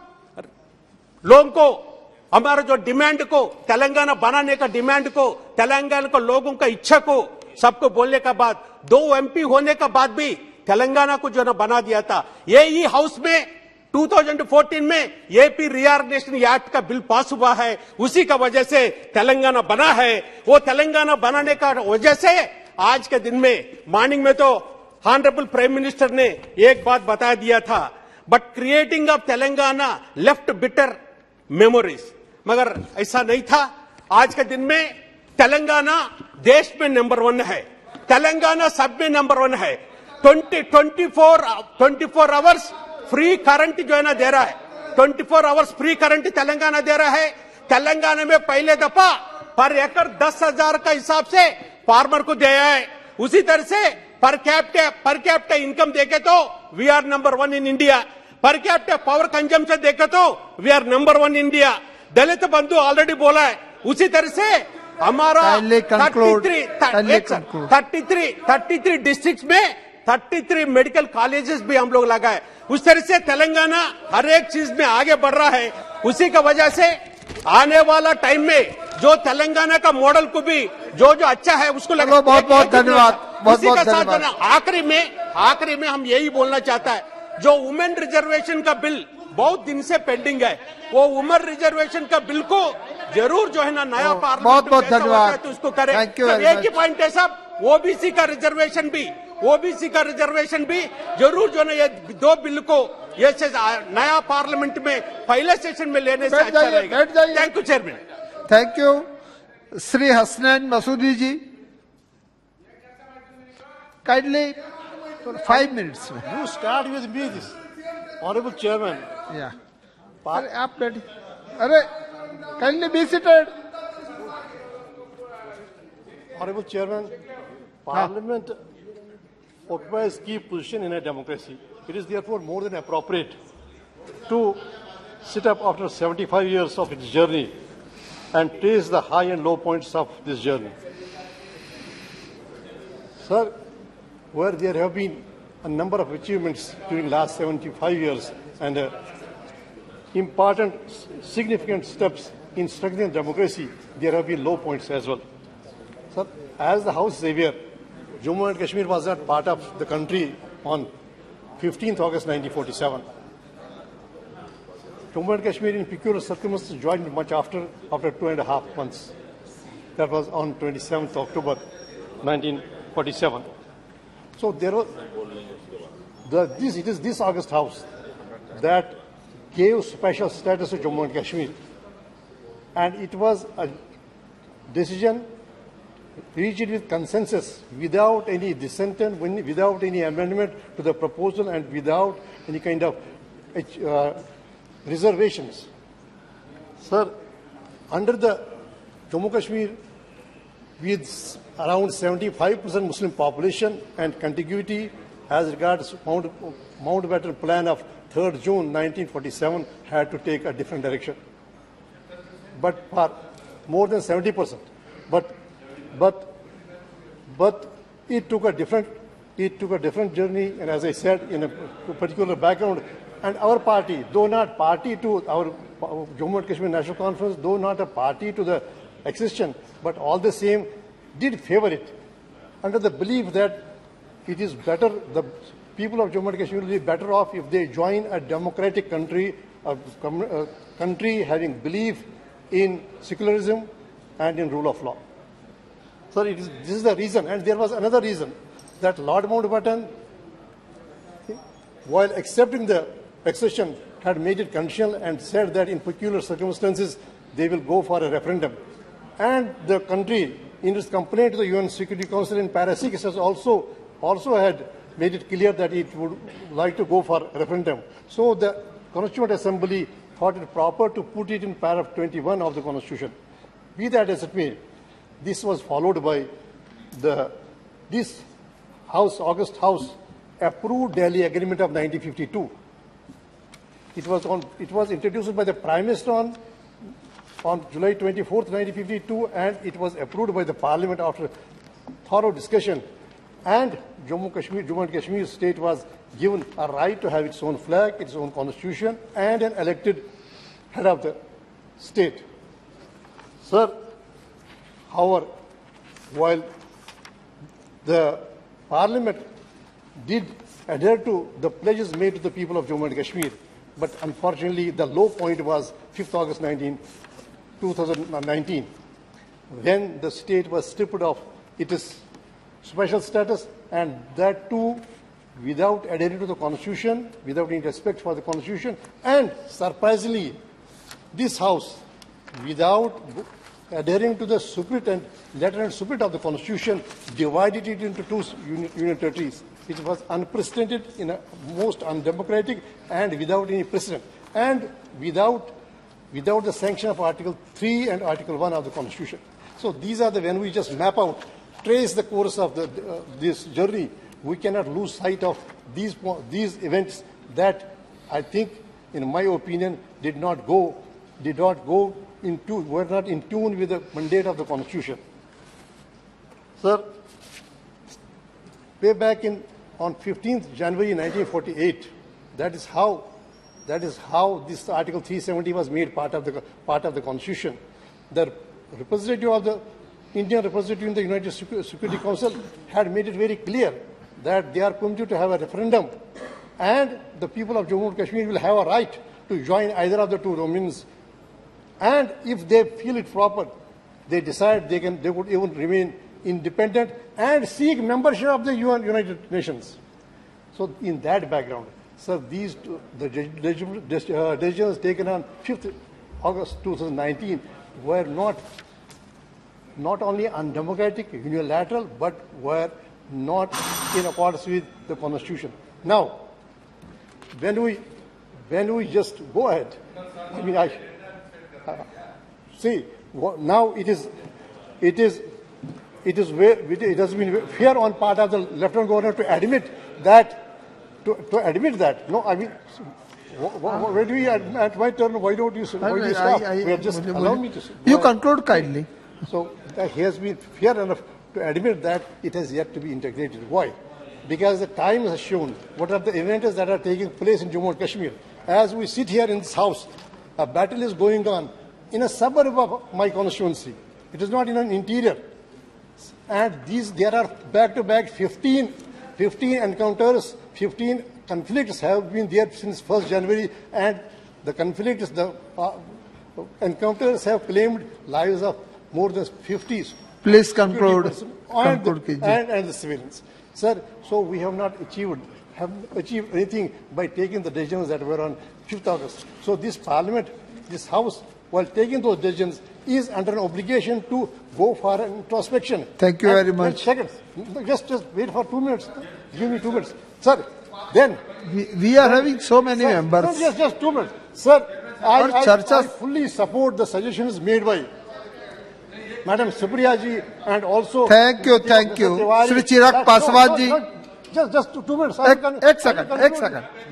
लोगों को, हमारा जो डिमांड को, तेलंगाना बनाने का डिमांड को, तेलंगाना को लोगों का इच्छा को सबको बोलने के बाद 2 MP होने के बाद भी तेलंगाना को जो ना बना दिया था। यही हाउस में 2014 में AP रीऑर्गेनाइजेशन एक्ट का बिल पास हुआ है। उसी का वजह से तेलंगाना बना है। वो तेलंगाना बनाने का वजह से आज के दिन में मॉर्निंग में तो ऑनरेबल प्राइम मिनिस्टर ने एक बात बता दिया था, but creating of Telangana left bitter memories, मगर ऐसा नहीं था। आज के दिन में तेलंगाना देश में नंबर 1 है, तेलंगाना सब में नंबर 1 है। 24 आवर्स फ्री करंट जो है ना दे रहा है, 24 आवर्स फ्री करंट तेलंगाना दे रहा है। तेलंगाना में पहले दफा पर एकड़ 10,000 का हिसाब से फार्मर को दिया है। उसी तरह से पर कैपिटा इनकम देखे तो we are number 1 in India. Per capita power consumption देखे तो we are number 1 India. Dalit Bandhu already बोला है। उसी तरह से हमारा 33 डिस्ट्रिक्ट में 33 मेडिकल कॉलेजेस भी हम लोग लगाए। उस तरह से तेलंगाना हर एक चीज में आगे बढ़ रहा है। उसी का वजह से आने वाला टाइम में जो तेलंगाना का मॉडल को भी जो अच्छा है उसको लगा। बहुत धन्यवाद। आखिरी में हम यही बोलना चाहता है, जो वुमेन रिजर्वेशन का बिल बहुत दिन से पेंडिंग है, वो वुमेन रिजर्वेशन का बिल को जरूर जो है ना नया पार्लियामेंट बहुत धन्यवाद तो उसको करें। एक ही पॉइंट है साहब, ओबीसी का रिजर्वेशन भी जरूर जो है ये 2 बिल को ये नया पार्लियामेंट में पहले सेशन में लेने से अच्छा रहेगा। Thank you chairman. Thank you. Shri Hasnain Masoodi ji, kindly 5 minutes में। You start with me, this honorable chairman. Yeah. अरे आप बैठिए। अरे kindly be seated. Honorable chairman, Parliament occupies key position in a democracy. It is therefore more than appropriate to sit up after 75 years of its journey and trace the high and low points of this journey. Sir, where there have been a number of achievements during last 75 years and important, significant steps in strengthening democracy, there have been low points as well. Sir, as the House is aware, Jammu and Kashmir was not part of the country on 15th August 1947. Jammu and Kashmir in peculiar circumstances joined much after 2.5 months. That was on 27th October 1947. So there was it is this August House that gave special status to Jammu and Kashmir, and it was a decision reached with consensus, without any dissent, without any amendment to the proposal, and without any kind of reservations. Sir, under the Jammu Kashmir, with around 75% Muslim population and contiguity as regards Mountbatten Plan of 3rd June 1947 had to take a different direction. But for more than 70%. But it took a different journey, and as I said, in a particular background. And our party, though not party to our Jammu and Kashmir National Conference, though not a party to the accession, but all the same did favor it, under the belief that it is better, the people of Jammu and Kashmir will be better off if they join a democratic country, a country having belief in secularism and in rule of law. So this is the reason, and there was another reason, that Lord Mountbatten, while accepting the accession, had made it conditional and said that in peculiar circumstances they will go for a referendum. And the country, in its complaint to the UN Security Council in Para 6, has also had made it clear that it would like to go for a referendum. So the Constituent Assembly thought it proper to put it in paragraph 21 of the Constitution. Be that as it may, this was followed by this House, August House, approved Delhi Agreement of 1952. It was introduced by the Prime Minister on July 24th, 1952, and it was approved by the Parliament after thorough discussion. And Jammu and Kashmir state was given a right to have its own flag, its own constitution, and an elected head of the state. Sir, however, while the Parliament did adhere to the pledges made to the people of Jammu and Kashmir, but unfortunately the low point was 5th August 2019, when the state was stripped of its special status, and that too without adhering to the Constitution, without any respect for the Constitution, and surprisingly, this House, without adhering to the spirit and letter and spirit of the Constitution, divided it into two union territories. It was unprecedented, in a most undemocratic, and without any precedent, and without the sanction of Article 3 and Article 1 of the Constitution. So these are when we just map out, trace the course of this journey, we cannot lose sight of these events that I think, in my opinion, were not in tune with the mandate of the Constitution. Sir, way back on 15th January 1948, that is how this Article 370 was made part of the Constitution. The representative of the Indian representative in the United Security Council had made it very clear that they are permitted to have a referendum, and the people of Jammu and Kashmir will have a right to join either of the two dominions. And if they feel it proper, they decide they would even remain independent and seek membership of the United Nations. So in that background, sir, the decisions taken on 5th August 2019 were not only undemocratic, unilateral, but were not in accordance with the Constitution. Now, when we just go ahead, I mean, see, now it has been fair on part of the Lieutenant Governor to admit that. No, I mean, where do we at my turn? Why don't you stop? We are just allow me to. You conclude kindly. So he has been fair enough to admit that it has yet to be integrated. Why? Because the time has shown what are the events that are taking place in Jammu and Kashmir. As we sit here in this house, a battle is going on in a suburb of my constituency. It is not in an interior. And there are back-to-back 15 encounters, 15 conflicts have been there since 1st January, and the encounters have claimed lives of more than 50. Please conclude. And the civilians. Sir, so we have not achieved anything by taking the decisions that were on 5th August. So this Parliament, this House, while taking those decisions, is under an obligation to go for an introspection. Thank you very much. Seconds. Just wait for 2 minutes. Give me 2 minutes. Sir, Then we are having so many members. Just 2 minutes, sir. I fully support the suggestions made by Madam Supriya ji and also. Thank you. Shri Chirag Paswan ji. Just 2 minutes. एक second.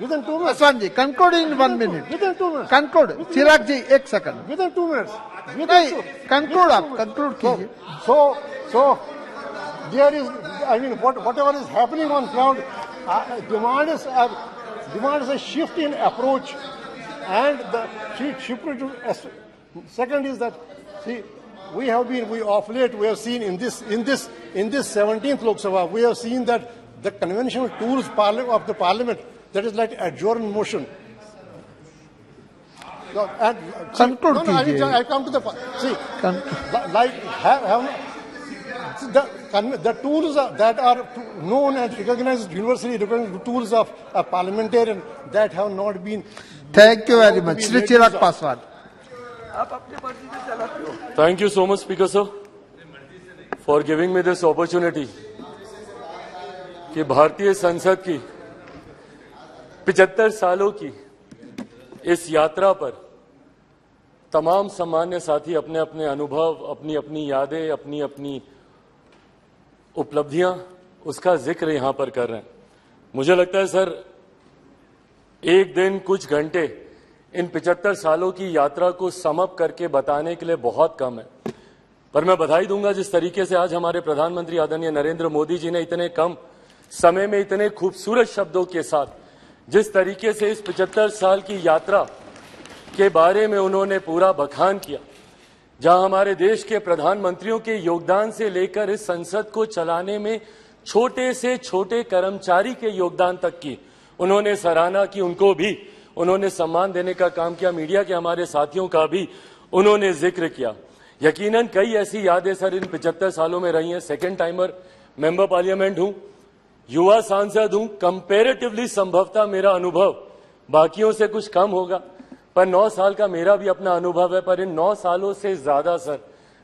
Within 2 minutes. Paswan ji, conclude in 1 minute. Within 2 minutes. Conclude. Chirag ji, एक second. Within 2 minutes. Conclude कीजिए. So there is, I mean, whatever is happening on ground demands a shift in approach, and the shift to. Second is that, see, we of late we have seen in this 17th Lok Sabha, we have seen that the conventional tools of the parliament, that is like adjourn motion. Conclude कीजिए. I come to the see, the tools that are known and recognized, universally recognized tools of a parliamentarian, that have not been. Thank you very much. Shri Chirag Paswan. Thank you so much, Speaker sir, for giving me this opportunity कि भारतीय संसद की 75 सालों की इस यात्रा पर तमाम सम्मान्य साथी अपने अपने अनुभव, अपनी अपनी यादें, अपनी अपनी उपलब्धियां, उसका जिक्र यहां पर कर रहे हैं. मुझे लगता है सर, एक दिन कुछ घंटे इन 75 सालों की यात्रा को समअप करके बताने के लिए बहुत कम है. पर मैं बधाई दूंगा जिस तरीके से आज हमारे प्रधानमंत्री आदरणीय नरेंद्र मोदी जी ने इतने कम समय में इतने खूबसूरत शब्दों के साथ जिस तरीके से इस 75 साल की यात्रा के बारे में उन्होंने पूरा बखान किया, जहां हमारे देश के प्रधानमंत्रियों के योगदान से लेकर इस संसद को चलाने में छोटे से छोटे कर्मचारी के योगदान तक की उन्होंने सराहना की, उनको भी उन्होंने सम्मान देने का काम किया. मीडिया के हमारे साथियों का भी उन्होंने जिक्र किया. यकीनन कई ऐसी यादें सर इन 75 सालों में रही हैं. सेकेंड टाइमर मेंबर पार्लियामेंट हूं, युवा सांसद हूं. कंपैरेटिवली संभवतः मेरा अनुभव बाकियों से कुछ कम होगा, पर 9 साल का मेरा भी अपना अनुभव है. पर इन 9 सालों से ज्यादा सर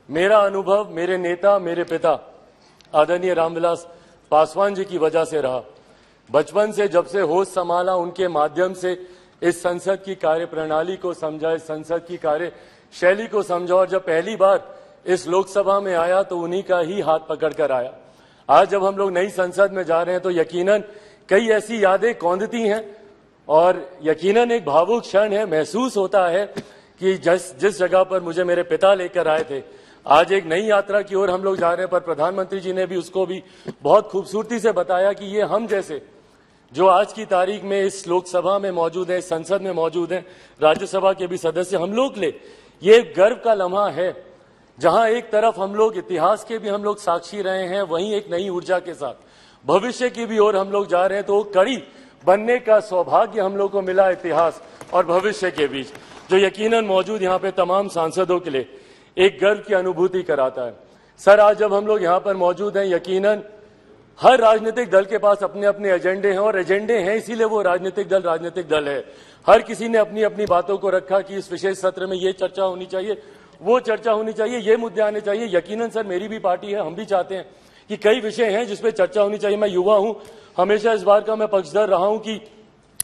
मेरा अनुभव मेरे नेता, मेरे पिता आदरणीय रामविलास पासवान जी की वजह से रहा. बचपन से जब से होश संभाला, उनके माध्यम से इस संसद की कार्य प्रणाली को समझा, इस संसद की कार्य शैली को समझा, और जब पहली बार इस लोकसभा में आया तो उन्हीं का ही हाथ पकड़कर आया. आज जब हम लोग नई संसद में जा रहे हैं तो यकीनन कई ऐसी यादें कौंधती हैं और यकीनन एक भावुक क्षण है. महसूस होता है कि जिस जगह पर मुझे मेरे पिता लेकर आए थे, आज एक नई यात्रा की ओर हम लोग जा रहे हैं. पर प्रधानमंत्री जी ने भी उसको भी बहुत खूबसूरती से बताया कि ये हम जैसे जो आज की तारीख में इस लोकसभा में मौजूद है, संसद में मौजूद हैं, राज्यसभा के भी सदस्य, हम लोग ले ये गर्व का लम्हा है, जहां एक तरफ हम लोग इतिहास के भी हम लोग साक्षी रहे हैं, वहीं एक नई ऊर्जा के साथ भविष्य की भी ओर हम लोग जा रहे हैं. तो कड़ी बनने का सौभाग्य हम लोग को मिला इतिहास और भविष्य के बीच, जो यकीनन मौजूद यहाँ पे तमाम सांसदों के लिए एक गर्व की अनुभूति कराता है. सर, आज जब हम लोग यहाँ पर मौजूद हैं, यकीनन हर राजनीतिक दल के पास अपने अपने एजेंडे हैं, और एजेंडे हैं इसीलिए वो राजनीतिक दल है. हर किसी ने अपनी अपनी बातों को रखा कि इस विशेष सत्र में ये चर्चा होनी चाहिए, वो चर्चा होनी चाहिए, ये मुद्दे आने चाहिए. यकीनन सर मेरी भी पार्टी है, हम भी चाहते हैं कि कई विषय हैं जिसपे चर्चा होनी चाहिए. मैं युवा हूं, हमेशा इस बार का मैं पक्षधर रहा हूं कि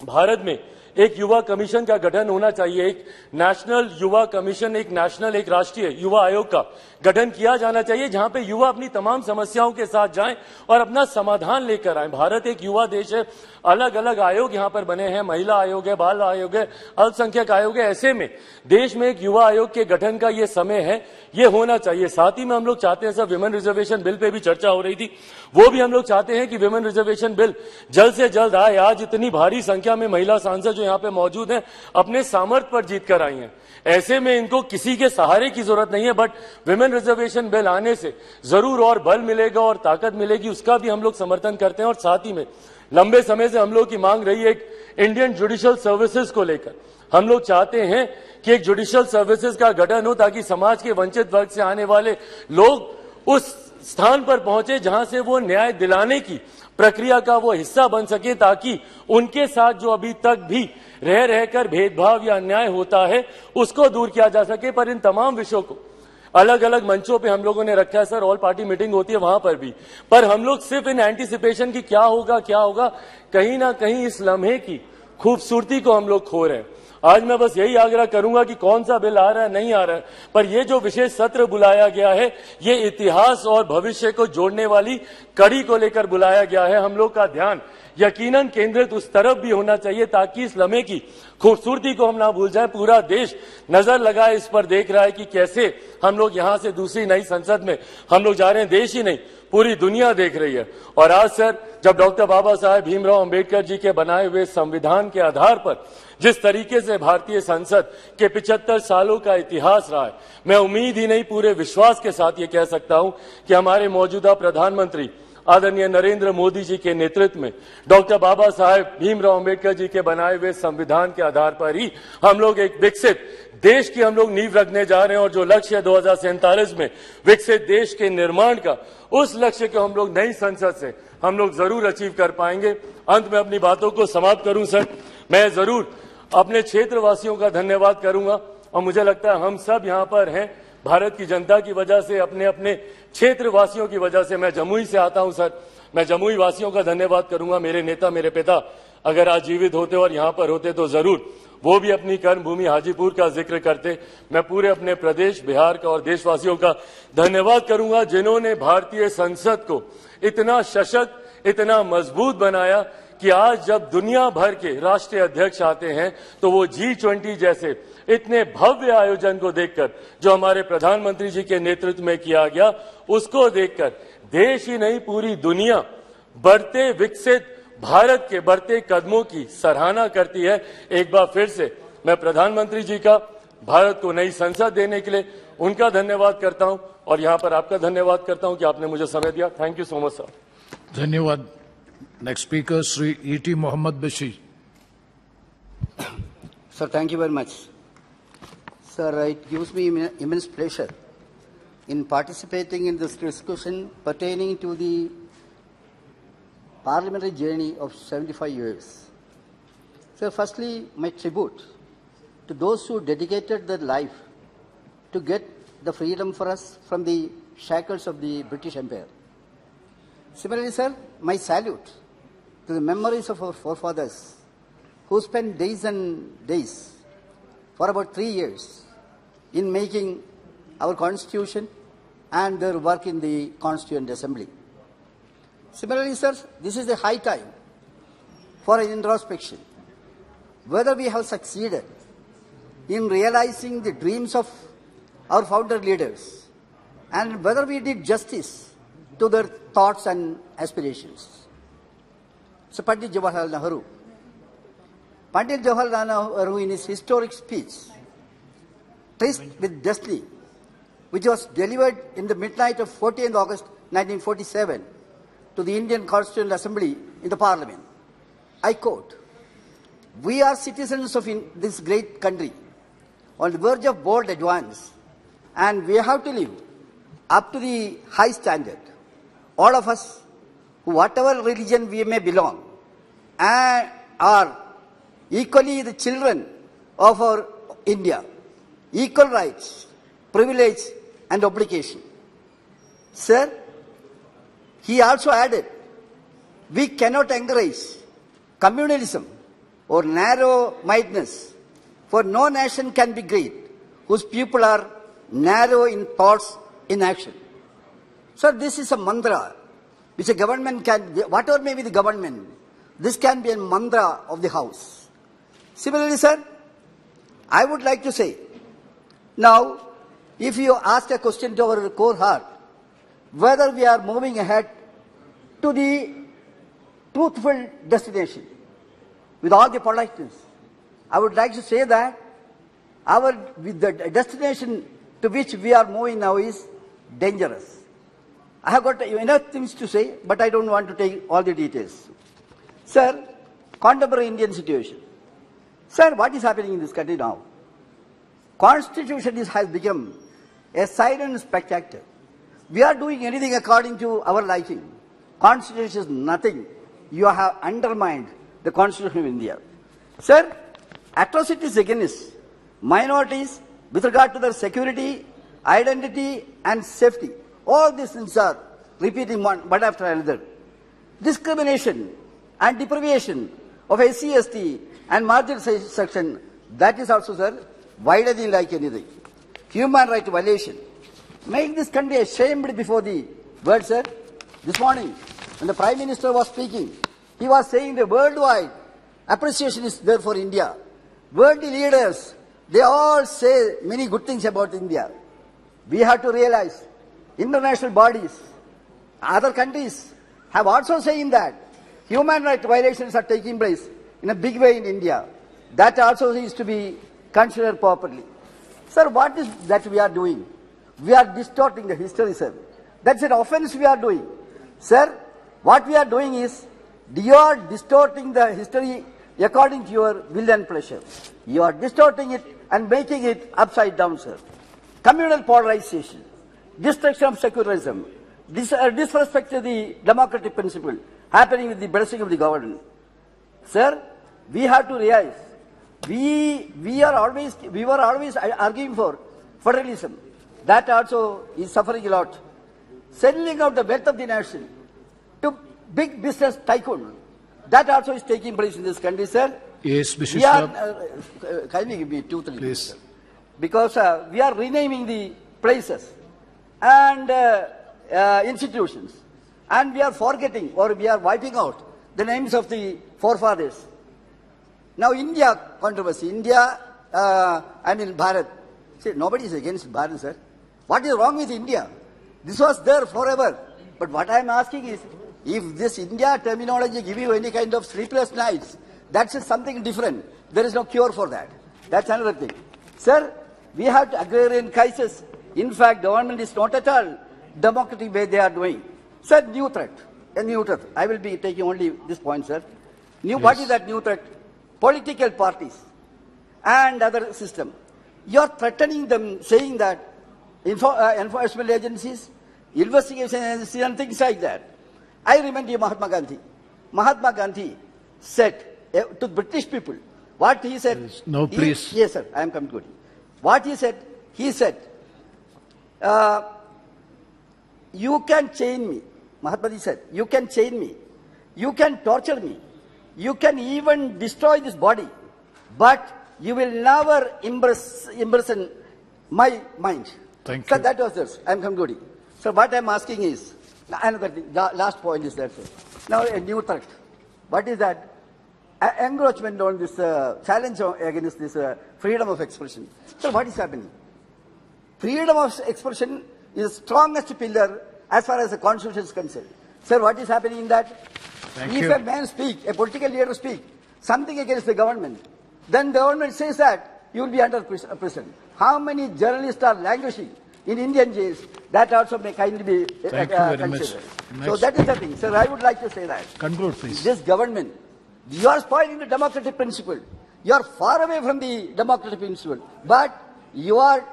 भारत में एक युवा कमीशन का गठन होना चाहिए. एक नेशनल युवा कमीशन, एक राष्ट्रीय युवा आयोग का गठन किया जाना चाहिए, जहां पे युवा अपनी तमाम समस्याओं के साथ जाएं और अपना समाधान लेकर आए. भारत एक युवा देश है, अलग अलग आयोग यहां पर बने हैं, महिला आयोग है, बाल आयोग है, अल्पसंख्यक आयोग है. ऐसे में देश में एक युवा आयोग के गठन का ये समय है, ये होना चाहिए. साथ ही में हम लोग चाहते हैं, sir women reservation bill pay भी चर्चा हो रही थी, वो भी हम लोग चाहते हैं कि विमेन रिजर्वेशन बिल जल्द से जल्द आए. आज इतनी भारी संख्या में महिला सांसद जो यहाँ पे मौजूद हैं, अपने सामर्थ्य पर जीत कर आई हैं. ऐसे में इनको किसी के सहारे की जरूरत नहीं है, बट विमेन रिजर्वेशन बिल आने से जरूर और बल मिलेगा और ताकत मिलेगी, उसका भी हम लोग समर्थन करते हैं. और साथ ही में लंबे समय से हम लोग की मांग रही है एक इंडियन जुडिशियल सर्विसेज को लेकर. हम लोग चाहते हैं कि एक जुडिशियल सर्विसेज का गठन हो, ताकि समाज के वंचित वर्ग से आने वाले लोग उस स्थान पर पहुंचे जहां से वो न्याय दिलाने की प्रक्रिया का वो हिस्सा बन सके, ताकि उनके साथ जो अभी तक भी रहकर भेदभाव या अन्याय होता है उसको दूर किया जा सके. पर इन तमाम विषयों को अलग अलग मंचों पे हम लोगों ने रखा है सर, ऑल पार्टी मीटिंग होती है वहां पर भी, पर हम लोग सिर्फ इन एंटीसिपेशन की क्या होगा, कहीं ना कहीं इस लम्हे की खूबसूरती को हम लोग खो रहे हैं। आज मैं बस यही आग्रह करूंगा कि कौन सा बिल आ रहा है, नहीं आ रहा है, पर ये जो विशेष सत्र बुलाया गया है, ये इतिहास और भविष्य को जोड़ने वाली कड़ी को लेकर बुलाया गया है। हम लोग का ध्यान यकीनन केंद्रित उस तरफ भी होना चाहिए ताकि इस लम्हे की खूबसूरती को हम ना भूल जाएं। पूरा देश नजर लगाए इस पर, देख रहा है कि कैसे हम लोग यहां से दूसरी नई संसद में हम लोग जा रहे हैं। देश ही नहीं, पूरी दुनिया देख रही है। और आज सर, जब डॉक्टर बाबा साहेब भीमराव अंबेडकर जी के बनाए हुए संविधान के आधार पर जिस तरीके से भारतीय संसद के 75 सालों का इतिहास रहा है, मैं उम्मीद ही नहीं पूरे विश्वास के साथ ये कह सकता हूं कि हमारे मौजूदा प्रधानमंत्री आदरणीय नरेंद्र मोदी जी के नेतृत्व में डॉक्टर बाबा साहेब भीमराव अंबेडकर जी के बनाए हुए संविधान के आधार पर ही हम लोग एक विकसित देश की हम लोग नींव रखने जा रहे हैं। और जो लक्ष्य है 2047 में विकसित देश के निर्माण का, उस लक्ष्य को हम लोग नई संसद से हम लोग जरूर अचीव कर पाएंगे। अंत में अपनी बातों को समाप्त करूं सर, मैं जरूर अपने क्षेत्रवासियों का धन्यवाद करूंगा। और मुझे लगता है हम सब यहाँ पर हैं भारत की जनता की वजह से, अपने अपने क्षेत्रवासियों की वजह से। मैं जमुई से आता हूं सर, मैं जमुई वासियों का धन्यवाद करूंगा। मेरे नेता, मेरे पिता अगर आज जीवित होते और यहाँ पर होते तो जरूर वो भी अपनी कर्मभूमि हाजीपुर का जिक्र करते। मैं पूरे अपने प्रदेश बिहार का और देशवासियों का धन्यवाद करूंगा जिन्होंने भारतीय संसद को इतना सशक्त, इतना मजबूत बनाया कि आज जब दुनिया भर के राष्ट्रीय अध्यक्ष आते हैं तो वो G20 जैसे इतने भव्य आयोजन को देखकर, जो हमारे प्रधानमंत्री जी के नेतृत्व में किया गया, उसको देखकर देश ही नहीं पूरी दुनिया बढ़ते विकसित भारत के बढ़ते कदमों की सराहना करती है। एक बार फिर से मैं प्रधानमंत्री जी का भारत को नई संसद देने के लिए उनका धन्यवाद करता हूं और यहां पर आपका धन्यवाद करता हूं कि आपने मुझे समय दिया। Thank you so much sir. धन्यवाद। Next speaker Shri E.T. Mohammed Basheer. Sir, thank you very much. Sir, it gives me immense pleasure in participating in this discussion pertaining to the parliamentary journey of 75 years. Sir, firstly, my tribute to those who dedicated their life to get the freedom for us from the shackles of the British Empire. Similarly, sir, my salute to the memories of our forefathers who spent days and days for about 3 years in making our constitution and their work in the Constituent Assembly. Similarly, sir, this is the high time for an introspection, whether we have succeeded in realizing the dreams of our founder leaders and whether we did justice to their thoughts and aspirations. So, Pandit Jawaharlal Nehru. Pandit Jawaharlal Nehru, in his historic speech, Tryst with Destiny, which was delivered in the midnight of 14th August 1947 to the Indian Constituent Assembly in the Parliament, I quote, "We are citizens of this great country on the verge of bold advance, and we have to live up to the high standard. All of us, whatever religion we may belong, are equally the children of our India, equal rights, privilege and obligation." Sir, he also added, "We cannot encourage communalism or narrow-mindedness, for no nation can be great whose people are narrow in thoughts, in action." Sir, this is a mantra which a government can, whatever may be the government, this can be a mantra of the house. Similarly, sir, I would like to say, now, if you ask a question to our core heart, whether we are moving ahead to the truthful destination, with all the politeness, I would like to say that the destination to which we are moving now is dangerous. I have got enough things to say, but I don't want to take all the details. Sir, contemporary Indian situation. Sir, what is happening in this country now? Constitution has become a silent spectator. We are doing anything according to our liking. Constitution is nothing. You have undermined the Constitution of India. Sir, atrocities against minorities with regard to their security, identity and safety. All these things are repeating one after another. Discrimination and deprivation of SC, ST and marginalized section, that is also, sir, widening like anything. Human rights violation. Make this country ashamed before the world, sir. This morning, when the Prime Minister was speaking, he was saying the worldwide appreciation is there for India. World leaders, they all say many good things about India. We have to realize, international bodies, other countries have also saying that human rights violations are taking place in a big way in India. That also is to be considered properly. Sir, what is that we are doing? We are distorting the history, sir. That's an offense we are doing. Sir, what we are doing is, you are distorting the history according to your will and pleasure. You are distorting it and making it upside down, sir. Communal polarization, destruction of secularism, disrespect to the democratic principle happening with the blessing of the government. Sir, we have to realize, we were always arguing for federalism. That also is suffering a lot. Settling out the wealth of the nation to big business tycoon, that also is taking place in this country, sir. Yes, Mr. We are, kindly give me 2-3 minutes, Please. because we are renaming the places and institutions, and we are forgetting or we are wiping out the names of the forefathers. Now India controversy, Bharat. See, nobody is against Bharat, sir. What is wrong with India? This was there forever. But what I am asking is, if this India terminology give you any kind of sleepless nights, that's something different. There is no cure for that. That's another thing. Sir, we have to agrarian crisis. In fact, government is not at all democratic way they are doing. Sir, new threat. A new threat. I will be taking only this point, sir. What is that new threat? Political parties and other system. You are threatening them, saying that enforcement agencies, investigation agencies and things like that. I remember Mahatma Gandhi. Mahatma Gandhi said to British people, what he said. No, please. Yes, sir, I am coming to it. What he said, you can chain me. Mahatma Gandhi said, you can chain me. You can torture me. You can even destroy this body. But you will never imprison my mind. Thank So you. that was this. I am concluding. So what I am asking is, another thing, the last point is that, sir. Now a new threat. What is that? Encroachment on this challenge against this freedom of expression. So what is happening? Freedom of expression is the strongest pillar as far as the constitution is concerned. Sir, what is happening in that? If a man speak, a political leader speak something against the government, then the government says that you will be under prison. How many journalists are languishing in Indian jails? That also may kindly be Thank you very much. considered. So Next. that is the thing. Sir, I would like to say that. Conclude, please. This government, you are spoiling the democratic principle. You are far away from the democratic principle. But you are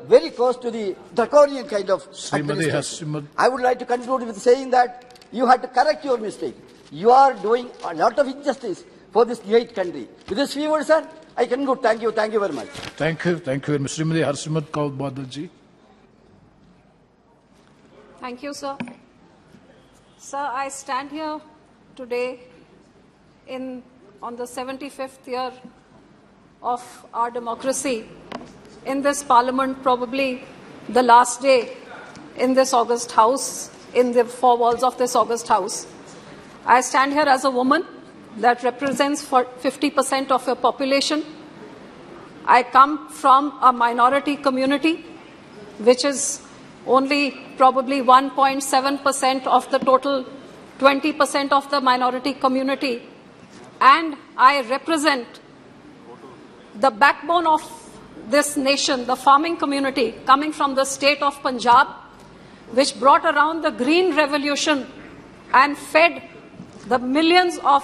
very close to the draconian kind of Srimati administration. Hasimad. I would like to conclude with saying that you have to correct your mistake. You are doing a lot of injustice for this great country. With this few words, sir, I conclude. Thank you. Thank you very much. Thank you. Thank you. Srimati Harsimat Kaur Badalji. Thank you, sir. Sir, I stand here today on the 75th year of our democracy in this parliament, probably the last day in this August House, in the four walls of this August House. I stand here as a woman that represents 50% of your population. I come from a minority community, which is only probably 1.7% of the total 20% of the minority community. And I represent the backbone of this nation, the farming community, coming from the state of Punjab, which brought around the Green Revolution and fed the millions of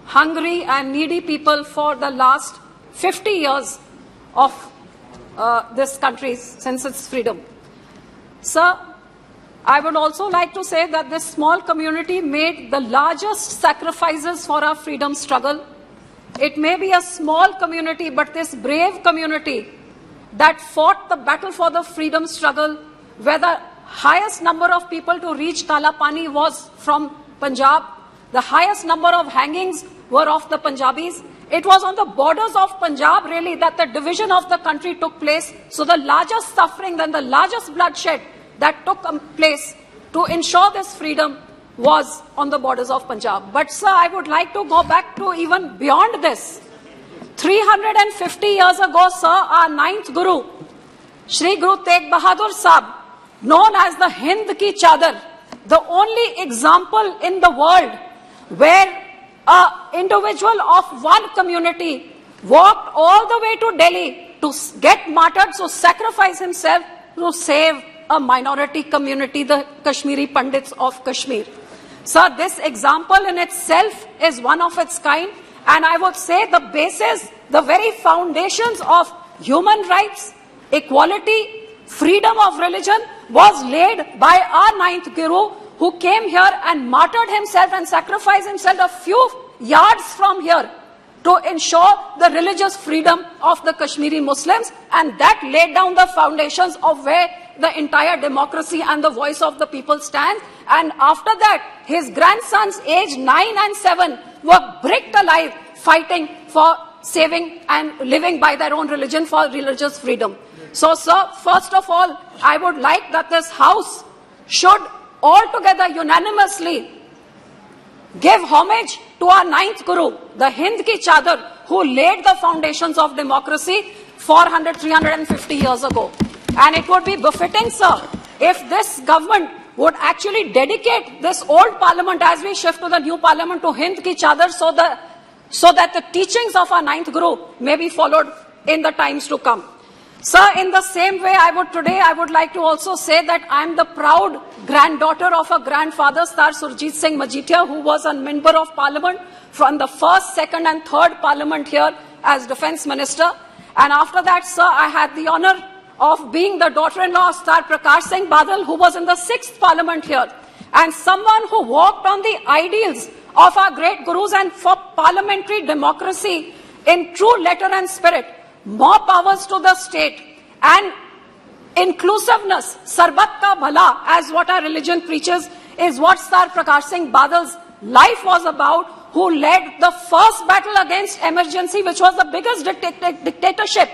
hungry and needy people for the last 50 years of this country since its freedom. Sir, I would also like to say that this small community made the largest sacrifices for our freedom struggle. It may be a small community, but this brave community that fought the battle for the freedom struggle, where the highest number of people to reach Kala Pani was from Punjab. The highest number of hangings were of the Punjabis. It was on the borders of Punjab, really, that the division of the country took place. So the largest suffering and the largest bloodshed that took place to ensure this freedom was on the borders of Punjab. But sir, I would like to go back to even beyond this. 350 years ago, sir, our ninth Guru, Shri Guru Tegh Bahadur Sahib, known as the Hind Ki Chadar, the only example in the world where an individual of one community walked all the way to Delhi to get martyred, to sacrifice himself to save a minority community, the Kashmiri Pandits of Kashmir. Sir, this example in itself is one of its kind, and I would say the basis, the very foundations of human rights, equality, freedom of religion was laid by our ninth Guru, who came here and martyred himself and sacrificed himself a few yards from here to ensure the religious freedom of the Kashmiri Muslims, and that laid down the foundations of where the entire democracy and the voice of the people stands. And after that, his grandsons, aged 9 and 7, were bricked alive, fighting for saving and living by their own religion for religious freedom. So, sir, first of all, I would like that this House should altogether unanimously give homage to our ninth Guru, the Hind Ki Chadar, who laid the foundations of democracy 350 years ago. And it would be befitting, sir, if this government would actually dedicate this old parliament as we shift to the new parliament to Hind Ki Chadar, so that the teachings of our ninth Guru may be followed in the times to come. Sir, in the same way, I would like to also say that I am the proud granddaughter of a grandfather, Sir Surjit Singh Majithia, who was a member of parliament from the first, second and third parliament here as defence minister. And after that, sir, I had the honour of being the daughter-in-law of Sir Prakash Singh Badal, who was in the sixth parliament here, and someone who walked on the ideals of our great gurus and for parliamentary democracy in true letter and spirit. More powers to the state and inclusiveness, sarbat ka bhala, as what our religion preaches, is what Sir Prakash Singh Badal's life was about, who led the first battle against emergency, which was the biggest dictatorship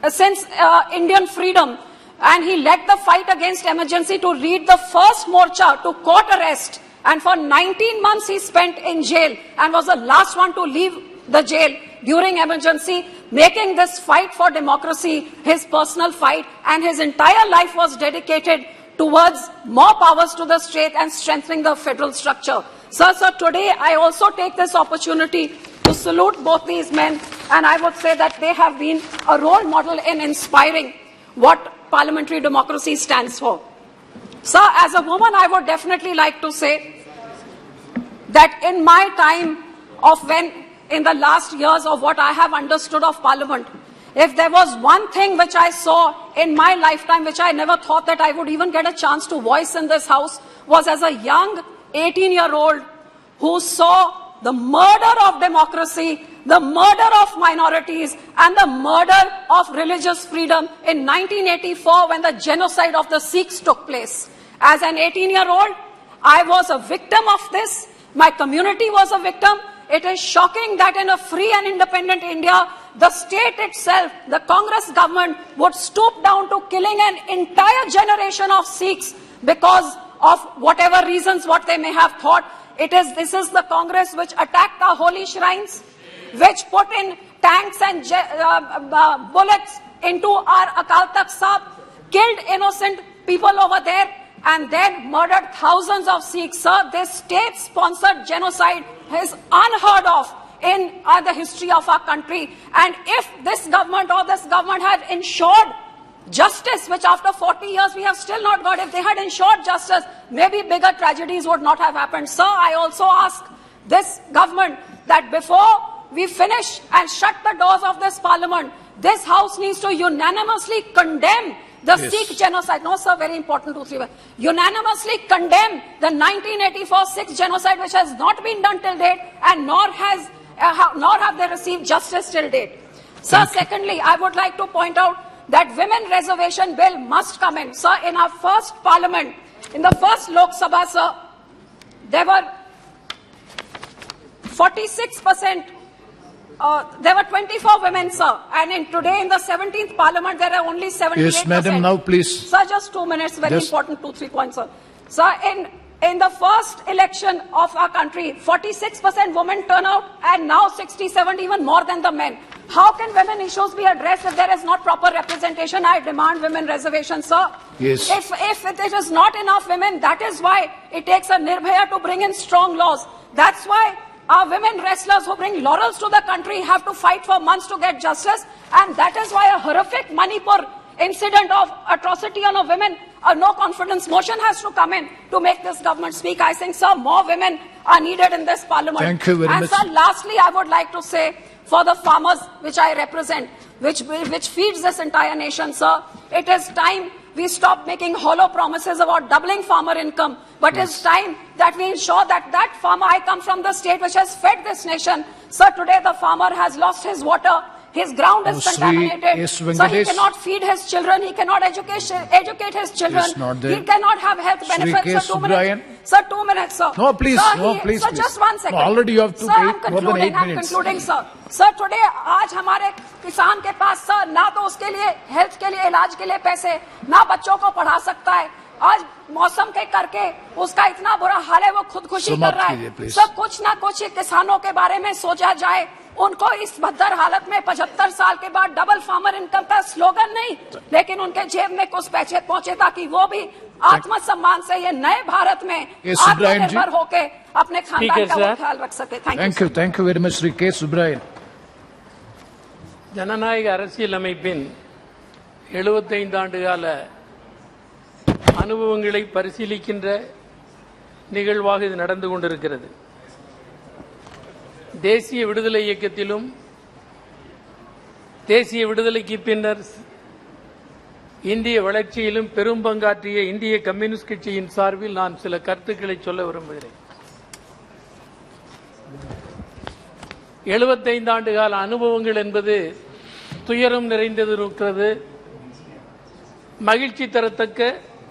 since Indian freedom. And he led the fight against emergency to lead the first morcha to court arrest. And for 19 months he spent in jail and was the last one to leave the jail during emergency, making this fight for democracy his personal fight, and his entire life was dedicated towards more powers to the state and strengthening the federal structure. Sir, today I also take this opportunity to salute both these men, and I would say that they have been a role model in inspiring what parliamentary democracy stands for. Sir, as a woman, I would definitely like to say that in my time in the last years of what I have understood of Parliament, if there was one thing which I saw in my lifetime, which I never thought that I would even get a chance to voice in this House, was as a young 18-year-old who saw the murder of democracy, the murder of minorities, and the murder of religious freedom in 1984 when the genocide of the Sikhs took place. As an 18-year-old, I was a victim of this. My community was a victim. It is shocking that in a free and independent India, the state itself, the Congress government, would stoop down to killing an entire generation of Sikhs because of whatever reasons, what they may have thought. This is the Congress which attacked our holy shrines, which put in tanks and bullets into our Akal Takht Sahib, killed innocent people over there, and then murdered thousands of Sikhs. Sir, this state-sponsored genocide is unheard of in the history of our country. And if this government had ensured justice, which after 40 years we have still not got, if they had ensured justice, maybe bigger tragedies would not have happened. Sir, I also ask this government that before we finish and shut the doors of this parliament, this House needs to unanimously condemn the Sikh genocide. No, sir, very important, 2, 3 words. Unanimously condemn the 1984 Sikh genocide, which has not been done till date, and nor have they received justice till date. Sir, secondly, I would like to point out that women reservation bill must come in. Sir, in our first parliament, in the first Lok Sabha, sir, there were 46%, there were 24 women, sir. And today in the 17th parliament, there are only 78%. Yes, madam, now please. Sir, just 2 minutes, very important, 2-3 points, sir. Sir, in the first election of our country, 46% women turnout, and now 67, even more than the men. How can women issues be addressed if there is not proper representation? I demand women reservation, sir. Yes. If it is not enough women, that is why it takes a Nirbhaya to bring in strong laws. That's why our women wrestlers who bring laurels to the country have to fight for months to get justice. And that is why a horrific Manipur incident of atrocity on a women, a no confidence motion has to come in to make this government speak. I think, sir, more women are needed in this parliament. Thank you very much. And sir, lastly, I would like to say, for the farmers which I represent, which feeds this entire nation, sir, it is time we stop making hollow promises about doubling farmer income. But it's time that we ensure that that farmer, I come from the state which has fed this nation. Sir, today the farmer has lost his water. His ground is contaminated. So he cannot feed his children. He cannot educate his children. He cannot have health benefits. Sir, 2 minutes. Sir, 2 minutes, sir. No, please. Sir, no, please. Sir, just 1 second. No, already you have to wait more than 8 I'm minutes. concluding, sir. Sir, today, आज हमारे किसान के पास, sir, ना तो उसके लिए health के लिए इलाज के लिए पैसे, ना बच्चों को पढ़ा सकता है. आज मौसम के करके उसका इतना बुरा हाल है, वो खुदकुशी कर रहा है. सब कुछ ना कुछ किसानों के बारे में सोचा जाए. उनको इस भद्दर हालत में 75 साल के बाद डबल फार्मर इनकम का स्लोगन नहीं, लेकिन उनके जेब में कुछ पैसे पहुंचे ताकि वो भी आत्मसम्मान से ये नए भारत में आत्मनिर्भर होके अपने खानदान का ख्याल रख सके. Thank you very much, Shri K. Subrayan. ஜனநாயக அரசியல் அமைப்பின் 75 ஆண்டுகால அனுபவங்களை பரிசீலிக்கின்ற நிகழ்வாக இது நடந்து கொண்டிருக்கிறது. தேசிய விடுதலை இயக்கத்திலும் தேசிய விடுதலைக்கு பின்னர் இந்திய வளர்ச்சியிலும் பெரும் பங்காற்றிய இந்திய கம்யூனிஸ்ட் கட்சியின் சார்பில் நான் சில கருத்துக்களை சொல்ல விரும்புகிறேன். 75 ஆண்டு கால அனுபவங்கள் என்பது துயரம் நிறைந்தது இருக்கிறது, மகிழ்ச்சி தரத்தக்க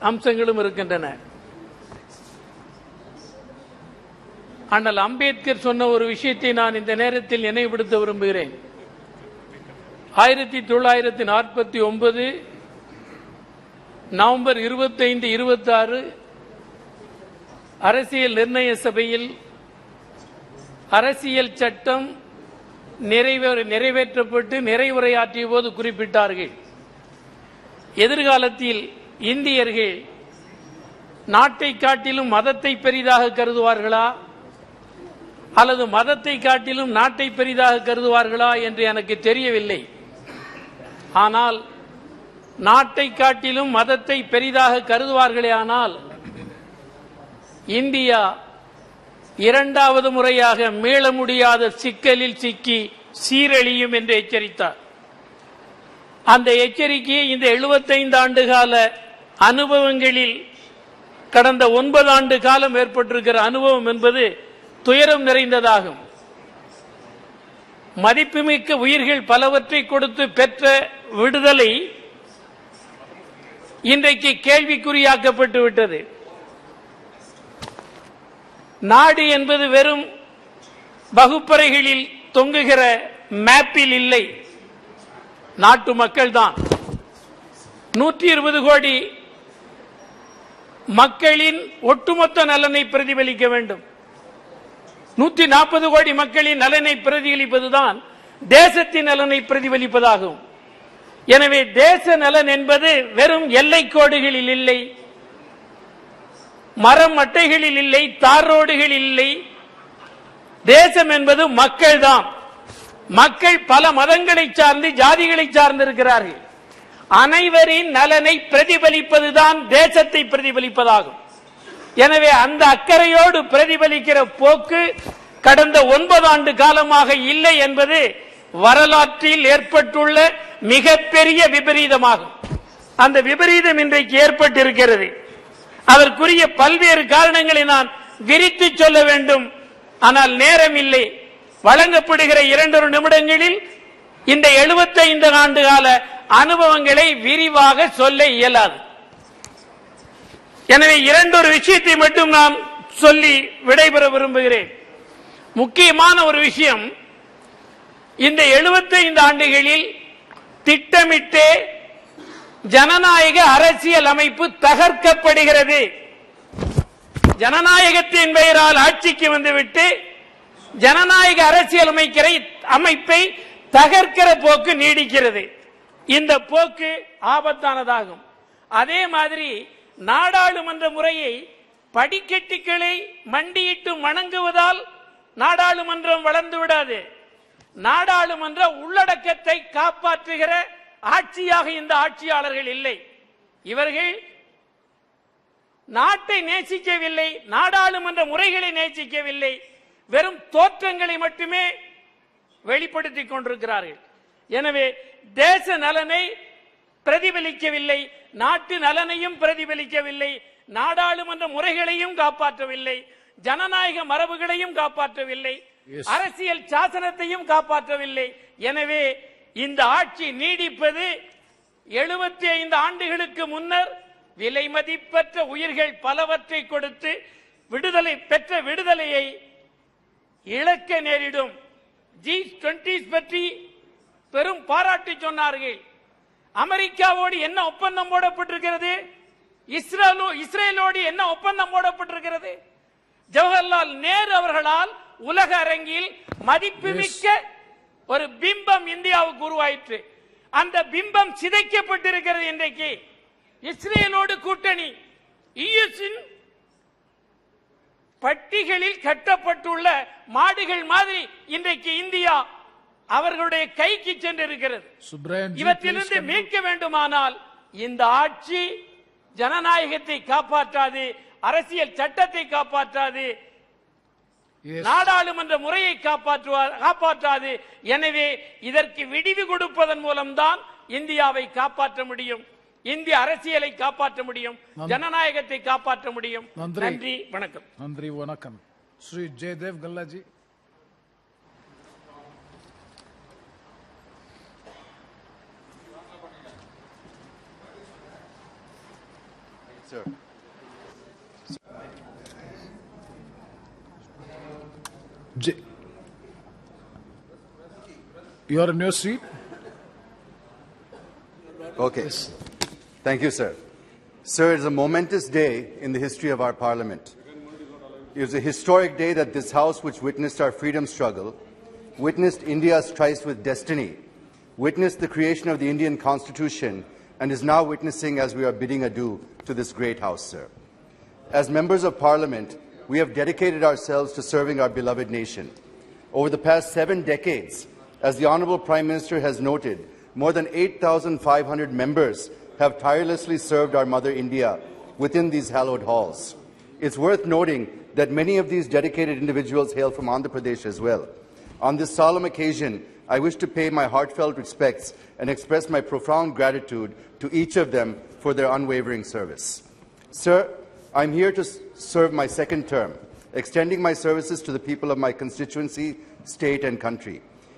அம்சங்களும் இருக்கின்றன. ஆனால் அம்பேத்கர் சொன்ன ஒரு விஷயத்தை நான் இந்த நேரத்தில் நினைவுபடுத்த விரும்புகிறேன். 1949 நவம்பர் 25, 26 அரசியல் நிர்ணய சபையில் அரசியல் சட்டம் நிறைவேற்றப்பட்டு நிறைவுரையாற்றிய போது குறிப்பிட்டார்கள், எதிர்காலத்தில் இந்தியர்கள் நாட்டை காட்டிலும் மதத்தை பெரிதாக கருதுவார்களா அல்லது மதத்தை காட்டிலும் நாட்டை பெரிதாக கருதுவார்களா என்று எனக்கு தெரியவில்லை. ஆனால் நாட்டை காட்டிலும் மதத்தை பெரிதாக கருதுவார்களே ஆனால் இந்தியா இரண்டாவது முறையாக மீள முடியாத சிக்கலில் சிக்கி சீரழியும் என்று எச்சரித்தார். அந்த எச்சரிக்கையை இந்த 75 ஆண்டு கால அனுபவங்களில் கடந்த 9 ஆண்டு காலம் ஏற்பட்டிருக்கிற அனுபவம் என்பது துயரம் நிறைந்ததாகும். மதிப்புமிக்க உயிர்கள் பலவற்றை கொடுத்து பெற்ற விடுதலை இன்றைக்கு கேள்விக்குறியாக்கப்பட்டு விட்டது. நாடு என்பது வெறும் வகுப்பறைகளில் தொங்குகிற மேப்பில் இல்லை, நாட்டு மக்கள் தான். 120 கோடி மக்களின் ஒட்டுமொத்த நலனை பிரதிபலிக்க வேண்டும். 140 கோடி மக்களின் நலனை பிரதிபலிப்பதுதான் தேசத்தின் நலனை பிரதிபலிப்பதாகும். எனவே தேச நலன் என்பது வெறும் எல்லை கோடுகளில் இல்லை, மரம் அட்டைகளில் இல்லை, தார் ரோடுகளில் இல்லை. தேசம் என்பது மக்கள் தான். மக்கள் பல மதங்களை சார்ந்து ஜாதிகளை சார்ந்து இருக்கிறார்கள். அனைவரின் நலனை பிரதிபலிப்பதுதான் தேசத்தை பிரதிபலிப்பதாகும். எனவே அந்த அக்கறையோடு பிரதிபலிக்கிற போக்கு கடந்த 9 ஆண்டு காலமாக இல்லை என்பது வரலாற்றில் ஏற்பட்டுள்ள மிகப்பெரிய விபரீதமாகும். அந்த விபரீதம் இன்றைக்கு ஏற்பட்டிருக்கிறது. அதற்குரிய பல்வேறு காரணங்களை நான் விரித்து சொல்ல வேண்டும், ஆனால் நேரம் இல்லை. வழங்கப்படுகிற 2 நிமிடங்களில் இந்த 75 ஆண்டு கால அனுபவங்களை விரிவாக சொல்ல இயலாது. எனவே இரண்டொரு விஷயத்தை மட்டும் நான் சொல்லி விடைபெற விரும்புகிறேன். முக்கியமான ஒரு விஷயம், இந்த 75 ஆண்டுகளில் திட்டமிட்டே ஜனநாயக அரசியல் அமைப்பு தகர்க்கப்படுகிறது. ஜனநாயகத்தின் பெயரால் ஆட்சிக்கு வந்துவிட்டு ஜனநாயக அரசியல் அமைப்பை தகர்க்கிற போக்கு நீடிக்கிறது. இந்த போக்கு ஆபத்தானதாகும். அதே மாதிரி நாடாளுமன்ற முறையை படிக்கட்டுகளை மண்டியிட்டு வணங்குவதால் நாடாளுமன்றம் வளர்ந்து விடாது. நாடாளுமன்ற உள்ளடக்கத்தை காப்பாற்றுகிற ஆட்சியாக இந்த ஆட்சியாளர்கள் இல்லை. இவர்கள் நாட்டை நேசிக்கவில்லை, நாடாளுமன்ற முறைகளை நேசிக்கவில்லை, வெறும் தோற்றங்களை மட்டுமே வெளிப்படுத்திக் கொண்டிருக்கிறார்கள். எனவே தேச நலனை பிரதிபலிக்கவில்லை, நாட்டு நலனையும் பிரதிபலிக்கவில்லை, நாடாளுமன்ற முறைகளையும் காப்பாற்றவில்லை, ஜனநாயக மரபுகளையும் காப்பாற்றவில்லை, அரசியல் சாசனத்தையும் காப்பாற்றவில்லை. எனவே இந்த ஆட்சி நீடிப்பது 75 ஆண்டுகளுக்கு முன்னர் விலை மதிப்பற்ற உயிர்கள் பலவற்றை கொடுத்து விடுதலை பெற்ற விடுதலையை இழக்க நேரிடும். G20 பற்றி பெரும் பாராட்டு சொன்னார்கள். அமெரிக்காவோடு என்ன ஒப்பந்தம் போடப்பட்டிருக்கிறது? இஸ்ரேலோடு என்ன ஒப்பந்தம் போடப்பட்டிருக்கிறது? ஜவஹர்லால் நேரு அவர்களால் உலக அரங்கில் மதிப்புமிக்க ஒரு பிம்பம் இந்தியாவுக்கு உருவாயிற்று. அந்த பிம்பம் சிதைக்கப்பட்டிருக்கிறது. இன்றைக்கு இஸ்ரேலோடு கூட்டணி யுஎஸ்இன் பட்டிகளில் கட்டப்பட்டுள்ள மாடுகள் மாதிரி இன்றைக்கு இந்தியா அவர்களுடைய கைக்கு சென்றிருக்கிறது. இவற்றிலிருந்து மீட்க வேண்டுமானால் இந்த ஆட்சி ஜனநாயகத்தை காப்பாற்றாது, அரசியல் சட்டத்தை காப்பாற்றாது, நாடாளுமன்ற முறையை காப்பாற்றாது. எனவே இதற்கு விடிவு கொடுப்பதன் மூலம்தான் இந்தியாவை காப்பாற்ற முடியும், இந்திய அரசியலை காப்பாற்ற முடியும், ஜனநாயகத்தை காப்பாற்ற முடியும். நன்றி, வணக்கம். நன்றி, வணக்கம். Sri Jayadev கல்லாஜி. Sir. You are in your seat? Okay. Yes. Thank you, sir. Sir, it is a momentous day in the history of our Parliament. It was a historic day that this House, which witnessed our freedom struggle, witnessed India's tryst with destiny, witnessed the creation of the Indian Constitution, and is now witnessing as we are bidding adieu to this great House, sir. As members of Parliament, we have dedicated ourselves to serving our beloved nation. Over the past 7 decades, as the Honourable Prime Minister has noted, more than 8,500 members have tirelessly served our mother India within these hallowed halls. It's worth noting that many of these dedicated individuals hail from Andhra Pradesh as well. On this solemn occasion, I wish to pay my heartfelt respects and express my profound gratitude to each of them for their unwavering service. Sir, I'm here to serve my second term, extending my services to the people of my constituency, state and country.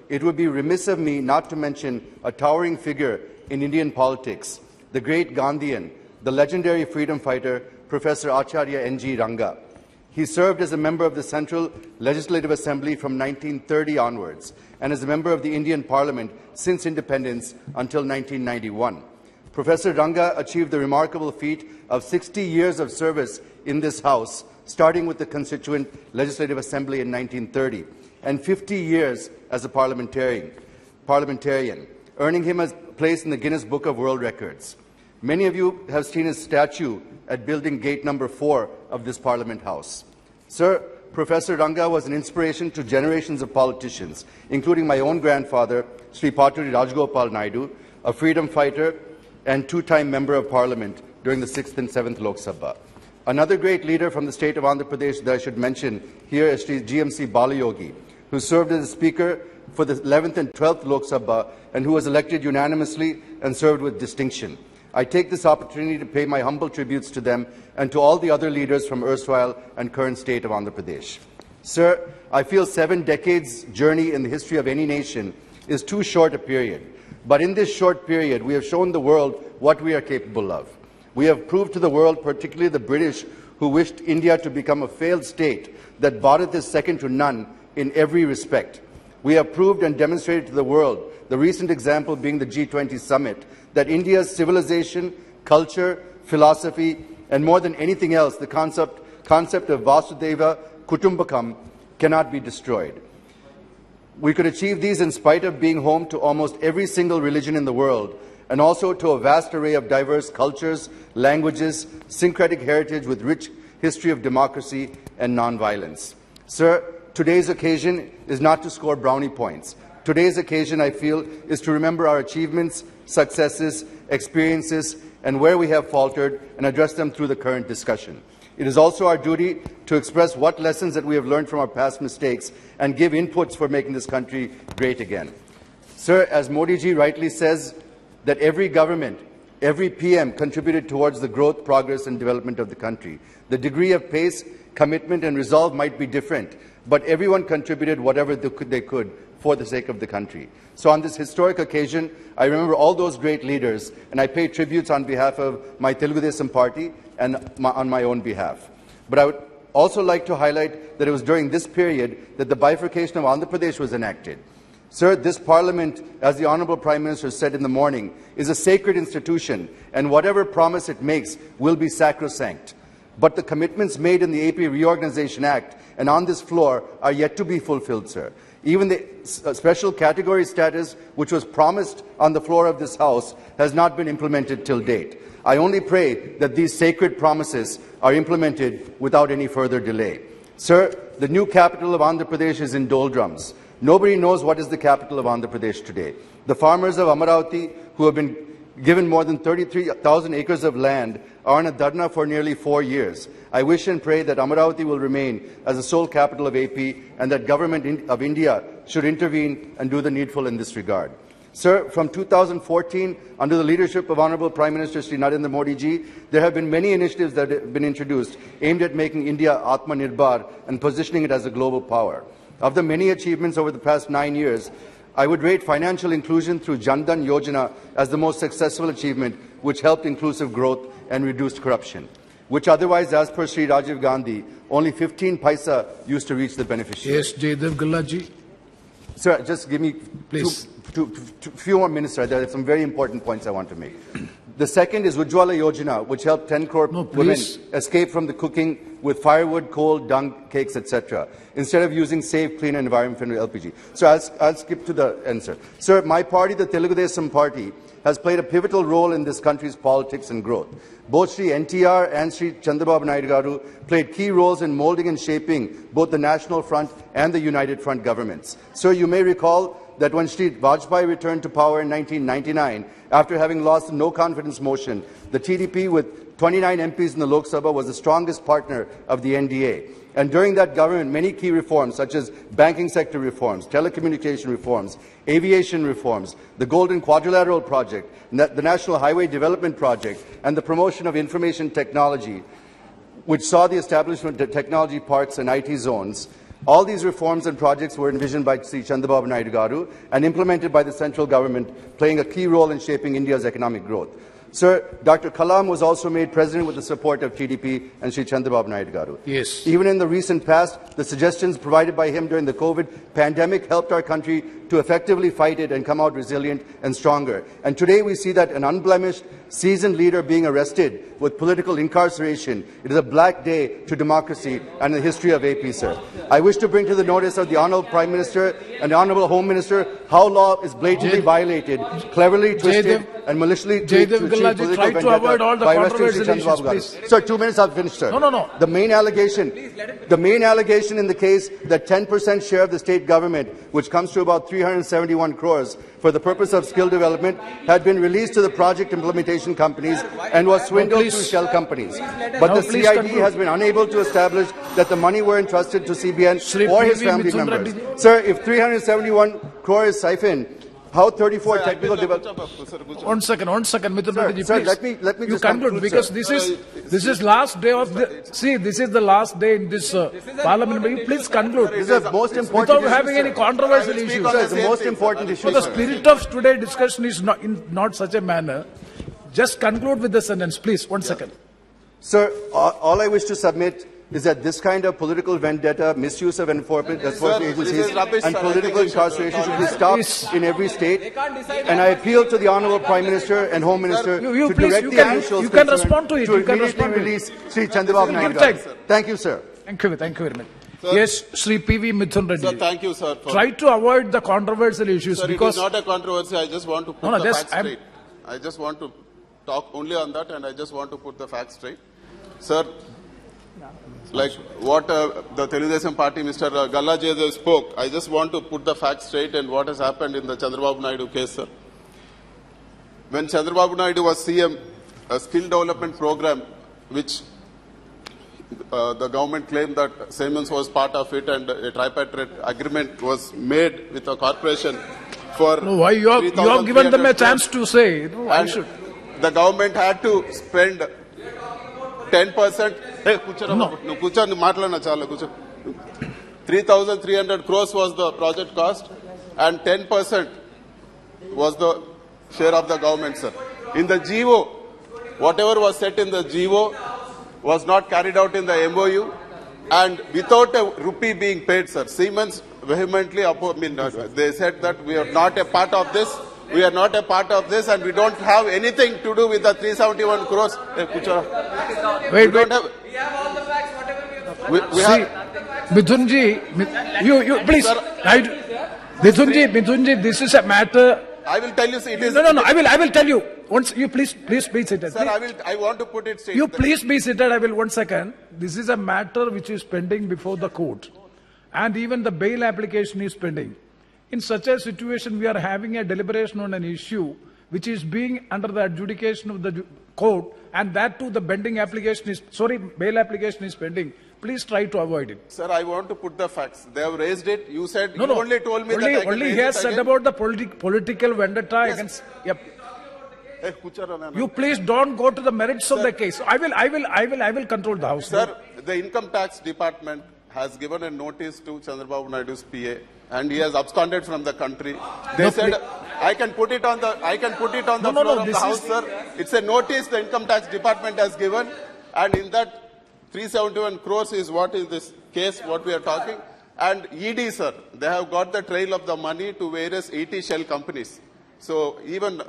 It would be remiss of me not to mention a towering figure in Indian politics, the great Gandhian, the legendary freedom fighter, Professor Acharya N.G. Ranga. He served as a member of the Central Legislative Assembly from 1930 onwards and as a member of the Indian Parliament since independence until 1991. Professor Ranga achieved the remarkable feat of 60 years of service in this House, starting with the Constituent Legislative Assembly in 1930, and 50 years as a parliamentarian, earning him a place in the Guinness Book of World Records. Many of you have seen his statue at building gate number 4 of this Parliament House. Sir, Professor Ranga was an inspiration to generations of politicians, including my own grandfather, Shri Paturi Rajgopal Naidu, a freedom fighter and 2-time Member of Parliament during the 6th and 7th Lok Sabha. Another great leader from the state of Andhra Pradesh that I should mention here is Shri GMC Balayogi, who served as Speaker for the 11th and 12th Lok Sabha and who was elected unanimously and served with distinction. I take this opportunity to pay my humble tributes to them and to all the other leaders from erstwhile and current state of Andhra Pradesh. Sir, I feel 7 decades' journey in the history of any nation is too short a period. But in this short period, we have shown the world what we are capable of. We have proved to the world, particularly the British, who wished India to become a failed state, that Bharat is second to none in every respect. We have proved and demonstrated to the world, the recent example being the G20 summit, that India's civilization, culture, philosophy, and more than anything else, the concept of Vasudhaiva Kutumbakam cannot be destroyed. We could achieve these in spite of being home to almost every single religion in the world, and also to a vast array of diverse cultures, languages, syncretic heritage with rich history of democracy and non-violence. Sir, today's occasion is not to score brownie points. Today's occasion, I feel, is to remember our achievements, successes, experiences, and where we have faltered, and address them through the current discussion. It is also our duty to express what lessons that we have learned from our past mistakes and give inputs for making this country great again. Sir, as Modi ji rightly says, that every government, every PM contributed towards the growth, progress and development of the country. The degree of pace, commitment and resolve might be different, but everyone contributed whatever they could for the sake of the country. So on this historic occasion, I remember all those great leaders, and I pay tributes on behalf of my Telugu Desam party and on my own behalf. But I would also like to highlight that it was during this period that the bifurcation of Andhra Pradesh was enacted. Sir, this Parliament, as the Honourable Prime Minister said in the morning, is a sacred institution, and whatever promise it makes will be sacrosanct. But the commitments made in the AP Reorganisation Act and on this floor are yet to be fulfilled, sir. Even the special category status, which was promised on the floor of this House, has not been implemented till date. I only pray that these sacred promises are implemented without any further delay. Sir, the new capital of Andhra Pradesh is in doldrums. Nobody knows what is the capital of Andhra Pradesh today. The farmers of Amaravati, who have been given more than 33,000 acres of land, are on a dharna for nearly 4 years. I wish and pray that Amaravati will remain as the sole capital of AP and that Government of India should intervene and do the needful in this regard. Sir, from 2014, under the leadership of Honourable Prime Minister Shri Narendra Modi ji, there have been many initiatives that have been introduced aimed at making India Atmanirbhar and positioning it as a global power. Of the many achievements over the past 9 years, I would rate financial inclusion through Jan Dhan Yojana as the most successful achievement, which helped inclusive growth and reduced corruption, which otherwise, as per Shri Rajiv Gandhi, only 15 paisa used to reach the beneficiaries. Yes, Jaydev Gallaji. Sir, just give me few more minutes. There are some very important points I want to make. The second is Ujjwala Yojana, which helped 10 crore women escape from the cooking with firewood, coal, dung, cakes, etc., instead of using safe, clean, and environment-friendly LPG. So I'll skip to the answer. Sir, my party, the Telugu Desam Party, has played a pivotal role in this country's politics and growth. Both Shri NTR and Shri Chandrababu Naidu Garu played key roles in molding and shaping both the National Front and the United Front governments. Sir, you may recall that when Shri Vajpayee returned to power in 1999, after having lost the no-confidence motion, the TDP with 29 MPs in the Lok Sabha was the strongest partner of the NDA. And during that government, many key reforms, such as banking sector reforms, telecommunication reforms, aviation reforms, the Golden Quadrilateral Project, the National Highway Development Project, and the promotion of information technology, which saw the establishment of technology parks and IT zones. All these reforms and projects were envisioned by Sri Chandrababu Naidu Garu and implemented by the central government, playing a key role in shaping India's economic growth. Sir, Dr. Kalam was also made president with the support of TDP and Sri Chandrababu Naidu Garu. Yes. Even in the recent past, the suggestions provided by him during the COVID pandemic helped our country to effectively fight it and come out resilient and stronger. And today we see that an unblemished, seasoned leader being arrested with political incarceration. It is a black day to democracy and the history of AP, sir. I wish to bring to the notice of the Honourable Prime Minister and the Honourable Home Minister how law is blatantly violated, cleverly twisted and maliciously to achieve political vendetta by arresting Shri Chandrababu Garu. Sir, 2 minutes, I'll finish, sir. No. The main allegation in the case that 10% share of the state government, which comes to about 371 crores, for the purpose of skill development, had been released to the project implementation companies and was swindled through shell companies. But the CID has been unable to establish that the money were entrusted to CBN or his family members. Sir, if 371 crore is siphoned, how 34 technical development. One second, Mithun Reddy, Sir, please. let me you just conclude because this is last day of the. See, this is the last day in this parliament. Will you please conclude? This is the most important without having any controversial issues. Sir, it's the most important issue. So the spirit of today's discussion is not in not such a manner. Just conclude with the sentence, please. One second. Sir, all I wish to submit is that this kind of political vendetta, misuse of enforcement agencies, and political incarceration should be stopped in every state. And I appeal to the Honourable Prime Minister and Home Minister to direct the officials you can respond to it. to immediately release Shri Chandrababu Naidu. Thank you, sir. Thank you very much. Yes, Shri P.V. Mithun Reddy. Sir, thank you, sir. Try to avoid the controversial issues Sir, because it is not a controversy. I just want to put the facts straight. I just want to talk only on that, and I just want to put the facts straight. Sir, like what the Teludesam party, Mr. Gallaji spoke, I just want to put the facts straight and what has happened in the Chandrababu Naidu case, sir. When Chandrababu Naidu was CM, a skill development program, which the government claimed that Siemens was part of it, and a tripartite agreement was made with a corporation for. No, why you have given them a chance to say? No, I should. The government had to spend 10%. 3,300 crores was the project cost, and 10% was the share of the government, sir. In the GO, whatever was set in the GO was not carried out in the MOU, and without a rupee being paid, sir. Siemens vehemently they said that we are not a part of this. We are not a part of this, and we don't have anything to do with the 371 crores. Wait. We have all the facts, whatever we have. Mithunji, you please. Mithunji, this is a matter. I will tell you, it is. No. I will tell you. Once you please be seated. Sir, I want to put it straight. You please be seated. I will 1 second. This is a matter which is pending before the court, and even the bail application is pending. In such a situation, we are having a deliberation on an issue which is being under the adjudication of the court, and that too the bail application is pending. Please try to avoid it. Sir, I want to put the facts. They have raised it. You said you only told me that I can only he has said about the political vendetta against. Yep. You please don't go to the merits of the case. I will control the house. Sir, the income tax department has given a notice to Chandrababu Naidu's PA, and he has absconded from the country. They said I can put it on the floor of the house, sir. It's a notice the income tax department has given, and in that 371 crores is what in this case what we are talking. And ED, sir, they have got the trail of the money to various 80 shell companies. So even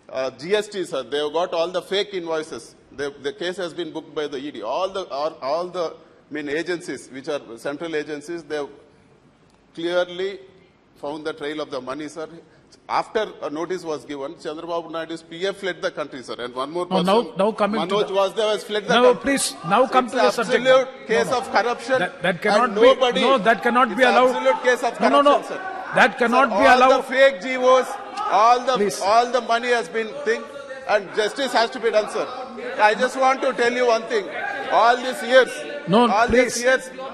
GST, sir, they have got all the fake invoices. The case has been booked by the ED. All the agencies, which are central agencies, they have clearly found the trail of the money, sir. After a notice was given, Chandrababu Naidu's PF fled the country, sir. And one more person, now coming Manoj to was there, has fled the country. Please, now come to the subject. Absolute case of corruption. That cannot be. Nobody, that cannot be allowed. Absolute case of corruption, sir. That cannot be allowed. allowed. All the fake GOs, all the money has been thing, and justice has to be done, sir. I just want to tell you one thing. All these years,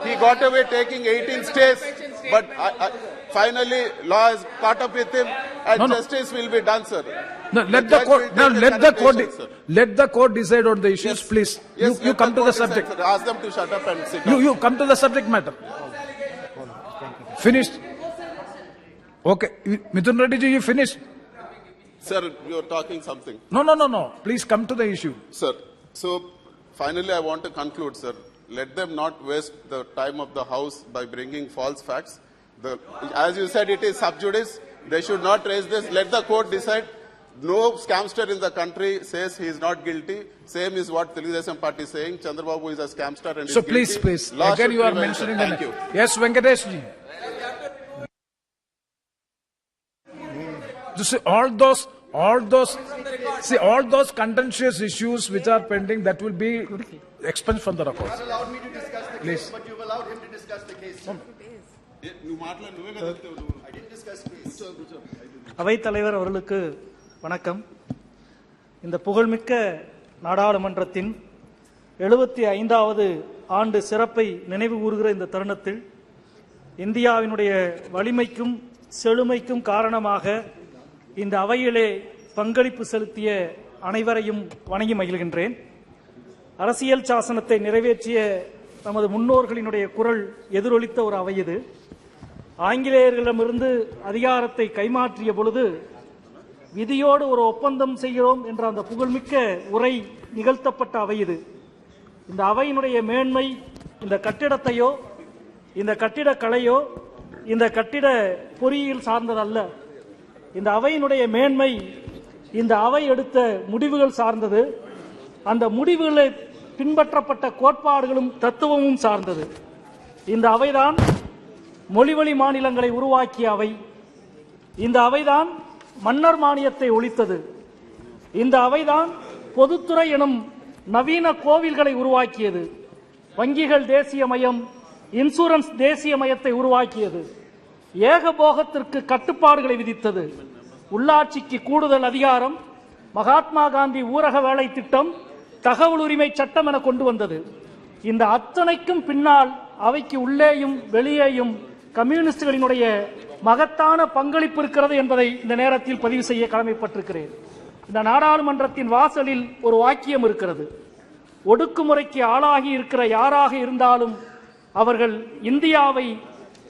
he got away taking 18 stays, but finally law has caught up with him, and justice will be done, sir. Let the court decide on the issues, please. You come to the subject. Decide, ask them to shut up and sit down. You come to the subject matter. Finished. Okay, Mithun Reddy ji, you finished. Sir, you are talking something. No. Please come to the issue. Sir, so finally I want to conclude, sir. Let them not waste the time of the House by bringing false facts. As you said, it is sub judice. They should not raise this. Let the court decide. No scamster in the country says he is not guilty. Same is what the Teludesam party is saying. Chandrababu is a scamster and so is guilty. Please. Law Again, you are prevail, mentioning sir. the Thank you. Yes, Venkatesh ji. You see, all those contentious issues which are pending, that will be expunged from the records. You allowed me to discuss the case, but you've allowed him to discuss the case. I didn't discuss the case. அவைத்தலைவர் அவர்களுக்கு வணக்கம். இந்த புகழ்மிக்க நாடாளுமன்றத்தின் 75வது ஆண்டு சிறப்பை நினைவு கூறுகிற இந்த தருணத்தில் இந்தியாவினுடைய வலிமைக்கும் செழுமைக்கும் காரணமாக இந்த அவையிலே பங்களிப்பு செலுத்திய அனைவரையும் வணங்கி மகிழ்கின்றேன். அரசியல் சாசனத்தை நிறைவேற்றிய நமது முன்னோர்களினுடைய குரல் எதிரொலித்த ஒரு அவை இது. ஆங்கிலேயர்களிடமிருந்து அதிகாரத்தை கைமாற்றிய பொழுது விதியோடு ஒரு ஒப்பந்தம் செய்கிறோம் என்ற அந்த புகழ்மிக்க உரை நிகழ்த்தப்பட்ட அவை இது. இந்த அவையினுடைய மேன்மை இந்த கட்டிடத்தையோ இந்த கட்டிடக்கலையோ இந்த கட்டிட பொறியியல் சார்ந்ததல்ல. இந்த அவையினுடைய மேன்மை இந்த அவை எடுத்த முடிவுகள் சார்ந்தது. அந்த முடிவுகளை பின்பற்றப்பட்ட கோட்பாடுகளும் தத்துவமும் சார்ந்தது. இந்த அவைதான் மொழிவழி மாநிலங்களை உருவாக்கிய அவை. இந்த அவைதான் மன்னர் மானியத்தை ஒழித்தது. இந்த அவைதான் பொதுத்துறை எனும் நவீன கோவில்களை உருவாக்கியது. வங்கிகள் தேசியமயம், இன்சூரன்ஸ் தேசியமயத்தை உருவாக்கியது. ஏகபோகத்திற்கு கட்டுப்பாடுகளை விதித்தது. உள்ளாட்சிக்கு கூடுதல் அதிகாரம், மகாத்மா காந்தி ஊரக வேலை திட்டம், தகவல் உரிமை சட்டம் என கொண்டு வந்தது. இந்த அத்தனைக்கும் பின்னால் அவைக்கு உள்ளேயும் வெளியேயும் கம்யூனிஸ்டுகளினுடைய மகத்தான பங்களிப்பு இருக்கிறது என்பதை இந்த நேரத்தில் பதிவு செய்ய கடமைப்பட்டிருக்கிறேன். இந்த நாடாளுமன்றத்தின் வாசலில் ஒரு வாக்கியம் இருக்கிறது. ஒடுக்குமுறைக்கு ஆளாகி இருக்கிற யாராக இருந்தாலும் அவர்கள் இந்தியாவை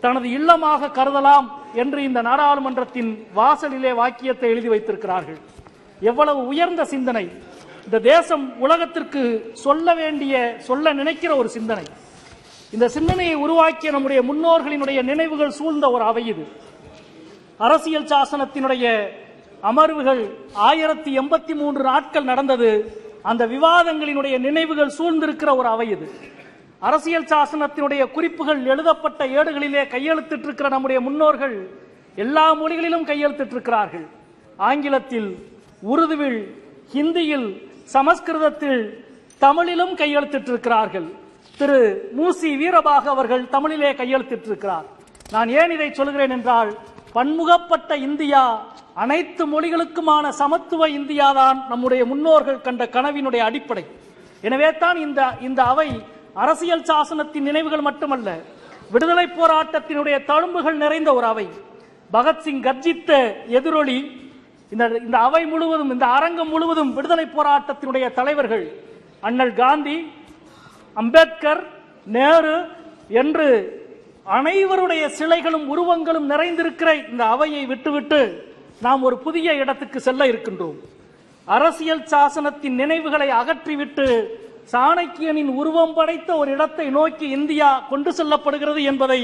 தனது இல்லமாக கருதலாம் என்று இந்த நாடாளுமன்றத்தின் வாசலிலே வாக்கியத்தை எழுதி வைத்திருக்கிறார்கள். எவ்வளவு உயர்ந்த சிந்தனை! இந்த தேசம் உலகத்திற்கு சொல்ல நினைக்கிற ஒரு சிந்தனை. இந்த சிந்தனையை உருவாக்கிய நம்முடைய முன்னோர்களினுடைய நினைவுகள் சூழ்ந்த ஒரு அவை இது. அரசியல் சாசனத்தினுடைய அமர்வுகள் 1083 நாட்கள் நடந்தது. அந்த விவாதங்களினுடைய நினைவுகள் சூழ்ந்திருக்கிற ஒரு அவை இது. அரசியல் சாசனத்தினுடைய குறிப்புகள் எழுதப்பட்ட ஏடுகளிலே கையெழுத்திட்டிருக்கிற நம்முடைய முன்னோர்கள் எல்லா மொழிகளிலும் கையெழுத்திட்டிருக்கிறார்கள். ஆங்கிலத்தில், உருதுவில், ஹிந்தியில், சமஸ்கிருதத்தில், தமிழிலும் கையெழுத்திட்டிருக்கிறார்கள். திரு மூசி வீரபாக அவர்கள் தமிழிலே கையெழுத்திட்டிருக்கிறார். நான் ஏன் இதை சொல்கிறேன் என்றால், பன்முகப்பட்ட இந்தியா, அனைத்து மொழிகளுக்குமான சமத்துவ இந்தியா தான் நம்முடைய முன்னோர்கள் கண்ட கனவினுடைய அடிப்படை. எனவே தான் இந்த அவை அரசியல் சாசனத்தின் நினைவுகள் மட்டுமல்ல, விடுதலை போராட்டத்தினுடைய தழும்புகள் நிறைந்த ஒரு அவை. பகத்சிங் கர்ஜித்த எதிரொலி. இந்த அவை முழுவதும், இந்த அரங்கம் முழுவதும் விடுதலை போராட்டத்தினுடைய தலைவர்கள் அண்ணல் காந்தி, அம்பேத்கர், நேரு என்று அனைவருடைய சிலைகளும் உருவங்களும் நிறைந்திருக்கிற இந்த அவையை விட்டுவிட்டு நாம் ஒரு புதிய இடத்துக்கு செல்ல இருக்கின்றோம். அரசியல் சாசனத்தின் நினைவுகளை அகற்றிவிட்டு சாணக்கியனின் உருவம் படைத்த ஒரு இடத்தை நோக்கி இந்தியா கொண்டு செல்லப்படுகிறது என்பதை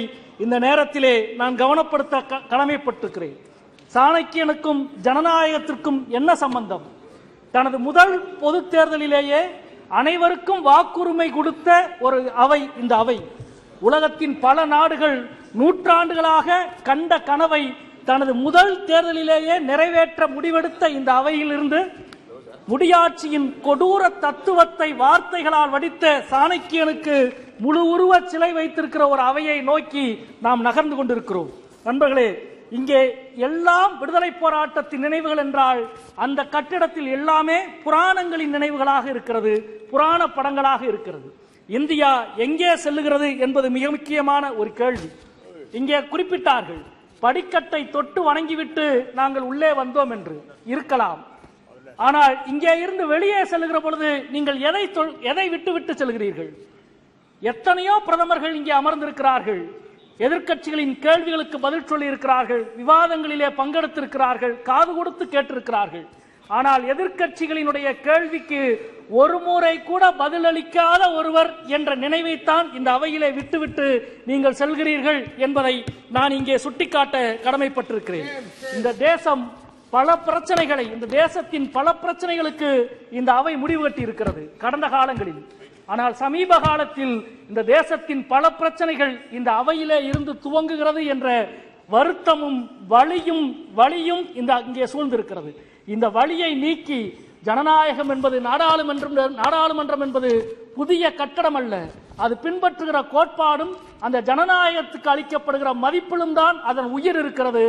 இந்த நேரத்திலே நான் கவனப்படுத்த கடமைப்பட்டிருக்கிறேன். சாணக்கியனுக்கும் ஜனநாயகத்திற்கும் என்ன சம்பந்தம்? தனது முதல் பொது தேர்தலிலேயே அனைவருக்கும் வாக்குரிமை கொடுத்த ஒரு அவை இந்த அவை. உலகத்தின் பல நாடுகள் நூற்றாண்டுகளாக கண்ட கனவை தனது முதல் தேர்தலிலேயே நிறைவேற்ற முடிவெடுத்த இந்த அவையிலிருந்து முடியாட்சியின் கொடூர தத்துவத்தை வார்த்தைகளால் வடித்த சாணக்கியனுக்கு முழு உருவ சிலை வைத்திருக்கிற ஒரு அவையை நோக்கி நாம் நகர்ந்து கொண்டிருக்கிறோம். நண்பர்களே, இங்கே எல்லாம் விடுதலை போராட்டத்தின் நினைவுகள் என்றால் அந்த கட்டிடத்தில் எல்லாமே புராணங்களின் நினைவுகளாக இருக்கிறது, புராண படங்களாக இருக்கிறது. இந்தியா எங்கே செல்லுகிறது என்பது மிக முக்கியமான ஒரு கேள்வி. இங்கே குறிப்பிட்டார்கள், படிக்கட்டை தொட்டு வணங்கிவிட்டு நாங்கள் உள்ளே வந்தோம் என்று. இருக்கலாம். ஆனால் இங்கே இருந்து வெளியே செல்லுகிற பொழுது நீங்கள் எதை விட்டு செல்கிறீர்கள்? எத்தனையோ பிரதமர்கள் இங்கே அமர்ந்திருக்கிறார்கள். எதிர்க்கட்சிகளின் கேள்விகளுக்கு பதில் சொல்லி இருக்கிறார்கள், விவாதங்களிலே பங்கெடுத்திருக்கிறார்கள், காது கொடுத்து கேட்டிருக்கிறார்கள். ஆனால் எதிர்க்கட்சிகளினுடைய கேள்விக்கு ஒரு முறை கூட பதிலளிக்காத ஒருவர் என்ற நினைவைத்தான் இந்த அவையிலே விட்டுவிட்டு நீங்கள் செல்கிறீர்கள் என்பதை நான் இங்கே சுட்டிக்காட்ட கடமைப்பட்டிருக்கிறேன். இந்த தேசம் பல பிரச்சனைகளை, இந்த தேசத்தின் பல பிரச்சனைகளுக்கு இந்த அவை முடிவு கட்டி இருக்கிறது கடந்த காலங்களில். ஆனால் சமீப காலத்தில் இந்த தேசத்தின் பல பிரச்சனைகள் இந்த அவையிலே இருந்து துவங்குகிறது என்ற வருத்தமும் வலியும் இங்கே சூழ்ந்திருக்கிறது. இந்த வலியை நீக்கி ஜனநாயகம் என்பது நாடாளுமன்றம் என்பது புதிய கட்டடம் அல்ல, அது பின்பற்றுகிற கோட்பாடும் அந்த ஜனநாயகத்துக்கு அளிக்கப்படுகிற மதிப்பிலும் தான் அதன் உயிர் இருக்கிறது.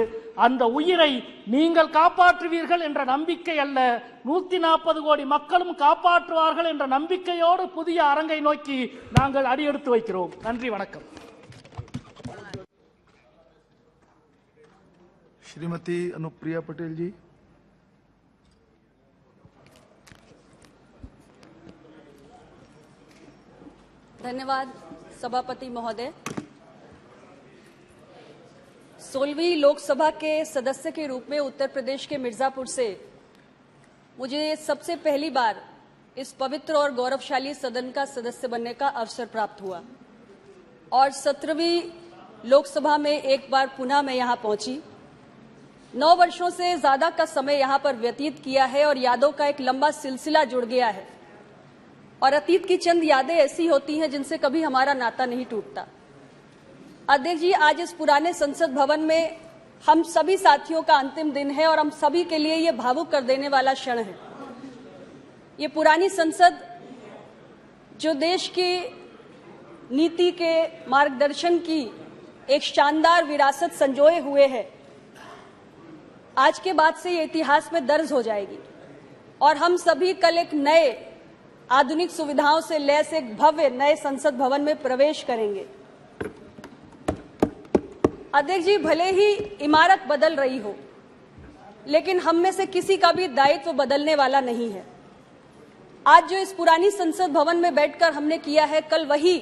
அந்த உயிரை நீங்கள் காப்பாற்றுவீர்கள் என்ற நம்பிக்கை அல்ல, 140 கோடி மக்களும் காப்பாற்றுவார்கள் என்ற நம்பிக்கையோடு புதிய அரங்கை நோக்கி நாங்கள் அடியெடுத்து வைக்கிறோம். நன்றி, வணக்கம். श्रीमती अनुप्रिया पटेल जी। धन्यवाद सभापति महोदय। 16वीं लोकसभा के सदस्य के रूप में उत्तर प्रदेश के मिर्जापुर से मुझे सबसे पहली बार इस पवित्र और गौरवशाली सदन का सदस्य बनने का अवसर प्राप्त हुआ और 17वीं लोकसभा में एक बार पुनः मैं यहां पहुंची। 9 वर्षों से ज्यादा का समय यहां पर व्यतीत किया है और यादों का एक लंबा सिलसिला जुड़ गया है और अतीत की चंद यादें ऐसी होती हैं जिनसे कभी हमारा नाता नहीं टूटता। अध्यक्ष जी, आज इस पुराने संसद भवन में हम सभी साथियों का अंतिम दिन है और हम सभी के लिए ये भावुक कर देने वाला क्षण है। ये पुरानी संसद जो देश की नीति के मार्गदर्शन की एक शानदार विरासत संजोए हुए है, आज के बाद से ये इतिहास में दर्ज हो जाएगी और हम सभी कल एक नए आधुनिक सुविधाओं से लैस एक भव्य नए संसद भवन में प्रवेश करेंगे। अध्यक्ष जी, भले ही इमारत बदल रही हो, लेकिन हम में से किसी का भी दायित्व बदलने वाला नहीं है। आज जो इस पुरानी संसद भवन में बैठकर हमने किया है, कल वही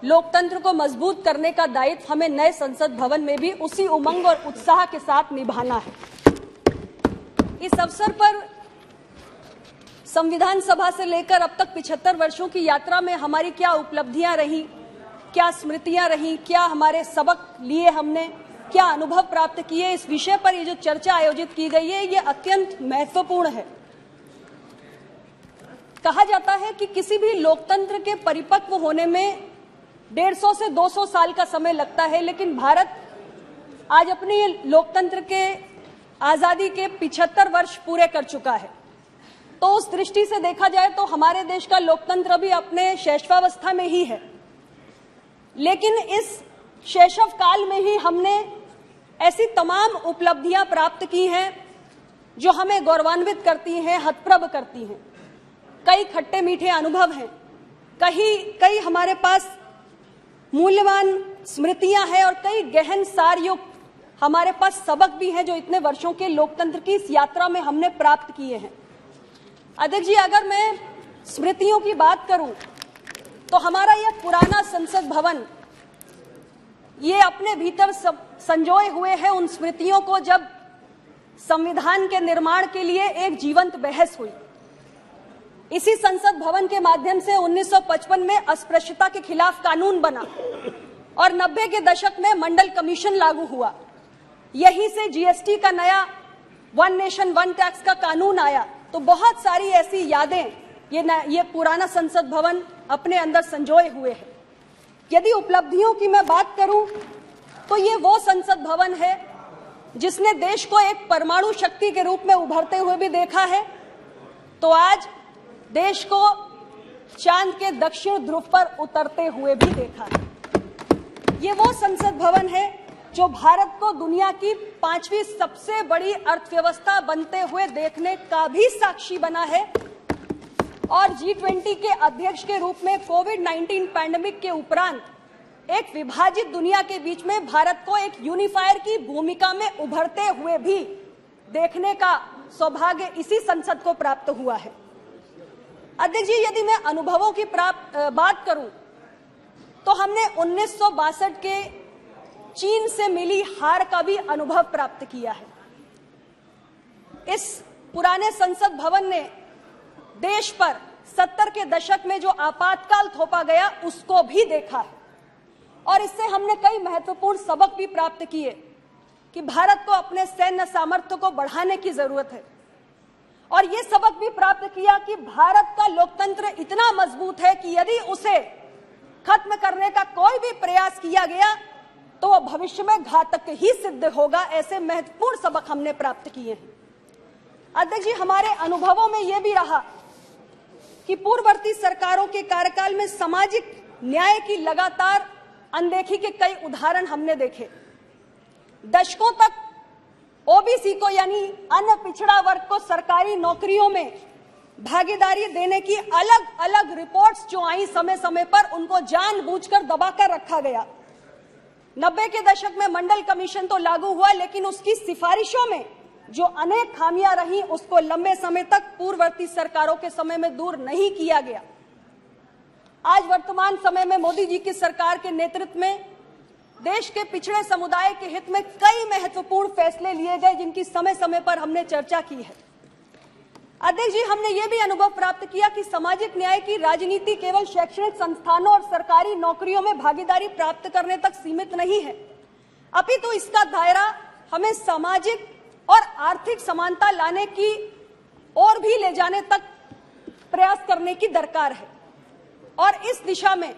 लोकतंत्र को मजबूत करने का दायित्व हमें नए संसद भवन में भी उसी उमंग और उत्साह के साथ निभाना है। इस अवसर पर संविधान सभा से लेकर अब तक 75 वर्षों की यात्रा में हमारी क्या उपलब्धियां रही, क्या स्मृतियां रही, क्या हमारे सबक लिए हमने, क्या अनुभव प्राप्त किए, इस विषय पर ये जो चर्चा आयोजित की गई है, ये अत्यंत महत्वपूर्ण है। कहा जाता है कि किसी भी लोकतंत्र के परिपक्व होने में 150 से 200 साल का समय लगता है, लेकिन भारत आज अपने लोकतंत्र के आजादी के 75 वर्ष पूरे कर चुका है। तो उस दृष्टि से देखा जाए तो हमारे देश का लोकतंत्र भी अपने शैशवावस्था में ही है, लेकिन इस शैशव काल में ही हमने ऐसी तमाम उपलब्धियां प्राप्त की हैं जो हमें गौरवान्वित करती हैं, हतप्रभ करती हैं। कई खट्टे मीठे अनुभव हैं, कई हमारे पास मूल्यवान स्मृतियां हैं और कई गहन सारयुक्त हमारे पास सबक भी हैं जो इतने वर्षों के लोकतंत्र की इस यात्रा में हमने प्राप्त किए हैं। अध्यक्ष जी, अगर मैं स्मृतियों की बात करूं तो हमारा यह पुराना संसद भवन ये अपने भीतर संजोए हुए है उन स्मृतियों को जब संविधान के निर्माण के लिए एक जीवंत बहस हुई। इसी संसद भवन के माध्यम से 1955 में अस्पृश्यता के खिलाफ कानून बना और 90 के दशक में मंडल कमीशन लागू हुआ। यहीं से जीएसटी का नया वन नेशन वन टैक्स का कानून आया। तो बहुत सारी ऐसी यादें ये पुराना संसद भवन अपने अंदर संजोए हुए है। यदि उपलब्धियों की मैं बात करूं तो ये वो संसद भवन है जिसने देश को एक परमाणु शक्ति के रूप में उभरते हुए भी देखा है, तो आज देश को चांद के दक्षिण ध्रुव पर उतरते हुए भी देखा है। ये वो संसद भवन है जो भारत को दुनिया की 5वीं सबसे बड़ी अर्थव्यवस्था बनते हुए देखने का भी साक्षी बना है और G20 के अध्यक्ष के रूप में कोविड-19 पैंडेमिक के उपरांत एक विभाजित दुनिया के बीच में भारत को एक यूनिफायर की भूमिका में उभरते हुए भी देखने का सौभाग्य इसी संसद को प्राप्त हुआ है। अध्यक्ष जी, यदि मैं अनुभवों की बात करूं तो हमने 1962 के चीन से मिली हार का भी अनुभव प्राप्त किया है। इस पुराने संसद भवन ने देश पर 70 के दशक में जो आपातकाल थोपा गया उसको भी देखा है और इससे हमने कई महत्वपूर्ण सबक भी प्राप्त किए कि भारत को अपने सैन्य सामर्थ्य को बढ़ाने की जरूरत है और ये सबक भी प्राप्त किया कि भारत का लोकतंत्र इतना मजबूत है कि यदि उसे खत्म करने का कोई भी प्रयास किया गया तो वह भविष्य में घातक ही सिद्ध होगा। ऐसे महत्वपूर्ण सबक हमने प्राप्त किए हैं। अध्यक्ष जी, हमारे अनुभवों में यह भी रहा कि पूर्ववर्ती सरकारों के कार्यकाल में सामाजिक न्याय की लगातार अनदेखी के कई उदाहरण हमने देखे। दशकों तक ओबीसी को यानी अन्य पिछड़ा वर्ग को सरकारी नौकरियों में भागीदारी देने की अलग अलग रिपोर्ट्स जो आई समय समय पर, उनको जानबूझकर दबाकर रखा गया। 90 के दशक में मंडल कमीशन तो लागू हुआ, लेकिन उसकी सिफारिशों में जो अनेक खामियां रही उसको लंबे समय तक पूर्ववर्ती सरकारों के समय में दूर नहीं किया गया। आज वर्तमान समय में मोदी जी की सरकार के नेतृत्व में देश के पिछड़े समुदाय के हित में कई महत्वपूर्ण फैसले लिए गए, जिनकी समय समय पर हमने चर्चा की है। अध्यक्ष जी, हमने ये भी अनुभव प्राप्त किया कि सामाजिक न्याय की राजनीति केवल शैक्षणिक संस्थानों और सरकारी नौकरियों में भागीदारी प्राप्त करने तक सीमित नहीं है, अपितु इसका दायरा हमें सामाजिक और आर्थिक समानता लाने की ओर भी ले जाने तक प्रयास करने की दरकार है। और इस दिशा में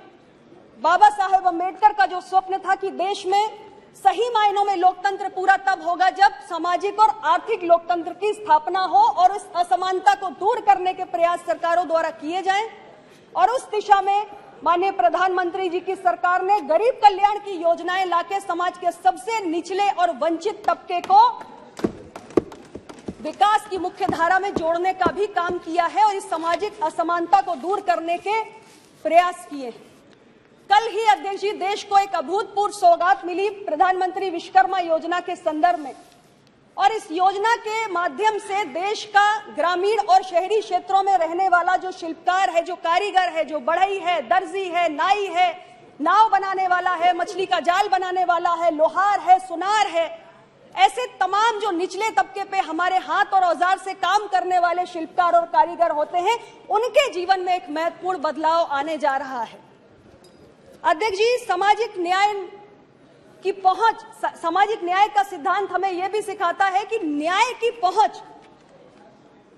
बाबा साहेब अम्बेडकर का जो स्वप्न था कि देश में सही मायनों में लोकतंत्र पूरा तब होगा जब सामाजिक और आर्थिक लोकतंत्र की स्थापना हो और इस असमानता को दूर करने के प्रयास सरकारों द्वारा किए जाएं। और उस दिशा में माननीय प्रधानमंत्री जी की सरकार ने गरीब कल्याण की योजनाएं लाके समाज के सबसे निचले और वंचित तबके को विकास की मुख्य धारा में जोड़ने का भी काम किया है और इस सामाजिक असमानता को दूर करने के प्रयास किए हैं। कल ही अध्यक्ष जी, देश को एक अभूतपूर्व सौगात मिली प्रधानमंत्री विश्वकर्मा योजना के संदर्भ में, और इस योजना के माध्यम से देश का ग्रामीण और शहरी क्षेत्रों में रहने वाला जो शिल्पकार है, जो कारीगर है, जो बढ़ई है, दर्जी है, नाई है, नाव बनाने वाला है, मछली का जाल बनाने वाला है, लोहार है, सुनार है, ऐसे तमाम जो निचले तबके पे हमारे हाथ और औजार से काम करने वाले शिल्पकार और कारीगर होते हैं, उनके जीवन में एक महत्वपूर्ण बदलाव आने जा रहा है। अध्यक्ष जी, सामाजिक न्याय की पहुंच, सामाजिक न्याय का सिद्धांत हमें यह भी सिखाता है कि न्याय की पहुंच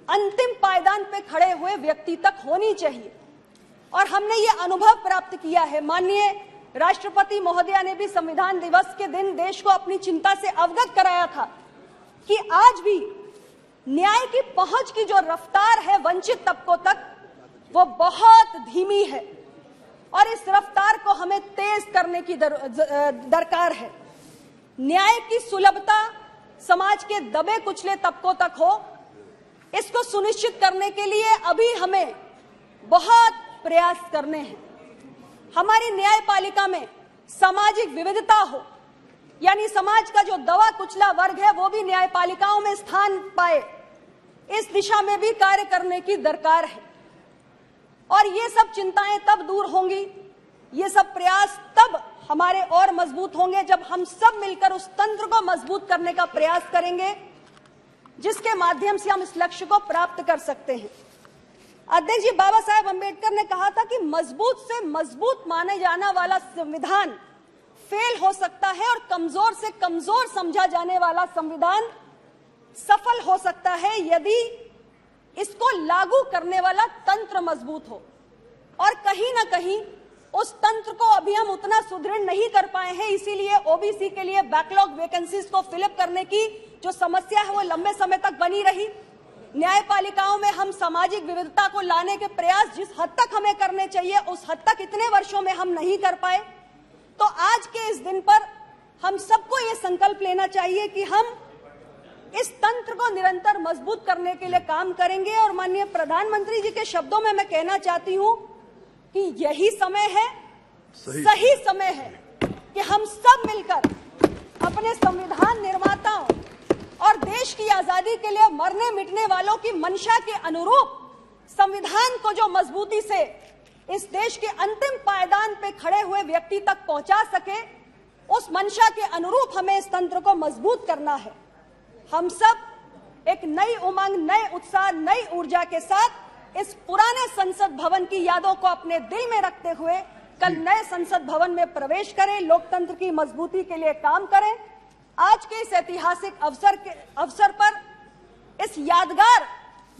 अंतिम पायदान पे खड़े हुए व्यक्ति तक होनी चाहिए। और हमने ये अनुभव प्राप्त किया है। माननीय राष्ट्रपति महोदया ने भी संविधान दिवस के दिन देश को अपनी चिंता से अवगत कराया था कि आज भी न्याय की पहुंच की जो रफ्तार है वंचित तबकों तक, वो बहुत धीमी है और इस रफ्तार को हमें तेज करने की दरकार है। न्याय की सुलभता समाज के दबे कुचले तबकों तक हो, इसको सुनिश्चित करने के लिए अभी हमें बहुत प्रयास करने हैं। हमारी न्यायपालिका में सामाजिक विविधता हो, यानी समाज का जो दबा कुचला वर्ग है वो भी न्यायपालिकाओं में स्थान पाए, इस दिशा में भी कार्य करने की दरकार है। और ये सब चिंताएं तब दूर होंगी, ये सब प्रयास तब हमारे और मजबूत होंगे जब हम सब मिलकर उस तंत्र को मजबूत करने का प्रयास करेंगे जिसके माध्यम से हम इस लक्ष्य को प्राप्त कर सकते हैं। अध्यक्ष जी, बाबा साहेब अम्बेडकर ने कहा था कि मजबूत से मजबूत माने जाने वाला संविधान फेल हो सकता है और कमजोर से कमजोर समझा जाने वाला संविधान सफल हो सकता है यदि इसको लागू करने वाला तंत्र मजबूत हो। और कहीं ना कहीं उस तंत्र को अभी हम उतना सुदृढ़ नहीं कर पाए हैं, इसीलिए ओबीसी के लिए बैकलॉग वैकेंसीज को फिलअप करने की जो समस्या है वो लंबे समय तक बनी रही। न्यायपालिकाओं में हम सामाजिक विविधता को लाने के प्रयास जिस हद तक हमें करने चाहिए उस हद तक इतने वर्षों में हम नहीं कर पाए। तो आज के इस दिन पर हम सबको ये संकल्प लेना चाहिए कि हम इस तंत्र को निरंतर मजबूत करने के लिए काम करेंगे। और माननीय प्रधानमंत्री जी के शब्दों में मैं कहना चाहती हूं कि यही समय है, सही समय है कि हम सब मिलकर अपने संविधान निर्माताओं और देश की आजादी के लिए मरने मिटने वालों की मंशा के अनुरूप संविधान को जो मजबूती से इस देश के अंतिम पायदान पे खड़े हुए व्यक्ति तक पहुंचा सके, उस मंशा के अनुरूप हमें इस तंत्र को मजबूत करना है। हम सब एक नई उमंग, नए उत्साह, नई ऊर्जा के साथ इस पुराने संसद भवन की यादों को अपने दिल में रखते हुए कल नए संसद भवन में प्रवेश करें, लोकतंत्र की मजबूती के लिए काम करें। आज के इस ऐतिहासिक अवसर पर, इस यादगार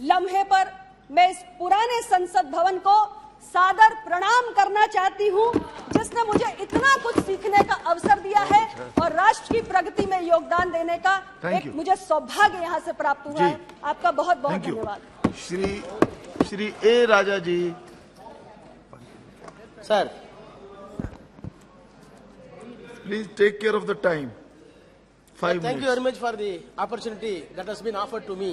लम्हे पर मैं इस पुराने संसद भवन को सादर प्रणाम करना चाहती हूं, जिसने मुझे इतना कुछ सीखने का अवसर दिया है और राष्ट्र की प्रगति में योगदान देने का एक मुझे सौभाग्य यहां से प्राप्त हुआ है। आपका बहुत बहुत धन्यवाद। Shri A Raja ji. Sir, please take care of the time. 5 minutes. Thank you very much for the opportunity that has been offered to me.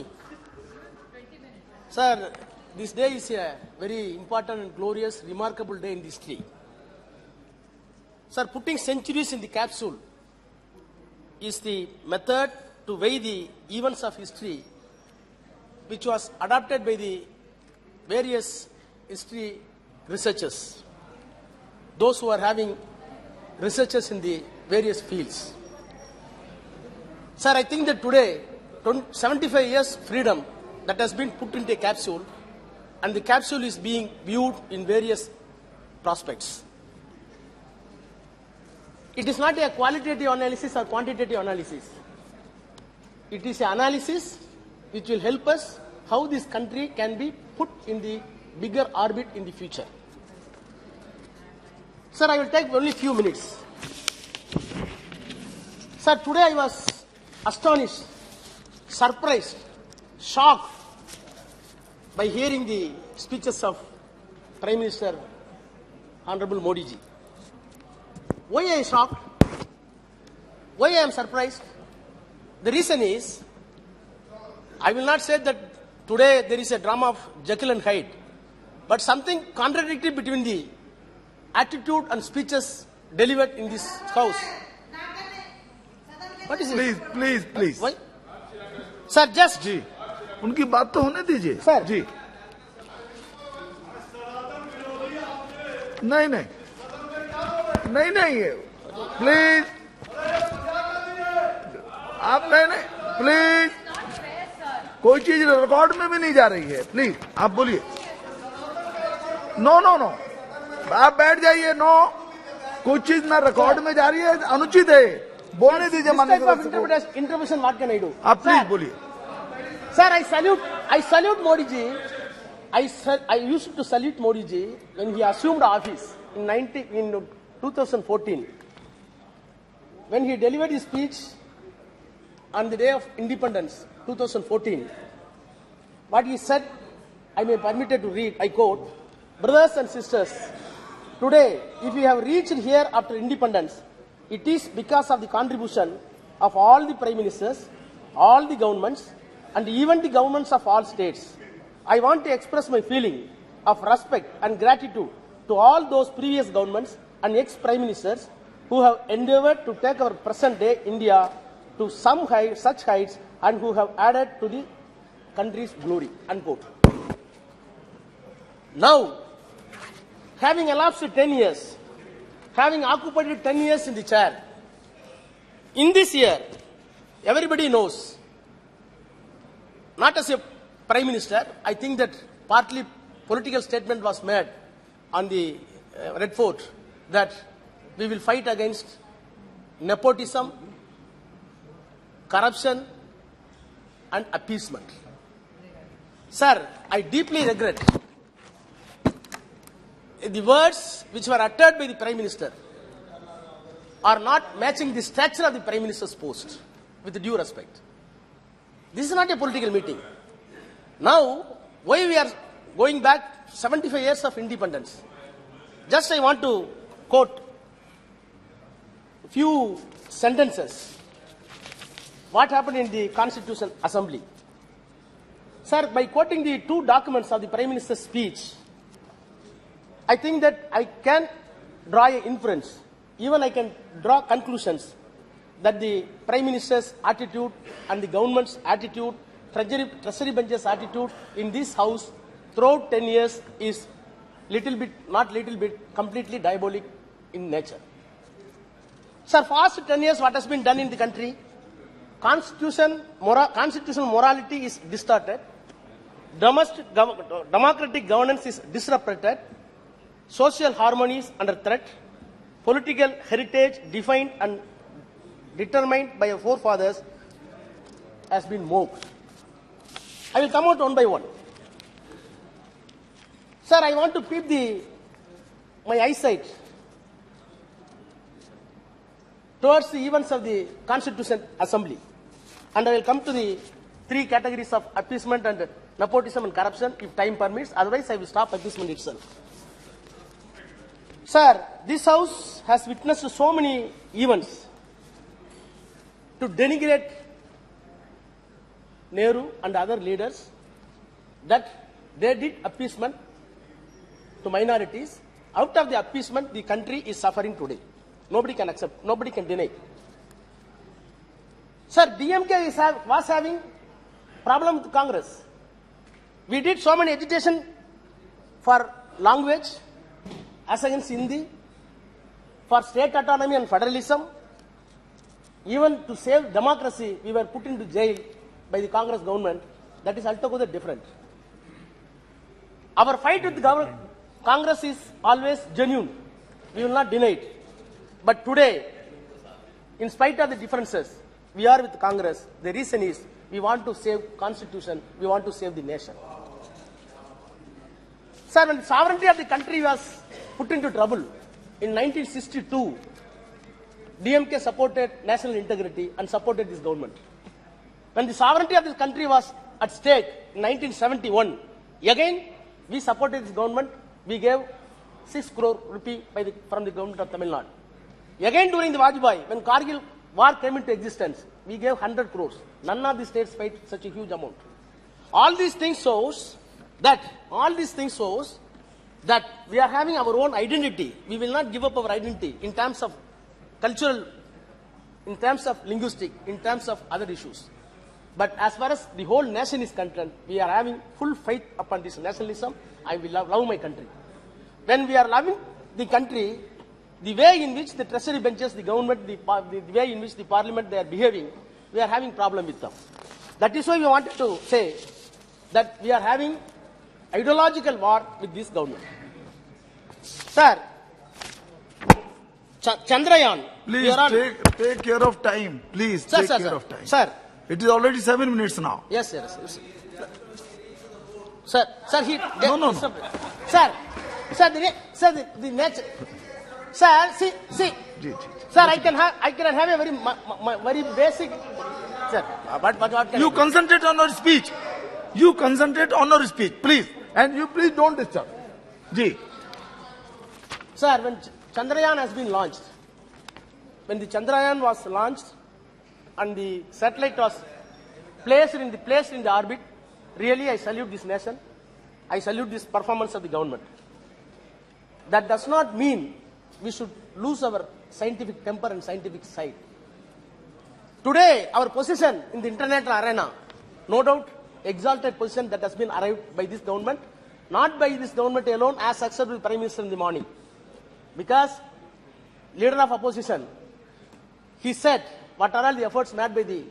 Sir, this day is a very important and glorious, remarkable day in history. Sir, putting centuries in the capsule is the method to weigh the events of history, which was adopted by the various history researchers. those who are having researchers in the various fields. Sir, I think that today, 75 years freedom that has been put into a capsule, and the capsule is being viewed in various prospects. It is not a qualitative analysis or quantitative analysis. It is an analysis which will help us how this country can be put in the bigger orbit in the future. Sir, I will take only a few minutes. Sir, today I was astonished, surprised, shocked by hearing the speeches of Prime Minister Honorable Modi ji. Why I am shocked? Why I am surprised? The reason is, I will not say that today there is a drama of Jekyll and Hyde, but something contradictory between the attitude and speeches delivered in this house. What is please it? Please please Why? Sir, just जी उनकी बात तो होने दीजिए Sir. जी नहीं नहीं नहीं नहीं please आप नहीं नहीं प्लीज कोई चीज रिकॉर्ड में भी नहीं जा रही है प्लीज आप बोलिए नो नो नो आप बैठ जाइए नो कोई चीज ना रिकॉर्ड में जा रही है अनुचित है बोलने दीजिए this माननीय type of सदस्य को। intervention, what can I do? आप प्लीज Sir, बोलिए Sir, I salute Modi ji. I used to salute Modi ji when he assumed office in 2014. When he delivered his speech on the day of independence, 2014, what he said, I may permitted to read, I quote, "Brothers and sisters, today, if we have reached here after independence, it is because of the contribution of all the prime ministers, all the governments, and even the governments of all states. I want to express my feeling of respect and gratitude to all those previous governments and ex-prime ministers who have endeavored to take our present day India to such heights and who have added to the country's glory." Unquote. Now, having elapsed 10 years, having occupied 10 years in the chair, in this year, everybody knows, not as a prime minister, I think that partly political statement was made on the Red Fort that we will fight against nepotism, corruption, and appeasement. Sir, I deeply regret the words which were uttered by the Prime Minister are not matching the stature of the Prime Minister's post, with due respect. This is not a political meeting. Now, why we are going back 75 years of independence? Just I want to quote a few sentences. What happened in the Constitution Assembly? Sir, by quoting the two documents of the Prime Minister's speech, I think that I can draw an inference, even I can draw conclusions that the Prime Minister's attitude and the government's attitude, Treasury bench's attitude in this house throughout 10 years is completely diabolic in nature. Sir, past 10 years, what has been done in the country? Constitutional morality is distorted. Democratic governance is disrupted. Social harmony is under threat. Political heritage defined and determined by our forefathers has been mocked. I will come out one by one. Sir, I want to keep my eyesight towards the events of the Constitution Assembly. And I will come to the three categories of appeasement and nepotism and corruption if time permits. Otherwise, I will stop appeasement itself. Sir, this house has witnessed so many events to denigrate Nehru and other leaders that they did appeasement to minorities. Out of the appeasement, the country is suffering today. Nobody can accept, nobody can deny. Sir, DMK was having problem with Congress. We did so many agitation for language, as against Hindi, for state autonomy and federalism, even to save democracy, we were put into jail by the Congress government. That is altogether different. Our fight with the Congress is always genuine. We will not deny it. But today, in spite of the differences, we are with Congress. The reason is we want to save Constitution. We want to save the nation. Sir, when the sovereignty of the country was put into trouble in 1962, DMK supported national integrity and supported this government. When the sovereignty of this country was at stake in 1971, again we supported this government. We gave 6 crore rupee from the government of Tamil Nadu. Again during the Vajpayee, when Kargil war came into existence, we gave 100 crores. None of the states paid such a huge amount. All these things shows that we are having our own identity. We will not give up our identity in terms of cultural, in terms of linguistic, in terms of other issues. But as far as the whole nation is concerned, we are having full faith upon this nationalism. I will love my country. When we are loving the country, the way in which the treasury benches, the government, the way in which the parliament, they are behaving, we are having problem with them. That is why we wanted to say that we are having ideological war with this government. Sir, Chandrayaan. Please take care of time. Please take care of time. Sir. It is already 7 minutes now. Yes, sir. Sir, No. Sir, the nature. Sir, see. Sir, I can have a very basic. Sir, what can you concentrate on your speech. You concentrate on your speech, please. And you please don't disturb. Ji. Sir, when Chandrayaan has been launched, when the Chandrayaan was launched and the satellite was placed in the orbit, really I salute this nation. I salute this performance of the government. That does not mean we should lose our scientific temper and scientific side. Today, our position in the international arena, no doubt, exalted position that has been arrived by this government, not by this government alone, as accepted by Prime Minister in the morning. Because leader of opposition, he said, what are all the efforts made by the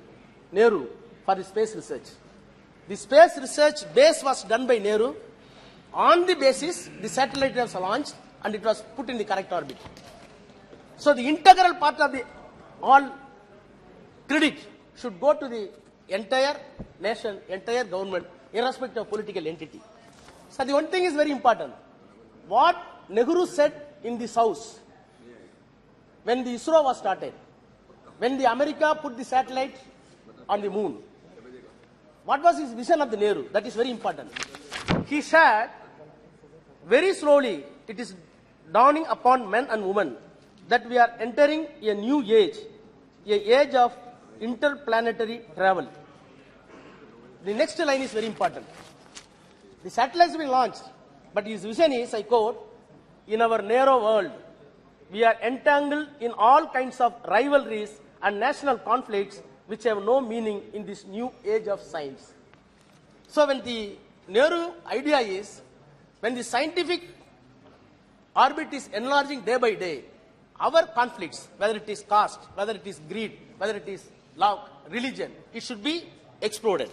Nehru for the space research? The space research base was done by Nehru. On the basis, the satellite was launched and it was put in the correct orbit. So the integral part of the all credit should go to the entire nation, entire government, irrespective of political entity. So the one thing is very important. What Nehru said in this house, when the ISRO was started, when the America put the satellite on the moon, what was his vision of the Nehru? That is very important. He said, very slowly, it is dawning upon men and women that we are entering a new age, an age of interplanetary travel. The next line is very important. The satellites will be launched, but his vision is, I quote, in our narrow world, we are entangled in all kinds of rivalries and national conflicts which have no meaning in this new age of science. So when the Nehru idea is, when the scientific orbit is enlarging day by day, our conflicts, whether it is caste, whether it is greed, whether it is love, religion, it should be exploded.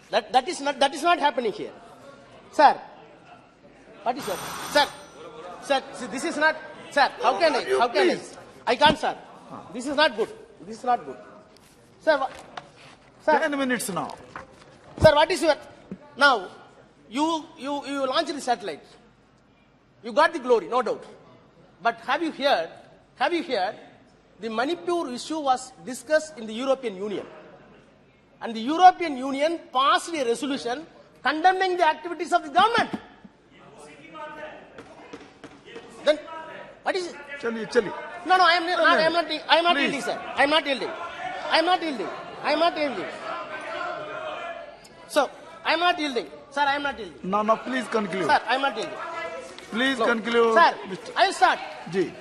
That is not happening here. Sir, what is that? Sir, this is not, sir, how can I? I can't, sir. This is not good. This is not good. Sir, 10 minutes now. Sir, what is your, now, you launched the satellite. You got the glory, no doubt. But have you heard, the Manipur issue was discussed in the European Union. And the European Union passed a resolution condemning the activities of the government. Then, what is it? Chali. No, I am not yielding, sir. I am not yielding. So, I am not yielding. Sir, I am not yielding. No, please conclude. Sir, I am not yielding. Please conclude. Sir, I will start. Ji.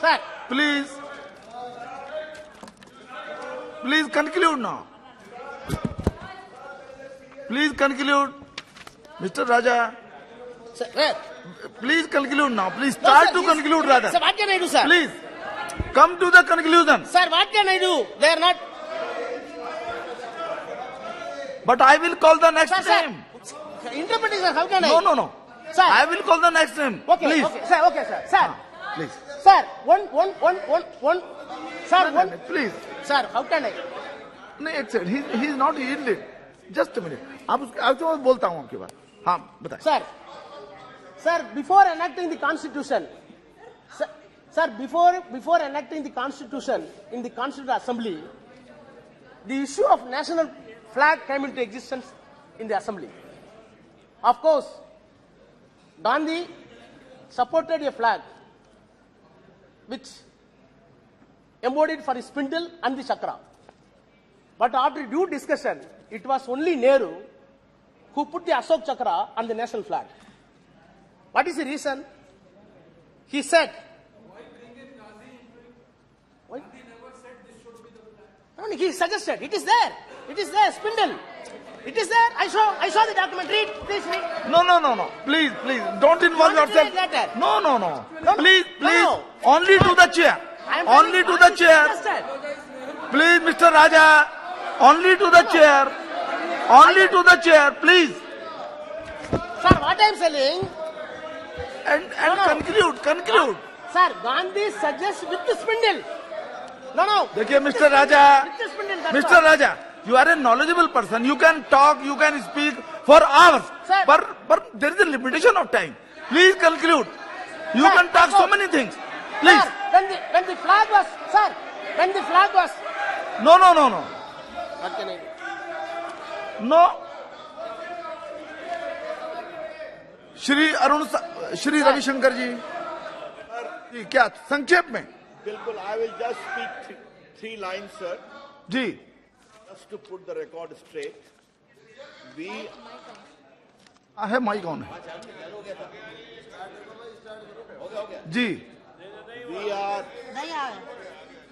Sir. Please conclude now. Please conclude. Mr. Raja. Sir, please conclude now. Please start to conclude rather. Sir, what can I do, sir? Please come to the conclusion. Sir, what can I do? They are not. But I will call the next name. Sir, interpreting, sir, how can I? No. Sir. I will call the next name. Okay, Please. okay, sir, okay, sir. Sir. Please. Sir, one. Sir, No, one. please. Sir, how can I? नहीं एक second he is not yielded. Just a minute. आपसे मैं बोलता हूँ आपके बाद. हाँ बताएं. Sir, before enacting the constitution, sir, before enacting the constitution in the Constituent Assembly, the issue of national flag came into existence in the Assembly. Of course, Gandhi supported a flag which embodied for his spindle and the chakra. But after due discussion, it was only Nehru who put the Ashok chakra on the national flag. What is the reason? He said, why? No, he suggested. It is there. It is there. Spindle. It is there. I saw the document. Read. Please read. No. Please. Don't involve yourself. No. Please. No. Only to the chair. Only to the chair. Please, Mr. Raja. Only to the chair. Only to the chair. Please. Sir, what I am saying. And conclude. Sir, Gandhi suggests with the spindle. No. देखिए Mr. Raja, you are a knowledgeable person. You can talk, you can speak for hours. Sir. But there is a limitation of time. Please conclude. You can talk so many things. Please. Sir, when the flag was. No. What can I do? No. Shri Ravishankar जी क्या संक्षेप में बिल्कुल I will just speak three lines, sir. जी Just to put the record straight. है mic on है जी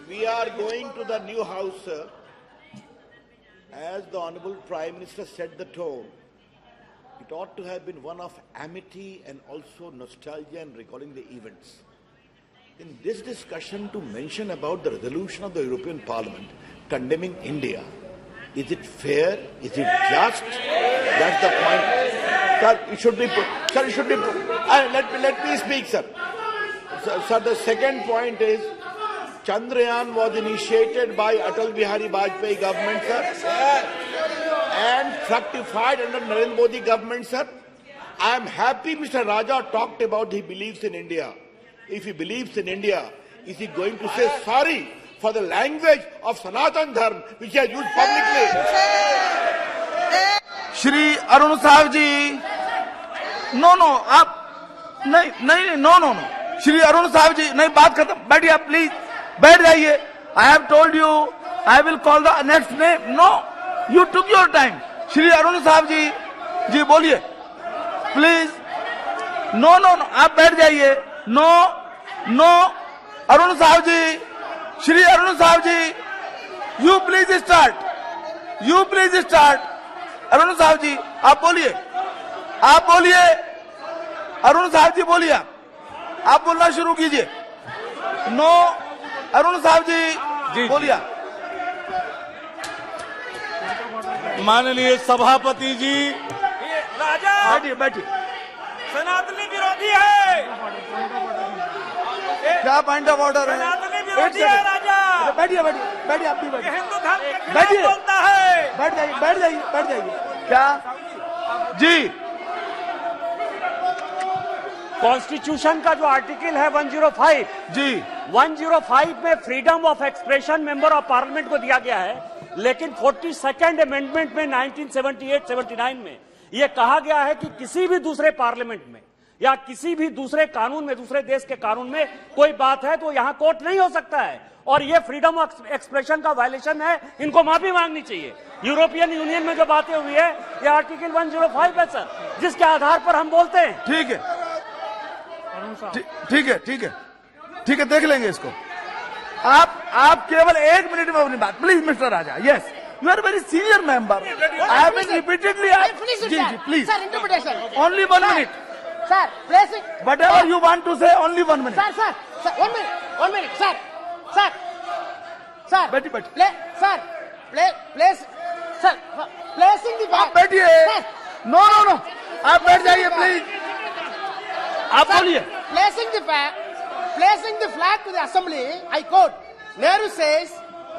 we are going to the new house, sir. As the Honorable Prime Minister set the tone, it ought to have been one of amity and also nostalgia and recalling the events. In this discussion, to mention about the resolution of the European Parliament condemning India, is it fair? Is it just? That's the point. Sir, it should be put. Sir, it should be put. Let me speak, sir. Sir, the second point is, Chandrayaan was initiated by Atal Bihari Vajpayee government, sir, and fructified under Narendra Modi government, sir. I am happy Mr. Raja talked about he believes in India. If he believes in India, is he going to say sorry for the language of Sanatan Dharma which he has used publicly? Shri Arun साहब जी no आप नहीं no Shri Arun साहब जी नहीं बात खत्म बैठिए आप please बैठ जाइए I have told you I will call the next name no you took your time Shri Arun साहब जी बोलिए प्लीज नो आप बैठ जाइए नो अरुण साहब जी श्री अरुण साहब जी यू प्लीज स्टार्ट अरुण साहब जी आप बोलिए अरुण साहब जी बोलिए आप बोलना शुरू कीजिए नो अरुण साहब जी बोलिए माननीय सभापति जी राजा बैठिए सनातनी विरोधी है क्या पॉइंट ऑफ ऑर्डर है सनातनी विरोधी है राजा बैठिए आप भी बैठिए हिंदू धर्म के खिलाफ बोलता है बैठ जाइए क्या जी कॉन्स्टिट्यूशन का जो आर्टिकल है 105 जी 105 में freedom of expression member of parliament को दिया गया है, लेकिन 42nd अमेंडमेंट में 1978-79 में यह कहा गया है कि किसी भी दूसरे पार्लियामेंट में या किसी भी दूसरे कानून में, दूसरे देश के कानून में कोई बात है तो यहां कोर्ट नहीं हो सकता है, और ये फ्रीडम ऑफ एक्सप्रेशन का वायलेशन है, इनको माफी मांगनी चाहिए। यूरोपियन यूनियन में जो बातें हुई है ये आर्टिकल 105 है सर, जिसके आधार पर हम बोलते हैं। ठीक है देख लेंगे इसको। आप केवल 1 मिनट में अपनी बात please mister Raja. Yes you are very senior member. I have been repeatedly जी please sir interpretation only 1 minute Sir, placing. Whatever you want to say, only 1 minute. Sir, 1 minute, sir. Sir. बैठिए. Sir, place, sir, placing the आप बैठिए. No. आप बैठ जाइए, please. आप बोलिए. Placing the flag to the assembly, I quote, Nehru says,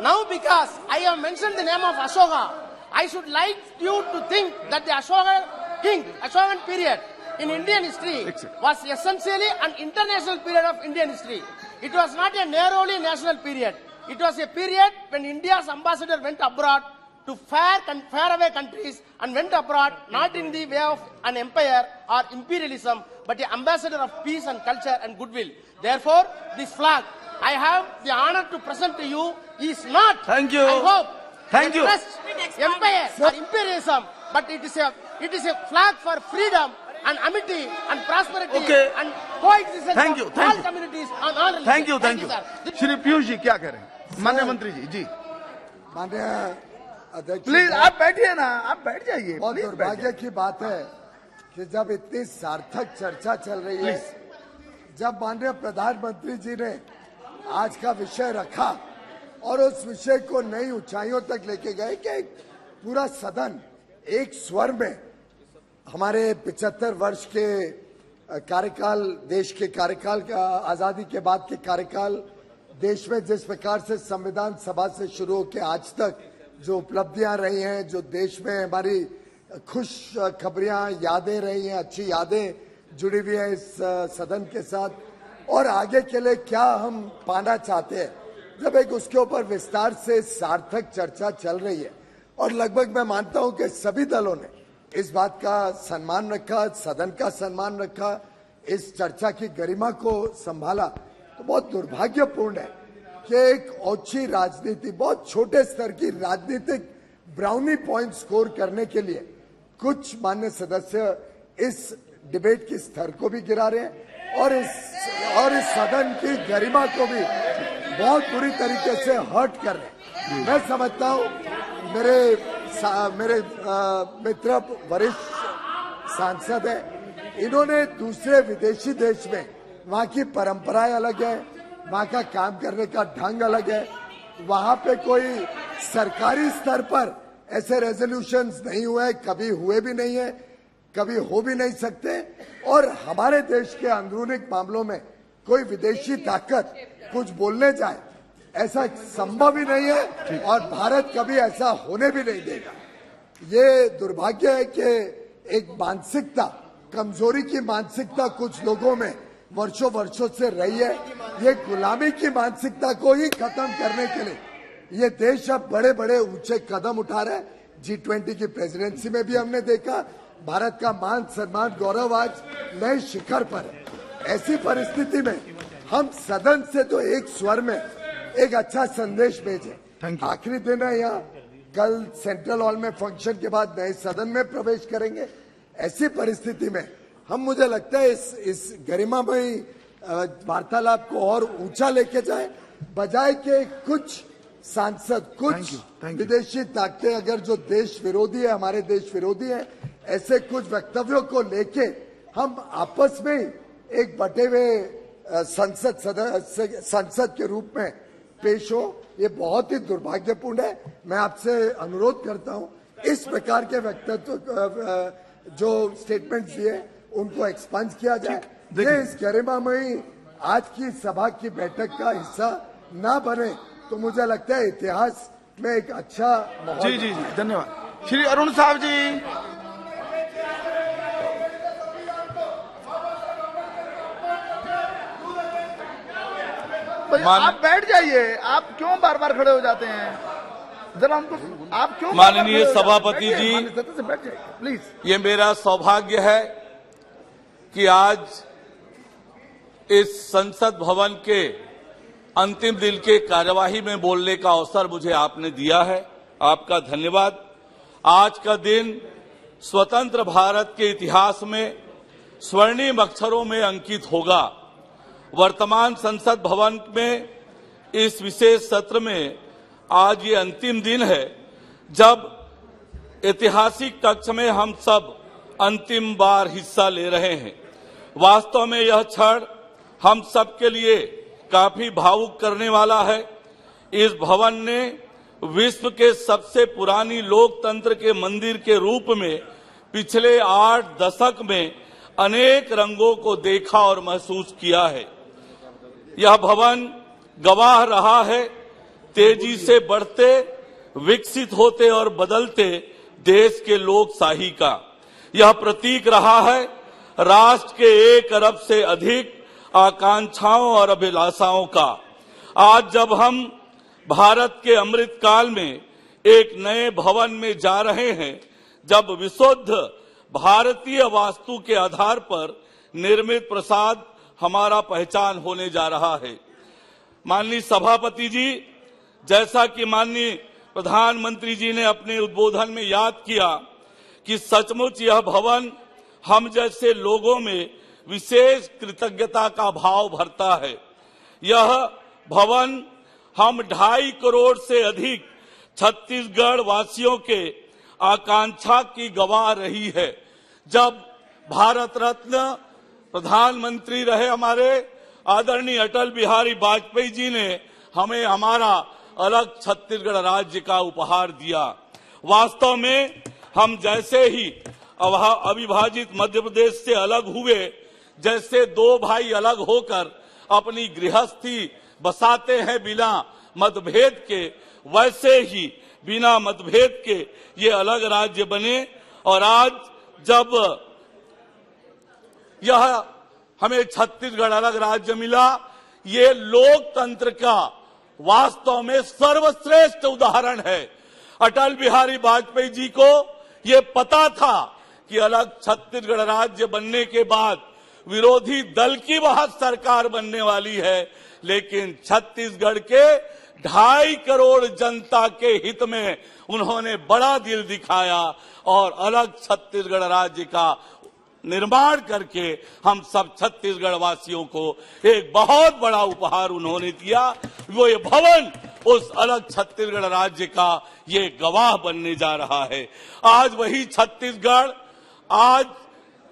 now because I have mentioned the name of Ashoka, I should like you to think that the Ashokan period in Indian history was essentially an international period of Indian history. It was not a narrowly national period. It was a period when India's ambassador went abroad to faraway countries and went abroad not in the way of an empire or imperialism, but an ambassador of peace and culture and goodwill. Therefore, this flag I have the honor to present to you is not, Thank you. I hope, Thank you. empire or imperialism, but it is a flag for freedom and amity and prosperity and coexistence of all communities on all religions. Thank you. sir. Shri Piyush ji क्या कह रहे हैं? माननीय मंत्री जी. माननीय अध्यक्ष, please आप बैठिए ना, आप बैठ जाइए. बहुत दुर्भाग्य की बात है कि जब इतनी सार्थक चर्चा चल रही है, जब माननीय प्रधानमंत्री जी ने आज का विषय रखा और उस विषय को नई ऊंचाइयों तक लेके गए कि पूरा सदन एक स्वर में हमारे 75 वर्ष के कार्यकाल, देश के कार्यकाल का, आजादी के बाद के कार्यकाल, देश में जिस प्रकार से संविधान सभा से शुरू होकर आज तक जो उपलब्धियां रही हैं, जो देश में हमारी खुश खबरियां, यादें रही हैं, अच्छी यादें जुड़ी हुई हैं इस सदन के साथ, और आगे के लिए क्या हम पाना चाहते हैं, जब एक उसके ऊपर विस्तार से सार्थक चर्चा चल रही है और लगभग मैं मानता हूं कि सभी दलों ने इस बात का सम्मान रखा, सदन का सम्मान रखा, इस चर्चा की गरिमा को संभाला, तो बहुत दुर्भाग्यपूर्ण है कि एक ओछी राजनीति, बहुत छोटे स्तर की राजनीतिक ब्राउनी पॉइंट स्कोर करने के लिए कुछ मान्य सदस्य इस डिबेट के स्तर को भी गिरा रहे हैं और इस सदन की गरिमा को भी बहुत बुरी तरीके से हर्ट कर रहे हैं. मैं समझता हूं मेरे मित्र वरिष्ठ सांसद हैं, इन्होंने दूसरे विदेशी देश में वहां की परंपराएं अलग है, वहां का काम करने का ढंग अलग है, वहां पे कोई सरकारी स्तर पर ऐसे रेजोल्यूशंस नहीं हुए, कभी हुए भी नहीं है, कभी हो भी नहीं सकते, और हमारे देश के अंदरूनी मामलों में कोई विदेशी ताकत कुछ बोलने जाए ऐसा संभव ही नहीं है और भारत कभी ऐसा होने भी नहीं देगा. ये दुर्भाग्य है कि एक मानसिकता, कमजोरी की मानसिकता कुछ लोगों में वर्षों से रही है. ये गुलामी की मानसिकता को ही खत्म करने के लिए ये देश अब बड़े बड़े ऊंचे कदम उठा रहा है. G20 की प्रेसिडेंसी में भी हमने देखा भारत का मान सम्मान गौरव आज नए शिखर पर है. ऐसी परिस्थिति में हम सदन से तो एक स्वर में एक अच्छा संदेश भेजें. आखिरी दिन है यहाँ, कल सेंट्रल हॉल में फंक्शन के बाद नए सदन में प्रवेश करेंगे. ऐसी परिस्थिति में हम, मुझे लगता है, इस गरिमामयी वार्तालाप को और ऊंचा लेके जाए, बजाय के कुछ सांसद, कुछ विदेशी ताकतें अगर जो देश विरोधी है, हमारे देश विरोधी है, ऐसे कुछ वक्तव्यों को लेके हम आपस में एक बटे हुए संसद के रूप में पेश हो, ये बहुत ही दुर्भाग्यपूर्ण है. मैं आपसे अनुरोध करता हूं इस प्रकार के वक्तव्य जो स्टेटमेंट्स दिए उनको एक्सपंज किया जाए. ये इस गरिमामयी आज की सभा की बैठक का हिस्सा ना बने तो मुझे लगता है इतिहास में एक अच्छा माहौल. जी, धन्यवाद. श्री अरुण साहब जी. आप बैठ जाइए, आप क्यों बार बार खड़े हो जाते हैं? जरा हमको, आप क्यों? माननीय सभापति जी, बैठ जाइए प्लीज. ये मेरा सौभाग्य है कि आज इस संसद भवन के अंतिम दिन के कार्यवाही में बोलने का अवसर मुझे आपने दिया है. आपका धन्यवाद. आज का दिन स्वतंत्र भारत के इतिहास में स्वर्णिम अक्षरों में अंकित होगा. वर्तमान संसद भवन में इस विशेष सत्र में आज ये अंतिम दिन है जब ऐतिहासिक कक्ष में हम सब अंतिम बार हिस्सा ले रहे हैं. वास्तव में यह क्षण हम सबके लिए काफी भावुक करने वाला है। इस भवन ने विश्व के सबसे पुरानी लोकतंत्र के मंदिर के रूप में पिछले 8 दशक में अनेक रंगों को देखा और महसूस किया है। यह भवन गवाह रहा है तेजी से बढ़ते, विकसित होते और बदलते देश के लोकशाही का। यह प्रतीक रहा है राष्ट्र के 1 अरब से अधिक आकांक्षाओं और अभिलाषाओं का। आज जब हम भारत के अमृत काल में एक नए भवन में जा रहे हैं, जब विशुद्ध भारतीय वास्तु के आधार पर निर्मित प्रसाद हमारा पहचान होने जा रहा है। माननीय सभापति जी, जैसा कि माननीय प्रधानमंत्री जी ने अपने उद्बोधन में याद किया कि सचमुच यह भवन हम जैसे लोगों में विशेष कृतज्ञता का भाव भरता है। यह भवन हम 2.5 करोड़ से अधिक छत्तीसगढ़ वासियों के आकांक्षा की गवाह रही है। जब भारत रत्न प्रधानमंत्री रहे हमारे आदरणीय अटल बिहारी वाजपेयी जी ने हमें हमारा अलग छत्तीसगढ़ राज्य का उपहार दिया। वास्तव में हम जैसे ही अविभाजित मध्य प्रदेश से अलग हुए, जैसे 2 भाई अलग होकर अपनी गृहस्थी बसाते हैं बिना मतभेद के, वैसे ही बिना मतभेद के ये अलग राज्य बने। और आज जब यह हमें छत्तीसगढ़ अलग राज्य मिला, ये लोकतंत्र का वास्तव में सर्वश्रेष्ठ उदाहरण है। अटल बिहारी वाजपेयी जी को ये पता था कि अलग छत्तीसगढ़ राज्य बनने के बाद विरोधी दल की वहां सरकार बनने वाली है, लेकिन छत्तीसगढ़ के 2.5 करोड़ जनता के हित में उन्होंने बड़ा दिल दिखाया और अलग छत्तीसगढ़ राज्य का निर्माण करके हम सब छत्तीसगढ़ वासियों को एक बहुत बड़ा उपहार उन्होंने दिया। वो ये भवन उस अलग छत्तीसगढ़ राज्य का ये गवाह बनने जा रहा है। आज वही छत्तीसगढ़, आज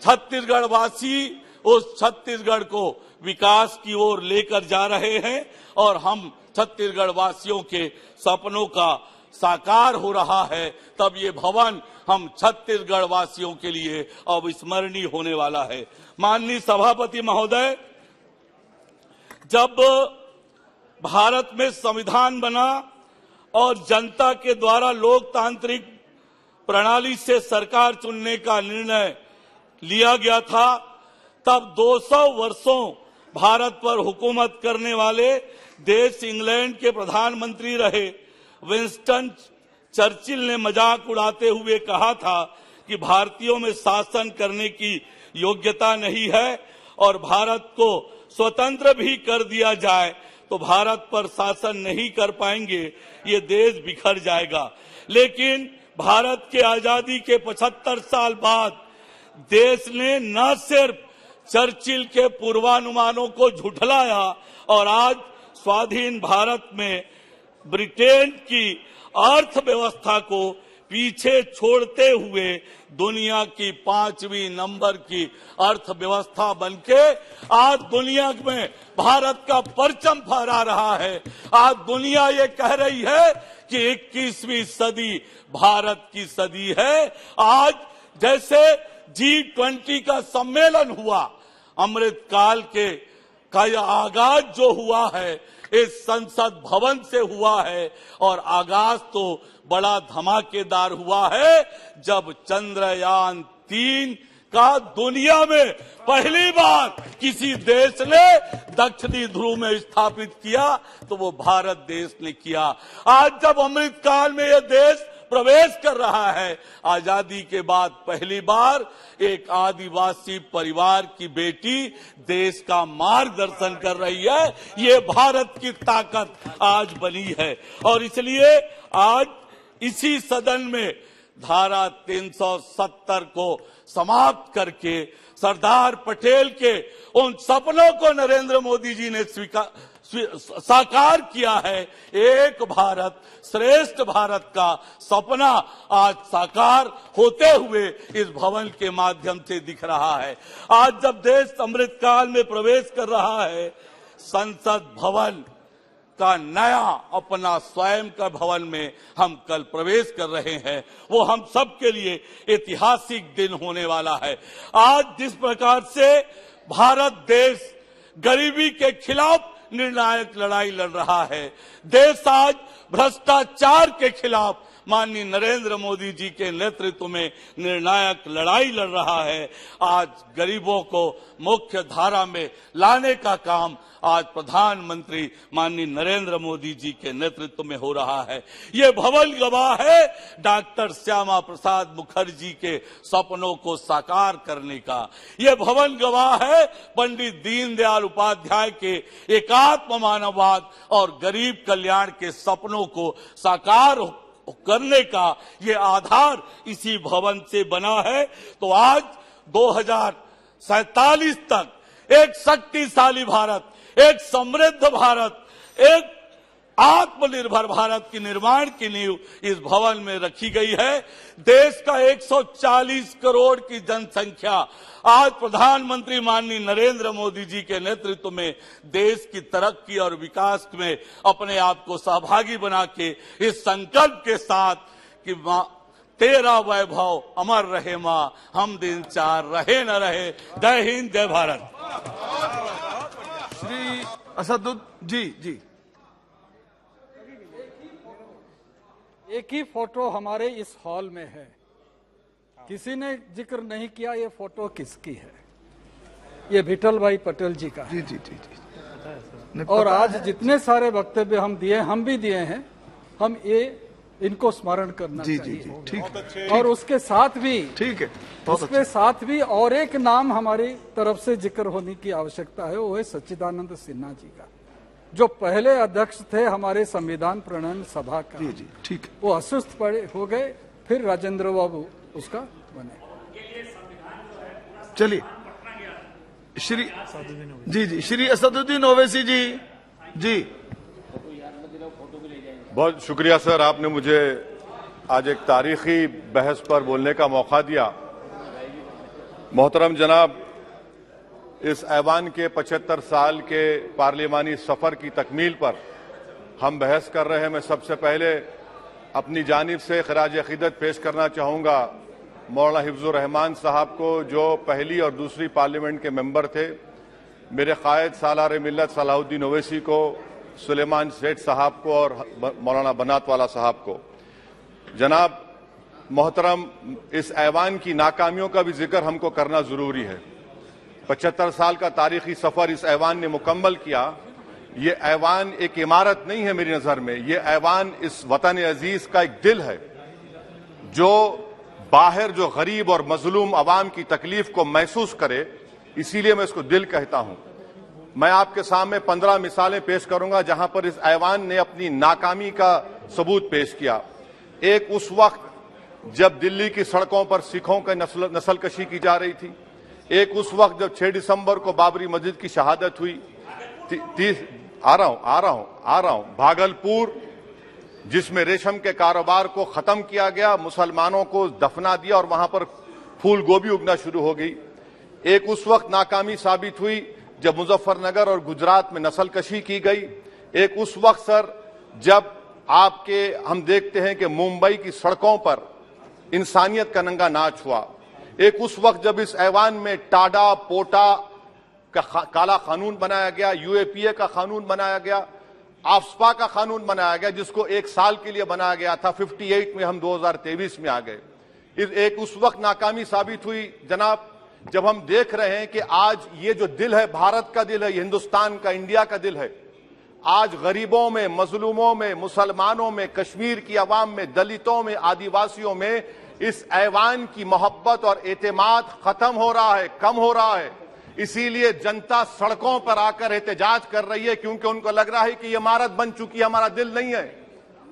छत्तीसगढ़ वासी उस छत्तीसगढ़ को विकास की ओर लेकर जा रहे हैं और हम छत्तीसगढ़ वासियों के सपनों का साकार हो रहा है। तब ये भवन हम छत्तीसगढ़ वासियों के लिए अविस्मरणीय होने वाला है। माननीय सभापति महोदय, जब भारत में संविधान बना और जनता के द्वारा लोकतांत्रिक प्रणाली से सरकार चुनने का निर्णय लिया गया था, तब 200 वर्षों भारत पर हुकूमत करने वाले देश इंग्लैंड के प्रधानमंत्री रहे विंस्टन चर्चिल ने मजाक उड़ाते हुए कहा था कि भारतीयों में शासन करने की योग्यता नहीं है और भारत को स्वतंत्र भी कर दिया जाए तो भारत पर शासन नहीं कर पाएंगे, ये देश बिखर जाएगा। लेकिन भारत के आजादी के 75 साल बाद देश ने न सिर्फ चर्चिल के पूर्वानुमानों को झुठलाया और आज स्वाधीन भारत में ब्रिटेन की अर्थव्यवस्था को पीछे छोड़ते हुए दुनिया की 5वीं नंबर की अर्थव्यवस्था बनके आज दुनिया में भारत का परचम फहरा रहा है। आज दुनिया ये कह रही है कि 21वीं सदी भारत की सदी है। आज जैसे G20 का सम्मेलन हुआ, अमृत काल का यह आगाज जो हुआ है इस संसद भवन से हुआ है और आगाज तो बड़ा धमाकेदार हुआ है जब चंद्रयान 3 का दुनिया में पहली बार किसी देश ने दक्षिणी ध्रुव में स्थापित किया तो वो भारत देश ने किया। आज जब अमृत काल में यह देश प्रवेश कर रहा है, आजादी के बाद पहली बार एक आदिवासी परिवार की बेटी देश का मार्गदर्शन कर रही है, ये भारत की ताकत आज बनी है। और इसलिए आज इसी सदन में धारा 370 को समाप्त करके सरदार पटेल के उन सपनों को नरेंद्र मोदी जी ने साकार किया है। एक भारत श्रेष्ठ भारत का सपना आज साकार होते हुए इस भवन के माध्यम से दिख रहा है। आज जब देश अमृत काल में प्रवेश कर रहा है, संसद भवन का नया अपना स्वयं का भवन में हम कल प्रवेश कर रहे हैं, वो हम सब के लिए ऐतिहासिक दिन होने वाला है। आज जिस प्रकार से भारत देश गरीबी के खिलाफ निर्णायक लड़ाई लड़ रहा है, देश आज भ्रष्टाचार के खिलाफ माननीय नरेंद्र मोदी जी के नेतृत्व में निर्णायक लड़ाई लड़ रहा है। आज गरीबों को मुख्य धारा में लाने का काम आज प्रधानमंत्री माननीय नरेंद्र मोदी जी के नेतृत्व में हो रहा है। ये भवन गवाह है डॉक्टर श्यामा प्रसाद मुखर्जी के सपनों को साकार करने का। ये भवन गवाह है पंडित दीनदयाल उपाध्याय के एकात्म मानववाद और गरीब कल्याण के सपनों को साकार करने का ये आधार इसी भवन से बना है। तो आज 2047 तक एक शक्तिशाली भारत, एक समृद्ध भारत, एक आत्मनिर्भर भारत के निर्माण की नींव इस भवन में रखी गई है। देश का 140 करोड़ की जनसंख्या आज प्रधानमंत्री माननीय नरेंद्र मोदी जी के नेतृत्व में देश की तरक्की और विकास में अपने आप को सहभागी बना के इस संकल्प के साथ कि मां तेरा वैभव अमर रहे, मां हम दिन चार रहे न रहे। जय हिंद, जय भारत। श्री असदुद्दीन जी एक ही फोटो हमारे इस हॉल में है, किसी ने जिक्र नहीं किया ये फोटो किसकी है। ये विठल भाई पटेल जी का है। जी। और आज जितने सारे वक्तव्य हम दिए, हम भी दिए हैं, हम ये इनको स्मरण करना चाहिए। ठीक। और उसके साथ भी ठीक है, उसके साथ भी और एक नाम हमारी तरफ से जिक्र होने की आवश्यकता है, वो है सच्चिदानंद सिन्हा जी का, जो पहले अध्यक्ष थे हमारे संविधान प्रणयन सभा का। जी ठीक। वो अस्वस्थ पड़े हो गए, फिर राजेंद्र बाबू उसका बने। चलिए श्री जी श्री असदुद्दीन ओवैसी जी। बहुत शुक्रिया सर, आपने मुझे आज एक तारीखी बहस पर बोलने का मौका दिया। मोहतरम जनाब, इस ऐवान के 75 साल के पार्लिमानी सफर की तकमील पर हम बहस कर रहे हैं। मैं सबसे पहले अपनी जानिब से खराज अकीदत पेश करना चाहूँगा मौलाना हिफ्जुर रहमान साहब को, जो पहली और दूसरी पार्लियामेंट के मेंबर थे, मेरे कायद सालार मिल्लत सलाहुद्दीन ओवैसी को, सुलेमान सेठ साहब को और मौलाना बनातवाला साहब को। जनाब मोहतरम, इस ऐवान की नाकामियों का भी जिक्र हमको करना जरूरी है। 75 साल का तारीखी सफर इस ऐवान ने मुकम्मल किया। ये ऐवान एक इमारत नहीं है मेरी नजर में, ये ऐवान इस वतन अजीज का एक दिल है, जो बाहर जो गरीब और मजलूम अवाम की तकलीफ को महसूस करे, इसीलिए मैं इसको दिल कहता हूं। मैं आपके सामने 15 मिसालें पेश करूंगा जहां पर इस ऐवान ने अपनी नाकामी का सबूत पेश किया। एक उस वक्त जब दिल्ली की सड़कों पर सिखों की नस्लकशी की जा रही थी, एक उस वक्त जब 6 दिसंबर को बाबरी मस्जिद की शहादत हुई, आ रहा हूं भागलपुर जिसमें रेशम के कारोबार को खत्म किया गया, मुसलमानों को दफना दिया और वहां पर फूल गोभी उगना शुरू हो गई। एक उस वक्त नाकामी साबित हुई जब मुजफ्फरनगर और गुजरात में नस्लकशी की गई। एक उस वक्त सर जब हम देखते हैं कि मुंबई की सड़कों पर इंसानियत का नंगा नाच हुआ। एक उस वक्त जब इस ऐवान में टाडा पोटा का काला कानून बनाया गया, यूएपीए का कानून बनाया गया, आफ्सपा का कानून बनाया गया, जिसको 1 साल के लिए बनाया गया था, 58 में हम 2023 में आ गए। एक उस वक्त नाकामी साबित हुई जनाब, जब हम देख रहे हैं कि आज ये जो दिल है, भारत का दिल है, हिंदुस्तान का, इंडिया का दिल है, आज गरीबों में, मजलूमों में, मुसलमानों में, कश्मीर की अवाम में, दलितों में, आदिवासियों में इस ऐवान की मोहब्बत और एतमाद खत्म हो रहा है, कम हो रहा है। इसीलिए जनता सड़कों पर आकर एहतजाज कर रही है, क्योंकि उनको लग रहा है कि ये इमारत बन चुकी है, हमारा दिल नहीं है।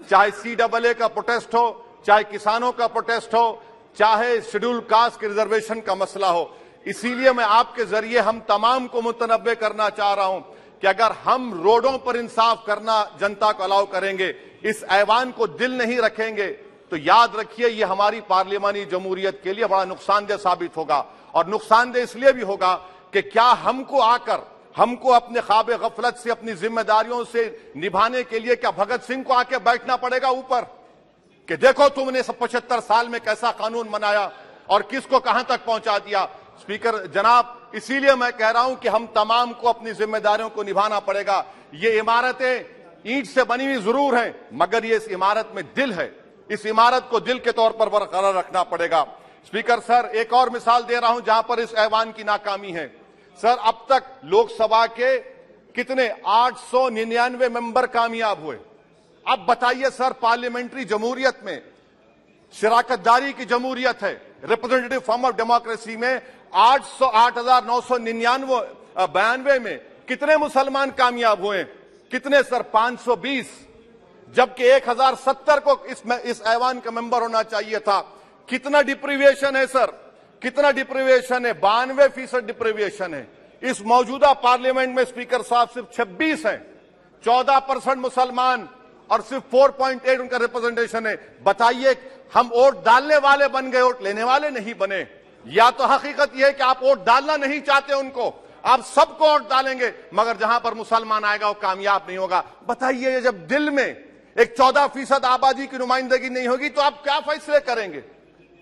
चाहे CAA का प्रोटेस्ट हो, चाहे किसानों का प्रोटेस्ट हो, चाहे शेड्यूल कास्ट के रिजर्वेशन का मसला हो। इसीलिए मैं आपके जरिए हम तमाम को मुतनब्बे करना चाह रहा हूं कि अगर हम रोडों पर इंसाफ करना जनता को अलाउ करेंगे, इस ऐवान को दिल नहीं रखेंगे, तो याद रखिए ये हमारी पार्लियामानी जमहूरियत के लिए बड़ा नुकसानदेह साबित होगा। और नुकसानदेह इसलिए भी होगा कि क्या हमको अपने ख्वाब गफलत से, अपनी जिम्मेदारियों से निभाने के लिए क्या भगत सिंह को आके बैठना पड़ेगा ऊपर कि देखो तुमने 75 साल में कैसा कानून बनाया और किसको कहां तक पहुंचा दिया। स्पीकर जनाब, इसीलिए मैं कह रहा हूं कि हम तमाम को अपनी जिम्मेदारियों को निभाना पड़ेगा। ये इमारतें ईंट से बनी हुई जरूर हैं, मगर ये इस इमारत में दिल है। इस इमारत को दिल के तौर पर बरकरार रखना पड़ेगा। स्पीकर सर, एक और मिसाल दे रहा हूं जहां पर इस ऐवान की नाकामी है। सर, अब तक लोकसभा के कितने 899 मेंबर कामयाब हुए। अब बताइए सर, पार्लियामेंट्री जमहूरियत में, शराकतदारी की जमहूरियत है, रिप्रेजेंटेटिव फॉर्म ऑफ डेमोक्रेसी में 8,999 में कितने मुसलमान कामयाब हुए? कितने सर? 520, जबकि 1070 को इस ऐवान का मेंबर होना चाहिए था। कितना डिप्रीविएशन है सर? कितना डिप्रीविएशन है? 92% डिप्रीविएशन है। इस मौजूदा पार्लियामेंट में स्पीकर साहब सिर्फ 26 हैं, 14% मुसलमान और सिर्फ 4.8 उनका रिप्रेजेंटेशन है। बताइए, हम वोट डालने वाले बन गए, वोट लेने वाले नहीं बने। या तो हकीकत यह है कि आप वोट डालना नहीं चाहते उनको, आप सबको वोट डालेंगे, मगर जहां पर मुसलमान आएगा वो कामयाब नहीं होगा। बताइए, जब दिल में एक 14% आबादी की नुमाइंदगी नहीं होगी तो आप क्या फैसले करेंगे?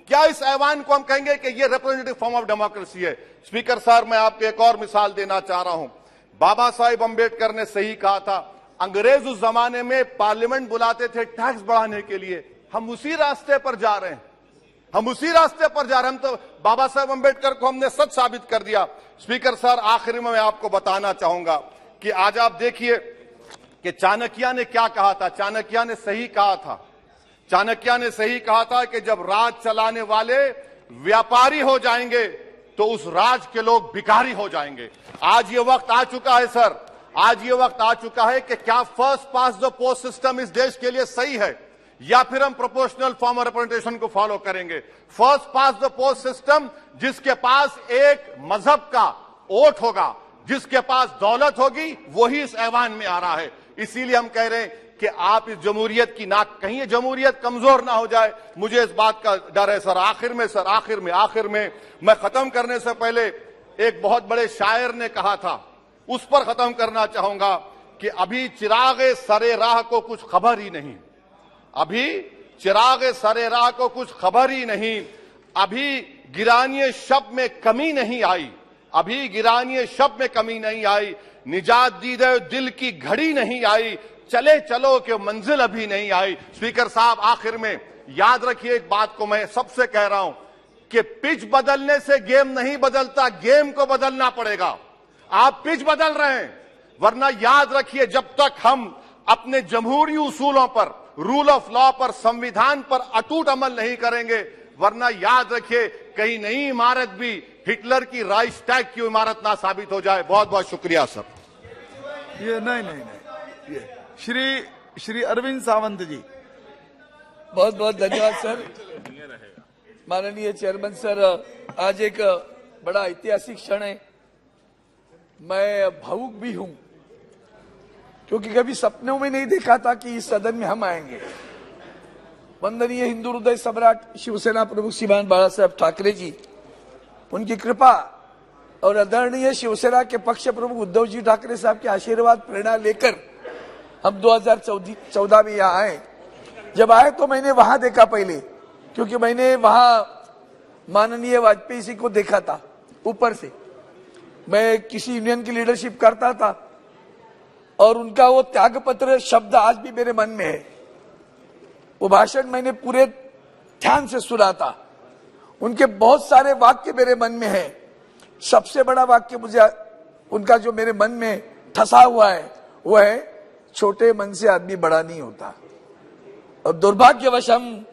क्या इस ऐवान को हम कहेंगे कि ये रिप्रेजेंटेटिव फॉर्म ऑफ डेमोक्रेसी है? स्पीकर साहब, मैं आपको एक और मिसाल देना चाह रहा हूं। बाबा साहेब अंबेडकर ने सही कहा था, अंग्रेज उस जमाने में पार्लियामेंट बुलाते थे टैक्स बढ़ाने के लिए। हम उसी रास्ते पर जा रहे हैं, हम उसी रास्ते पर जा रहे हैं। हम तो बाबा साहेब अंबेडकर को हमने सच साबित कर दिया। स्पीकर सर, आखिर में मैं आपको बताना चाहूंगा कि आज आप देखिए कि चाणक्य ने क्या कहा था। चाणक्य ने सही कहा था। चाणक्य ने सही कहा था कि जब राज चलाने वाले व्यापारी हो जाएंगे तो उस राज के लोग भिखारी हो जाएंगे। आज ये वक्त आ चुका है सर, आज ये वक्त आ चुका है कि क्या first pass the post system इस देश के लिए सही है या फिर हम प्रोपोर्शनल फॉर्म ऑफ रिप्रेजेंटेशन को फॉलो करेंगे। First pass the post system, जिसके पास एक मजहब का वोट होगा, जिसके पास दौलत होगी, वही इस ऐवान में आ रहा है। इसीलिए हम कह रहे हैं कि आप इस जमहूरियत की नाक, कहीं ये जमहूरियत कमजोर ना हो जाए, मुझे इस बात का डर है सर। आखिर में मैं खत्म करने से पहले एक बहुत बड़े शायर ने कहा था, उस पर खत्म करना चाहूंगा कि अभी चिराग सरे राह को कुछ खबर ही नहीं, अभी चिराग सरे राह को कुछ खबर ही नहीं, अभी गिरानिए शब में कमी नहीं आई, अभी गिरानिए शब में कमी नहीं आई, निजात दीदे दिल की घड़ी नहीं आई, चले चलो कि मंजिल अभी नहीं आई। स्पीकर साहब, आखिर में याद रखिए एक बात को मैं सबसे कह रहा हूं कि पिच बदलने से गेम नहीं बदलता, गेम को बदलना पड़ेगा। आप पिच बदल रहे हैं, वरना याद रखिए जब तक हम अपने जमहूरी उसूलों पर, रूल ऑफ लॉ पर, संविधान पर अटूट अमल नहीं करेंगे, वरना याद रखिए कहीं नई इमारत भी हिटलर की राइक्सटैग की इमारत ना साबित हो जाए। बहुत बहुत शुक्रिया सर। ये नहीं, ये श्री अरविंद सावंत जी। बहुत बहुत धन्यवाद सर। माननीय चेयरमैन सर, आज एक बड़ा ऐतिहासिक क्षण है। मैं भावुक भी हूं क्योंकि कभी सपनों में नहीं देखा था कि इस सदन में हम आएंगे। वंदनीय हिंदू हृदय सम्राट शिवसेना प्रमुख श्रीमान बाला साहेब ठाकरे जी, उनकी कृपा और आदरणीय शिवसेना के पक्ष प्रमुख उद्धव जी ठाकरे साहब के आशीर्वाद प्रेरणा लेकर हम 2014 में यहाँ आए। जब आए तो मैंने वहां देखा पहले, क्योंकि मैंने वहां माननीय वाजपेयी जी को देखा था ऊपर से। मैं किसी यूनियन की लीडरशिप करता था और उनका वो त्यागपत्र शब्द आज भी मेरे मन में है। वो भाषण मैंने पूरे ध्यान से सुना था। उनके बहुत सारे वाक्य मेरे मन में है। सबसे बड़ा वाक्य मुझे उनका जो मेरे मन में ठसा हुआ है वो है, छोटे मन से आदमी बड़ा नहीं होता। और दुर्भाग्यवश हम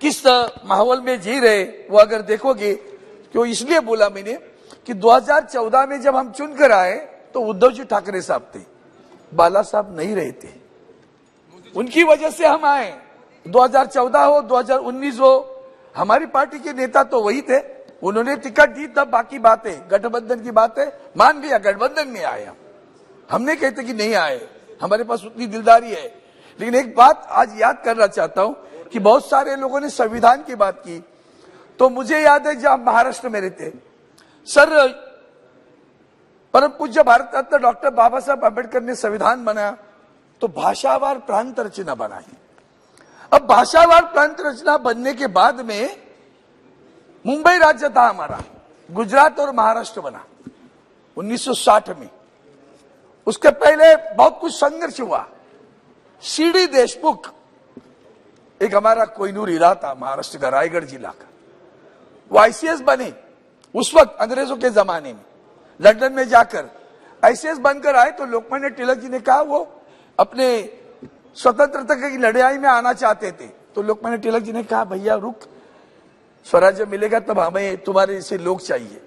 किस माहौल में जी रहे वो अगर देखोगे, क्यों इसलिए बोला मैंने कि 2014 में जब हम चुनकर आए तो उद्धव जी ठाकरे साहब थे, बाला साहब नहीं रहे थे। उनकी वजह से हम आए। 2014 हो 2019 हो, हमारी पार्टी के नेता तो वही थे, उन्होंने टिकट दी, तब बाकी बातें गठबंधन की बातें मान लिया, गठबंधन में आए हम। हमने कहते कि नहीं आए, हमारे पास उतनी दिलदारी है। लेकिन एक बात आज याद करना चाहता हूं कि बहुत सारे लोगों ने संविधान की बात की, तो मुझे याद है जब महाराष्ट्र में रहते सर, परम पूज्य भारत रत्न डॉक्टर बाबा साहब अम्बेडकर ने संविधान बनाया तो भाषावार प्रांत रचना बनाई। अब भाषावार प्रांत रचना बनने के बाद में मुंबई राज्य था हमारा, गुजरात और महाराष्ट्र बना 1960 में। उसके पहले बहुत कुछ संघर्ष हुआ। श्री देशमुख एक हमारा कोहिनूर हीरा था महाराष्ट्र का, रायगढ़ जिला का, वो आईसीएस बने उस वक्त अंग्रेजों के जमाने में, लंदन में जाकर आईसीएस बनकर आए। तो लोकमान्य तिलक जी ने कहा वो अपने स्वतंत्रता की लड़ाई में आना चाहते थे। तो लोकमान्य तिलक जी ने कहा भैया रुक, स्वराज्य मिलेगा तब हमें तुम्हारे जैसे लोग चाहिए।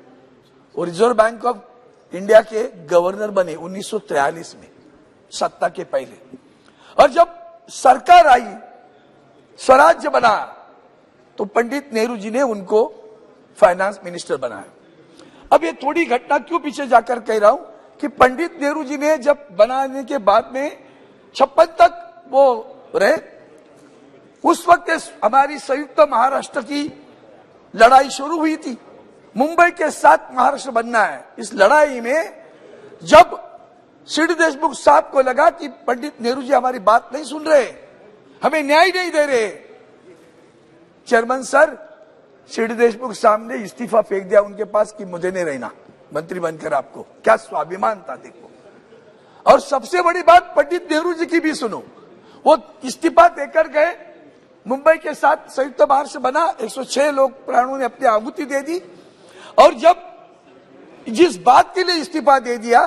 और रिजर्व बैंक ऑफ इंडिया के गवर्नर बने 1943 में, सत्ता के पहले। और जब सरकार आई, स्वराज्य बना, तो पंडित नेहरू जी ने उनको फाइनेंस मिनिस्टर बनाया। अब ये थोड़ी घटना क्यों पीछे जाकर कह रहा हूं कि पंडित नेहरू जी ने जब बनाने के बाद में 56 तक वो रहे, उस वक्त हमारी संयुक्त महाराष्ट्र की लड़ाई शुरू हुई थी। मुंबई के साथ महाराष्ट्र बनना है। इस लड़ाई में जब श्री देशमुख साहब को लगा कि पंडित नेहरू जी हमारी बात नहीं सुन रहे, हमें न्याय नहीं दे रहे, चेयरमैन सर श्री देशमुख साहब ने इस्तीफा फेंक दिया उनके पास कि मुझे नहीं रहना मंत्री बनकर। आपको क्या स्वाभिमान था देखो। और सबसे बड़ी बात पंडित नेहरू जी की भी सुनो, वो इस्तीफा देकर गए, मुंबई के साथ संयुक्त महाराष्ट्र बना, 106 लोग प्राणों ने अपनी आहुति दे दी। और जब जिस बात के लिए इस्तीफा दे दिया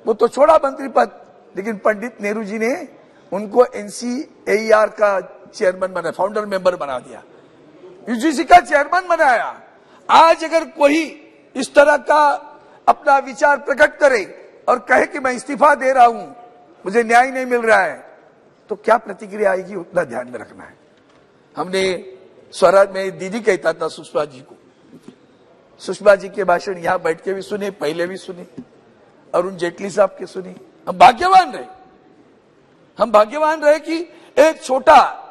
वो तो छोड़ा मंत्री पद, लेकिन पंडित नेहरू जी ने उनको NCAR का चेयरमैन बना, फाउंडर मेंबर बना दिया, यूजीसी का चेयरमैन बनाया। आज अगर कोई इस तरह का अपना विचार प्रकट करे और कहे कि मैं इस्तीफा दे रहा हूं, मुझे न्याय नहीं मिल रहा है, तो क्या प्रतिक्रिया आएगी उतना ध्यान में रखना है। हमने स्वराज में दीदी कहता था सुषमा जी को, सुषमा जी के भाषण यहां बैठ के भी सुने, पहले भी सुने, अरुण जेटली साहब के सुने। हम भाग्यवान रहे कि एक छोटा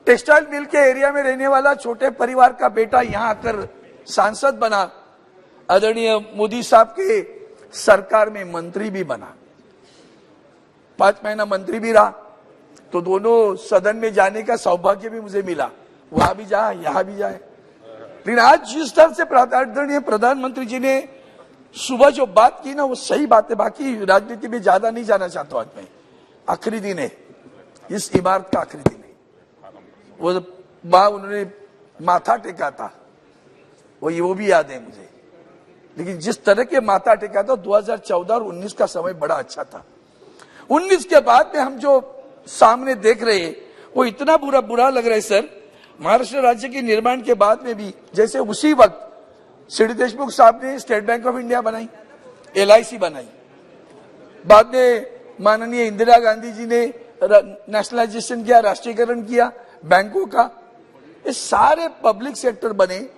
टेक्सटाइल मिल के एरिया में रहने वाला छोटे परिवार का बेटा यहां आकर सांसद बना, आदरणीय मोदी साहब के सरकार में मंत्री भी बना, 5 महीना मंत्री भी रहा। तो दोनों सदन में जाने का सौभाग्य भी मुझे मिला, वहां भी जाए यहां भी जाए। लेकिन आज जिस तरह से आदरणीय प्रधानमंत्री जी ने सुबह जो बात की ना, वो सही बात है। बाकी राजनीति में ज्यादा नहीं जाना चाहता आज मैं। आखिरी दिन है, इस इमारत का आखिरी दिन है। वो उन्होंने माथा टेका था, वो भी याद है मुझे। लेकिन जिस तरह के माथा टेका था 2014 और 19 का समय बड़ा अच्छा था। 19 के बाद में हम जो सामने देख रहे हैं वो इतना बुरा लग रहा है सर। महाराष्ट्र राज्य के निर्माण के बाद में भी जैसे उसी वक्त श्री देशमुख साहब ने स्टेट बैंक ऑफ इंडिया बनाई, LIC बनाई, बाद में माननीय इंदिरा गांधी जी ने नेशनलाइजेशन किया, राष्ट्रीयकरण किया बैंकों का। ये सारे पब्लिक सेक्टर बने,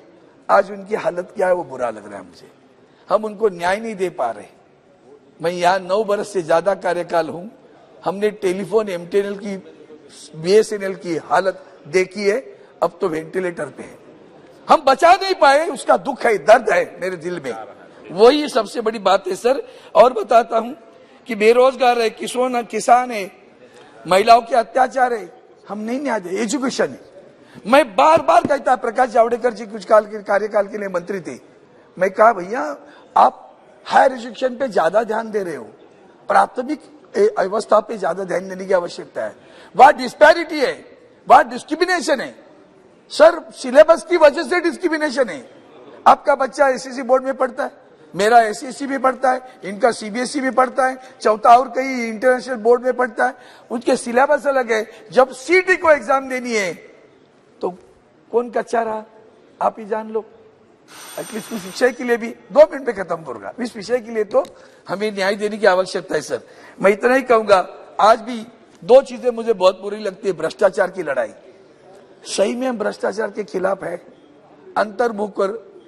आज उनकी हालत क्या है वो बुरा लग रहा है मुझे। हम उनको न्याय नहीं दे पा रहे। मैं यहाँ 9 बरस से ज्यादा कार्यकाल हूं, हमने टेलीफोन MTNL की, BSNL की हालत देखी है, अब तो वेंटिलेटर पे है। हम बचा नहीं पाए, उसका दुख है, दर्द है मेरे दिल में, वही सबसे बड़ी बात है सर। और बताता हूं कि बेरोजगार है, किसान है, महिलाओं के अत्याचार है, हम नहीं न्याय दे। एजुकेशन है, मैं बार बार कहता, प्रकाश जावड़ेकर जी कुछ कार्यकाल के लिए मंत्री थे, मैं कहा भैया आप हायर एजुकेशन पे ज्यादा ध्यान दे रहे हो, प्राथमिक अवस्था पे ज्यादा ध्यान देने की आवश्यकता है। वहां डिस्पैरिटी है, वहां डिस्क्रिमिनेशन है सर, सिलेबस की वजह से डिस्क्रिमिनेशन है। आपका बच्चा SSC बोर्ड में पढ़ता है, मेरा SSC भी पढ़ता है, इनका CBSE भी पढ़ता है, चौथा और कई इंटरनेशनल बोर्ड में पढ़ता है, उनके सिलेबस अलग है। जब CT को एग्जाम देनी है तो कौन कच्चा रहा आप ही जान लो। एटलीस्ट उस विषय के लिए भी 2 मिनट में खत्म करूंगा। इस विषय के लिए तो हमें न्याय देने की आवश्यकता है सर। मैं इतना ही कहूंगा, आज भी 2 चीजें मुझे बहुत बुरी लगती है। भ्रष्टाचार की लड़ाई, सही में हम भ्रष्टाचार के खिलाफ है, अंतर्मुख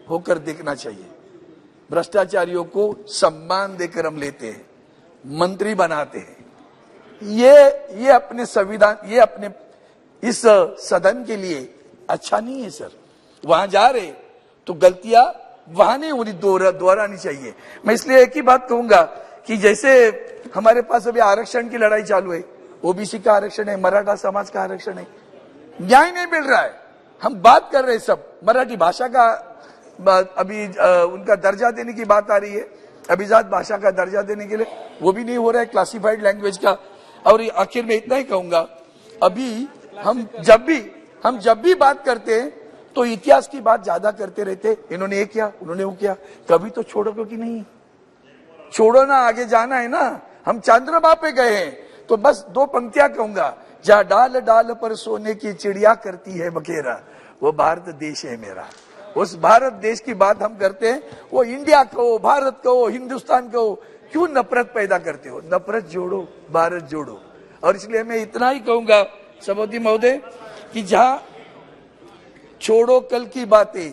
होकर देखना चाहिए। भ्रष्टाचारियों को सम्मान देकर हम लेते हैं, मंत्री बनाते हैं। ये अपने संविधान, ये अपने इस सदन के लिए अच्छा नहीं है सर। वहां जा रहे तो गलतियां वहां नहीं होनी, दोहरानी चाहिए। मैं इसलिए एक ही बात कहूंगा कि जैसे हमारे पास अभी आरक्षण की लड़ाई चालू है, ओबीसी का आरक्षण है, मराठा समाज का आरक्षण है, न्याय नहीं मिल रहा है। हम बात कर रहे हैं सब, मराठी भाषा का अभी उनका दर्जा देने की बात आ रही है, अभिजात भाषा का दर्जा देने के लिए, वो भी नहीं हो रहा है, क्लासिफाइड लैंग्वेज का। और आखिर में इतना ही कहूंगा, अभी हम जब भी बात करते हैं तो इतिहास की बात ज्यादा करते रहते, इन्होंने ये किया, उन्होंने वो किया, कभी तो छोड़ो क्योंकि नहीं छोड़ो ना, आगे जाना है ना। हम चंद्रमा पे गए हैं तो बस 2 पंक्तियां कहूंगा, जहां डाल डाल पर सोने की चिड़िया करती है बखेरा, वो भारत देश है मेरा। उस भारत देश की बात हम करते हैं, वो इंडिया कहो, भारत कहो, हिंदुस्तान कहो, क्यों नफरत पैदा करते हो? नफरत जोड़ो, भारत जोड़ो। और इसलिए मैं इतना ही कहूंगा सभापति महोदय कि जहां छोड़ो कल की बातें,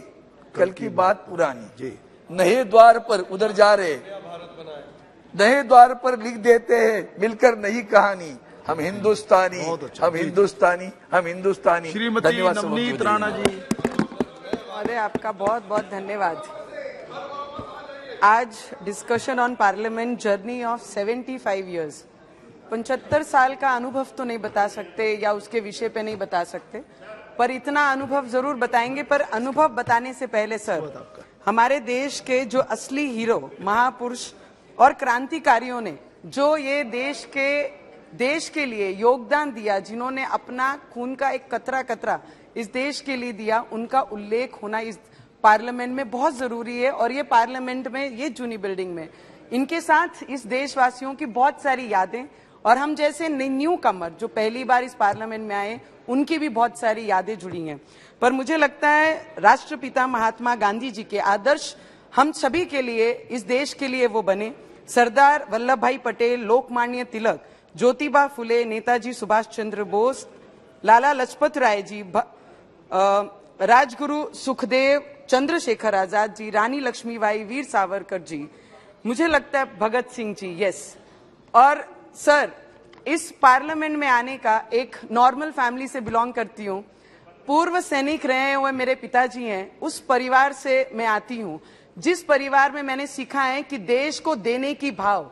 कल की बात पुरानी, नए द्वार पर उधर जा रहे, नए द्वार पर लिख देते हैं मिलकर नई कहानी, हम हिंदुस्तानी, हम हिंदुस्तानी, हम हिंदुस्तानी। श्रीमती नवनीत राणा जी। महोदय, आपका बहुत बहुत धन्यवाद। आज discussion on parliament journey of 75 years, 75 साल का अनुभव तो नहीं बता सकते या उसके विषय पे नहीं बता सकते, पर इतना अनुभव जरूर बताएंगे। पर अनुभव बताने से पहले सर, हमारे देश के जो असली हीरो, महापुरुष और क्रांतिकारियों ने जो ये देश के लिए योगदान दिया, जिन्होंने अपना खून का एक कतरा कतरा इस देश के लिए दिया, उनका उल्लेख होना इस पार्लियामेंट में बहुत जरूरी है। और ये पार्लियामेंट में, ये जूनी बिल्डिंग में, इनके साथ इस देशवासियों की बहुत सारी यादें, और हम जैसे न्यू कमर जो पहली बार इस पार्लियामेंट में आए, उनकी भी बहुत सारी यादें जुड़ी हैं। पर मुझे लगता है राष्ट्रपिता महात्मा गांधी जी के आदर्श हम सभी के लिए, इस देश के लिए वो बने। सरदार वल्लभ भाई पटेल, लोकमान्य तिलक, ज्योतिबा फुले, नेताजी सुभाष चंद्र बोस, लाला लजपत राय जी, राजगुरु सुखदेव, चंद्रशेखर आजाद जी, रानी लक्ष्मीबाई, वीर सावरकर जी, मुझे लगता है भगत सिंह जी, यस। और सर, इस पार्लियामेंट में आने का, एक नॉर्मल फैमिली से बिलोंग करती हूँ, पूर्व सैनिक रहे हुए मेरे पिताजी हैं, उस परिवार से मैं आती हूँ, जिस परिवार में मैंने सीखा है कि देश को देने की भाव,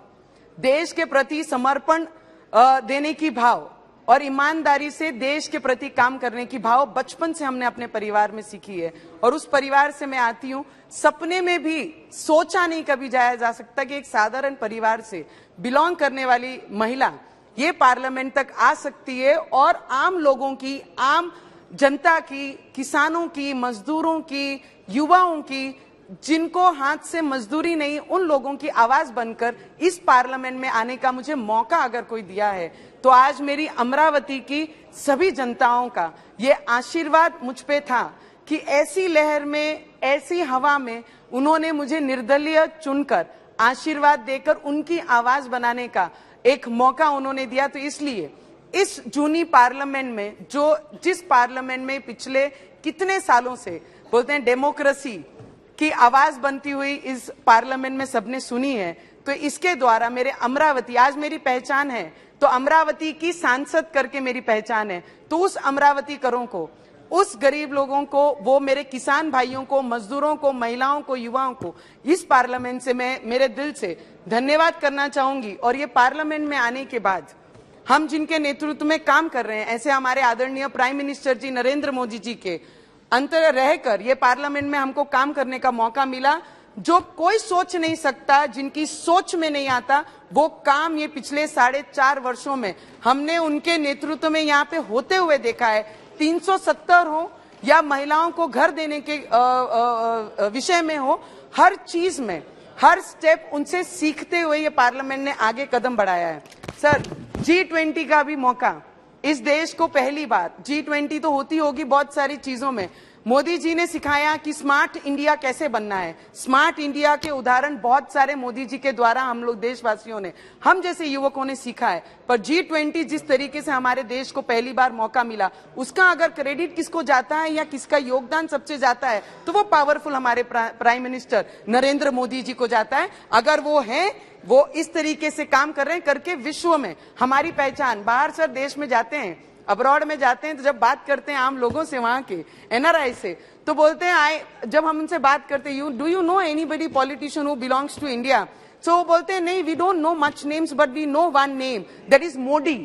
देश के प्रति समर्पण देने की भाव और ईमानदारी से देश के प्रति काम करने की भाव बचपन से हमने अपने परिवार में सीखी है। और उस परिवार से मैं आती हूँ। सपने में भी सोचा नहीं कभी जाया जा सकता कि एक साधारण परिवार से बिलोंग करने वाली महिला ये पार्लियामेंट तक आ सकती है और आम लोगों की, आम जनता की, किसानों की, मजदूरों की, युवाओं की, जिनको हाथ से मजदूरी नहीं, उन लोगों की आवाज बनकर इस पार्लियामेंट में आने का मुझे मौका अगर कोई दिया है, तो आज मेरी अमरावती की सभी जनताओं का ये आशीर्वाद मुझ पे था कि ऐसी लहर में, ऐसी हवा में उन्होंने मुझे निर्दलीय चुनकर आशीर्वाद देकर उनकी आवाज बनाने का एक मौका उन्होंने दिया। तो इसलिए इस जूनी पार्लियामेंट में, जिस पार्लियामेंट में पिछले कितने सालों से बोलते हैं डेमोक्रेसी की आवाज बनती हुई इस पार्लियामेंट में सबने सुनी है, तो इसके द्वारा मेरे अमरावती, आज मेरी पहचान है तो अमरावती की सांसद करके मेरी पहचान है, तो उस अमरावती करों को, उस गरीब लोगों को, वो मेरे किसान भाइयों को, मजदूरों को, महिलाओं को, युवाओं को इस पार्लियामेंट से मैं मेरे दिल से धन्यवाद करना चाहूंगी। और ये पार्लियामेंट में आने के बाद हम जिनके नेतृत्व में काम कर रहे हैं, ऐसे हमारे आदरणीय प्राइम मिनिस्टर जी नरेंद्र मोदी जी के अंतर रहकर ये पार्लियामेंट में हमको काम करने का मौका मिला, जो कोई सोच नहीं सकता, जिनकी सोच में नहीं आता, वो काम ये पिछले 4.5 वर्षों में हमने उनके नेतृत्व में यहाँ पे होते हुए देखा है। 370 हो या महिलाओं को घर देने के विषय में हो, हर चीज में, हर स्टेप उनसे सीखते हुए ये पार्लियामेंट ने आगे कदम बढ़ाया है। सर, G20 का भी मौका इस देश को पहली बार, G20 तो होती होगी बहुत सारी चीजों में, मोदी जी ने सिखाया कि स्मार्ट इंडिया कैसे बनना है। स्मार्ट इंडिया के उदाहरण बहुत सारे मोदी जी के द्वारा हम लोग देशवासियों ने, हम जैसे युवकों ने सीखा है। पर G20 जिस तरीके से हमारे देश को पहली बार मौका मिला, उसका अगर क्रेडिट किसको जाता है या किसका योगदान सबसे जाता है, तो वो पावरफुल हमारे प्राइम मिनिस्टर नरेंद्र मोदी जी को जाता है। अगर वो हैं, वो इस तरीके से काम कर रहे हैं, करके विश्व में हमारी पहचान, बाहर सर देश में जाते हैं, अब्रॉड में जाते हैं, तो जब बात करते हैं आम लोगों से, वहां के NRI से, तो बोलते हैं जब हम उनसे बात करते हैं, do you know anybody politician who belongs to India? So वो बोलते हैं नहीं, we don't know much names but we know one name, that is Modi.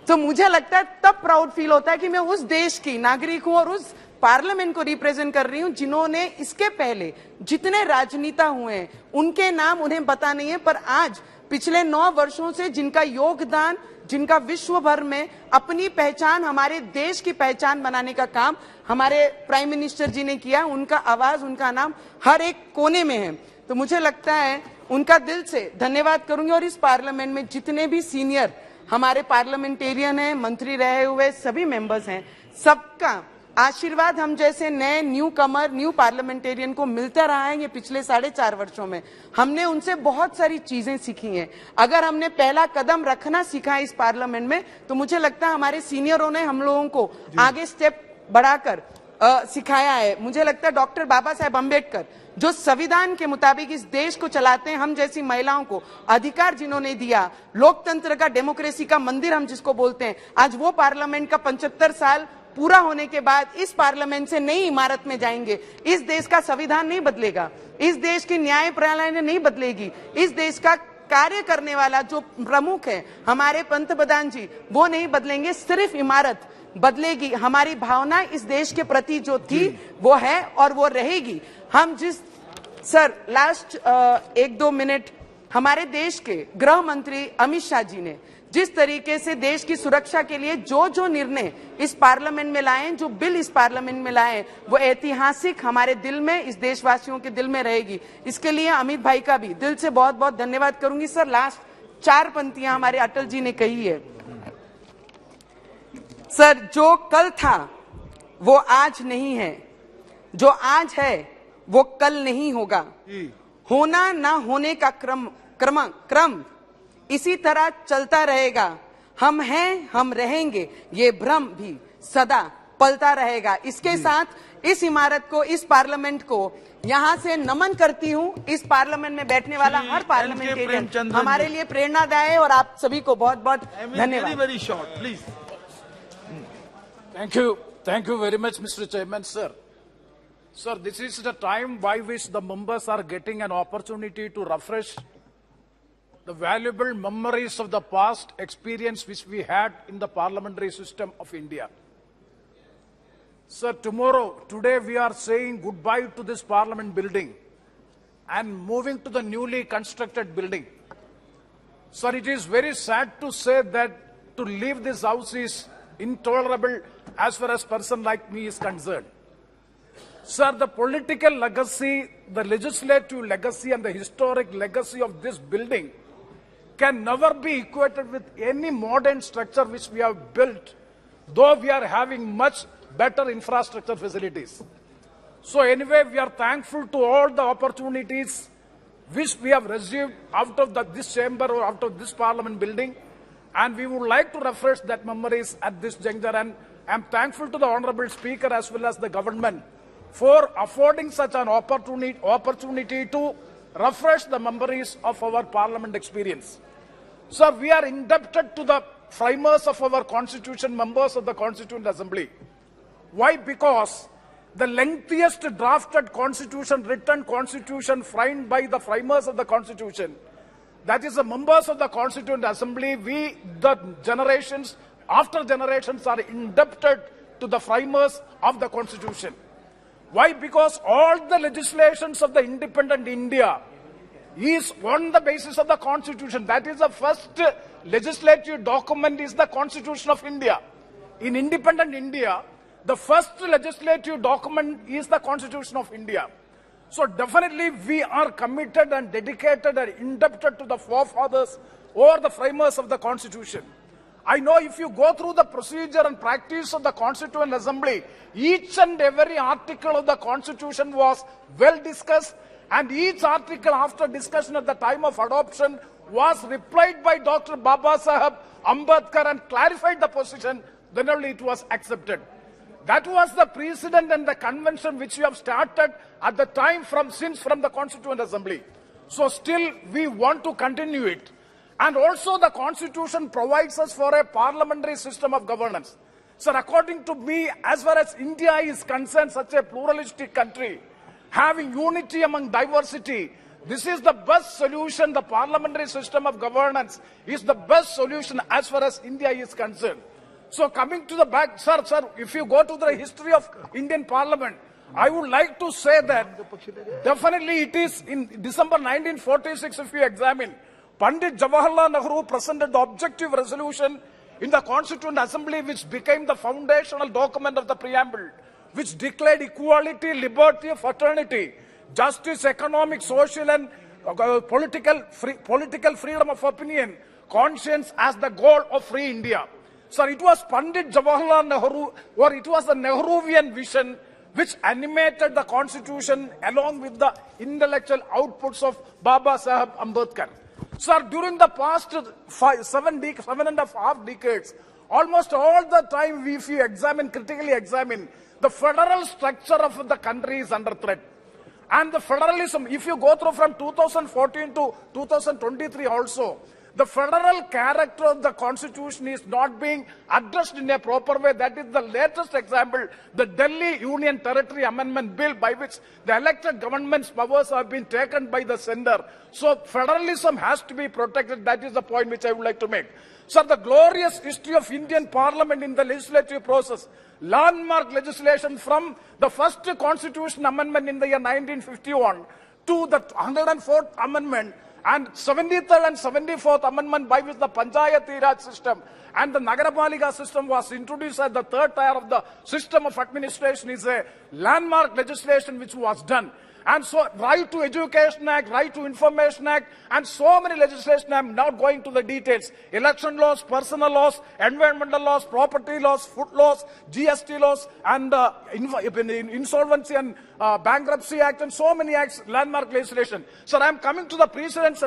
तो मुझे लगता है तब प्राउड फील होता है कि मैं उस देश की नागरिक हूं और उस पार्लियामेंट को रिप्रेजेंट कर रही हूं जिन्होंने इसके पहले जितने राजनेता हुए हैं उनके नाम उन्हें पता नहीं है, पर आज पिछले 9 वर्षों से जिनका योगदान, जिनका विश्व भर में अपनी पहचान, हमारे देश की पहचान बनाने का काम हमारे प्राइम मिनिस्टर जी ने किया, उनका आवाज, उनका नाम हर एक कोने में है। तो मुझे लगता है उनका दिल से धन्यवाद करूंगी। और इस पार्लियामेंट में जितने भी सीनियर हमारे पार्लियामेंटेरियन हैं, मंत्री रहे हुए सभी मेंबर्स हैं, सबका आशीर्वाद हम जैसे नए न्यू कमर, न्यू पार्लियामेंटेरियन को मिलता रहा है। ये पिछले 4.5 वर्षों में हमने उनसे बहुत सारी चीजें सीखी हैं। अगर हमने पहला कदम रखना सीखा है इस पार्लियामेंट में, तो मुझे लगता है हमारे सीनियरों ने हम लोगों को आगे स्टेप बढ़ाकर सिखाया है। मुझे लगता है डॉक्टर बाबा साहेब अम्बेडकर जो संविधान के मुताबिक इस देश को चलाते हैं, हम जैसी महिलाओं को अधिकार जिन्होंने दिया, लोकतंत्र का, डेमोक्रेसी का मंदिर हम जिसको बोलते हैं, आज वो पार्लियामेंट का 75 साल पूरा होने के बाद इस पार्लियामेंट से नई इमारत में जाएंगे। इस देश का संविधान नहीं बदलेगा, इस देश की न्याय प्रणाली नहीं बदलेगी, इस देश का कार्य करने वाला जो प्रमुख है हमारे पंतप्रधान जी, वो नहीं बदलेंगे, सिर्फ इमारत बदलेगी। हमारी भावना इस देश के प्रति जो थी वो है और वो रहेगी। हम जिस सर लास्ट 1-2 मिनट हमारे देश के गृह मंत्री अमित शाह जी ने जिस तरीके से देश की सुरक्षा के लिए जो निर्णय इस पार्लियामेंट में लाए, जो बिल इस पार्लियामेंट में लाए, वो ऐतिहासिक हमारे दिल में, इस देशवासियों के दिल में रहेगी। इसके लिए अमित भाई का भी दिल से बहुत बहुत धन्यवाद करूंगी। सर लास्ट 4 पंक्तियां हमारे अटल जी ने कही है, सर जो कल था वो आज नहीं है, जो आज है वो कल नहीं होगा, होना ना होने का क्रम इसी तरह चलता रहेगा, हम हैं हम रहेंगे, ये भ्रम भी सदा पलता रहेगा। इसके साथ इस इमारत को, इस पार्लियामेंट को यहां से नमन करती हूं। इस पार्लियामेंट में बैठने वाला हर पार्लियामेंटेरियन हमारे लिए प्रेरणादायक है और आप सभी को बहुत बहुत धन्यवाद। Very short please. Thank you very much, Mr. Chairman, sir. Sir, this is the time by which the members are getting an opportunity to refresh the valuable memories of the past experience which we had in the parliamentary system of India. Sir, today we are saying goodbye to this parliament building and moving to the newly constructed building. Sir, it is very sad to say that to leave this house is intolerable as far as person like me is concerned. Sir, the political legacy, the legislative legacy and the historic legacy of this building can never be equated with any modern structure which we have built, though we are having much better infrastructure facilities. So anyway, we are thankful to all the opportunities which we have received out of this chamber or out of this parliament building, and we would like to refresh that memories at this juncture, and I am thankful to the Honorable Speaker as well as the government for affording such an opportunity to refresh the memories of our parliament experience. Sir, we are indebted to the framers of our constitution, members of the Constituent Assembly. Why? Because the lengthiest drafted constitution, written constitution framed by the framers of the constitution, that is the members of the Constituent Assembly, we, the generations after generations, are indebted to the framers of the constitution. Why? Because all the legislations of the independent India is on the basis of the constitution. That is the first legislative document is the Constitution of India. In independent India, the first legislative document is the Constitution of India. So definitely we are committed and dedicated and indebted to the forefathers or the framers of the Constitution. I know if you go through the procedure and practice of the Constituent Assembly, each and every article of the Constitution was well discussed, and each article after discussion at the time of adoption was replied by Dr. Baba Saheb Ambedkar and clarified the position, then only it was accepted. That was the precedent and the convention which we have started at the time from the Constituent Assembly. So still we want to continue it. And also the Constitution provides us for a parliamentary system of governance. So according to me, as far as India is concerned, such a pluralistic country, having unity among diversity, this is the best solution. The parliamentary system of governance is the best solution as far as India is concerned. So coming to the back, sir, if you go to the history of Indian Parliament, I would like to say that definitely it is in December 1946, if you examine, Pandit Jawaharlal Nehru presented the objective resolution in the Constituent Assembly, which became the foundational document of the preamble, which declared equality, liberty, fraternity, justice, economic, social and political freedom of opinion, conscience as the goal of free India. Sir, it was Pandit Jawaharlal Nehru, or it was the Nehruvian vision which animated the Constitution along with the intellectual outputs of Baba Saheb Ambedkar. Sir, during the past 7.5 decades, almost all the time, if you critically examine, the federal structure of the country is under threat. And the federalism, if you go through from 2014 to 2023 also, the federal character of the Constitution is not being addressed in a proper way. That is the latest example, the Delhi Union Territory Amendment Bill, by which the elected government's powers have been taken by the center. So federalism has to be protected. That is the point which I would like to make. Sir, the glorious history of Indian Parliament in the legislative process, landmark legislation from the first Constitution Amendment in the year 1951 to the 104th Amendment, and 73rd and 74th Amendment, by which the Panchayati Raj system and the Nagarapalika system was introduced as the third tier of the system of administration, is a landmark legislation which was done. And so, Right to Education Act, Right to Information Act, and so many legislation. I'm not going to the details. Election laws, personal laws, environmental laws, property laws, food laws, GST laws, and Insolvency and Bankruptcy Act, and so many acts, landmark legislation. Sir, I'm coming to the precedents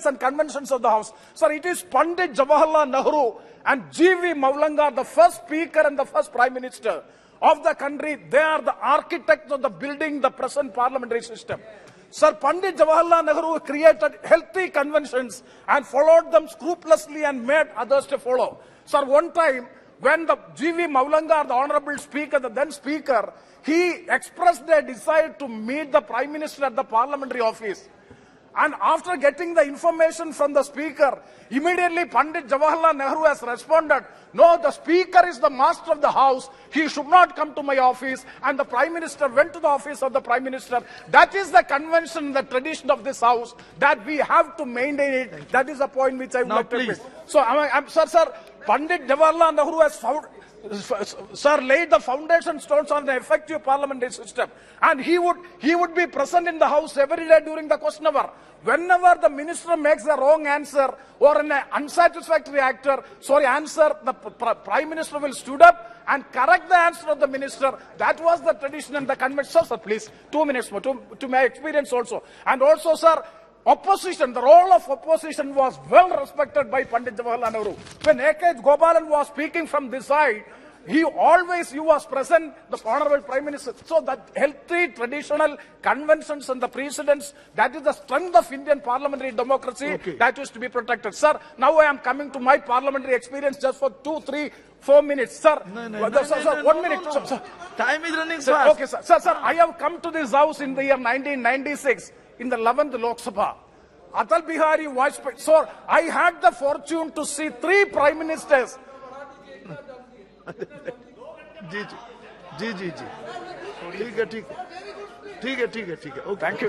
and conventions of the House. Sir, it is Pandit Jawaharlal Nehru and G.V. Maulangar, the first Speaker and the first Prime Minister of the country. They are the architects of the building the present parliamentary system. Sir, Pandit Jawaharlal Nehru created healthy conventions and followed them scrupulously and made others to follow. Sir, one time when the G.V. Maulangar, the Honorable Speaker, the then Speaker, he expressed their desire to meet the Prime Minister at the parliamentary office. And after getting the information from the Speaker, immediately Pandit Jawaharlal Nehru has responded, no, the Speaker is the master of the House. He should not come to my office. And the Prime Minister went to the office of the Prime Minister. That is the convention, the tradition of this House, that we have to maintain it. That is the point which I would like to make. So, sir, Pandit Jawaharlal Nehru has laid the foundation stones on the effective parliamentary system. And he would be present in the House every day during the question hour. Whenever the minister makes a wrong answer or an unsatisfactory answer, the Prime Minister will stood up and correct the answer of the minister. That was the tradition and the convention. Sir, please, 2 minutes more to my experience also. And also, sir, opposition, the role of opposition was well respected by Pandit Jawaharlal Nehru. When A.K. Gopalan was speaking from this side, he was present, the Honorable Prime Minister. So that healthy traditional conventions and the precedents, that is the strength of Indian parliamentary democracy, that is to be protected. Sir, now I am coming to my parliamentary experience just for 2, 3, 4 minutes. Sir, 1 minute. Sir. Time is running sir, fast. Okay, sir. Sir, I have come to this house in the year 1996, in the 11th Lok Sabha. Atal Bihari Vajpayee. So I had the fortune to see 3 prime ministers. जी ठीक है okay. Thank you.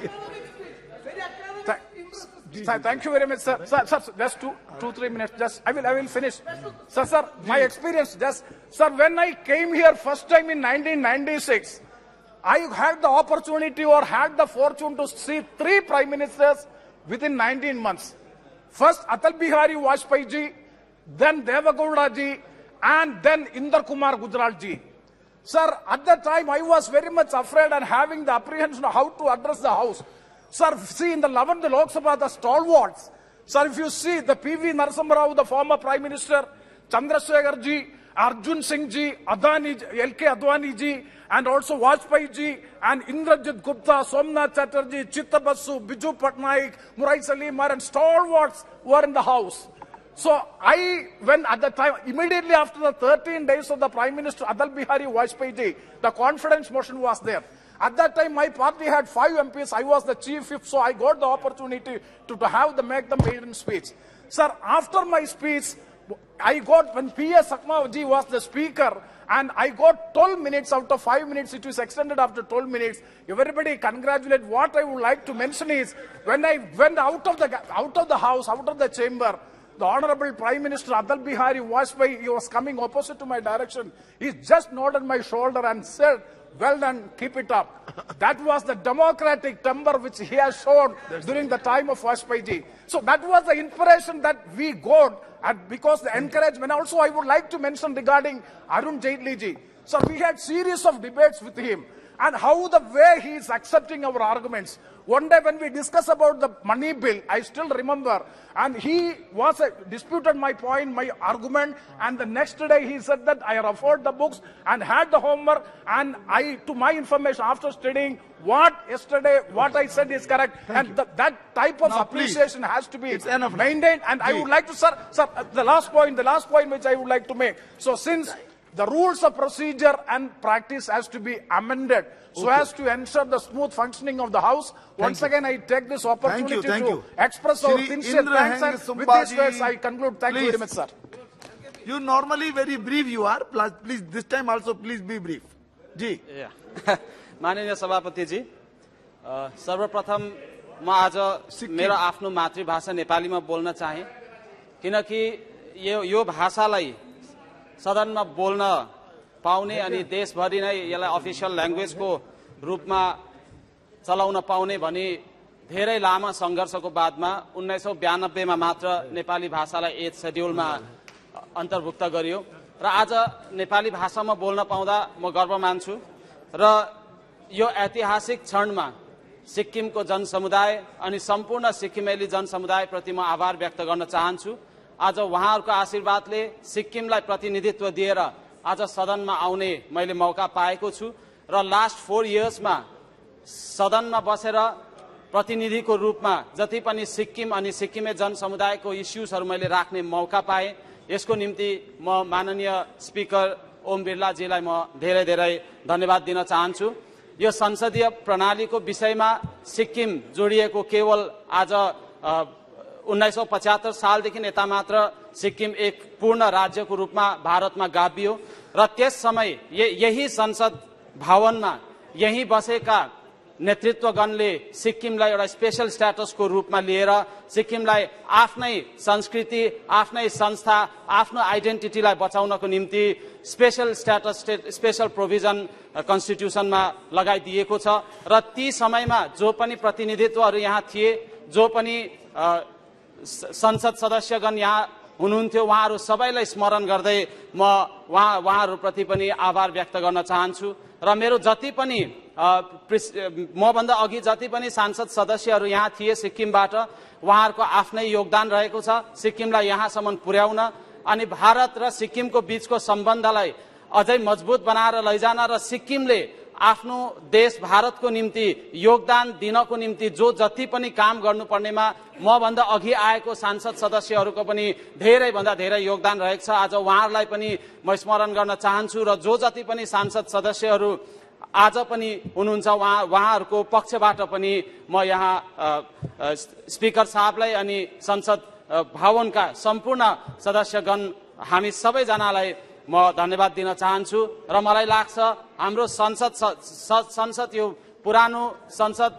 Thank you very much, sir. Sir, just 2-3 minutes. I will finish. Sir, my experience. Sir, when I came here first time in 1996, I had the opportunity or had the fortune to see 3 prime ministers within 19 months. First, Atal Bihari Vajpayee ji, then Devagowda ji, and then Inder Kumar Gujral ji. Sir, at that time I was very much afraid and having the apprehension of how to address the house. Sir, see in the 11th Lok Sabha, the stalwarts. Sir, if you see the P.V. Narasimha Rao, the former Prime Minister, Chandrasekhar ji, Arjun Singh ji, Adani, L.K. Advani ji, and also Vajpayee ji, and Indrajit Gupta, Somnath Chatterjee, Chitta Basu, Biju Patnaik, Murai Salimar, and stalwarts were in the house. So when at the time, immediately after the 13 days of the Prime Minister Atal Bihari Vajpayee ji, the confidence motion was there. At that time, my party had 5 MPs. I was the chief whip, so I got the opportunity to make the maiden speech. Sir, after my speech, I got, when P.S. Sakma ji was the speaker, and I got 12 minutes out of 5 minutes. It was extended after 12 minutes. Everybody congratulate. What I would like to mention is, when I went out of the house, out of the chamber, the Honorable Prime Minister Atal Bihari Vajpayee, he was coming opposite to my direction. He just nodded my shoulder and said, "Well done, keep it up." That was the democratic temper which he has shown during the time of Vajpayee ji. So that was the inspiration that we got, and because the encouragement. Also, I would like to mention regarding Arun Jaitley ji. So we had series of debates with him, and how the way he is accepting our arguments. One day when we discussed about the money bill, I still remember, and he was disputed my point, my argument, and the next day he said that I referred the books and had the homework, and to my information, after studying what I said is correct, and that type of appreciation has to be maintained. And I would like to, sir, the last point which I would like to make. So since the rules of procedure and practice has to be amended so as to ensure the smooth functioning of the House. Once again, I take this opportunity to express our sincere thanks, and with these words I conclude. Thank you very much, sir. You normally very brief you are. Please, this time also please be brief. जी. माननीय सभापति जी, सर्वप्रथम म आज मेरो आफ्नो मातृभाषा नेपालीमा बोल्न चाहे, किनकि यो भाषालाई सदनमा बोल्न पाउने अनि देशभरि नै यसलाई अफिसियल ल्याङ्ग्वेजको रूपमा चलाउन पाउने भनी धेरै लामो संघर्षको बादमा 1992 मा मात्र नेपाली भाषालाई 8 शेड्युलमा अन्तर्भुक्त गरियो र आज नेपाली भाषामा बोल्न पाउँदा म गर्व मान्छु र यो ऐतिहासिक क्षणमा सिक्किमको जनसमुदाय अनि सम्पूर्ण सिक्किमेली जनसमुदाय प्रति म आभार व्यक्त गर्न चाहन्छु। आज उहाँहरूको आशीर्वादले सिक्किमलाई प्रतिनिधित्व दिएर आज सदनमा आउने मैले मौका पाएको छु र लास्ट 4 इयर्समा सदनमा बसेर प्रतिनिधिको रूपमा जति पनि सिक्किम अनि सिक्किमे जनसमुदायको इस्युजहरू मैले राख्ने मौका पाएँ। यसको निम्ति म माननीय स्पिकर ओम बिरलाजीलाई म धेरै धेरै धन्यवाद दिन चाहन्छु। यो संसदीय प्रणालीको विषयमा सिक्किम जोडिएको केवल आज 1975 सालदेखि यता मात्र सिक्किम एक पूर्ण राज्यको रूपमा भारतमा गाभियो र त्यस समय यही संसद भवनमा यही बसेका नेतृत्वगणले सिक्किमलाई एउटा स्पेशल स्ट्याटसको रूपमा लिएर सिक्किमलाई आफ्नै संस्कृति, आफ्नै संस्था, आफ्नो आइडेन्टिटीलाई बचाउनको निम्ति स्पेशल स्ट्याटस, स्पेशल प्रोभिजन कन्स्टिट्युसनमा लगाइदिएको छ र ती समयमा जो पनि प्रतिनिधित्वहरू यहाँ थिए, जो पनि संसद सदस्यगण यहाँ हुनुहुन्थ्यो, उहाँहरू सबैलाई स्मरण गर्दै म उहाँहरूप्रति पनि आभार व्यक्त गर्न चाहन्छु र मेरो जति पनि मभन्दा अघि जति पनि सांसद सदस्यहरू यहाँ थिए सिक्किमबाट, उहाँहरूको आफ्नै योगदान रहेको छ सिक्किमलाई यहाँसम्म पुर्याउन अनि भारत र सिक्किमको बीचको सम्बन्धलाई अझै मजबुत बनाएर लैजान र सिक्किमले आफ्नो देश भारतको निम्ति योगदान दिनको निम्ति जो जति पनि काम गर्नुपर्नेमा मभन्दा अघि आएको सांसद सदस्यहरूको पनि धेरैभन्दा धेरै योगदान रहेको छ। आज उहाँहरूलाई पनि म स्मरण गर्न चाहन्छु र जो जति पनि सांसद सदस्यहरू आज पनि हुनुहुन्छ उहाँहरूको पक्षबाट पनि म यहाँ स्पिकर साहबलाई अनि संसद भवनका सम्पूर्ण सदस्यगण हामी सबैजनालाई म धन्यवाद दिन चाहन्छु र मलाई लाग्छ हाम्रो संसद यो पुरानो संसद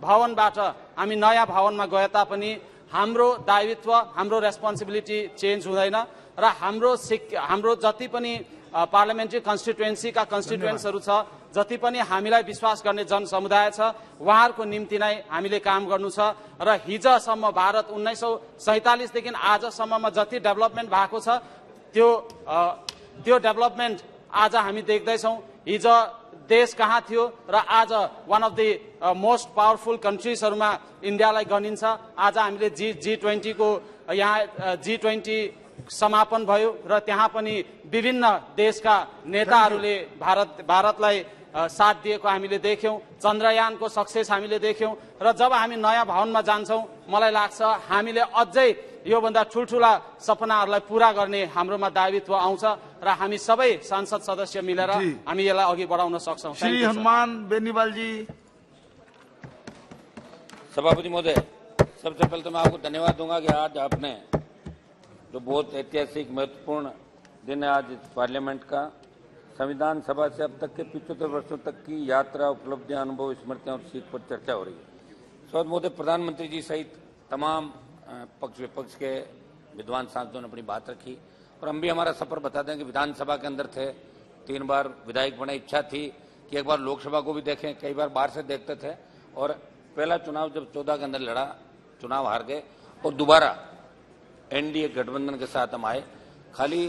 भवनबाट हामी नयाँ भवनमा गए तापनि हाम्रो दायित्व, हाम्रो रेस्पोन्सिबिलिटी चेन्ज हुँदैन र हाम्रो जति पनि पार्लियामेन्ट्री कन्स्टिट्युएन्सीका कन्स्टिट्युएन्ट्सहरू छ, जति पनि हामीलाई विश्वास गर्ने जनसमुदाय छ उहाँहरूको निम्ति नै हामीले काम गर्नु छ र हिजोसम्म भारत 1947 देखि आजसम्ममा जति डेभलपमेन्ट भएको छ त्यो डेभलपमेन्ट आज हामी देख्दैछौँ। हिजो देश कहाँ थियो र आज one of the most powerful कन्ट्रिजहरूमा इन्डियालाई गनिन्छ। आज हामीले G20 को यहाँ G20 समापन भयो र त्यहाँ पनि विभिन्न देशका नेताहरूले भारतलाई साथ दिएको हामीले देख्यौं। चन्द्रयानको सक्सेस हामीले देख्यौं र जब हामी नयाँ भवनमा जान्छौं मलाई लाग्छ हामीले अझै योभन्दा ठुलठुला सपनाहरूलाई पूरा गर्ने हाम्रोमा दायित्व आउँछ र हामी सबै सांसद सदस्य मिलेर हामी यसलाई अघि बढाउन सक्छौं। श्री हनुमान बेनीवाल जी। सभापति महोदय, सबसे पहले तो मैं आपको धन्यवाद दूंगा कि आज आपने जो बहुत ऐतिहासिक महत्वपूर्ण दिन है आज इस पार्लियामेंट का, संविधान सभा से अब तक के 75 वर्षों तक की यात्रा, उपलब्धियां, अनुभव, स्मृतियां और सीख पर चर्चा हो रही है। स्वागत महोदय, प्रधानमंत्री जी सहित तमाम पक्ष विपक्ष के विद्वान सांसदों ने अपनी बात रखी और हम भी हमारा सफर बता दें कि विधानसभा के अंदर थे, 3 बार विधायक बने, इच्छा थी कि एक बार लोकसभा को भी देखें, कई बार बाहर से देखते थे और पहला चुनाव जब 14 के अंदर लड़ा, चुनाव हार गए और दोबारा NDA गठबंधन के साथ हम आए। खाली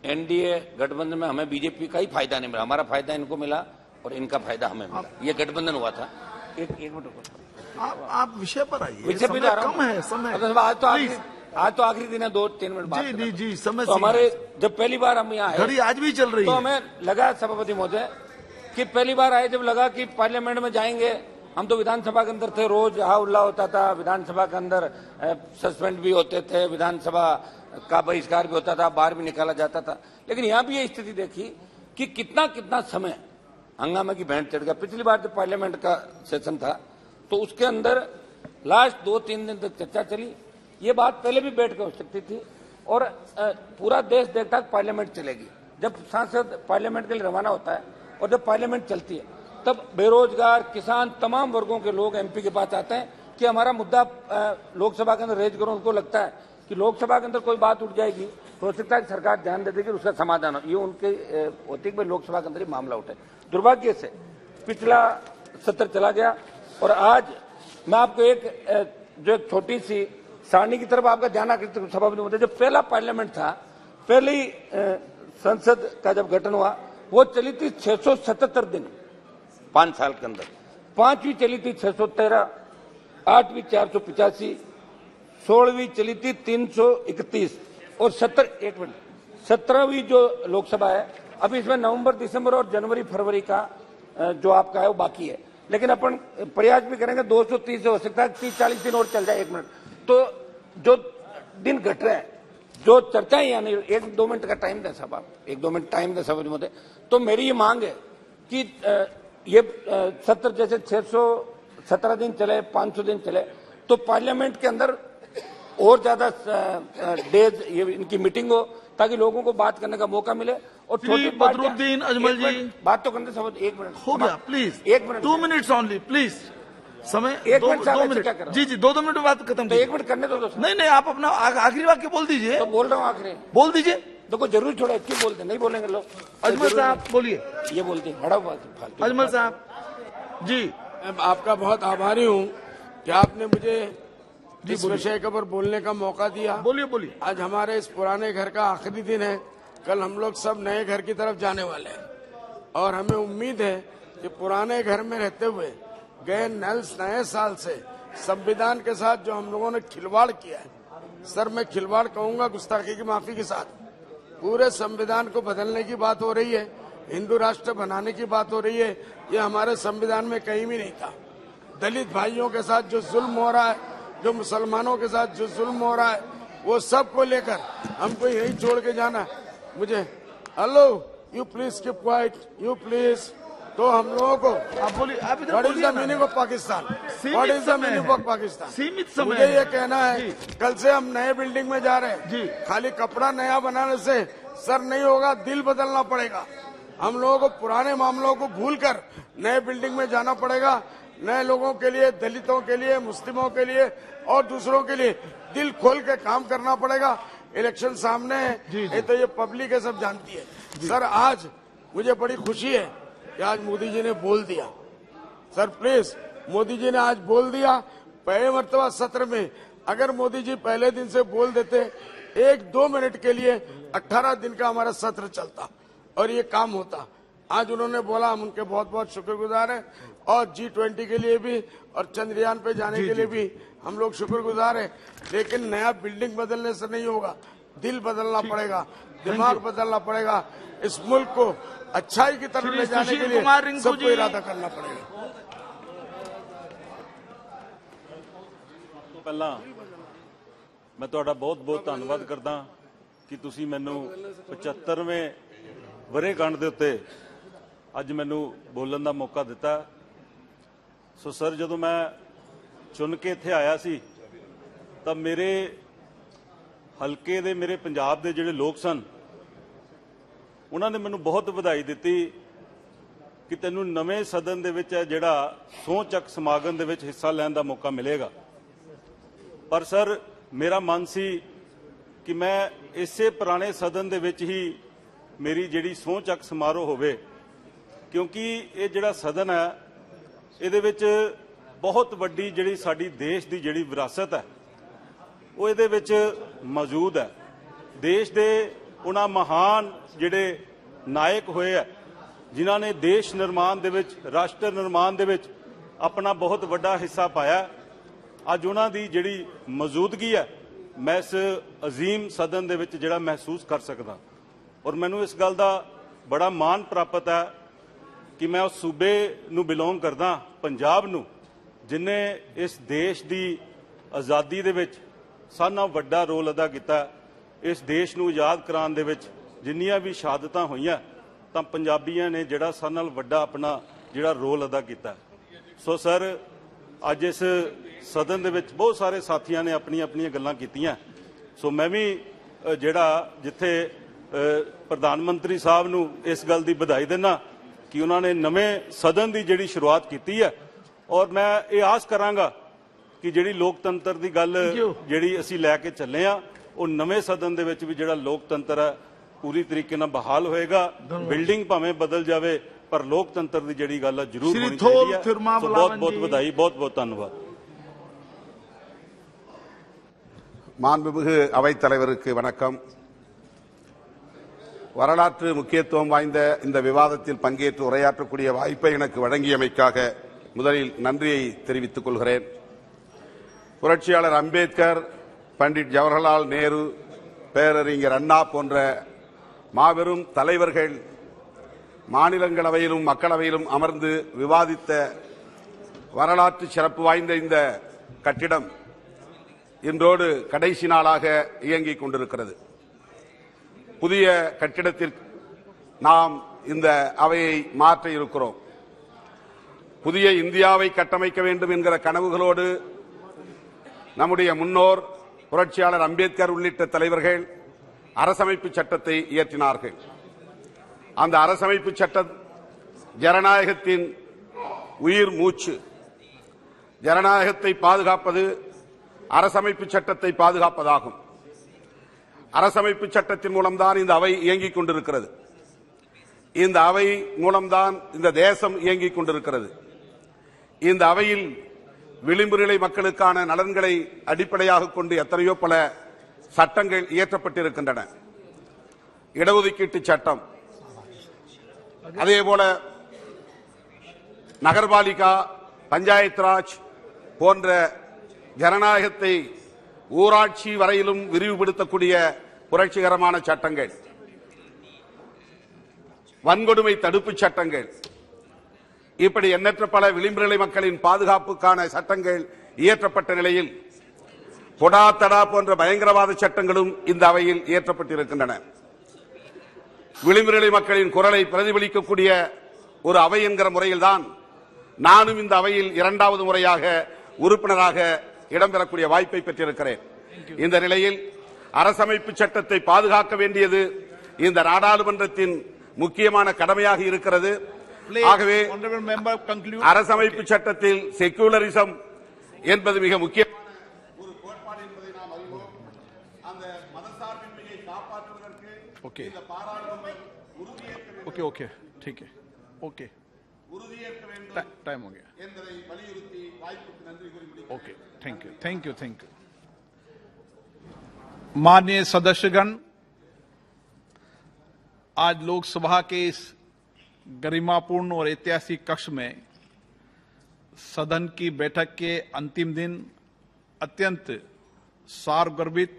NDA गठबंधन में हमें बीजेपी का ही फायदा नहीं मिला, हमारा फायदा इनको मिला और इनका फायदा हमें मिला। ये गठबंधन हुआ था। एक मिनट आप विषय पर आइए, विषय पे जा रहा हूं। कम है समय। आज तो आखिरी दिन है, 2-3 मिनट बात। जी समय तो हमारे जब पहली बार हम यहाँ आए, घड़ी आज भी चल रही तो है, हमें लगा सभापति महोदय कि पहली बार आए जब लगा कि पार्लियामेंट में जाएंगे। हम तो विधानसभा के अंदर थे, रोज हाउल्ला होता था, विधानसभा के अंदर सस्पेंड भी होते थे, विधानसभा का बहिष्कार भी होता था, बाहर भी निकाला जाता था। लेकिन यहाँ भी ये स्थिति देखी कि कितना समय हंगामे की भेंट चढ़ गया। पिछली बार जब पार्लियामेंट का सेशन था तो उसके अंदर लास्ट 2-3 दिन तक चर्चा चली। ये बात पहले भी बैठ के हो सकती थी और पूरा देश देखता पार्लियामेंट चलेगी। जब सांसद पार्लियामेंट के लिए रवाना होता है और जब पार्लियामेंट चलती है तब बेरोजगार, किसान, तमाम वर्गों के लोग MP के पास आते हैं कि हमारा मुद्दा लोकसभा के अंदर रेज करो। उनको लगता है कि लोकसभा के अंदर कोई बात उठ जाएगी तो हो सकता है कि सरकार ध्यान दे देगी, उसका समाधान हो। ये उनके होती कि लोकसभा के अंदर ही मामला उठे। दुर्भाग्य से पिछला सत्र चला गया और आज मैं आपको जो एक छोटी सी सारणी की तरफ आपका ध्यान आकर्षित करूं सभापति महोदय। जब पहला पार्लियामेंट था, पहली संसद का जब गठन हुआ, वो चली थी 677 दिन 5 साल के अंदर। 5वीं चली थी 613, 8वीं 485, 16वीं चली थी 331 और 17वीं जो लोकसभा है, अभी इसमें नवंबर, दिसंबर और जनवरी, फरवरी का जो आपका है वो बाकी है। लेकिन अपन प्रयास भी करेंगे 230 हो सकता है 30-40 दिन और चल जाए। 1 मिनट तो जो दिन घट रहे हैं, जो चर्चाएं यानी 1-2 मिनट का टाइम दें साहब, आप 1-2 मिनट टाइम दें सभापति महोदय। तो मेरी ये मांग है कि ये सत्र जैसे 617 दिन चले, 500 दिन चले, तो पार्लियामेंट के अंदर और ज्यादा डेज ये इनकी मीटिंग हो ताकि लोगों को बात करने का मौका मिले। और छोटी बदरुद्दीन अजमल जी बात तो करने सब 1 मिनट हो गया, please 1 minute, 2 minutes only please. समय 1 मिनट, 2 मिनट। जी 2 मिनट में बात खत्म। तो 1 मिनट करने दो। नहीं आप अपना आखिरी वाक्य बोल दीजिए। तो बोल रहा हूँ, आखिरी बोल दीजिए। देखो जरूर छोड़ा, क्यों बोलते नहीं बोलेंगे लोग। अजमल साहब बोलिए। ये बोलते हैं बड़ा फालतू। अजमल साहब जी, मैं आपका बहुत आभारी हूँ कि आपने मुझे इस विषय के ऊपर बोलने का मौका दिया। बोलिए। आज हमारे इस पुराने घर का आखिरी दिन है। कल हम लोग सब नए घर की तरफ जाने वाले हैं और हमें उम्मीद है कि पुराने घर में रहते हुए गए नए साल से संविधान के साथ जो हम लोगों ने खिलवाड़ किया है, सर मैं खिलवाड़ कहूंगा गुस्ताखी की माफी के साथ, पूरे संविधान को बदलने की बात हो रही है, हिंदू राष्ट्र बनाने की बात हो रही है। ये हमारे संविधान में कहीं भी नहीं था। दलित भाइयों के साथ जो जुल्म हो रहा है, जो मुसलमानों के साथ जो जुल्म हो रहा है, वो सब को लेकर हमको यही छोड़ के जाना। मुझे hello you please keep quiet, you please. तो हम लोगों को आप बोलिए, आप what is the meaning of Pakistan, what is the meaning of Pakistan. सीमित समय मुझे ये कहना है, कल से हम नए बिल्डिंग में जा रहे हैं। खाली कपड़ा नया बनाने से सर नहीं होगा, दिल बदलना पड़ेगा। हम लोगों को पुराने मामलों को भूलकर नए बिल्डिंग में जाना पड़ेगा। नए लोगों के लिए, दलितों के लिए, मुस्लिमों के लिए और दूसरों के लिए दिल खोल के काम करना पड़ेगा। इलेक्शन सामने है, ये तो ये पब्लिक है, सब जानती है। सर आज मुझे बड़ी खुशी है कि आज मोदी जी ने बोल दिया। सर प्लीज, मोदी जी ने आज बोल दिया। पहले मर्तबा सत्र में अगर मोदी जी पहले दिन से बोल देते, 1-2 मिनट के लिए 18 दिन का हमारा सत्र चलता और ये काम होता। आज उन्होंने बोला, हम उनके बहुत बहुत शुक्रगुजार हैं, और G20 के लिए भी और चंद्रयान पे जाने के लिए भी हम लोग शुक्रगुजार हैं। लेकिन नया बिल्डिंग बदलने से नहीं होगा, दिल बदलना पड़ेगा, दिमाग बदलना पड़ेगा। इस मुल्क को अच्छाई की तरफ ले जाने के लिए सबको इरादा करना पड़ेगा। ਪਹਿਲਾਂ ਮੈਂ ਤੁਹਾਡਾ ਬਹੁਤ-ਬਹੁਤ ਧੰਨਵਾਦ ਕਰਦਾ ਕਿ ਤੁਸੀਂ ਮੈਨੂੰ 75ਵੇਂ ਵਰ੍ਹੇਗੰਢ ਦੇ ਉੱਤੇ ਅੱਜ ਮੈਨੂੰ ਬੋਲਣ ਦਾ ਮੌਕਾ ਦਿੱਤਾ। ਸੋ ਸਰ, ਜਦੋਂ ਮੈਂ ਚੁਣ ਕੇ ਇੱਥੇ ਆਇਆ ਸੀ ਤਾਂ ਮੇਰੇ ਹਲਕੇ ਦੇ, ਮੇਰੇ ਪੰਜਾਬ ਦੇ ਜਿਹੜੇ ਲੋਕ ਸਨ, ਉਹਨਾਂ ਨੇ ਮੈਨੂੰ ਬਹੁਤ ਵਧਾਈ ਦਿੱਤੀ ਕਿ ਤੈਨੂੰ ਨਵੇਂ ਸਦਨ ਦੇ ਵਿੱਚ ਜਿਹੜਾ ਸਹੁੰ ਚੱਕ ਸਮਾਗਮ ਦੇ ਵਿੱਚ ਹਿੱਸਾ ਲੈਣ ਦਾ ਮੌਕਾ ਮਿਲੇਗਾ। ਪਰ ਸਰ, ਮੇਰਾ ਮਨ ਸੀ ਕਿ ਮੈਂ ਇਸੇ ਪੁਰਾਣੇ ਸਦਨ ਦੇ ਵਿੱਚ ਹੀ ਮੇਰੀ ਜਿਹੜੀ ਸਹੁੰ ਚੱਕ ਸਮਾਰੋਹ ਹੋਵੇ, ਕਿਉਂਕਿ ਇਹ ਜਿਹੜਾ ਸਦਨ ਹੈ ਇਹਦੇ ਵਿੱਚ ਬਹੁਤ ਵੱਡੀ ਜਿਹੜੀ ਸਾਡੀ ਦੇਸ਼ ਦੀ ਜਿਹੜੀ ਵਿਰਾਸਤ ਹੈ ਉਹ ਇਹਦੇ ਵਿੱਚ ਮੌਜੂਦ ਹੈ। ਦੇਸ਼ ਦੇ ਉਹਨਾਂ ਮਹਾਨ ਜਿਹੜੇ ਨਾਇਕ ਹੋਏ ਆ ਜਿਨ੍ਹਾਂ ਨੇ ਦੇਸ਼ ਨਿਰਮਾਣ ਦੇ ਵਿੱਚ, ਰਾਸ਼ਟਰ ਨਿਰਮਾਣ ਦੇ ਵਿੱਚ ਆਪਣਾ ਬਹੁਤ ਵੱਡਾ ਹਿੱਸਾ ਪਾਇਆ। ਅੱਜ ਉਹਨਾਂ ਦੀ ਜਿਹੜੀ ਮੌਜੂਦਗੀ ਹੈ ਮੈਂ ਇਸ ਅਜ਼ੀਮ ਸਦਨ ਦੇ ਵਿੱਚ ਜਿਹੜਾ ਮਹਿਸੂਸ ਕਰ ਸਕਦਾ, ਔਰ ਮੈਨੂੰ ਇਸ ਗੱਲ ਦਾ ਬੜਾ ਮਾਣ ਪ੍ਰਾਪਤ ਹੈ ਕਿ ਮੈਂ ਉਸ ਸੂਬੇ ਨੂੰ ਬਿਲੋਂਗ ਕਰਦਾ, ਪੰਜਾਬ ਨੂੰ, ਜਿਨੇ ਇਸ ਦੇਸ਼ ਦੀ ਆਜ਼ਾਦੀ ਦੇ ਵਿੱਚ ਸਾਰਿਆਂ ਨਾਲੋਂ ਵੱਡਾ ਰੋਲ ਅਦਾ ਕੀਤਾ। ਇਸ ਦੇਸ਼ ਨੂੰ ਆਜ਼ਾਦ ਕਰਾਉਣ ਦੇ ਵਿੱਚ ਜਿੰਨੀਆਂ ਵੀ ਸ਼ਹਾਦਤਾਂ ਹੋਈਆਂ ਤਾਂ ਪੰਜਾਬੀਆਂ ਨੇ ਜਿਹੜਾ ਸਾਰਿਆਂ ਨਾਲੋਂ ਵੱਡਾ ਆਪਣਾ ਜਿਹੜਾ ਰੋਲ ਅਦਾ ਕੀਤਾ। ਸੋ ਸਰ, ਅੱਜ ਇਸ ਸਦਨ ਦੇ ਵਿੱਚ ਬਹੁਤ ਸਾਰੇ ਸਾਥੀਆਂ ਨੇ ਆਪਣੀਆਂ ਆਪਣੀਆਂ ਗੱਲਾਂ ਕੀਤੀਆਂ। ਸੋ ਮੈਂ ਵੀ ਜਿਹੜਾ ਜਿੱਥੇ ਪ੍ਰਧਾਨ ਮੰਤਰੀ ਸਾਹਿਬ ਨੂੰ ਇਸ ਗੱਲ ਦੀ ਵਧਾਈ ਦਿੰਦਾ ਕਿ ਉਹਨਾਂ ਨੇ ਨਵੇਂ ਸਦਨ ਦੀ ਜਿਹੜੀ ਸ਼ੁਰੂਆਤ ਕੀਤੀ ਹੈ, ਔਰ ਮੈਂ ਇਹ ਆਸ ਕਰਾਂਗਾ ਕਿ ਜਿਹੜੀ ਲੋਕਤੰਤਰ ਦੀ ਗੱਲ ਜਿਹੜੀ ਅਸੀਂ ਲੈ ਕੇ ਚੱਲੇ ਆ ਉਹ ਨਵੇਂ ਸਦਨ ਦੇ ਵਿੱਚ ਵੀ ਜਿਹੜਾ ਲੋਕਤੰਤਰ ਹੈ ਪੂਰੀ ਤਰੀਕੇ ਨਾਲ ਬਹਾਲ ਹੋਏਗਾ। ਬਿਲਡਿੰਗ ਭਾਵੇਂ ਬਦਲ ਜਾਵੇ ਪਰ ਲੋਕਤੰਤਰ ਦੀ ਜਿਹੜੀ ਗੱਲ ਹੈ ਜ਼ਰੂਰ ਹੋਣੀ ਚਾਹੀਦੀ ਹੈ। ਬਹੁਤ ਬਹੁਤ ਵਧਾਈ, ਬਹੁਤ ਬਹੁਤ ਧੰਨਵਾਦ। மாண்புமிகு அவைத்தலைவருக்கு வணக்கம். வரலாற்று முக்கியத்துவம் வாய்ந்த இந்த விவாதத்தில் பங்கேற்று உரையாற்றக்கூடிய வாய்ப்பை எனக்கு வழங்கியமைக்காக முதலில் நன்றியை தெரிவித்துக் கொள்கிறேன். புரட்சியாளர் அம்பேத்கர், பண்டிட் ஜவஹர்லால் நேரு, பேரறிஞர் அண்ணா போன்ற மாபெரும் தலைவர்கள் மாநிலங்களவையிலும் மக்களவையிலும் அமர்ந்து விவாதித்த வரலாற்று சிறப்பு வாய்ந்த இந்த கட்டிடம் இன்றோடு கடைசி நாளாக இயங்கிக் கொண்டிருக்கிறது. புதிய கட்டிடத்திற்கு நாம் இந்த அவையை மாற்ற இருக்கிறோம். புதிய இந்தியாவை கட்டமைக்க வேண்டும் என்கிற கனவுகளோடு நம்முடைய முன்னோர் புரட்சியாளர் அம்பேத்கர் உள்ளிட்ட தலைவர்கள் அரசமைப்பு சட்டத்தை இயற்றினார்கள். அந்த அரசமைப்பு சட்டம் ஜனநாயகத்தின் உயிர் மூச்சு. ஜனநாயகத்தை பாதுகாப்பது அரசமைப்பு சட்டத்தை பாதுகாப்பதாகும். அரசமைப்பு சட்டத்தின் மூலம்தான் இந்த அவை இயங்கிக் கொண்டிருக்கிறது. இந்த அவை மூலம்தான் இந்த தேசம் இயங்கிக் கொண்டிருக்கிறது. இந்த அவையில் விளிம்பு நிலை மக்களுக்கான நலன்களை அடிப்படையாக கொண்டு எத்தனையோ பல சட்டங்கள் இயற்றப்பட்டிருக்கின்றன. இடஒதுக்கீட்டு சட்டம், அதேபோல நகர்பாலிகா, பஞ்சாயத் ராஜ் போன்ற ஜனநாயகத்தை ஊராட்சி வரையிலும் விரிவுபடுத்தக்கூடிய புரட்சிகரமான சட்டங்கள், வன்கொடுமை தடுப்பு சட்டங்கள், இப்படி எண்ணற்ற பல விளிம்பு நிலை மக்களின் பாதுகாப்புக்கான சட்டங்கள் இயற்றப்பட்ட நிலையில் பொடா தடா போன்ற பயங்கரவாத சட்டங்களும் இந்த அவையில் இயற்றப்பட்டிருக்கின்றன. விளிம்பு நிலை மக்களின் குரலை பிரதிபலிக்கக்கூடிய ஒரு அவை என்கிற முறையில்தான் நானும் இந்த அவையில் இரண்டாவது முறையாக உறுப்பினராக இடம்பெறக்கூடிய வாய்ப்பை பெற்றிருக்கிறேன். இந்த நிலையில் அரசமைப்பு சட்டத்தை பாதுகாக்க வேண்டியது இந்த நாடாளுமன்றத்தின் முக்கியமான கடமையாக இருக்கிறது. ஆகவே அரசமைப்பு சட்டத்தில் செக்குலரிசம் என்பது மிக முக்கியமான ஒரு கோட்பாடு என்பதை நாம் அறிவோம். அந்த மதசார்பின்மையை காப்பாற்றுவதற்கு இந்த பாராளுமன்றம் உறுதியேற்க வேண்டும். ओके ठीक है, ओके। टाइम हो गया। Okay, thank you, thank you, thank you. माननीय सदस्यगण, आज लोकसभा के इस गरिमापूर्ण और ऐतिहासिक कक्ष में सदन की बैठक के अंतिम दिन अत्यंत सारगर्भित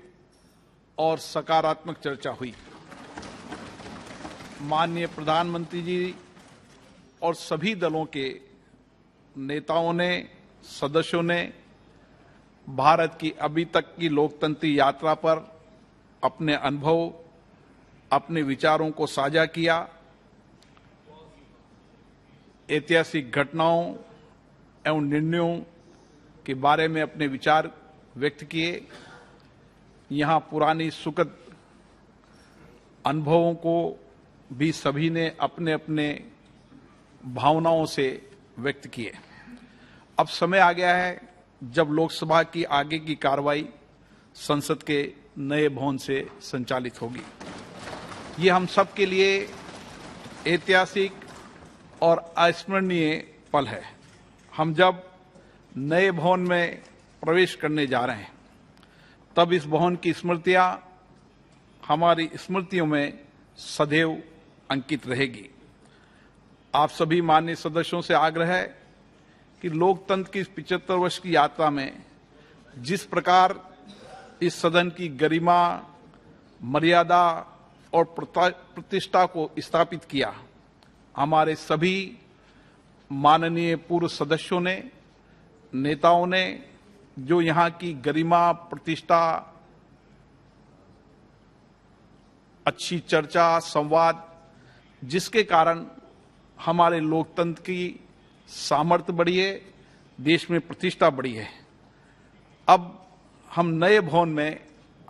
और सकारात्मक चर्चा हुई। माननीय प्रधानमंत्री जी और सभी दलों के नेताओं ने, सदस्यों ने भारत की अभी तक की लोकतंत्री यात्रा पर अपने अनुभव, अपने विचारों को साझा किया। ऐतिहासिक घटनाओं एवं निर्णयों के बारे में अपने विचार व्यक्त किए। यहां पुरानी सुखद अनुभवों को भी सभी ने अपने अपने भावनाओं से व्यक्त किए। अब समय आ गया है जब लोकसभा की आगे की कार्रवाई संसद के नए भवन से संचालित होगी। ये हम सब के लिए ऐतिहासिक और अविस्मरणीय पल है। हम जब नए भवन में प्रवेश करने जा रहे हैं, तब इस भवन की स्मृतियां हमारी स्मृतियों में सदैव अंकित रहेगी। आप सभी माननीय सदस्यों से आग्रह है कि लोकतंत्र की 75 वर्ष की यात्रा में जिस प्रकार इस सदन की गरिमा, मर्यादा और प्रतिष्ठा को स्थापित किया, हमारे सभी माननीय पूर्व सदस्यों ने, नेताओं ने जो यहाँ की गरिमा, प्रतिष्ठा, अच्छी चर्चा, संवाद, जिसके कारण हमारे लोकतंत्र की सामर्थ्य बढ़ी है, देश में प्रतिष्ठा बढ़ी है। अब हम नए भवन में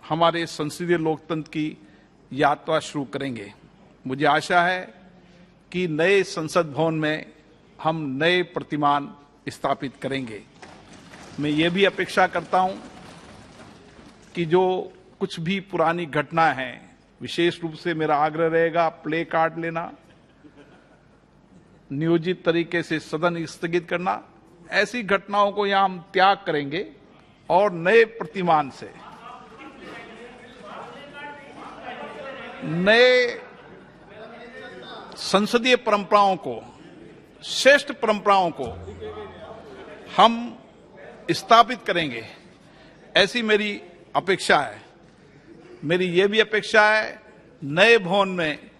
हमारे संसदीय लोकतंत्र की यात्रा शुरू करेंगे। मुझे आशा है कि नए संसद भवन में हम नए प्रतिमान स्थापित करेंगे। मैं ये भी अपेक्षा करता हूं कि जो कुछ भी पुरानी घटना है, विशेष रूप से मेरा आग्रह रहेगा प्ले कार्ड लेना, नियोजित तरीके से सदन स्थगित करना, ऐसी घटनाओं को यहां हम त्याग करेंगे और नए प्रतिमान से, नए संसदीय परंपराओं को, श्रेष्ठ परंपराओं को हम स्थापित करेंगे, ऐसी मेरी अपेक्षा है। मेरी ये भी अपेक्षा है नए भवन में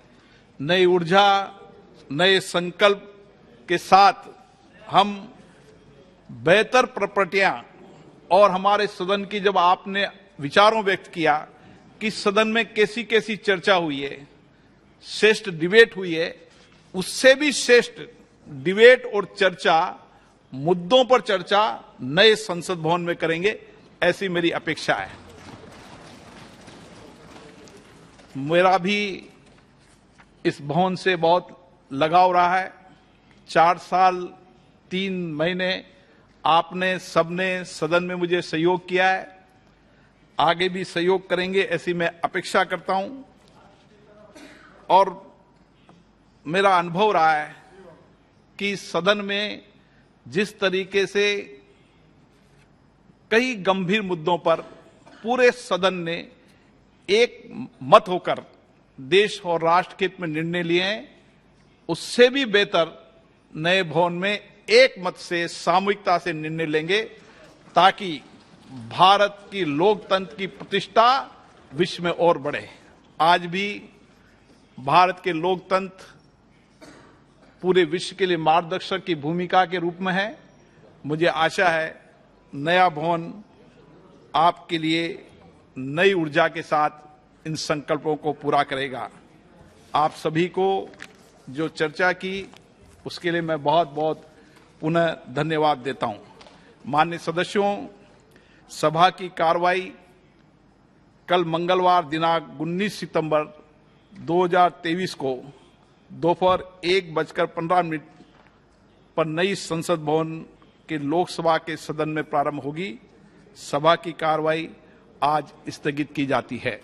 नई ऊर्जा, नए संकल्प के साथ हम बेहतर प्रॉपर्टियां, और हमारे सदन की जब आपने विचारों व्यक्त किया कि सदन में कैसी कैसी चर्चा हुई है, श्रेष्ठ डिबेट हुई है, उससे भी श्रेष्ठ डिबेट और चर्चा, मुद्दों पर चर्चा नए संसद भवन में करेंगे, ऐसी मेरी अपेक्षा है। मेरा भी इस भवन से बहुत लगाव रहा है। 4 साल 3 महीने आपने सबने सदन में मुझे सहयोग किया है, आगे भी सहयोग करेंगे, ऐसी मैं अपेक्षा करता हूं। और मेरा अनुभव रहा है कि सदन में जिस तरीके से कई गंभीर मुद्दों पर पूरे सदन ने एक मत होकर देश और राष्ट्र के हित में निर्णय लिए हैं, उससे भी बेहतर नए भवन में एक मत से, सामूहिकता से निर्णय लेंगे, ताकि भारत की लोकतंत्र की प्रतिष्ठा विश्व में और बढ़े। आज भी भारत के लोकतंत्र पूरे विश्व के लिए मार्गदर्शक की भूमिका के रूप में है। मुझे आशा है नया भवन आपके लिए नई ऊर्जा के साथ इन संकल्पों को पूरा करेगा। आप सभी को जो चर्चा की उसके लिए मैं बहुत बहुत पुनः धन्यवाद देता हूं। माननीय सदस्यों, सभा की कार्रवाई कल मंगलवार दिनांक 19 सितंबर 2023 को दोपहर 1:15 पर नई संसद भवन के लोकसभा के सदन में प्रारंभ होगी। सभा की कार्रवाई आज स्थगित की जाती है।